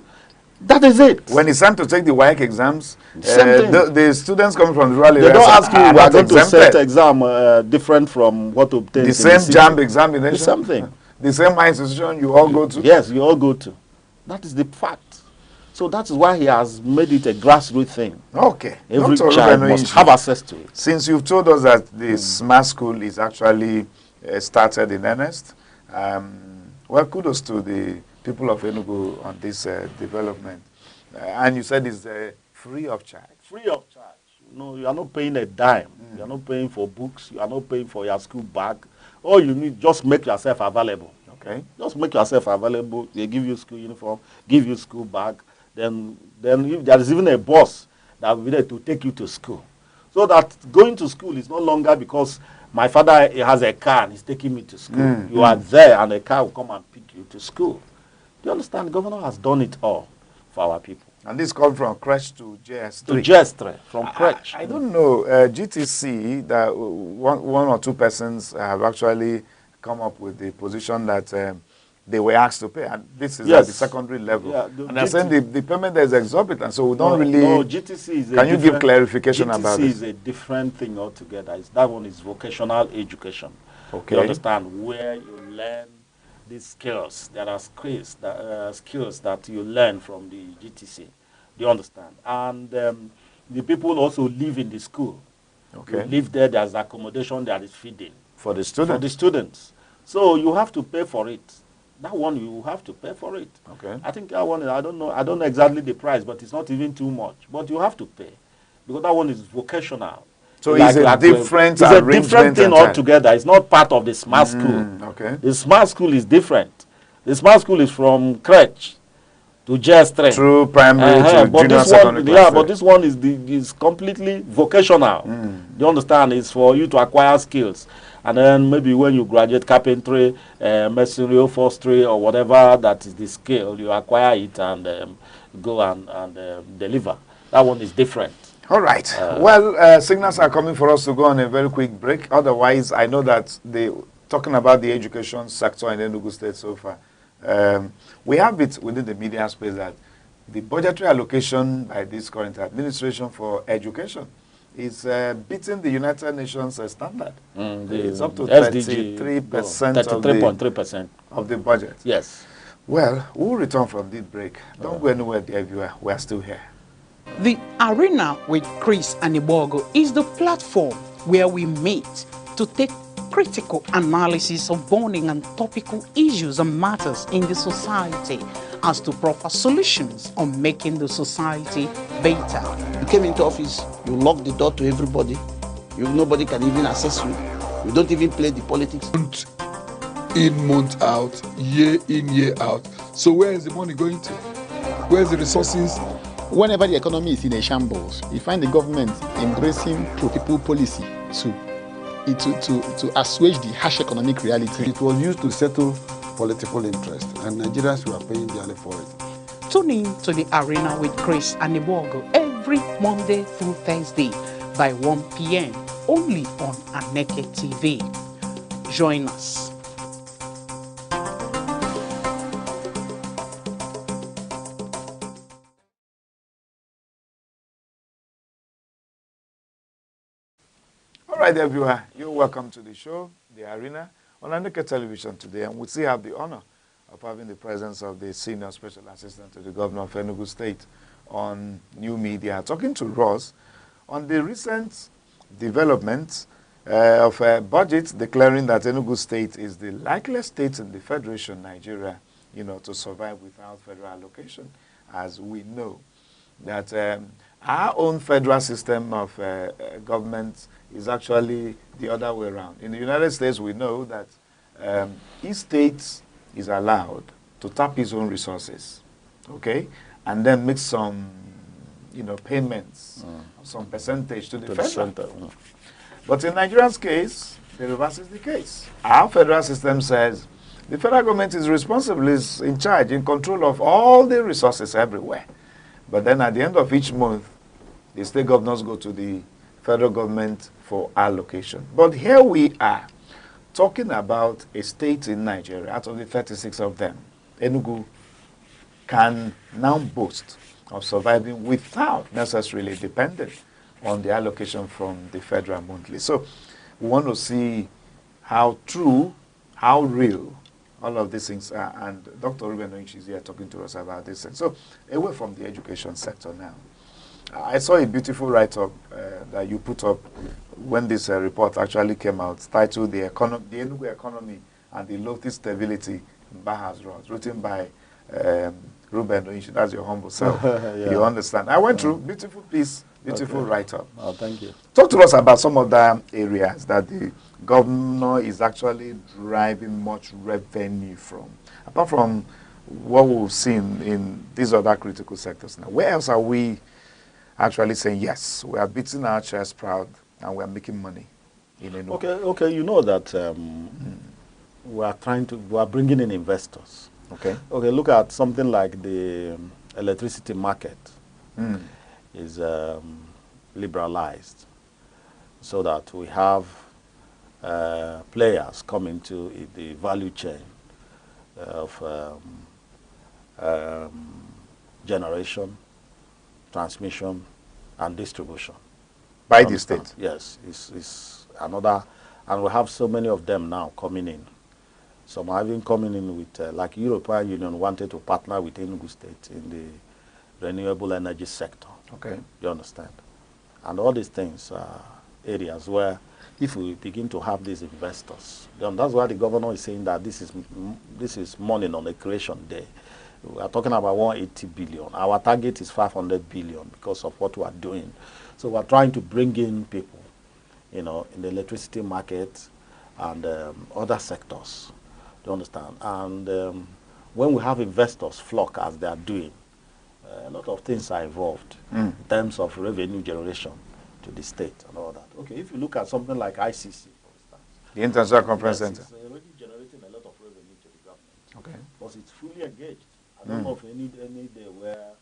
That is it. When it's time to take the WAEC exams, Same thing. the students coming from the rural areas, they don't ask you, we are going to set exempted. exam different from what to obtain. The same JAMB examination. The same thing. The same institution you all go to. Yes, you all go to. That is the fact. So that is why he has made it a grassroots thing. Okay. Every child must have access to it. Since you've told us that the smart school is actually started in earnest, well, kudos to the people of Enugu on this development. And you said it's free of charge. Free of charge. No, you are not paying a dime. You are not paying for books. You are not paying for your school bag. All you need, just make yourself available. Okay. Just make yourself available. They give you school uniform, give you school bag. Then if there is even a bus that will be there to take you to school. So that going to school is no longer because my father has a car and he's taking me to school. You are there and a car will come and pick you to school. Do you understand? The governor has done it all for our people. And this comes from crèche to JS3. To JS3, from crèche. I don't know, GTC, that one or two persons have actually come up with the position that they were asked to pay. And this is at the secondary level. Yeah, and they're saying the payment is exorbitant, so we don't really... No, GTC is Can you give clarification about it? GTC is a different thing altogether. That one is vocational education. Okay. You understand? Where you learn these skills. There are skills that you learn from the GTC. Do you understand? And the people also live in the school. Okay. You live there, there's accommodation, there is feeding. For the students? For the students. So you have to pay for it. That one, you have to pay for it. Okay. I think that one, I don't know exactly the price, but it's not even too much. But you have to pay. Because that one is vocational. So it's a different thing altogether. It's not part of the smart school. Okay. The smart school is different. The smart school is from crèche to JS3. Through primary to junior secondary. Yeah, but this one is completely vocational. Do you understand? It's for you to acquire skills. And then maybe when you graduate carpentry, masonry, upholstery, or whatever that is the skill, you acquire it and go and deliver. That one is different. All right. Well, signals are coming for us to go on a very quick break. Otherwise, I know that talking about the education sector in Enugu State so far, we have it within the media space that the budgetary allocation by this current administration for education is beating the United Nations standard. It's up to 33% of the budget. Yes. Well, we'll return from this break. Don't go anywhere, dear viewer. We are still here. The Arena with Chris Anibogo is the platform where we meet to take critical analysis of burning and topical issues and matters in the society as to proper solutions on making the society better. You came into office, you locked the door to everybody. Nobody can even access you. You don't even play the politics. Month in, month out, year in, year out. So where is the money going to? Where's the resources? Whenever the economy is in a shambles, you find the government embracing pro-people policy to assuage the harsh economic reality. It was used to settle political interest, and Nigerians were paying dearly for it. Tune in to the Arena with Chris Anibogo every Monday through Thursday by 1 p.m. only on Aneke TV. Join us. All right, everyone, you're welcome to the show, The Arena, on Aneke Television today, and we still have the honor of having the presence of the Senior Special Assistant to the Governor of Enugu State on new media, talking to Ross on the recent developments of a budget declaring that Enugu State is the likeliest state in the Federation, Nigeria, to survive without federal allocation, as we know that our own federal system of government is actually the other way around. In the United States, we know that each state is allowed to tap its own resources, okay, and then make some, payments, some percentage to the federal. Center. But in Nigeria's case, the reverse is the case. Our federal system says the federal government is responsible, is in charge, in control of all the resources everywhere. But then at the end of each month, the state governors go to the federal government for allocation. But here we are, talking about a state in Nigeria, out of the 36 of them, Enugu can now boast of surviving without necessarily depending on the allocation from the federal monthly. So we want to see how true, how real all of these things are. And Dr. Ruben Oinchi is here talking to us about this. And so away from the education sector now, I saw a beautiful write-up that you put up when this report actually came out, titled The Enugu Economy and the Local Stability in Baha's Roads, written by Ruben Oinchi. That's your humble self. Yeah. You understand. I went through, beautiful piece, beautiful write-up. Oh, thank you. Talk to us about some of the areas that the governor is actually driving much revenue from. Apart from what we've seen in these other critical sectors now, where else are we actually saying, yes, we are beating our chest proud and we are making money in Enugu? Okay, you know that we are bringing in investors. Okay, look at something like the electricity market is liberalized so that we have players come into the value chain of generation, transmission, and distribution. By the state? Yes, it's another, and we have so many of them now coming in. Some are even coming in with, like European Union wanted to partner with Enugu State in the renewable energy sector. Okay. You understand? And all these things are areas where if we begin to have these investors, then that's why the governor is saying that this is money on the creation day. We are talking about 180 billion. Our target is 500 billion because of what we are doing. So we are trying to bring in people, in the electricity market and other sectors. Do you understand? And when we have investors flock as they are doing, a lot of things are involved in terms of revenue generation to the state and all that. Okay, if you look at something like ICC, for instance. The International Conference Center. It's already generating a lot of revenue to the government. Okay. Because it's fully engaged. I don't know of any day where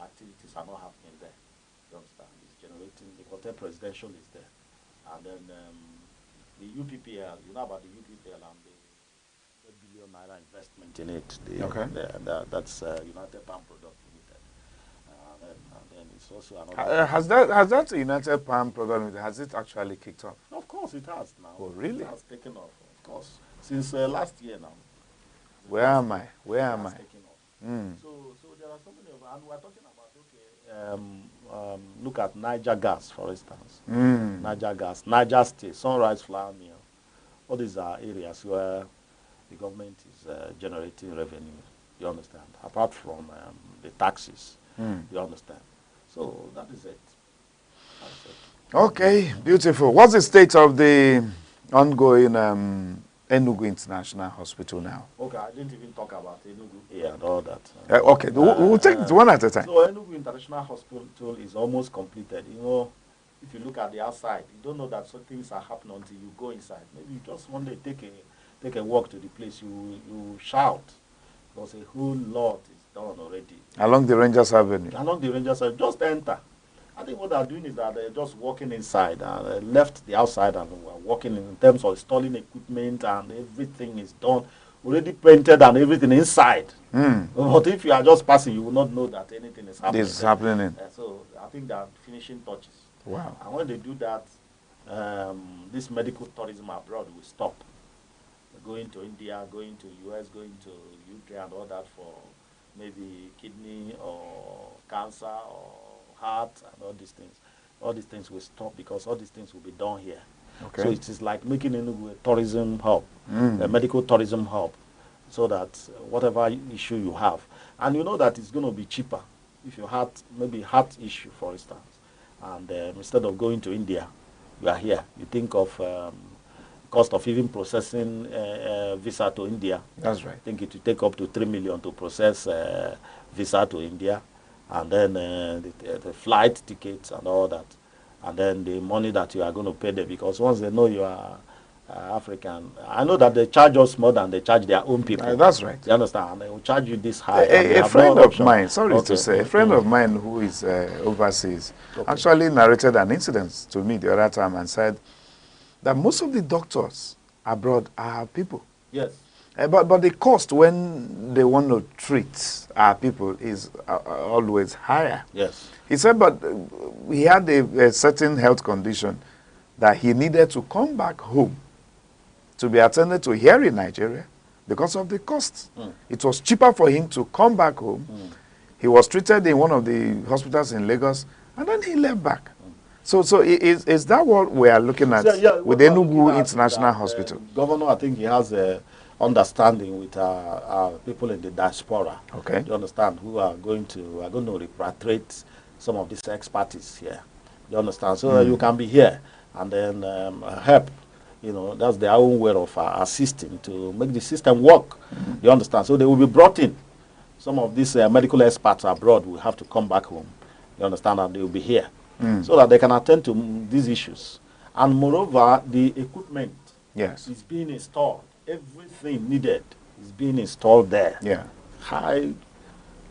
activities are not happening there. You understand? It's generating, the hotel presidential is there. And then the UPPL, you know about the UPPL and the $1 billion investment in it. That's United Palm Product Limited. And then it's also another. Has that United Palm Product Limited, has it actually kicked off? Of course it has now. Oh, really? It has taken off, of course. Since last year now. Where am I? So there are so many of, and we're talking about, look at Niger Gas, for instance. Niger Gas, Niger State, Sunrise Flour Mill. All these are areas where the government is generating revenue, you understand, apart from the taxes, you understand. So that is it. Okay, beautiful. What's the state of the ongoing Enugu International Hospital now? Okay, I didn't even talk about Enugu and all that. Okay, we'll take it one at a time. So Enugu International Hospital is almost completed. If you look at the outside, you don't know that some things are happening until you go inside. Maybe you just one day take a walk to the place, you shout, because a whole lot is done already. Along the Rangers Avenue? Along the Rangers Avenue, just enter. I think what they're doing is that they're just walking inside and left the outside and we're walking in terms of installing equipment and everything is done, already painted and everything inside. But if you are just passing, you will not know that anything is happening. This is happening. So I think they're finishing touches. Wow. And when they do that, this medical tourism abroad will stop. Going to India, going to US, going to UK and all that for maybe kidney or cancer or heart and all these things will stop because all these things will be done here. Okay. So it is like making Enugu a tourism hub, a medical tourism hub, so that whatever issue you have, and you know that it's going to be cheaper if you had maybe heart issue, for instance, and instead of going to India, you are here. You think of cost of even processing visa to India. That's right. I think it will take up to 3 million to process visa to India, and then the flight tickets and all that, and then the money that you are going to pay them, because once they know you are African, I know that they charge us more than they charge their own people. That's right. You understand? And they will charge you this high. A friend of mine, sorry to say, a friend of mine who is overseas actually narrated an incident to me the other time and said that most of the doctors abroad are people. Yes. But the cost when they want to treat our people is always higher. Yes. He said, but he had a certain health condition that he needed to come back home to be attended to here in Nigeria because of the cost. It was cheaper for him to come back home. He was treated in one of the hospitals in Lagos, and then he left back. So is that what we are looking at with Enugu International Hospital? Governor, I think he has a understanding with our people in the diaspora. Okay. You understand? Who are going to repatriate some of these expertise here. You understand? So you can be here and then help. You know, that's their own way of assisting to make the system work. You understand? So they will be brought in. Some of these medical experts abroad will have to come back home. You understand? And they will be here. So that they can attend to these issues. And moreover, the equipment is being installed. Everything needed is being installed there. Yeah. High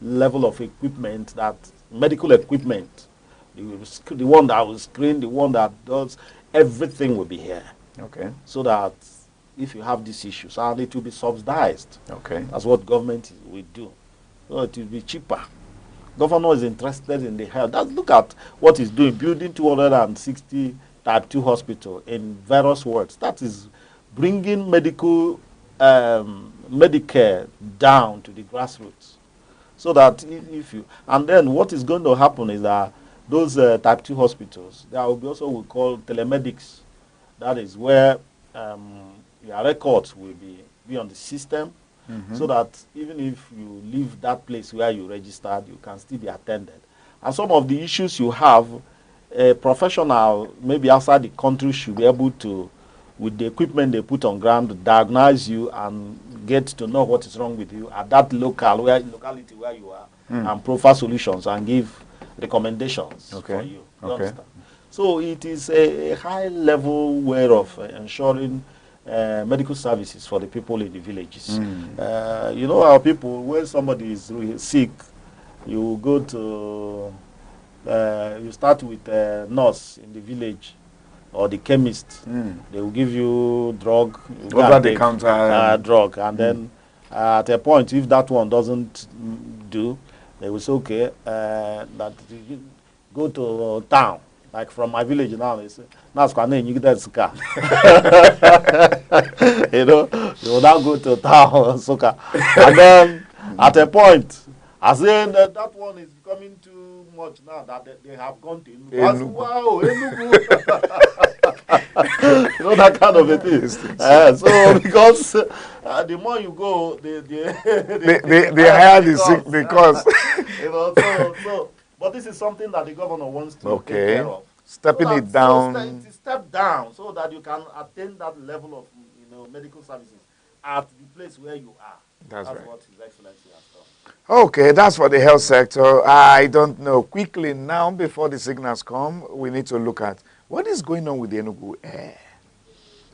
level of equipment, that medical equipment, the one that will screen, the one that does, everything will be here. Okay. So that if you have these issues, and it will be subsidized. Okay. That's what government will do. So it will be cheaper. Governor is interested in the health. Look at what he's doing, building 260 type 2 hospital in various wards. That is bringing medical Medicare down to the grassroots. So that if you, and then what is going to happen is that those type 2 hospitals, there will be also what we call telemedics. That is where your records will be on the system, so that even if you leave that place where you registered, you can still be attended. And some of the issues you have, a professional maybe outside the country should be able to, with the equipment they put on ground, diagnose you and get to know what is wrong with you at that locality where you are, and profile solutions and give recommendations for you. You understand? So it is a high-level way of ensuring medical services for the people in the villages. You know, our people, when somebody is really sick, you go to, you start with a nurse in the village or the chemist. They will give you drug, over-the-counter drug, and then at a point, if that one doesn't do, they will say, okay, that you go to town. Like from my village now, they say, you know, you will now go to town, Soka. And then at a point, I say that one is becoming too much now that they have gone to Enugu. Wow, Enugu. You know, that kind of a thing. So because the more you go, the higher the sick because you know, so but this is something that the governor wants to take care of. Stepping it down. So step down so that you can attain that level of medical services at the place where you are. That's right. What His Excellency has done. Okay, that's for the health sector. I don't know. Quickly now, before the signals come, we need to look at what is going on with the Enugu Air.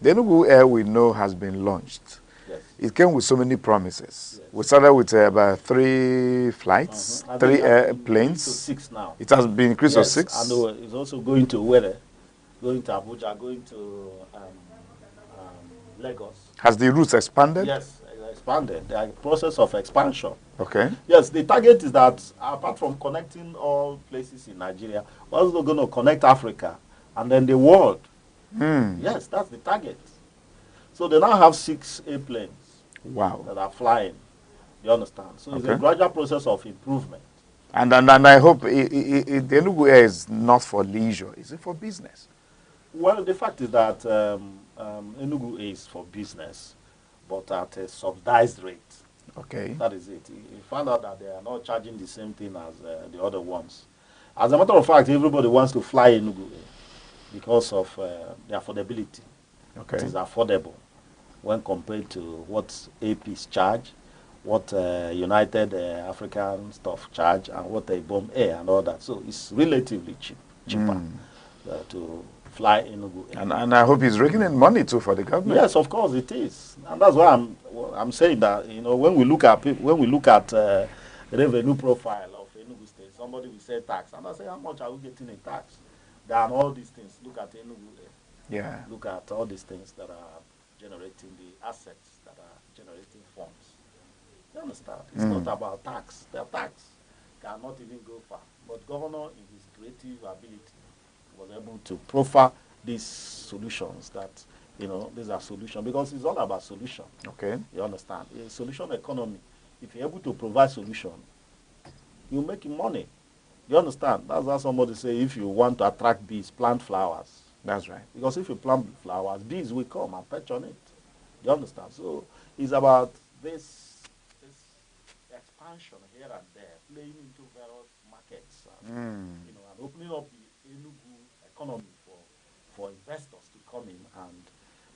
The Enugu Air we know has been launched. Yes. It came with so many promises. Yes. We started with about 3 flights, 3 airplanes. To 6 now. It has been increased to 6. And it's also going to Were, going to Abuja, going to Lagos. Has the routes expanded? Yes, expanded. The process of expansion. Okay. Yes, the target is that apart from connecting all places in Nigeria, we're also going to connect Africa and then the world. Yes, that's the target. So they now have 6 airplanes. Wow. That are flying. You understand? So it's a gradual process of improvement. And I hope the Enugu Air is not for leisure. Is it for business? Well, the fact is that Enugu is for business, but at a subsidized rate. Okay. That is it. You find out that they are not charging the same thing as the other ones. As a matter of fact, everybody wants to fly Enugu because of the affordability. Okay. It is affordable when compared to what APs charge, what United African stuff charge, and what they bomb air and all that. So it's relatively cheaper to fly Enugu. And I hope he's raking in money too for the government. Yes, of course it is, and that's why I'm saying that, you know, when we look at revenue profile of Enugu State, somebody will say tax, and I say, how much are we getting in tax? There are all these things. Look at Enugu. Yeah. Look at all these things that are generating the assets that are generating funds. You understand? It's not about tax. The tax cannot even go far. But governor, in his creative ability, was able to proffer these solutions that, you know, these are solutions, because it's all about solution. Okay. You understand? A solution economy, if you're able to provide solution, you're making money. You understand? That's why somebody say, if you want to attract bees, plant flowers. That's right. Because if you plant flowers, bees will come and perch on it. You understand? So it's about this expansion here and there, playing into various markets, and, you know, and opening up the Enugu economy for investors to come in. And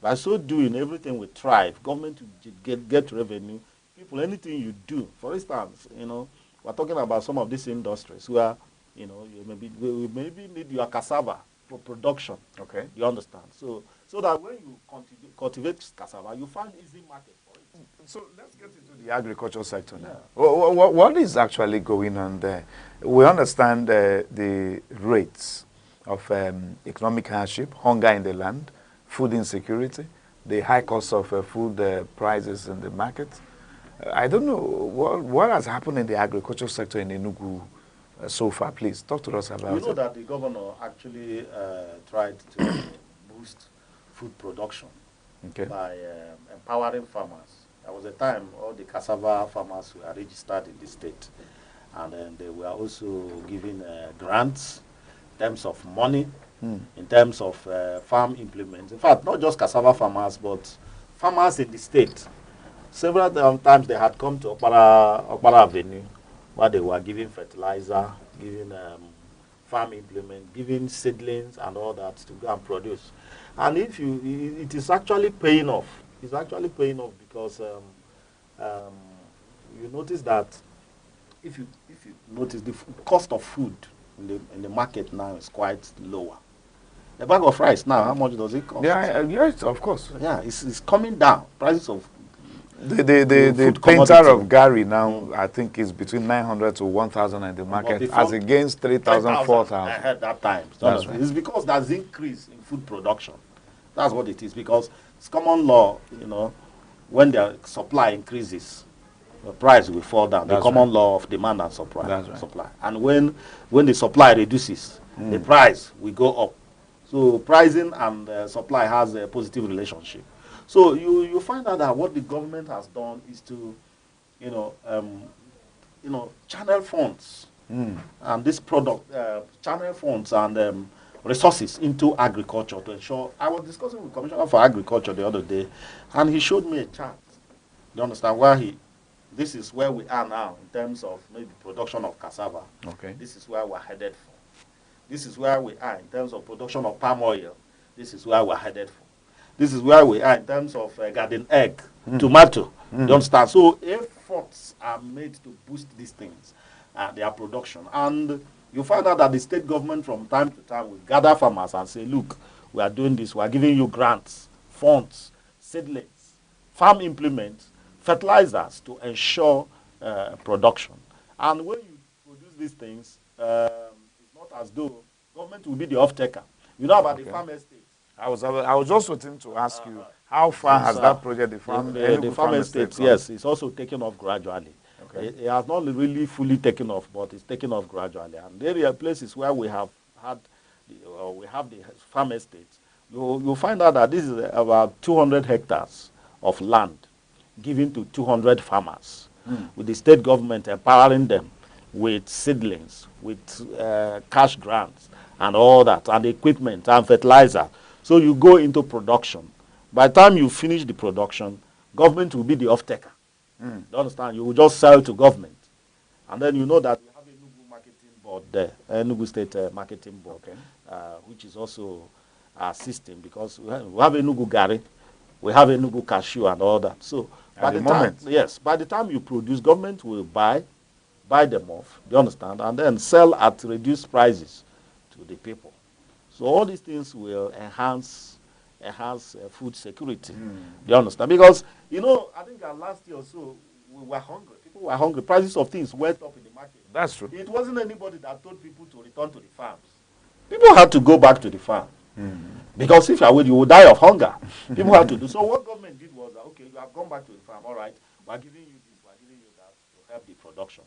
by so doing, everything will thrive. Government will get revenue. People, anything you do, for instance, you know, we're talking about some of these industries where, you know, we maybe need your cassava for production. Okay. You understand? So that when you cultivate cassava, you find easy market for it. So let's get into the agriculture sector now. Yeah. What is actually going on there? We understand the rates of economic hardship, hunger in the land, food insecurity, the high cost of food prices in the market. I don't know what has happened in the agriculture sector in Enugu so far. Please talk to us about it. You know that the governor actually tried to boost food production by empowering farmers. There was a time all the cassava farmers were registered in the state, and then they were also given grants in terms of money, in terms of farm implements. In fact, not just cassava farmers, but farmers in the state. Several times they had come to Okpara Avenue, where they were giving fertilizer, giving farm implement, giving seedlings and all that to go and produce. And it is actually paying off. It's actually paying off because you notice that if you notice the cost of food in the market now is quite lower. The bag of rice now, how much does it cost? Yeah, yes, of course. Yeah, it's coming down. Prices of the painter of Gary now, I think, is between 900 to 1,000 in the market, as against 3,000, 4,000. I heard that time. That's right. It's because there's increase in food production. That's what it is. Because it's common law, you know, when the supply increases, the price will fall down. The common law of demand and supply. That's right. Supply. And when the supply reduces, the price will go up. So pricing and supply has a positive relationship. So you find out that what the government has done is to, channel funds and this product, channel funds and resources into agriculture to ensure. I was discussing with Commissioner for Agriculture the other day, and he showed me a chart. You understand this is where we are now in terms of maybe production of cassava. Okay. This is where we're headed for. This is where we are in terms of production of palm oil. This is where we're headed for. This is where we are in terms of garden egg, tomato. You understand? So efforts are made to boost these things, their production. And you find out that the state government from time to time will gather farmers and say, look, we are doing this. We are giving you grants, funds, seedlings, farm implements, fertilizers to ensure production. And when you produce these things, it's not as though government will be the off-taker. You know about the farm estate. I was just waiting to ask you, how far has that project, the farm estate? Yes, it's also taken off gradually. Okay. It has not really fully taken off, but it's taken off gradually. And there are places where we have the farm estates. You'll find out that this is about 200 hectares of land given to 200 farmers, with the state government empowering them with seedlings, with cash grants, and all that, and equipment and fertilizer So you go into production. By the time you finish the production, government will be the off-taker. You understand? You will just sell to government. And then you know that we have a Enugu marketing board there, Enugu State Marketing Board, which is also assisting because we have Enugu Gari, we have Enugu Cashew and all that. So by the moment, yes, by the time you produce, government will buy them off, you understand, and then sell at reduced prices to the people. So all these things will enhance food security. You understand? Because, you know, I think last year or so, we were hungry. People were hungry. Prices of things went up in the market. That's true. It wasn't anybody that told people to return to the farms. People had to go back to the farm. Because if you are away, you will die of hunger. People had to do. So what government did was, okay, you have gone back to the farm, all right, we're giving you this, we're giving you that to help the production.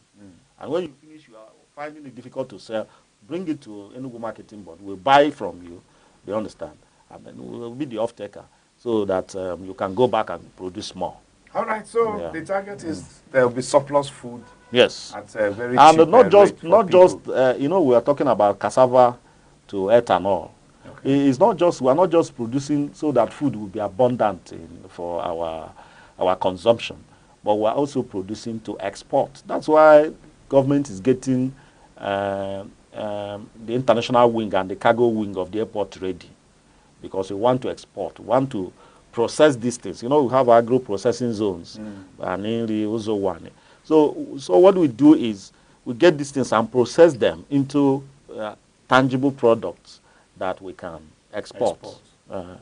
And when you finish, you are finding it difficult to sell, bring it to Enugu Marketing Board. We'll buy from you, you understand, and then we'll be the off-taker so that you can go back and produce more. All right, so the target is there will be surplus food. Yes. At a very and cheap not just rate you know, we are talking about cassava to ethanol. It's not just, we are not just producing so that food will be abundant for our consumption, but we are also producing to export. That's why government is getting the international wing and the cargo wing of the airport ready, because we want to export, we want to process these things. You know, we have agro processing zones, and also one. So what we do is we get these things and process them into tangible products that we can export.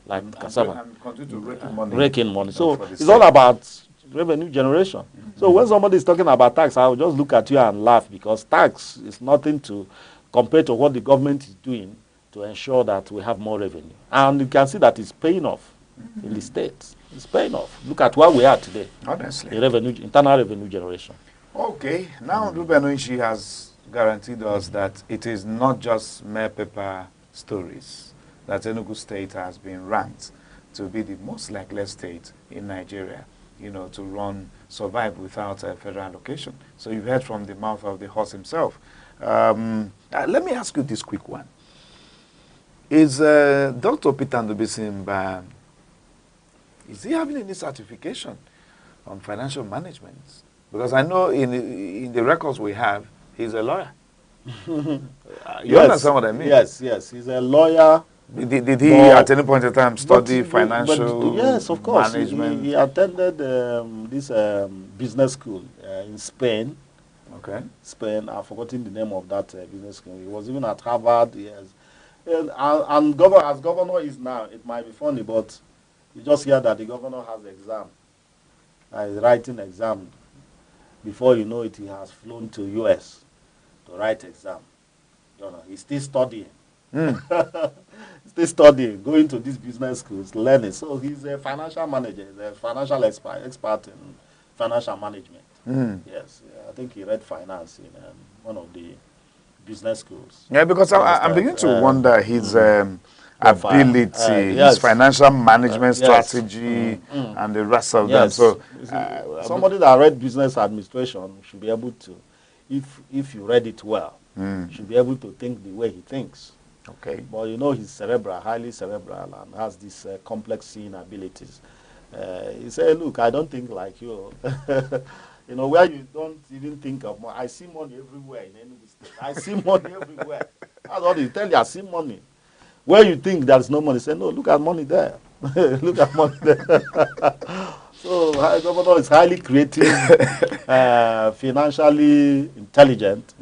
Like cassava. And continue to rake in money. Rake in money. So it's all about revenue generation. So when somebody is talking about tax, I will just look at you and laugh, because tax is nothing to compare to what the government is doing to ensure that we have more revenue. And you can see that it's paying off in the states. It's paying off. Look at where we are today. Honestly. The revenue, internal revenue generation. Okay, now Ruben Oishi has guaranteed us that it is not just mere paper stories, that Enugu State has been ranked to be the most likely state in Nigeria, you know, to survive without a federal allocation. So you've heard from the mouth of the horse himself. Let me ask you this quick one. Is Dr. Peter Ndubisimba, is he having any certification on financial management? Because I know in the records we have, he's a lawyer. You understand what I mean? Yes, he's a lawyer. Did he at any point in time study financial yes, of course. management? He attended this business school in Spain. Okay. Spain, I've forgotten the name of that business school. He was even at Harvard, yes. And as governor is now, it might be funny, but you just hear that the governor has exam. He's writing exam. Before you know it, he has flown to US to write exam. You know, he's still studying. Still studying, going to these business schools, learning. So he's a financial manager, he's a financial expert in financial management. Yes, I think he read finance in one of the business schools. Yeah, because I'm beginning to wonder his ability, his financial management strategy, and the rest of them. So somebody that read business administration should be able to, if you read it well, should be able to think the way he thinks. Okay. But you know, he's cerebral, highly cerebral, and has these complex seeing abilities. He said, look, I don't think like you. You know, where you don't even think of money. I see money everywhere in any state. I see money everywhere. That's all they tell you, I see money. Where you think there's no money, say, no, look at money there. Look at money there. So, governor is highly creative, financially intelligent,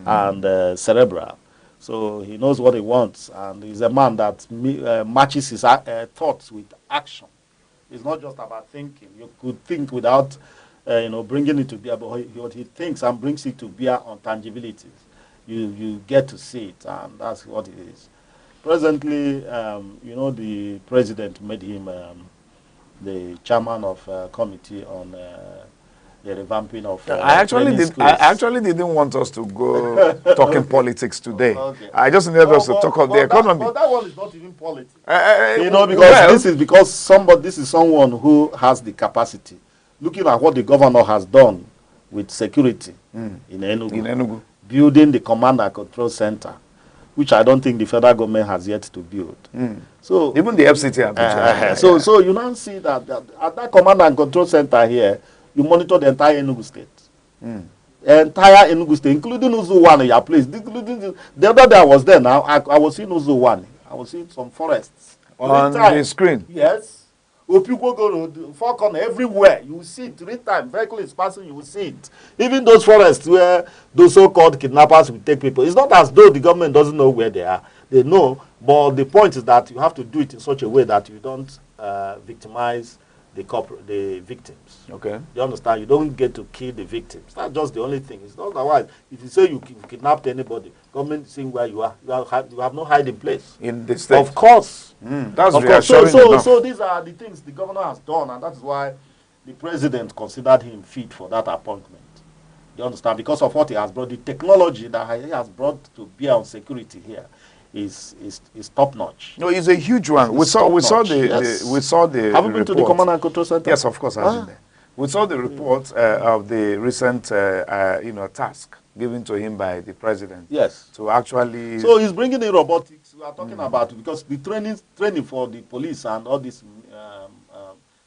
and cerebral. So he knows what he wants, and he's a man that matches his thoughts with action. It's not just about thinking. You could think without, bringing it to bear, but what he thinks and brings it to bear on tangibilities. You get to see it, and that's what it is. Presently, the president made him the chairman of committee on the revamping of I actually didn't want us to go talking politics today. Okay. I just needed us to talk of the economy. But that one is not even politics. Because this is someone who has the capacity. Looking at what the governor has done with security in Enugu, building the command and control center, which I don't think the federal government has yet to build. So even the FCT have so you now see that, at that command and control center here, you monitor the entire Enugu state. Entire Enugu state, including Uzu1, your place. The other day I was there now, I was seeing Uzu1. I was seeing some forests. On the screen? Yes. If people go to the four corner everywhere, you will see it 3 times. Vehicle is passing, you will see it. Even those forests where those so-called kidnappers will take people. It's not as though the government doesn't know where they are. They know, but the point is that you have to do it in such a way that you don't victimize the victims. Okay. You understand? You don't get to kill the victims. That's just the only thing. It's not otherwise. If you say you kidnapped anybody, government seeing where you are. You have no hiding place. In the state. Of course. That's of reassuring course. So these are the things the governor has done, and that's why the president considered him fit for that appointment. You understand? Because of what he has brought, the technology that he has brought to bear on security here is top notch. No, it's a huge one. We saw the Have you been to the command and control center? Yes, of course, I've been there. We saw the report of the recent task given to him by the president. Yes. To actually. So he's bringing in robotics. We are talking about, because the training for the police and all these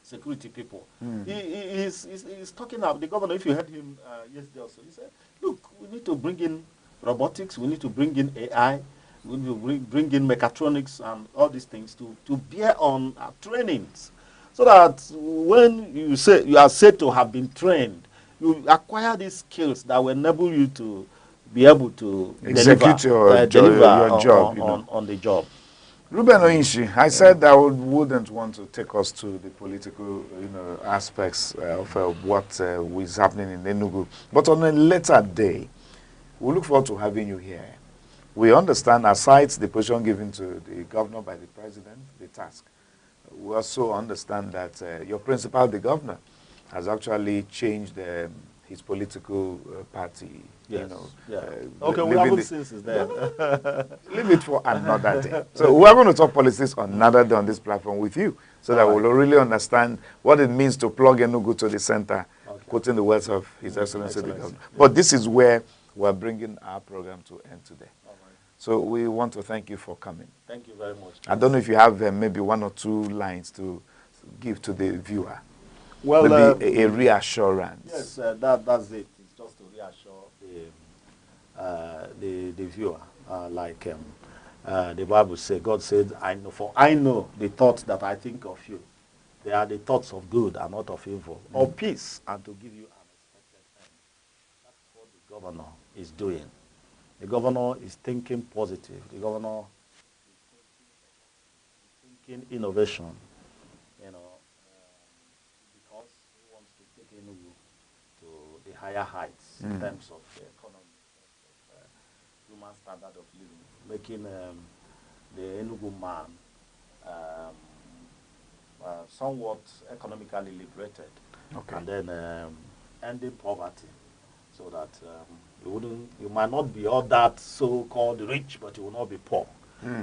security people. He's talking about the governor. If you heard him yesterday also, he said, "Look, we need to bring in robotics. We need to bring in AI. We need to bring in mechatronics and all these things to bear on our trainings, so that when you say you are said to have been trained, you acquire these skills that will enable you to be able to execute your job on the job." Ruben Oyinshi, I said I wouldn't want to take us to the political aspects of what is happening in Enugu, but on a later day, we look forward to having you here. We understand, aside the position given to the governor by the president, the task, we also understand that your principal, the governor, has actually changed his political party. Yes. Okay, we haven't seen since then. Leave it for another day. So we are going to talk politics on another day on this platform with you, so that we'll really understand what it means to plug Enugu to the center, quoting the words of His Excellency the Governor. But this is where we're bringing our program to end today. So we want to thank you for coming. Thank you very much. I don't know if you have maybe 1 or 2 lines to give to the viewer. Well, maybe a reassurance. Yes, that's it. It's just to reassure the viewer. The Bible says, God said, I know the thoughts that I think of you. They are the thoughts of good and not of evil, of peace, and to give you an expected end. That's what the governor is doing. The governor is thinking positive. The governor is thinking innovation, because he wants to take Enugu to the higher heights in terms of the economy, in terms of human standard of living, making the Enugu man somewhat economically liberated, and then ending poverty, so that you might not be all that so-called rich, but you will not be poor.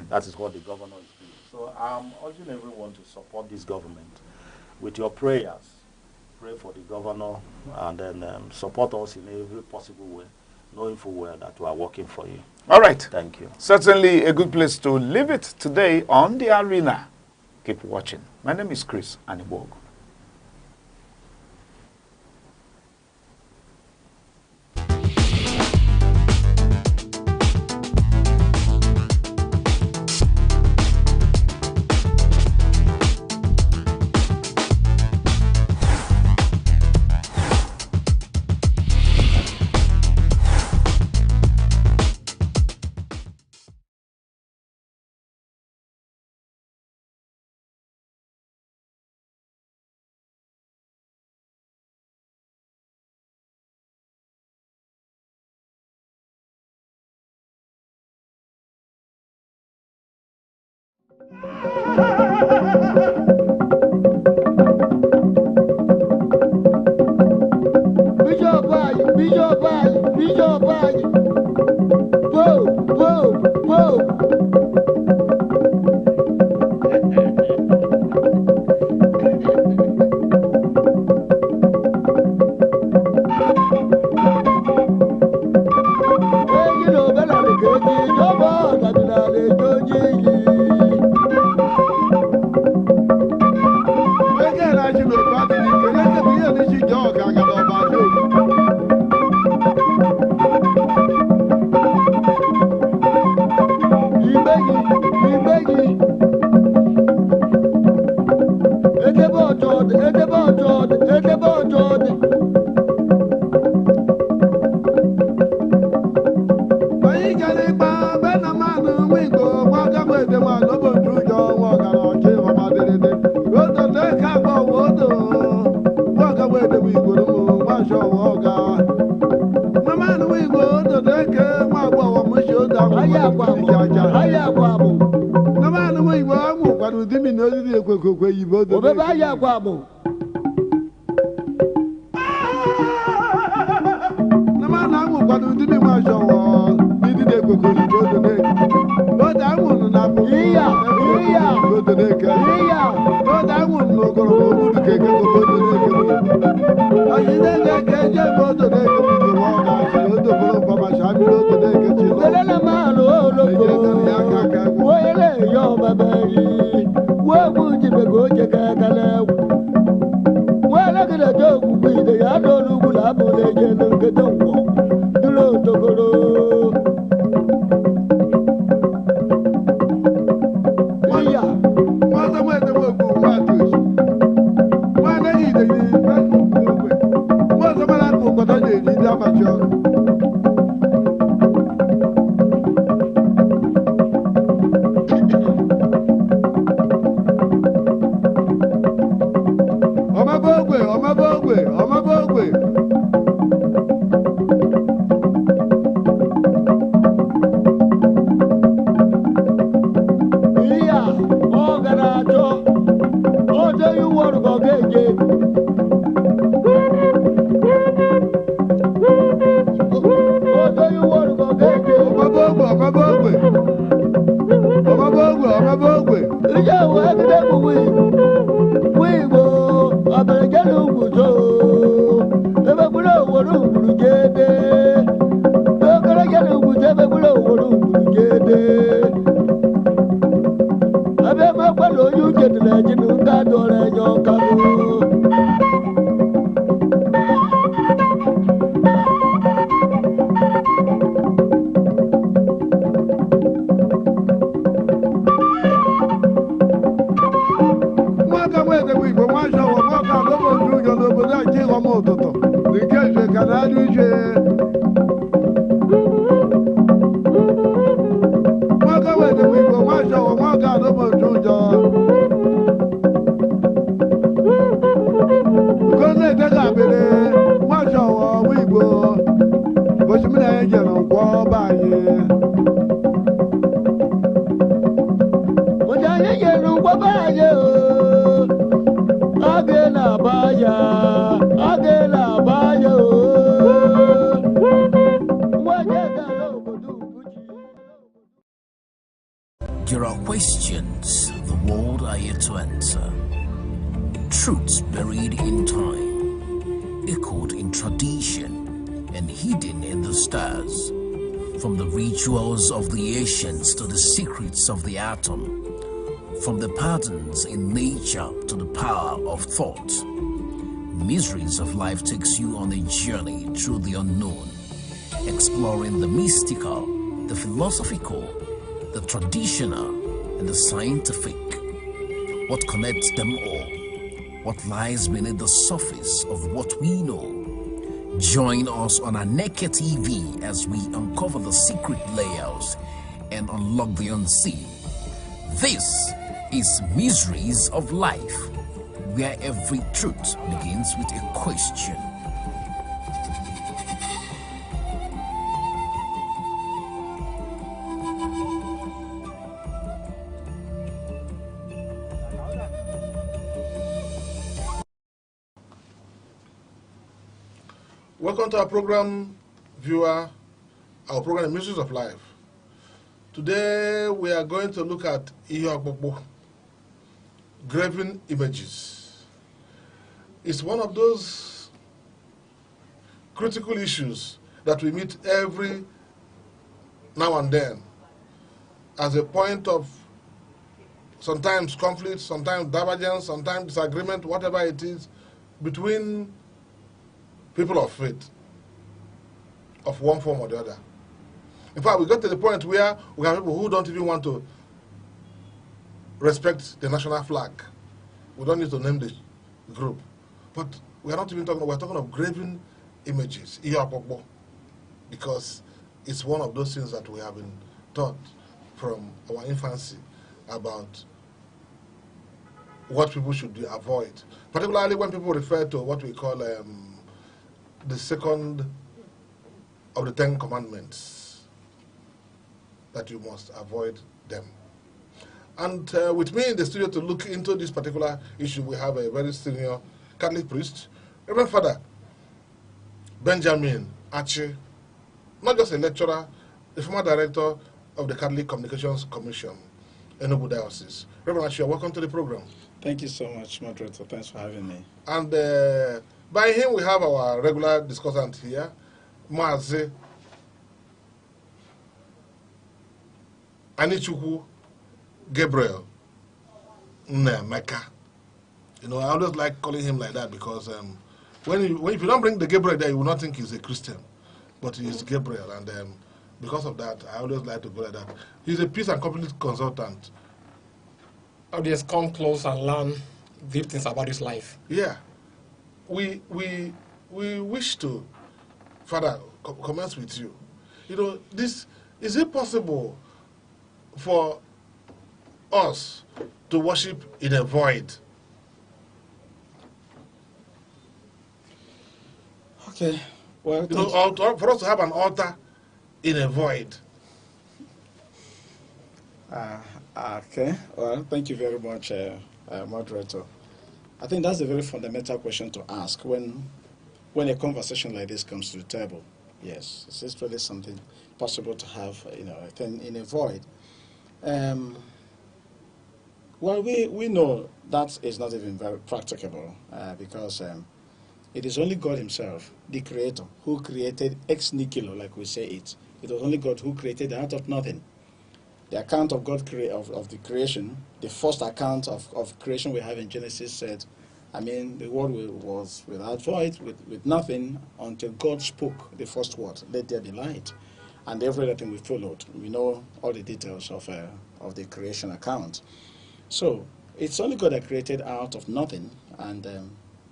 That is what the governor is doing. So I'm urging everyone to support this government with your prayers. Pray for the governor, and then support us in every possible way, knowing full well that we are working for you. All right. Thank you. Certainly a good place to leave it today on The Arena. Keep watching. My name is Chris Aneke. Hey, you know, There are questions the world are yet to answer. Truths buried in time, echoed in tradition, and hidden in the stars. From the rituals of the ancients to the secrets of the atom, from the patterns in nature to the power of thought. Mysteries of Life takes you on a journey through the unknown, exploring the mystical, the philosophical, the traditional, and the scientific. What connects them all? What lies beneath the surface of what we know? Join us on Aneke TV as we uncover the secret layers and unlock the unseen. This is Mysteries of Life, where every truth begins with a question. Welcome to our program, viewer, our program Mysteries of Life. Today we are going to look at graven images. It's one of those critical issues that we meet every now and then as a point of sometimes conflict, sometimes divergence, sometimes disagreement, whatever it is, between people of faith, of one form or the other. In fact, we got to the point where we have people who don't even want to respect the national flag. We don't need to name group. But we are not even talking, we're talking of graven images, because it's one of those things that we have been taught from our infancy about what people should avoid, particularly when people refer to what we call the second of the 10 commandments, that you must avoid them. And with me in the studio to look into this particular issue, we have a very senior Catholic priest, Reverend Father Benjamin Achi, not just a lecturer, the former director of the Catholic Communications Commission, Enugu Diocese. Reverend Achi, welcome to the program. Thank you so much, moderator. Thanks for having me. And by him, we have our regular discussant here, Mazi Anichukwu Gabriel Nnemeka. You know, I always like calling him like that because if you don't bring the Gabriel there, you will not think he's a Christian, but he is Gabriel, and because of that, I always like to go like that. He's a peace and conflict consultant. Audience, come close and learn deep things about his life. Yeah, we wish to, Father, commence with you. You know, is it possible for us to worship in a void? Okay, well, you know, for us to have an altar in a void. Okay, well, thank you very much, moderator. I think that's a very fundamental question to ask when a conversation like this comes to the table. Yes, is this really something possible to have, you know, in a void? Well, we know that is not even very practicable because it is only God himself, the creator, who created ex nihilo, like we say it. It was only God who created out of nothing. The account of God of the creation, the first account of creation we have in Genesis said, the world was without void, with nothing, until God spoke the first word, let there be light. And everything we followed. We know all the details of the creation account. So it's only God that created out of nothing, and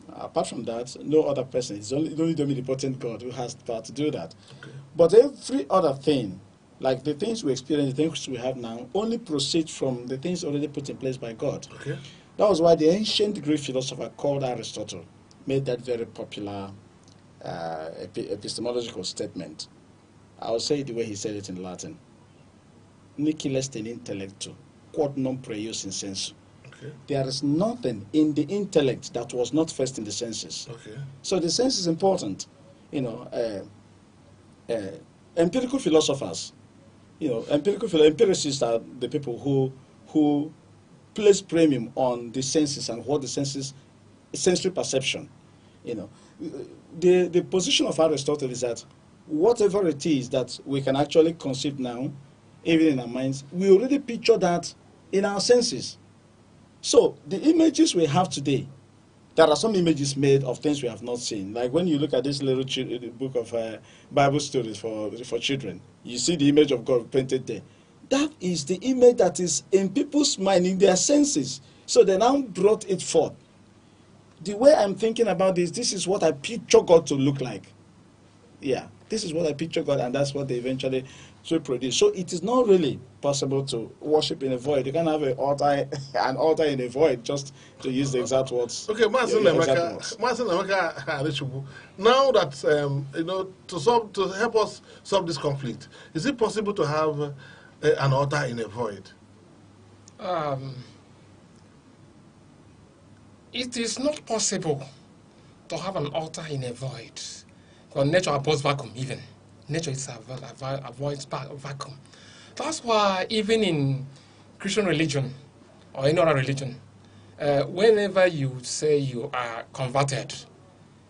apart from that, no other person. It's only the omnipotent God who has the power to do that. Okay. But every other thing, like the things we experience, the things we have now, only proceed from the things already put in place by God. Okay. That was why the ancient Greek philosopher called Aristotle made that very popular epistemological statement. I'll say it the way he said it in Latin. Nihil est in intellectu, quod non prius in sensu. Okay. There is nothing in the intellect that was not first in the senses. Okay. So the sense is important. You know, empirical philosophers, you know, empiricists are the people who place premium on the senses and what the senses, sensory perception. You know, the position of Aristotle is that whatever it is that we can actually conceive now, even in our minds, we already picture that in our senses. So the images we have today, there are some images made of things we have not seen. Like when you look at this little book of Bible stories for children, you see the image of God painted there. That is the image that is in people's mind, in their senses. So they now brought it forth. The way I'm thinking about this is what I picture God to look like. Yeah, this is what I picture God, and that's what they eventually should produce. So it is not really possible to worship in a void. You can't have an altar in a void, just to use the exact words. Okay, Master Nnemeka, now that you know, to help us solve this conflict, is it possible to have an altar in a void? It is not possible to have an altar in a void. Because nature abhors vacuum even. Nature is avoids vacuum. That's why even in Christian religion or any other religion, whenever you say you are converted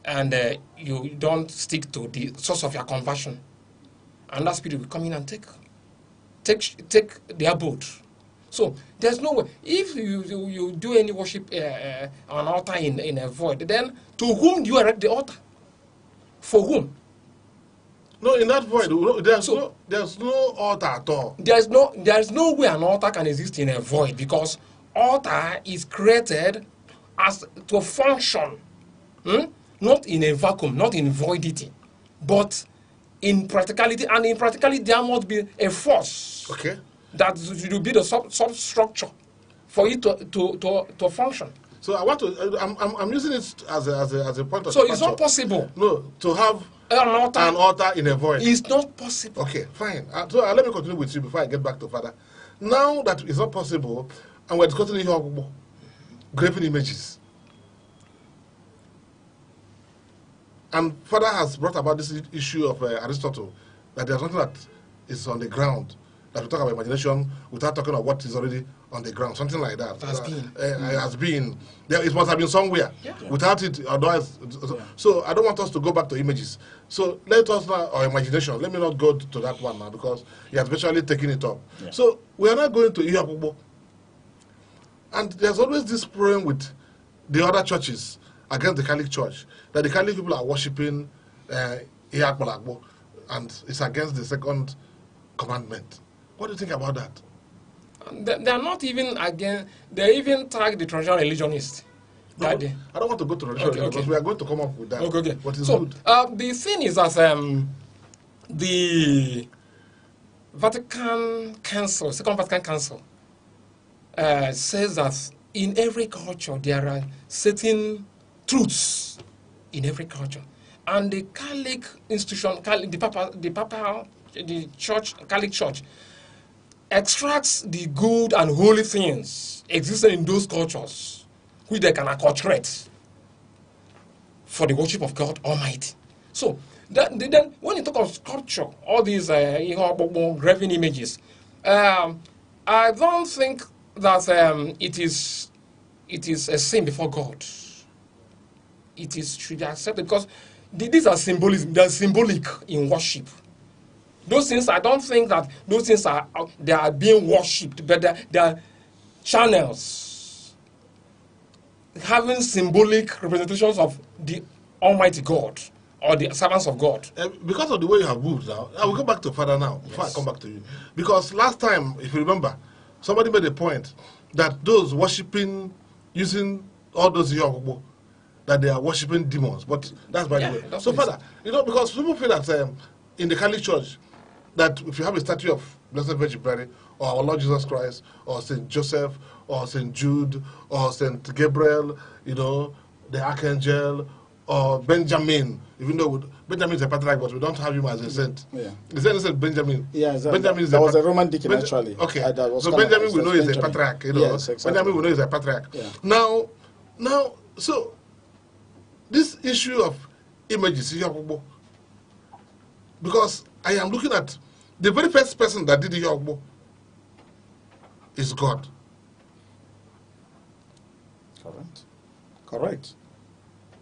and you don't stick to the source of your conversion, and that spirit will come in and take the abode. So there's no way. If you do any worship an altar in a void, then to whom do you erect the altar? For whom? No, in that void, there's no altar at all. There's no way an altar can exist in a void, because altar is created as to function, not in a vacuum, not in voidity, but in practicality. And in practicality, there must be a force that will be the substructure for it to function. So I want to. I'm using it as a point of. So it's not possible. No, to have an altar in a void. It's not possible. Okay, fine. So let me continue with you before I get back to Father. Now that it's not possible, and we're discussing here graven images, and Father has brought about this issue of Aristotle, that there's nothing that is on the ground, that we talk about imagination without talking about what is already on the ground, something like that. It has been. There, it must have been somewhere. Yeah. Without it, otherwise. So I don't want us to go back to images. So let us now, or imagination, let me not go to that one now, because he has virtually taken it up. Yeah. So we are not going to Iyakubo. And there's always this problem with the other churches against the Catholic Church, that the Catholic people are worshipping Iyakubo, and it's against the second commandment. What do you think about that? They are not even against, they even tag the traditional religionists. No, I don't want to go to religion because we are going to come up with that. Okay. What is so, good? The thing is that the Vatican Council, Second Vatican Council, says that in every culture there are certain truths in every culture. And the Catholic institution, the church, Catholic Church, extracts the good and holy things existing in those cultures, which they can acculturate for the worship of God Almighty. So, then when you talk of sculpture, all these graven images, I don't think that it is a sin before God. It should be accepted because these are symbolism. They are symbolic in worship. Those things, I don't think that those things are being worshipped, but they are channels having symbolic representations of the Almighty God or the servants of God. Because of the way you have moved now, I will go back to Father now before I come back to you. Because last time, if you remember, somebody made a point that those worshipping, using all those Yoruba, that they are worshipping demons. But that's by the way. So, Father, because people feel that in the Catholic Church, that if you have a statue of Blessed Virgin Mary, or our Lord Jesus Christ, or St. Joseph, or St. Jude, or St. Gabriel, the Archangel, or Benjamin, even though Benjamin is a patriarch, but we don't have him as a saint. Yeah. Is there a saint Benjamin? Yeah, Benjamin is that was a Roman deacon, actually. Okay. So Benjamin we know is a patriarch. Yes, exactly. Benjamin we know is a patriarch. Yeah. Now, so this issue of images, because I am looking at the very first person that did the Yogbo is God. Correct.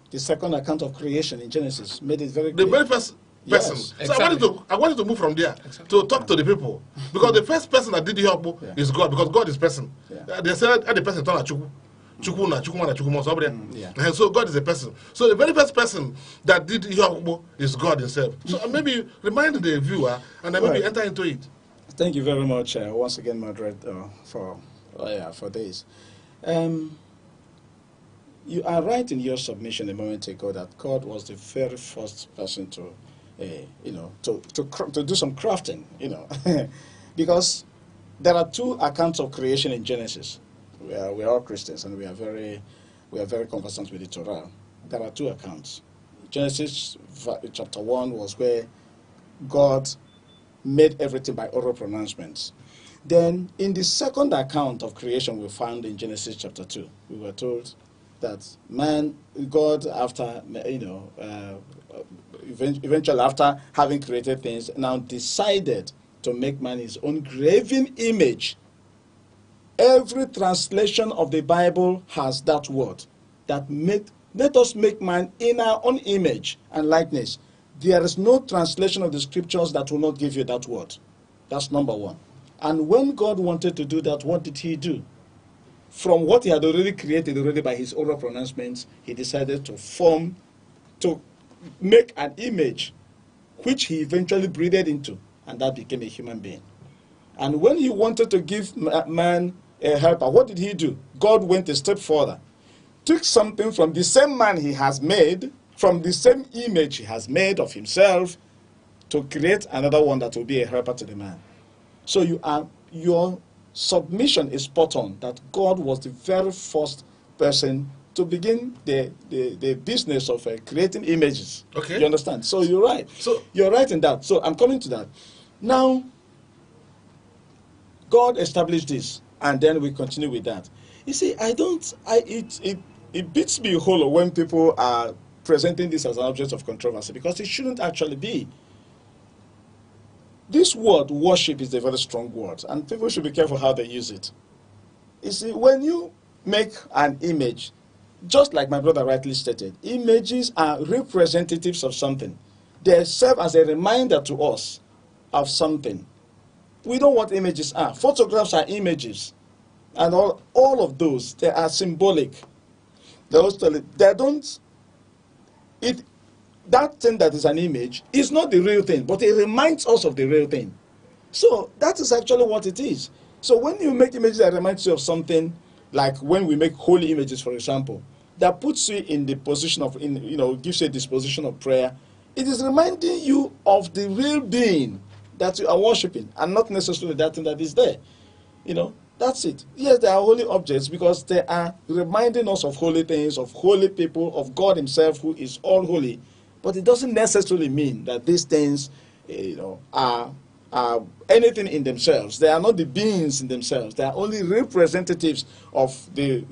The second account of creation in Genesis made it very clear. The very first person. Yes, so exactly. I wanted to move from there to talk to the people. Because the first person that did the Yogbo is God, because God is person. They said the person turned Chukwu. And so God is a person. So the very first person that did Yahweh is God himself. So maybe remind the viewer and then maybe enter into it. Thank you very much once again, Moderate, for this. You are right in your submission a moment ago that God was the very first person to do some crafting, because there are two accounts of creation in Genesis. We are all Christians, and we are very conversant with the Torah. There are two accounts. Genesis chapter 1 was where God made everything by oral pronouncements. Then, in the second account of creation we found in Genesis chapter 2, we were told that God, after eventually after having created things, now decided to make man his own graven image. Every translation of the Bible has that word, that let us make man in our own image and likeness. There is no translation of the scriptures that will not give you that word. That's number one. And when God wanted to do that, what did he do? From what he had already created by his oral pronouncements, he decided to make an image, which he eventually breathed into, and that became a human being. And when he wanted to give man a helper, what did he do? God went a step further took something from the same man he has made, from the same image he has made of himself, to create another one that will be a helper to the man. So your submission is spot on, that God was the very first person to begin the business of creating images. Okay. You understand? So you're right. So you're right in that. So I'm coming to that. Now, God established this, and then we continue with that. You see, it beats me hollow when people are presenting this as an object of controversy, because it shouldn't actually be. This word worship is a very strong word, and people should be careful how they use it. You see, when you make an image, just like my brother rightly stated, images are representatives of something. They serve as a reminder to us of something. We know what images are. Photographs are images. And all of those, they are symbolic. That thing that is an image is not the real thing, but it reminds us of the real thing. So that is actually what it is. So when you make images that remind you of something, like when we make holy images, for example, that puts you in the position of, gives you a disposition of prayer, it is reminding you of the real being that you are worshiping, and not necessarily that thing that is there. That's it. Yes, they are holy objects because they are reminding us of holy things, of holy people, of God himself who is all holy. But it doesn't necessarily mean that these things, are anything in themselves. They are not the beings in themselves. They are only representatives of they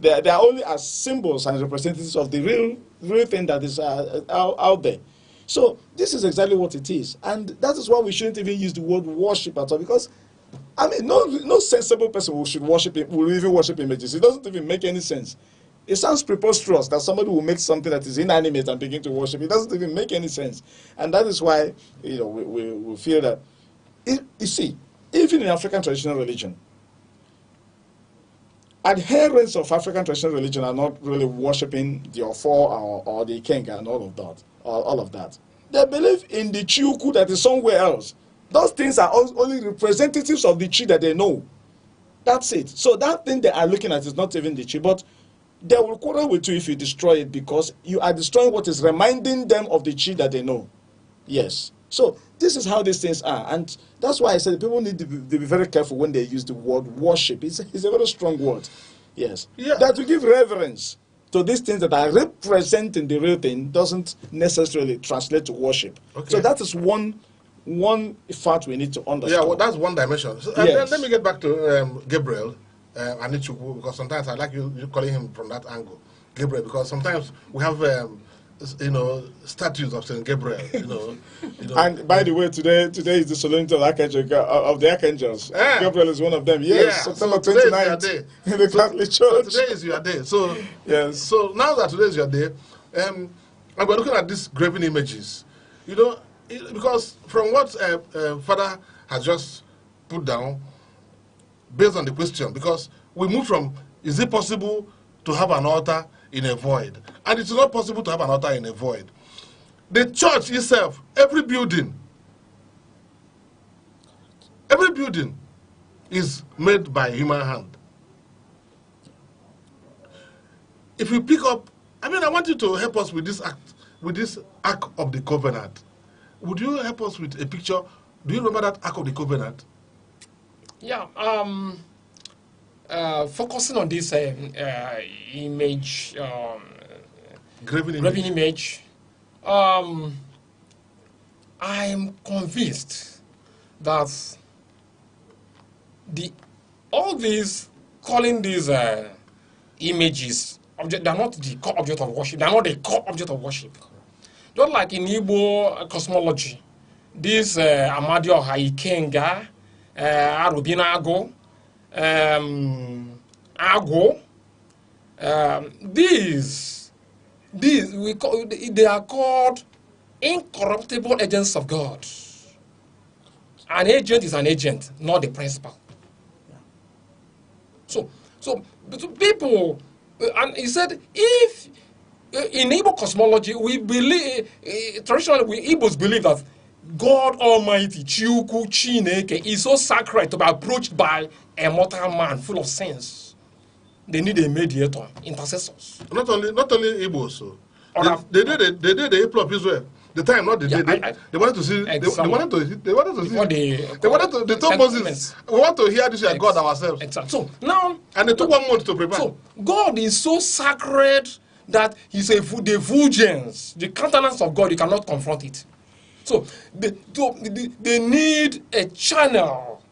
are only as symbols and representatives of the real thing that is out there. So this is exactly what it is. And that is why we shouldn't even use the word worship at all, because no sensible person will even worship images. It doesn't even make any sense. It sounds preposterous that somebody will make something that is inanimate and begin to worship. It doesn't even make any sense. And that is why we feel that, you see, even in African traditional religion, adherents of African traditional religion are not really worshiping the Ofo or the Ikenga and all of that. They believe in the Chiuku that is somewhere else. Those things are only representatives of the Chi that they know. That's it. So that thing they are looking at is not even the Chi, but they will quarrel with you if you destroy it, because you are destroying what is reminding them of the Chi that they know. Yes. So this is how these things are. And that's why I said people need to be very careful when they use the word worship. It's a very strong word. Yes. Yeah. That to give reverence to these things that are representing the real thing doesn't necessarily translate to worship. Okay. So that is one fact we need to understand. Yeah, well, that's one dimension. So, and then let me get back to Gabriel. Anichukwu, because sometimes I like you calling him from that angle, Gabriel, because sometimes we have statues of Saint Gabriel. And by the way, today is the solemnity of the archangels. Yeah. Gabriel is one of them. Yes, yeah. September 29th in the Catholic Church. So today is your day. So yes. So now that today is your day, and we're looking at these graven images, because from what Father has just put down, based on the question, because we move from, is it possible to have an altar in a void? And it's not possible to have an altar in a void. The church itself, every building is made by human hand. If you pick up, I want you to help us with this Ark of the Covenant. Would you help us with a picture? Do you remember that Ark of the Covenant? Yeah, focusing on this image, graven image, I'm convinced that all these, calling these images, they're not the core object of worship. They're not the core object of worship. Just like in Igbo cosmology, this Amadioha Ikenga, Arubinago, Ago, they are called incorruptible agents of God. An agent is an agent, not the principal. So people, and he said, if in Igbo cosmology we believe, traditionally we Igbos believe that God Almighty, Chiuku, Chineke, is so sacred to be approached by a mortal man full of sins. they need a mediator, intercessors. Not only Igbo, so they did the April of Israel. The time, not the day. They wanted to see. Exactly. They wanted to see. They told Moses, "We want to hear this. God ourselves." Exactly. So now, and they took 1 month to prepare. So God is so sacred that He's the effulgence, the countenance of God. You cannot confront it. So they need a channel,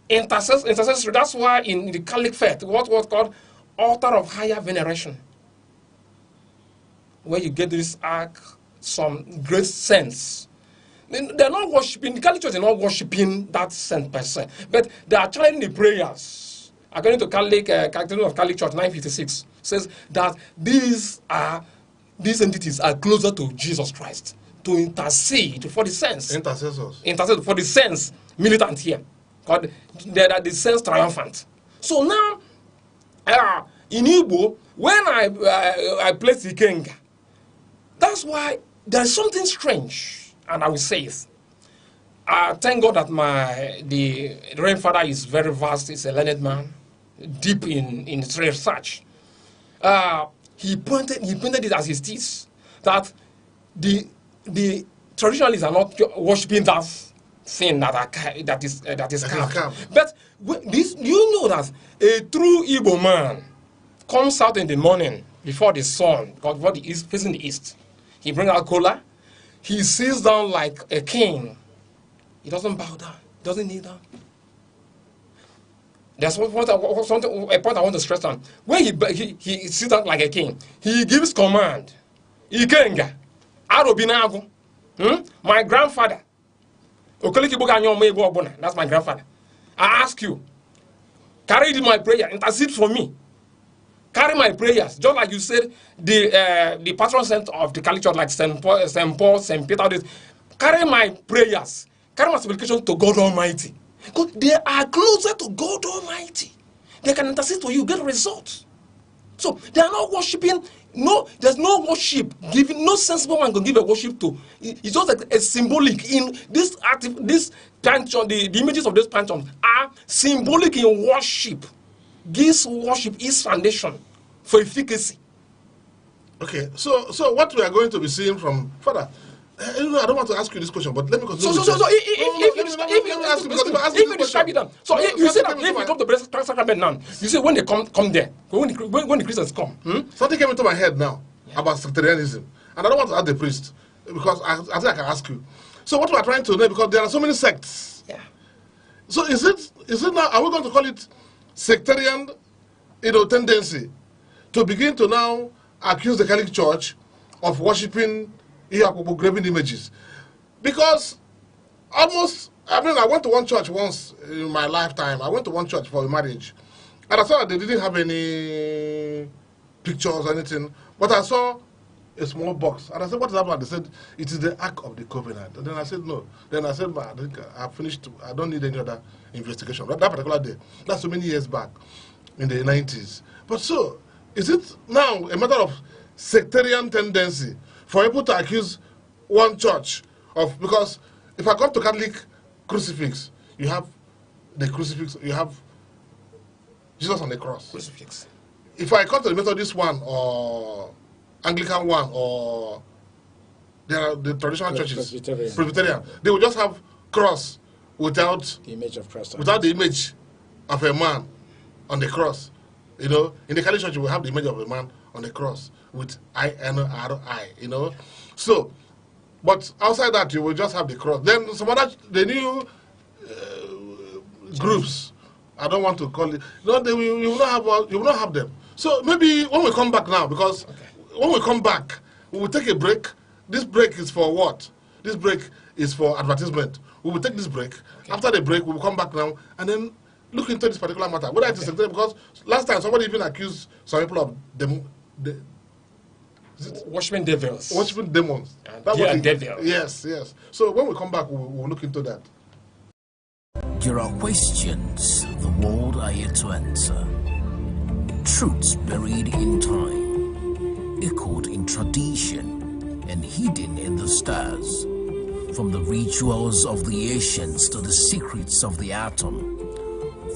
intercessory. That's why in the Catholic faith, what was called altar of higher veneration, where you get this ark. Some great sense. They're not worshiping, the Catholic Church is not worshiping that saint per se, but they are channeling the prayers. According to Catechism of Catholic Church 956, says that these entities are closer to Jesus Christ to intercede for the saints. Intercessors. Intercede for the saints militant here. Because they are the saints triumphant. So now, in Igbo, when I place the king, that's why there's something strange, and I will say it. Thank God that the Reverend Father is very vast, he's a learned man, deep in his research. He pointed it as his thesis, that the traditionalists are not worshipping that thing that is carved. But you know that a true Igbo man comes out in the morning before the sun, before the east, facing the east. He brings out cola. He sits down like a king. He doesn't bow down. He doesn't kneel down. That's a point I want to stress on. When he sits down like a king, he gives command. Ikenga, Arobinago, my grandfather. That's my grandfather. I ask you, carry my prayer, intercede for me. Carry my prayers, just like you said, the patron saint of the Catholic Church, like Saint Paul, Saint Peter. Carry my prayers, carry my supplication to God Almighty. Because they are closer to God Almighty. They can intercede for you, get results. So they are not worshiping. No, there's no worship given. No sensible man can give a worship to. It's just like a symbolic in this pantheon. The images of this pantheon are symbolic in worship. This worship is foundation for efficacy. Okay, so what we are going to be seeing from Father, I don't want to ask you this question, but let me continue. If you describe it down, so you say that if you come to the sacrament now, you say when they come there, when the Christians come, something came into my head now about sectarianism, and I don't want to ask the priest because I think I can ask you. So what we are trying to know, because there are so many sects. Yeah. So is it now? Are we going to call it sectarian, tendency to begin to now accuse the Catholic Church of worshiping graven images? Because I went to one church once in my lifetime. I went to one church for a marriage, and I saw that they didn't have any pictures or anything, but I saw a small box, and I said, "What is happening?" They said, "It is the Ark of the Covenant." And then I said, "No." Then I said, "I think I've finished. I don't need any other investigation." That particular day, that's so many years back, in the 90s. But so, is it now a matter of sectarian tendency for people to accuse one church of, because if I come to Catholic crucifix, you have the crucifix, you have Jesus on the cross. Crucifix. If I come to the Methodist one or Anglican one or the traditional churches, Presbyterian, they will just have cross without the image of Christ, without the image of a man on the cross. In the Catholic Church, we have the image of a man on the cross with I-N-R-I. So, but outside that, you will just have the cross. Then some other the new groups. I don't want to call it. No, you will not have them. So maybe when we come back now, because when we come back, we will take a break. This break is for what? This break is for advertisement. We will take this break. Okay. After the break, we will come back now and then look into this particular matter. Whether it is because last time somebody even accused some people of worshiping devils. Worshiping demons. Devils. Yes. So when we come back, we'll look into that. There are questions the world are yet to answer. Truths buried in time, echoed in tradition, and hidden in the stars. From the rituals of the ancients to the secrets of the atom,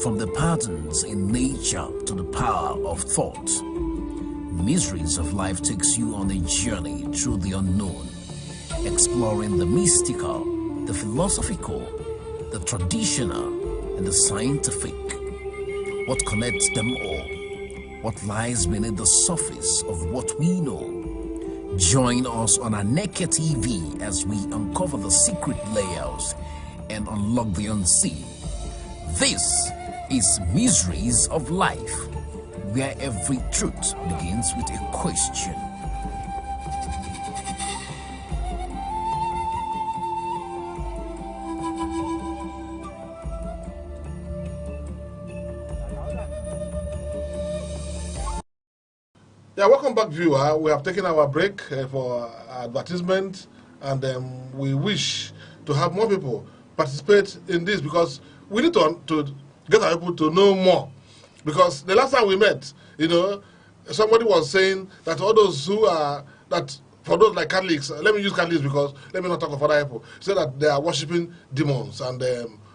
From the patterns in nature to the power of thought, Mysteries of Life takes you on a journey through the unknown, exploring the mystical, the philosophical, the traditional, and the scientific. What connects them all? What lies beneath the surface of what we know? Join us on Aneke TV as we uncover the secret layers and unlock the unseen. This is Mysteries of Life, where every truth begins with a question. Yeah, welcome back, viewer. We have taken our break for advertisement, and we wish to have more people participate in this because we need to get our people to know more. Because the last time we met, you know, somebody was saying that all those who are, that for those like Catholics, let me use Catholics because let me not talk of other people, say that they are worshipping demons. And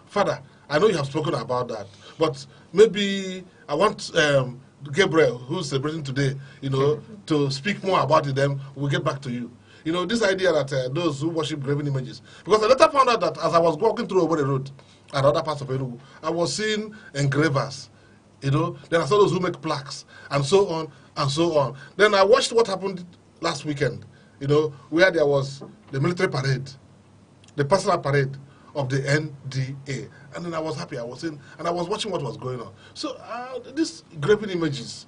Father, I know you have spoken about that, but maybe I want Gabriel, who's celebrating today, you know, to speak more about it, then we'll get back to you. You know, this idea that those who worship graven images. Because I later found out that as I was walking through over the road and other parts of Enugu, I was seeing engravers, you know, then I saw those who make plaques, and so on, and so on. Then I watched what happened last weekend, you know, where there was the military parade, the personal parade of the NDA. And then I was happy, I was in, and I was watching what was going on. So these graven images,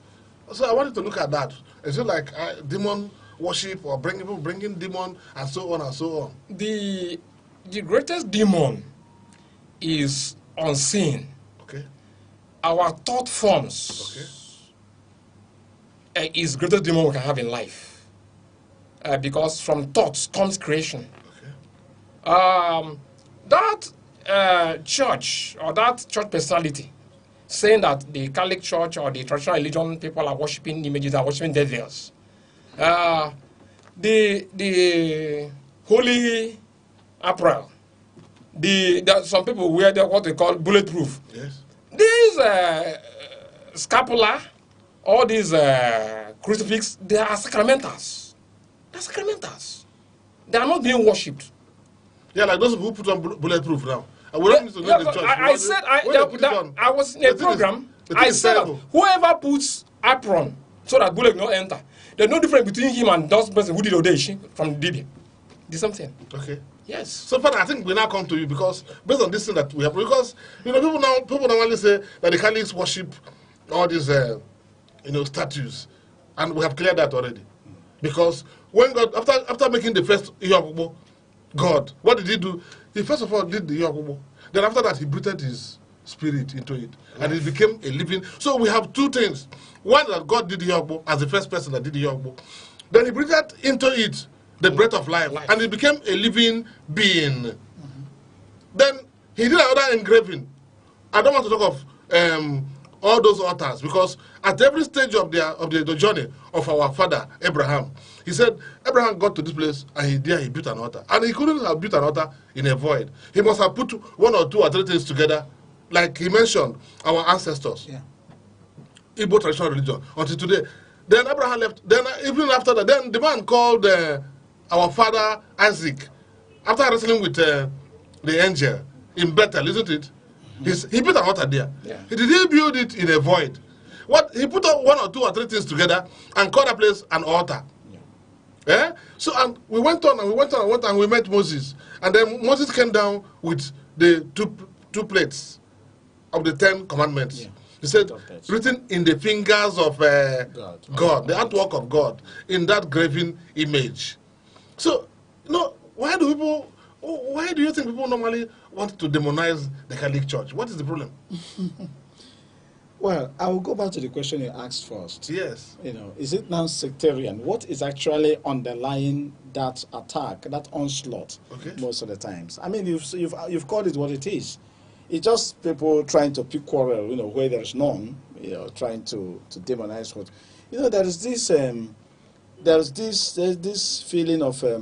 so I wanted to look at that. Is it like demon worship or bringing demon and so on and so on? The greatest demon is unseen. Okay. Our thought forms is greatest demon we can have in life. Because from thoughts comes creation. Okay. That church or that church personality saying that the Catholic Church or the traditional religion people are worshiping images, are worshiping devils. The holy apparel, some people wear what they call bulletproof. Yes. These scapula, all these crucifix, they are sacramentals. They're sacramentals. They are not being worshipped. Yeah, like those who put on bulletproof now. We don't need to know the church. I was in a program. I said that whoever puts apron so that bullet will not enter, there's no difference between him and those person who did Odeshi from Didi. The same thing. Okay. Yes. So, Father, I think we now come to you because based on this thing that we have, because you know people normally say that the Catholics worship all these statues, and we have cleared that already. Because when God after making the first Iyakubo, God, what did he do? He first of all did the Iyakubo. Then after that he breathed his spirit into it, and it became a living. So we have two things: one, that God did the Iyakubo as the first person that did the Iyakubo. Then he breathed into it the breath of life, and it became a living being. Then he did another engraving. I don't want to talk of all those altars, because at every stage of the journey of our father Abraham, he said Abraham got to this place and he built an altar, and he couldn't have built an altar in a void. He must have put one or two or three things together, like he mentioned our ancestors. Yeah. Igbo traditional religion until today. Then Abraham left. Then even after that, then the man called our father Isaac, after wrestling with the angel in Bethel, isn't it? He built an altar there. Yeah. Did he build it in a void? What he put one or two or three things together and called that place an altar. Yeah. So and we went on and we went on and went on and we met Moses, and then Moses came down with the two plates of the 10 commandments. Yeah. He said, written in the fingers of God, the artwork of God, in that graven image. So, why do you think people normally want to demonize the Catholic Church? What is the problem? Well, I will go back to the question you asked first. Yes. Is it now sectarian? What is actually underlying that attack, that onslaught? Okay. Most of the times, I mean, you've called it what it is. It's just people trying to pick quarrel, where there's none, trying to demonize what. There's this feeling of I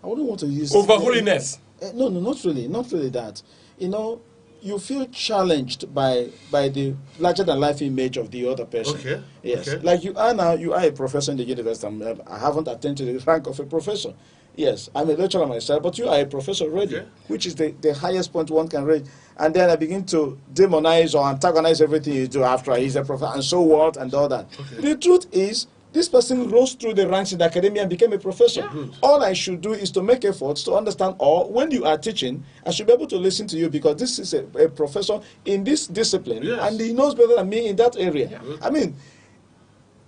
wouldn't want to use over holiness. No, not really. Not really that. You know, you feel challenged by the larger than life image of the other person. Okay. Yes. Okay. Like you are now. You are a professor in the university. I haven't attained to the rank of a professor. Yes, I'm a lecturer myself, but you are a professor already, which is the highest point one can reach. And then I begin to demonize or antagonize everything you do after he's a professor, and so what, and all that. The truth is, this person rose through the ranks in the academia and became a professor. All I should do is to make efforts to understand, or when you are teaching, I should be able to listen to you because this is a professor in this discipline, and he knows better than me in that area. I mean,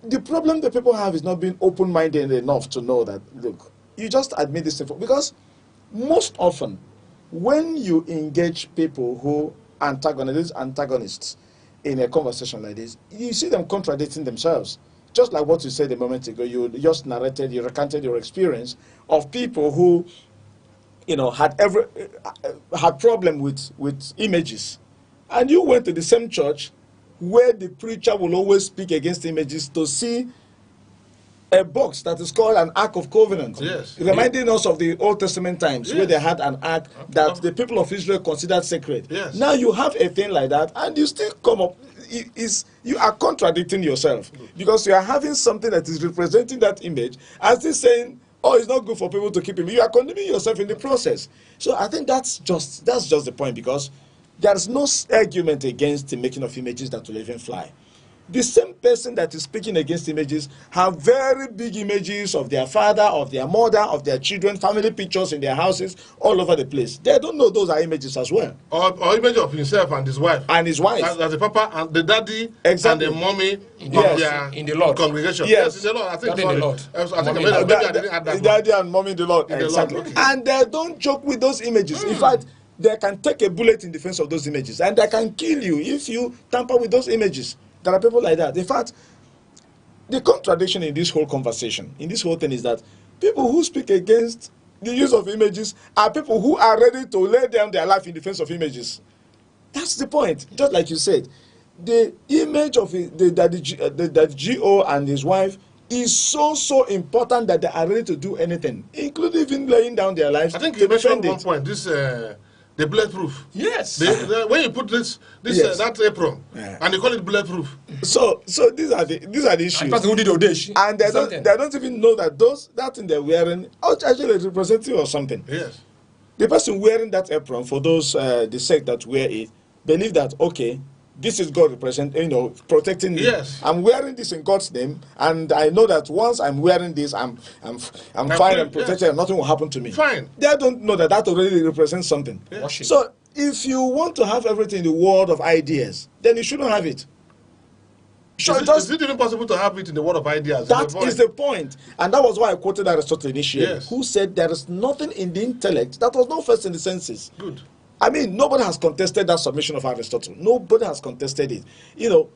the problem that people have is not being open-minded enough to know that, look, you just admit this because most often when you engage people who antagonists in a conversation like this, you see them contradicting themselves. Just like what you said a moment ago, you just narrated, you recanted your experience of people who, you know, had problem with images, and you went to the same church where the preacher will always speak against images to see a box that is called an Ark of Covenant, reminding us of the Old Testament times where they had an ark that the people of Israel considered sacred. Now you have a thing like that, and you still come up. You are contradicting yourself because you are having something that is representing that image as this saying, "Oh, it's not good for people to keep it." You are condemning yourself in the process. So I think that's just the point, because there's no argument against the making of images that will even fly. The same person that is speaking against images have very big images of their father, of their mother, of their children, family pictures in their houses all over the place. They don't know those are images as well. Or image of himself and his wife. And his wife. As the papa and the daddy and the mommy in the Lord. Congregation. Yes. In the Lord. I think in the Lord. I think maybe I didn't add that Daddy and mommy in the Lord. In the exactly. Lord, okay. And they don't joke with those images. In fact, they can take a bullet in defense of those images, and they can kill you if you tamper with those images. There are people like that. In fact, the contradiction in this whole conversation, in this whole thing, is that people who speak against the use of images are people who are ready to lay down their life in defense of images. That's the point. Just like you said, the image of the GO and his wife is so important that they are ready to do anything, including even laying down their lives. I think to you mentioned defend one point, this the bulletproof. Yes. When you put this Yes. that apron and you call it bulletproof. So these are the issues. And person who did Odeshi. And they don't even know that that thing they're wearing actually is representative of something. Yes. The person wearing that apron, for those the sect that wear it, believe that, okay, this is God protecting me. Yes. I'm wearing this in God's name, and I know that once I'm wearing this, I'm fine and protected, and nothing will happen to me. Fine. They don't know that already represents something. Yeah. So if you want to have everything in the world of ideas, then you shouldn't have it. Is it even possible to have it in the world of ideas? That is the point. And that was why I quoted Aristotle initially, Yes. who said there is nothing in the intellect that was not first in the senses. Good. I mean, nobody has contested that submission of Aristotle. Nobody has contested it. You know,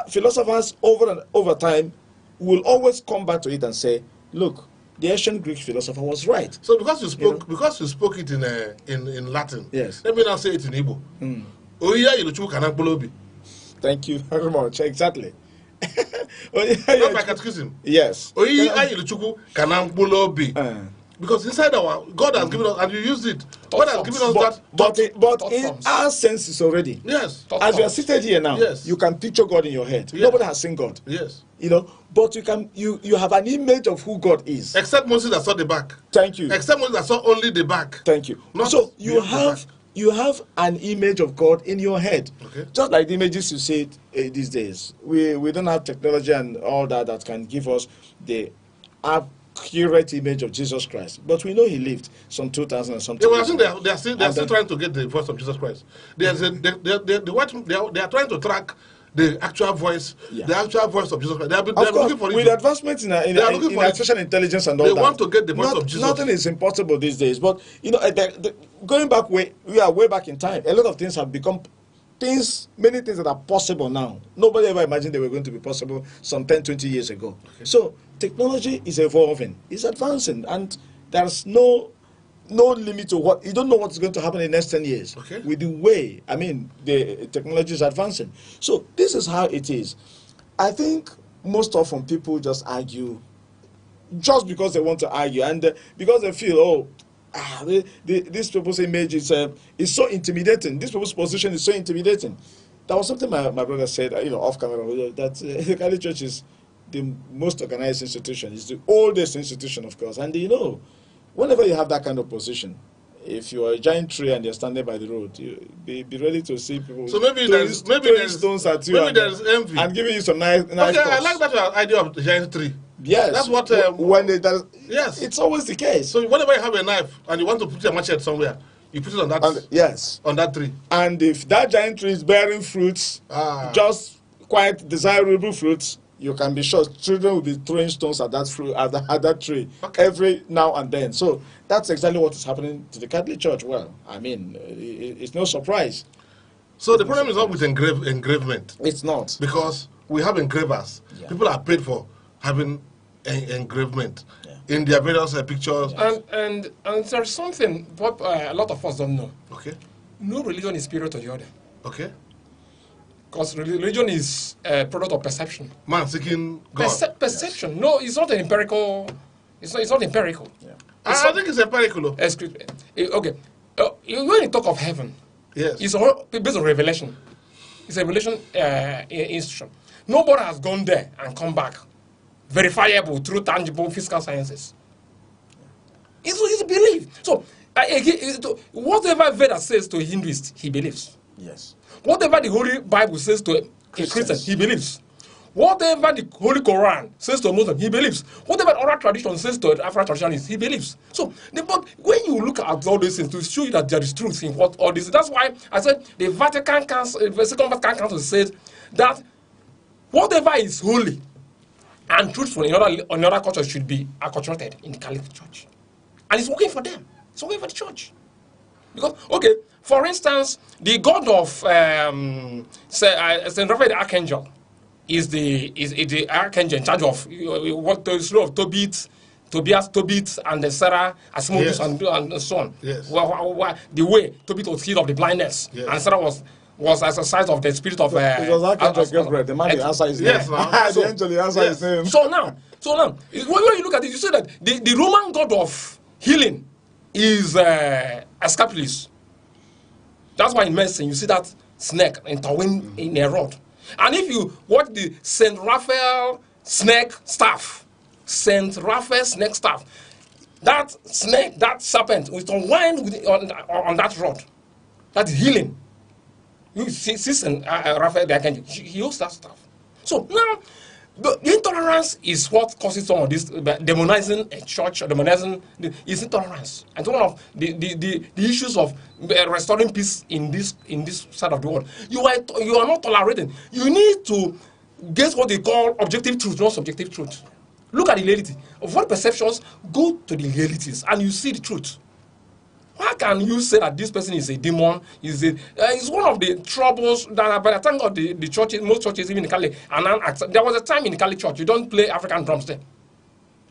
philosophers over time will always come back to it and say, look, the ancient Greek philosopher was right. So because you spoke it in Latin, yes. Let me now say it in Igbo. Thank you very much. Exactly. Not by catechism. Yes. Because inside God has given us, and you used it. God has given us but in our senses already. Yes. As you are seated here now, yes. You can picture God in your head. Yes. Nobody has seen God. Yes. But you have an image of who God is. Except Moses that saw the back. Thank you. Except Moses that saw only the back. Thank you. So you have an image of God in your head. Okay. Just like the images you see these days. We don't have technology and all that can give us the accurate image of Jesus Christ. But we know he lived some 2,000 and something. Yeah, well, I think they are still trying to get the voice of Jesus Christ. They are trying to track the actual voice, the actual voice of Jesus Christ. They are looking for it. With advancements in artificial intelligence and all that, they want to get the voice of Jesus. Nothing is impossible these days. But going back we are way back in time. A lot of things have become many things that are possible now. Nobody ever imagined they were going to be possible some 10, 20 years ago. Okay. So technology is evolving, it's advancing, and there's no limit to what you don't know what's going to happen in the next 10 years. Okay. With the way the technology is advancing. So this is how it is. I think most often people just argue just because they want to argue, and because they feel, This people's image is so intimidating. This people's position is so intimidating. That was something my brother said, off camera, that the Catholic Church is the most organized institution. It's the oldest institution, of course. And whenever you have that kind of position, if you are a giant tree and you're standing by the road, you be ready to see people. So maybe there's stones at you. Maybe there's envy and giving you some nice. Okay, thoughts. I like that idea of the giant tree. Yes, that's what. Yes, it's always the case. So whenever you have a knife and you want to put your machete somewhere, you put it on that. Yes, on that tree. And if that giant tree is bearing fruits, just quite desirable fruits, you can be sure children will be throwing stones at that fruit at that tree every now and then. So that's exactly what is happening to the Catholic Church. Well, I mean, it's no surprise. So the problem is not with engravement. It's not, because we have engravers. Yeah. People are paid for having engravement in their various pictures. And there's something what a lot of us don't know. Okay. No religion is superior to the other. Okay. Because religion is a product of perception. Man seeking God. Perception. No, it's not an empirical. It's not empirical. Yeah. I think it's empirical. Excuse me. Okay. When you talk of heaven, yes, it's all based on revelation. It's a revelation institution. Nobody has gone there and come back verifiable through tangible physical sciences. It's a belief. So whatever Veda says to a Hinduist, he believes. Yes. Whatever the Holy Bible says to a Christian, he believes. Whatever the Holy Quran says to a Muslim, he believes. Whatever oral tradition says to an African traditionalist, he believes. So, but when you look at all these things to show you that there is truth in what all this, that's why I said the Vatican Council, the Second Vatican Council says that whatever is holy and truthful in other cultures should be acculturated in the Catholic Church. And it's working for them. It's working for the church. Because, okay, for instance, the god of Saint Raphael the Archangel is the archangel in charge of what the slow of Tobias, and Sarah, Asmodeus, yes, and so on. Yes. The way Tobit was healed of the blindness, yes, and Sarah was exercised of the spirit of. It was Archangel Gabriel. The man who answered his name. Yes, the angel who answered his name. So now, when you look at it, you see that the Roman god of healing is Asclepius. That's why in medicine you see that snake entwined in a rod. And if you watch the Saint Raphael snake staff, that snake, that serpent, was unwind on that rod. That is healing. You see Saint Raphael the Archangel, he used that stuff. So now, the intolerance is what causes some of this demonizing a church, or demonizing is intolerance. And one of the issues of restoring peace in this side of the world. You are not tolerating. You need to get what they call objective truth, not subjective truth. Look at the reality. Of what perceptions, go to the realities and you see the truth. How can you say that this person is a demon? It's one of the troubles that by the time of the churches, most churches, even in Cali, there was a time in the Cali church, you don't play African drums there.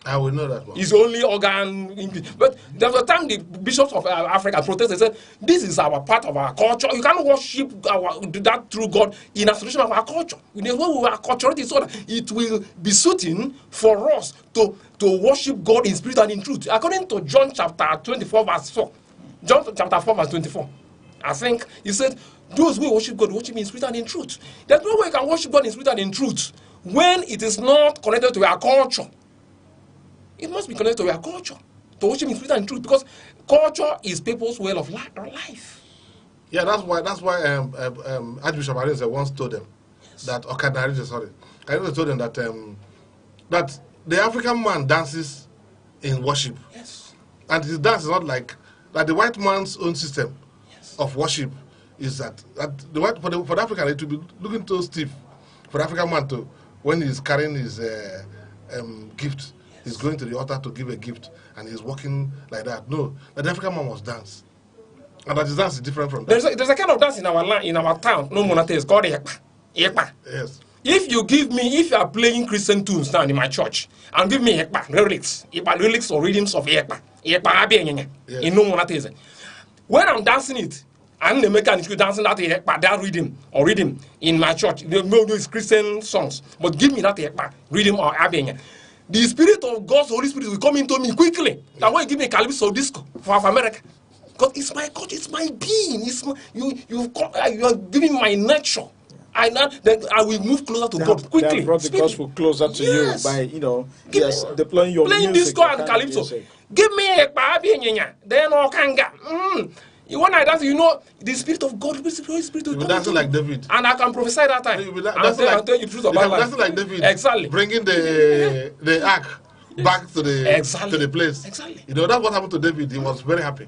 I will know that one. It's only organ English. But there was a time the bishops of Africa protested, they said, this is our part of our culture. You cannot worship that true God in isolation of our culture. In the way we are acculturated, so that it will be suiting for us to worship God in spirit and in truth. According to John chapter 24, verse 4. John chapter 4, verse 24. I think he said, those who worship God worship in spirit and in truth. There's no way you can worship God in spirit and in truth when it is not connected to our culture. It must be connected to our culture, to worship in spirit and in truth, because culture is people's way of life. Yeah, that's why Archbishop Arinze once told them that Arinze told them that the African man dances in worship. Yes. And his dance is not like the white man's own system of worship is that for the African it will be looking too stiff for the African man to, when he's carrying his gift, he's going to the altar to give a gift and he's walking like that. No, the African man must dance, and that his dance is different from that. There's a kind of dance in our land, in our town, no monate, is called Yekpa. Yes. If you are playing Christian tunes now in my church and give me Yekpa lyrics or rhythms of Yekpa in no monate, when I'm dancing it, and the mechanic dancing that rhythm in my church. Those Christian songs, but give me that rhythm or abenye. the Spirit of God's Holy Spirit will come into me quickly. That's why you give me a calypso disco for America. Because it's my culture, it's my being. It's my, you are giving my nature. Then I will move closer to God quickly. They have brought the gospel closer to you by, deploying your playing music. Disco and calypso. Give me a baby, then all kanga. When I dance, the Spirit of God, the Holy Spirit will You'll be come dancing into like David. And I can prophesy that time. You'll be dancing like tell you the truth about life. dancing like David. Exactly. Bringing the ark back to the place. Exactly. That's what happened to David. He was very happy.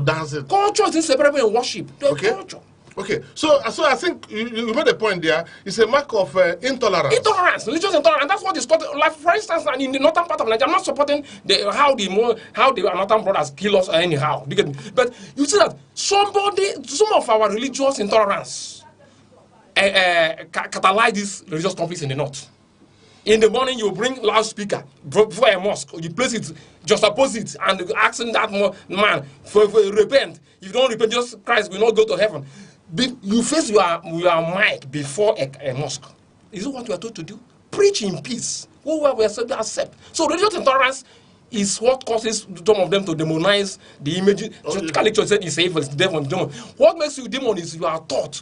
Dancing. Culture is inseparable in worship. Okay. Culture. Okay, so I think you made a point there. It's a mark of intolerance. Intolerance, religious intolerance. That's what is called. Like for instance, in the northern part of Nigeria, I'm not supporting how the northern brothers kill us anyhow. You get me? But you see that some of our religious intolerance catalyze these religious conflicts in the north. In the morning, you bring loudspeaker before a mosque. You place it just opposite and asking that man for repent. If you don't repent, Jesus Christ will not go to heaven. You face your mic before a mosque. Is it what we are told to do? Preach in peace. What we are said to accept. So religious intolerance is what causes some of them to demonize the image. Catholic Church said it's evil, it's devil, demon. What makes you demon is you are taught.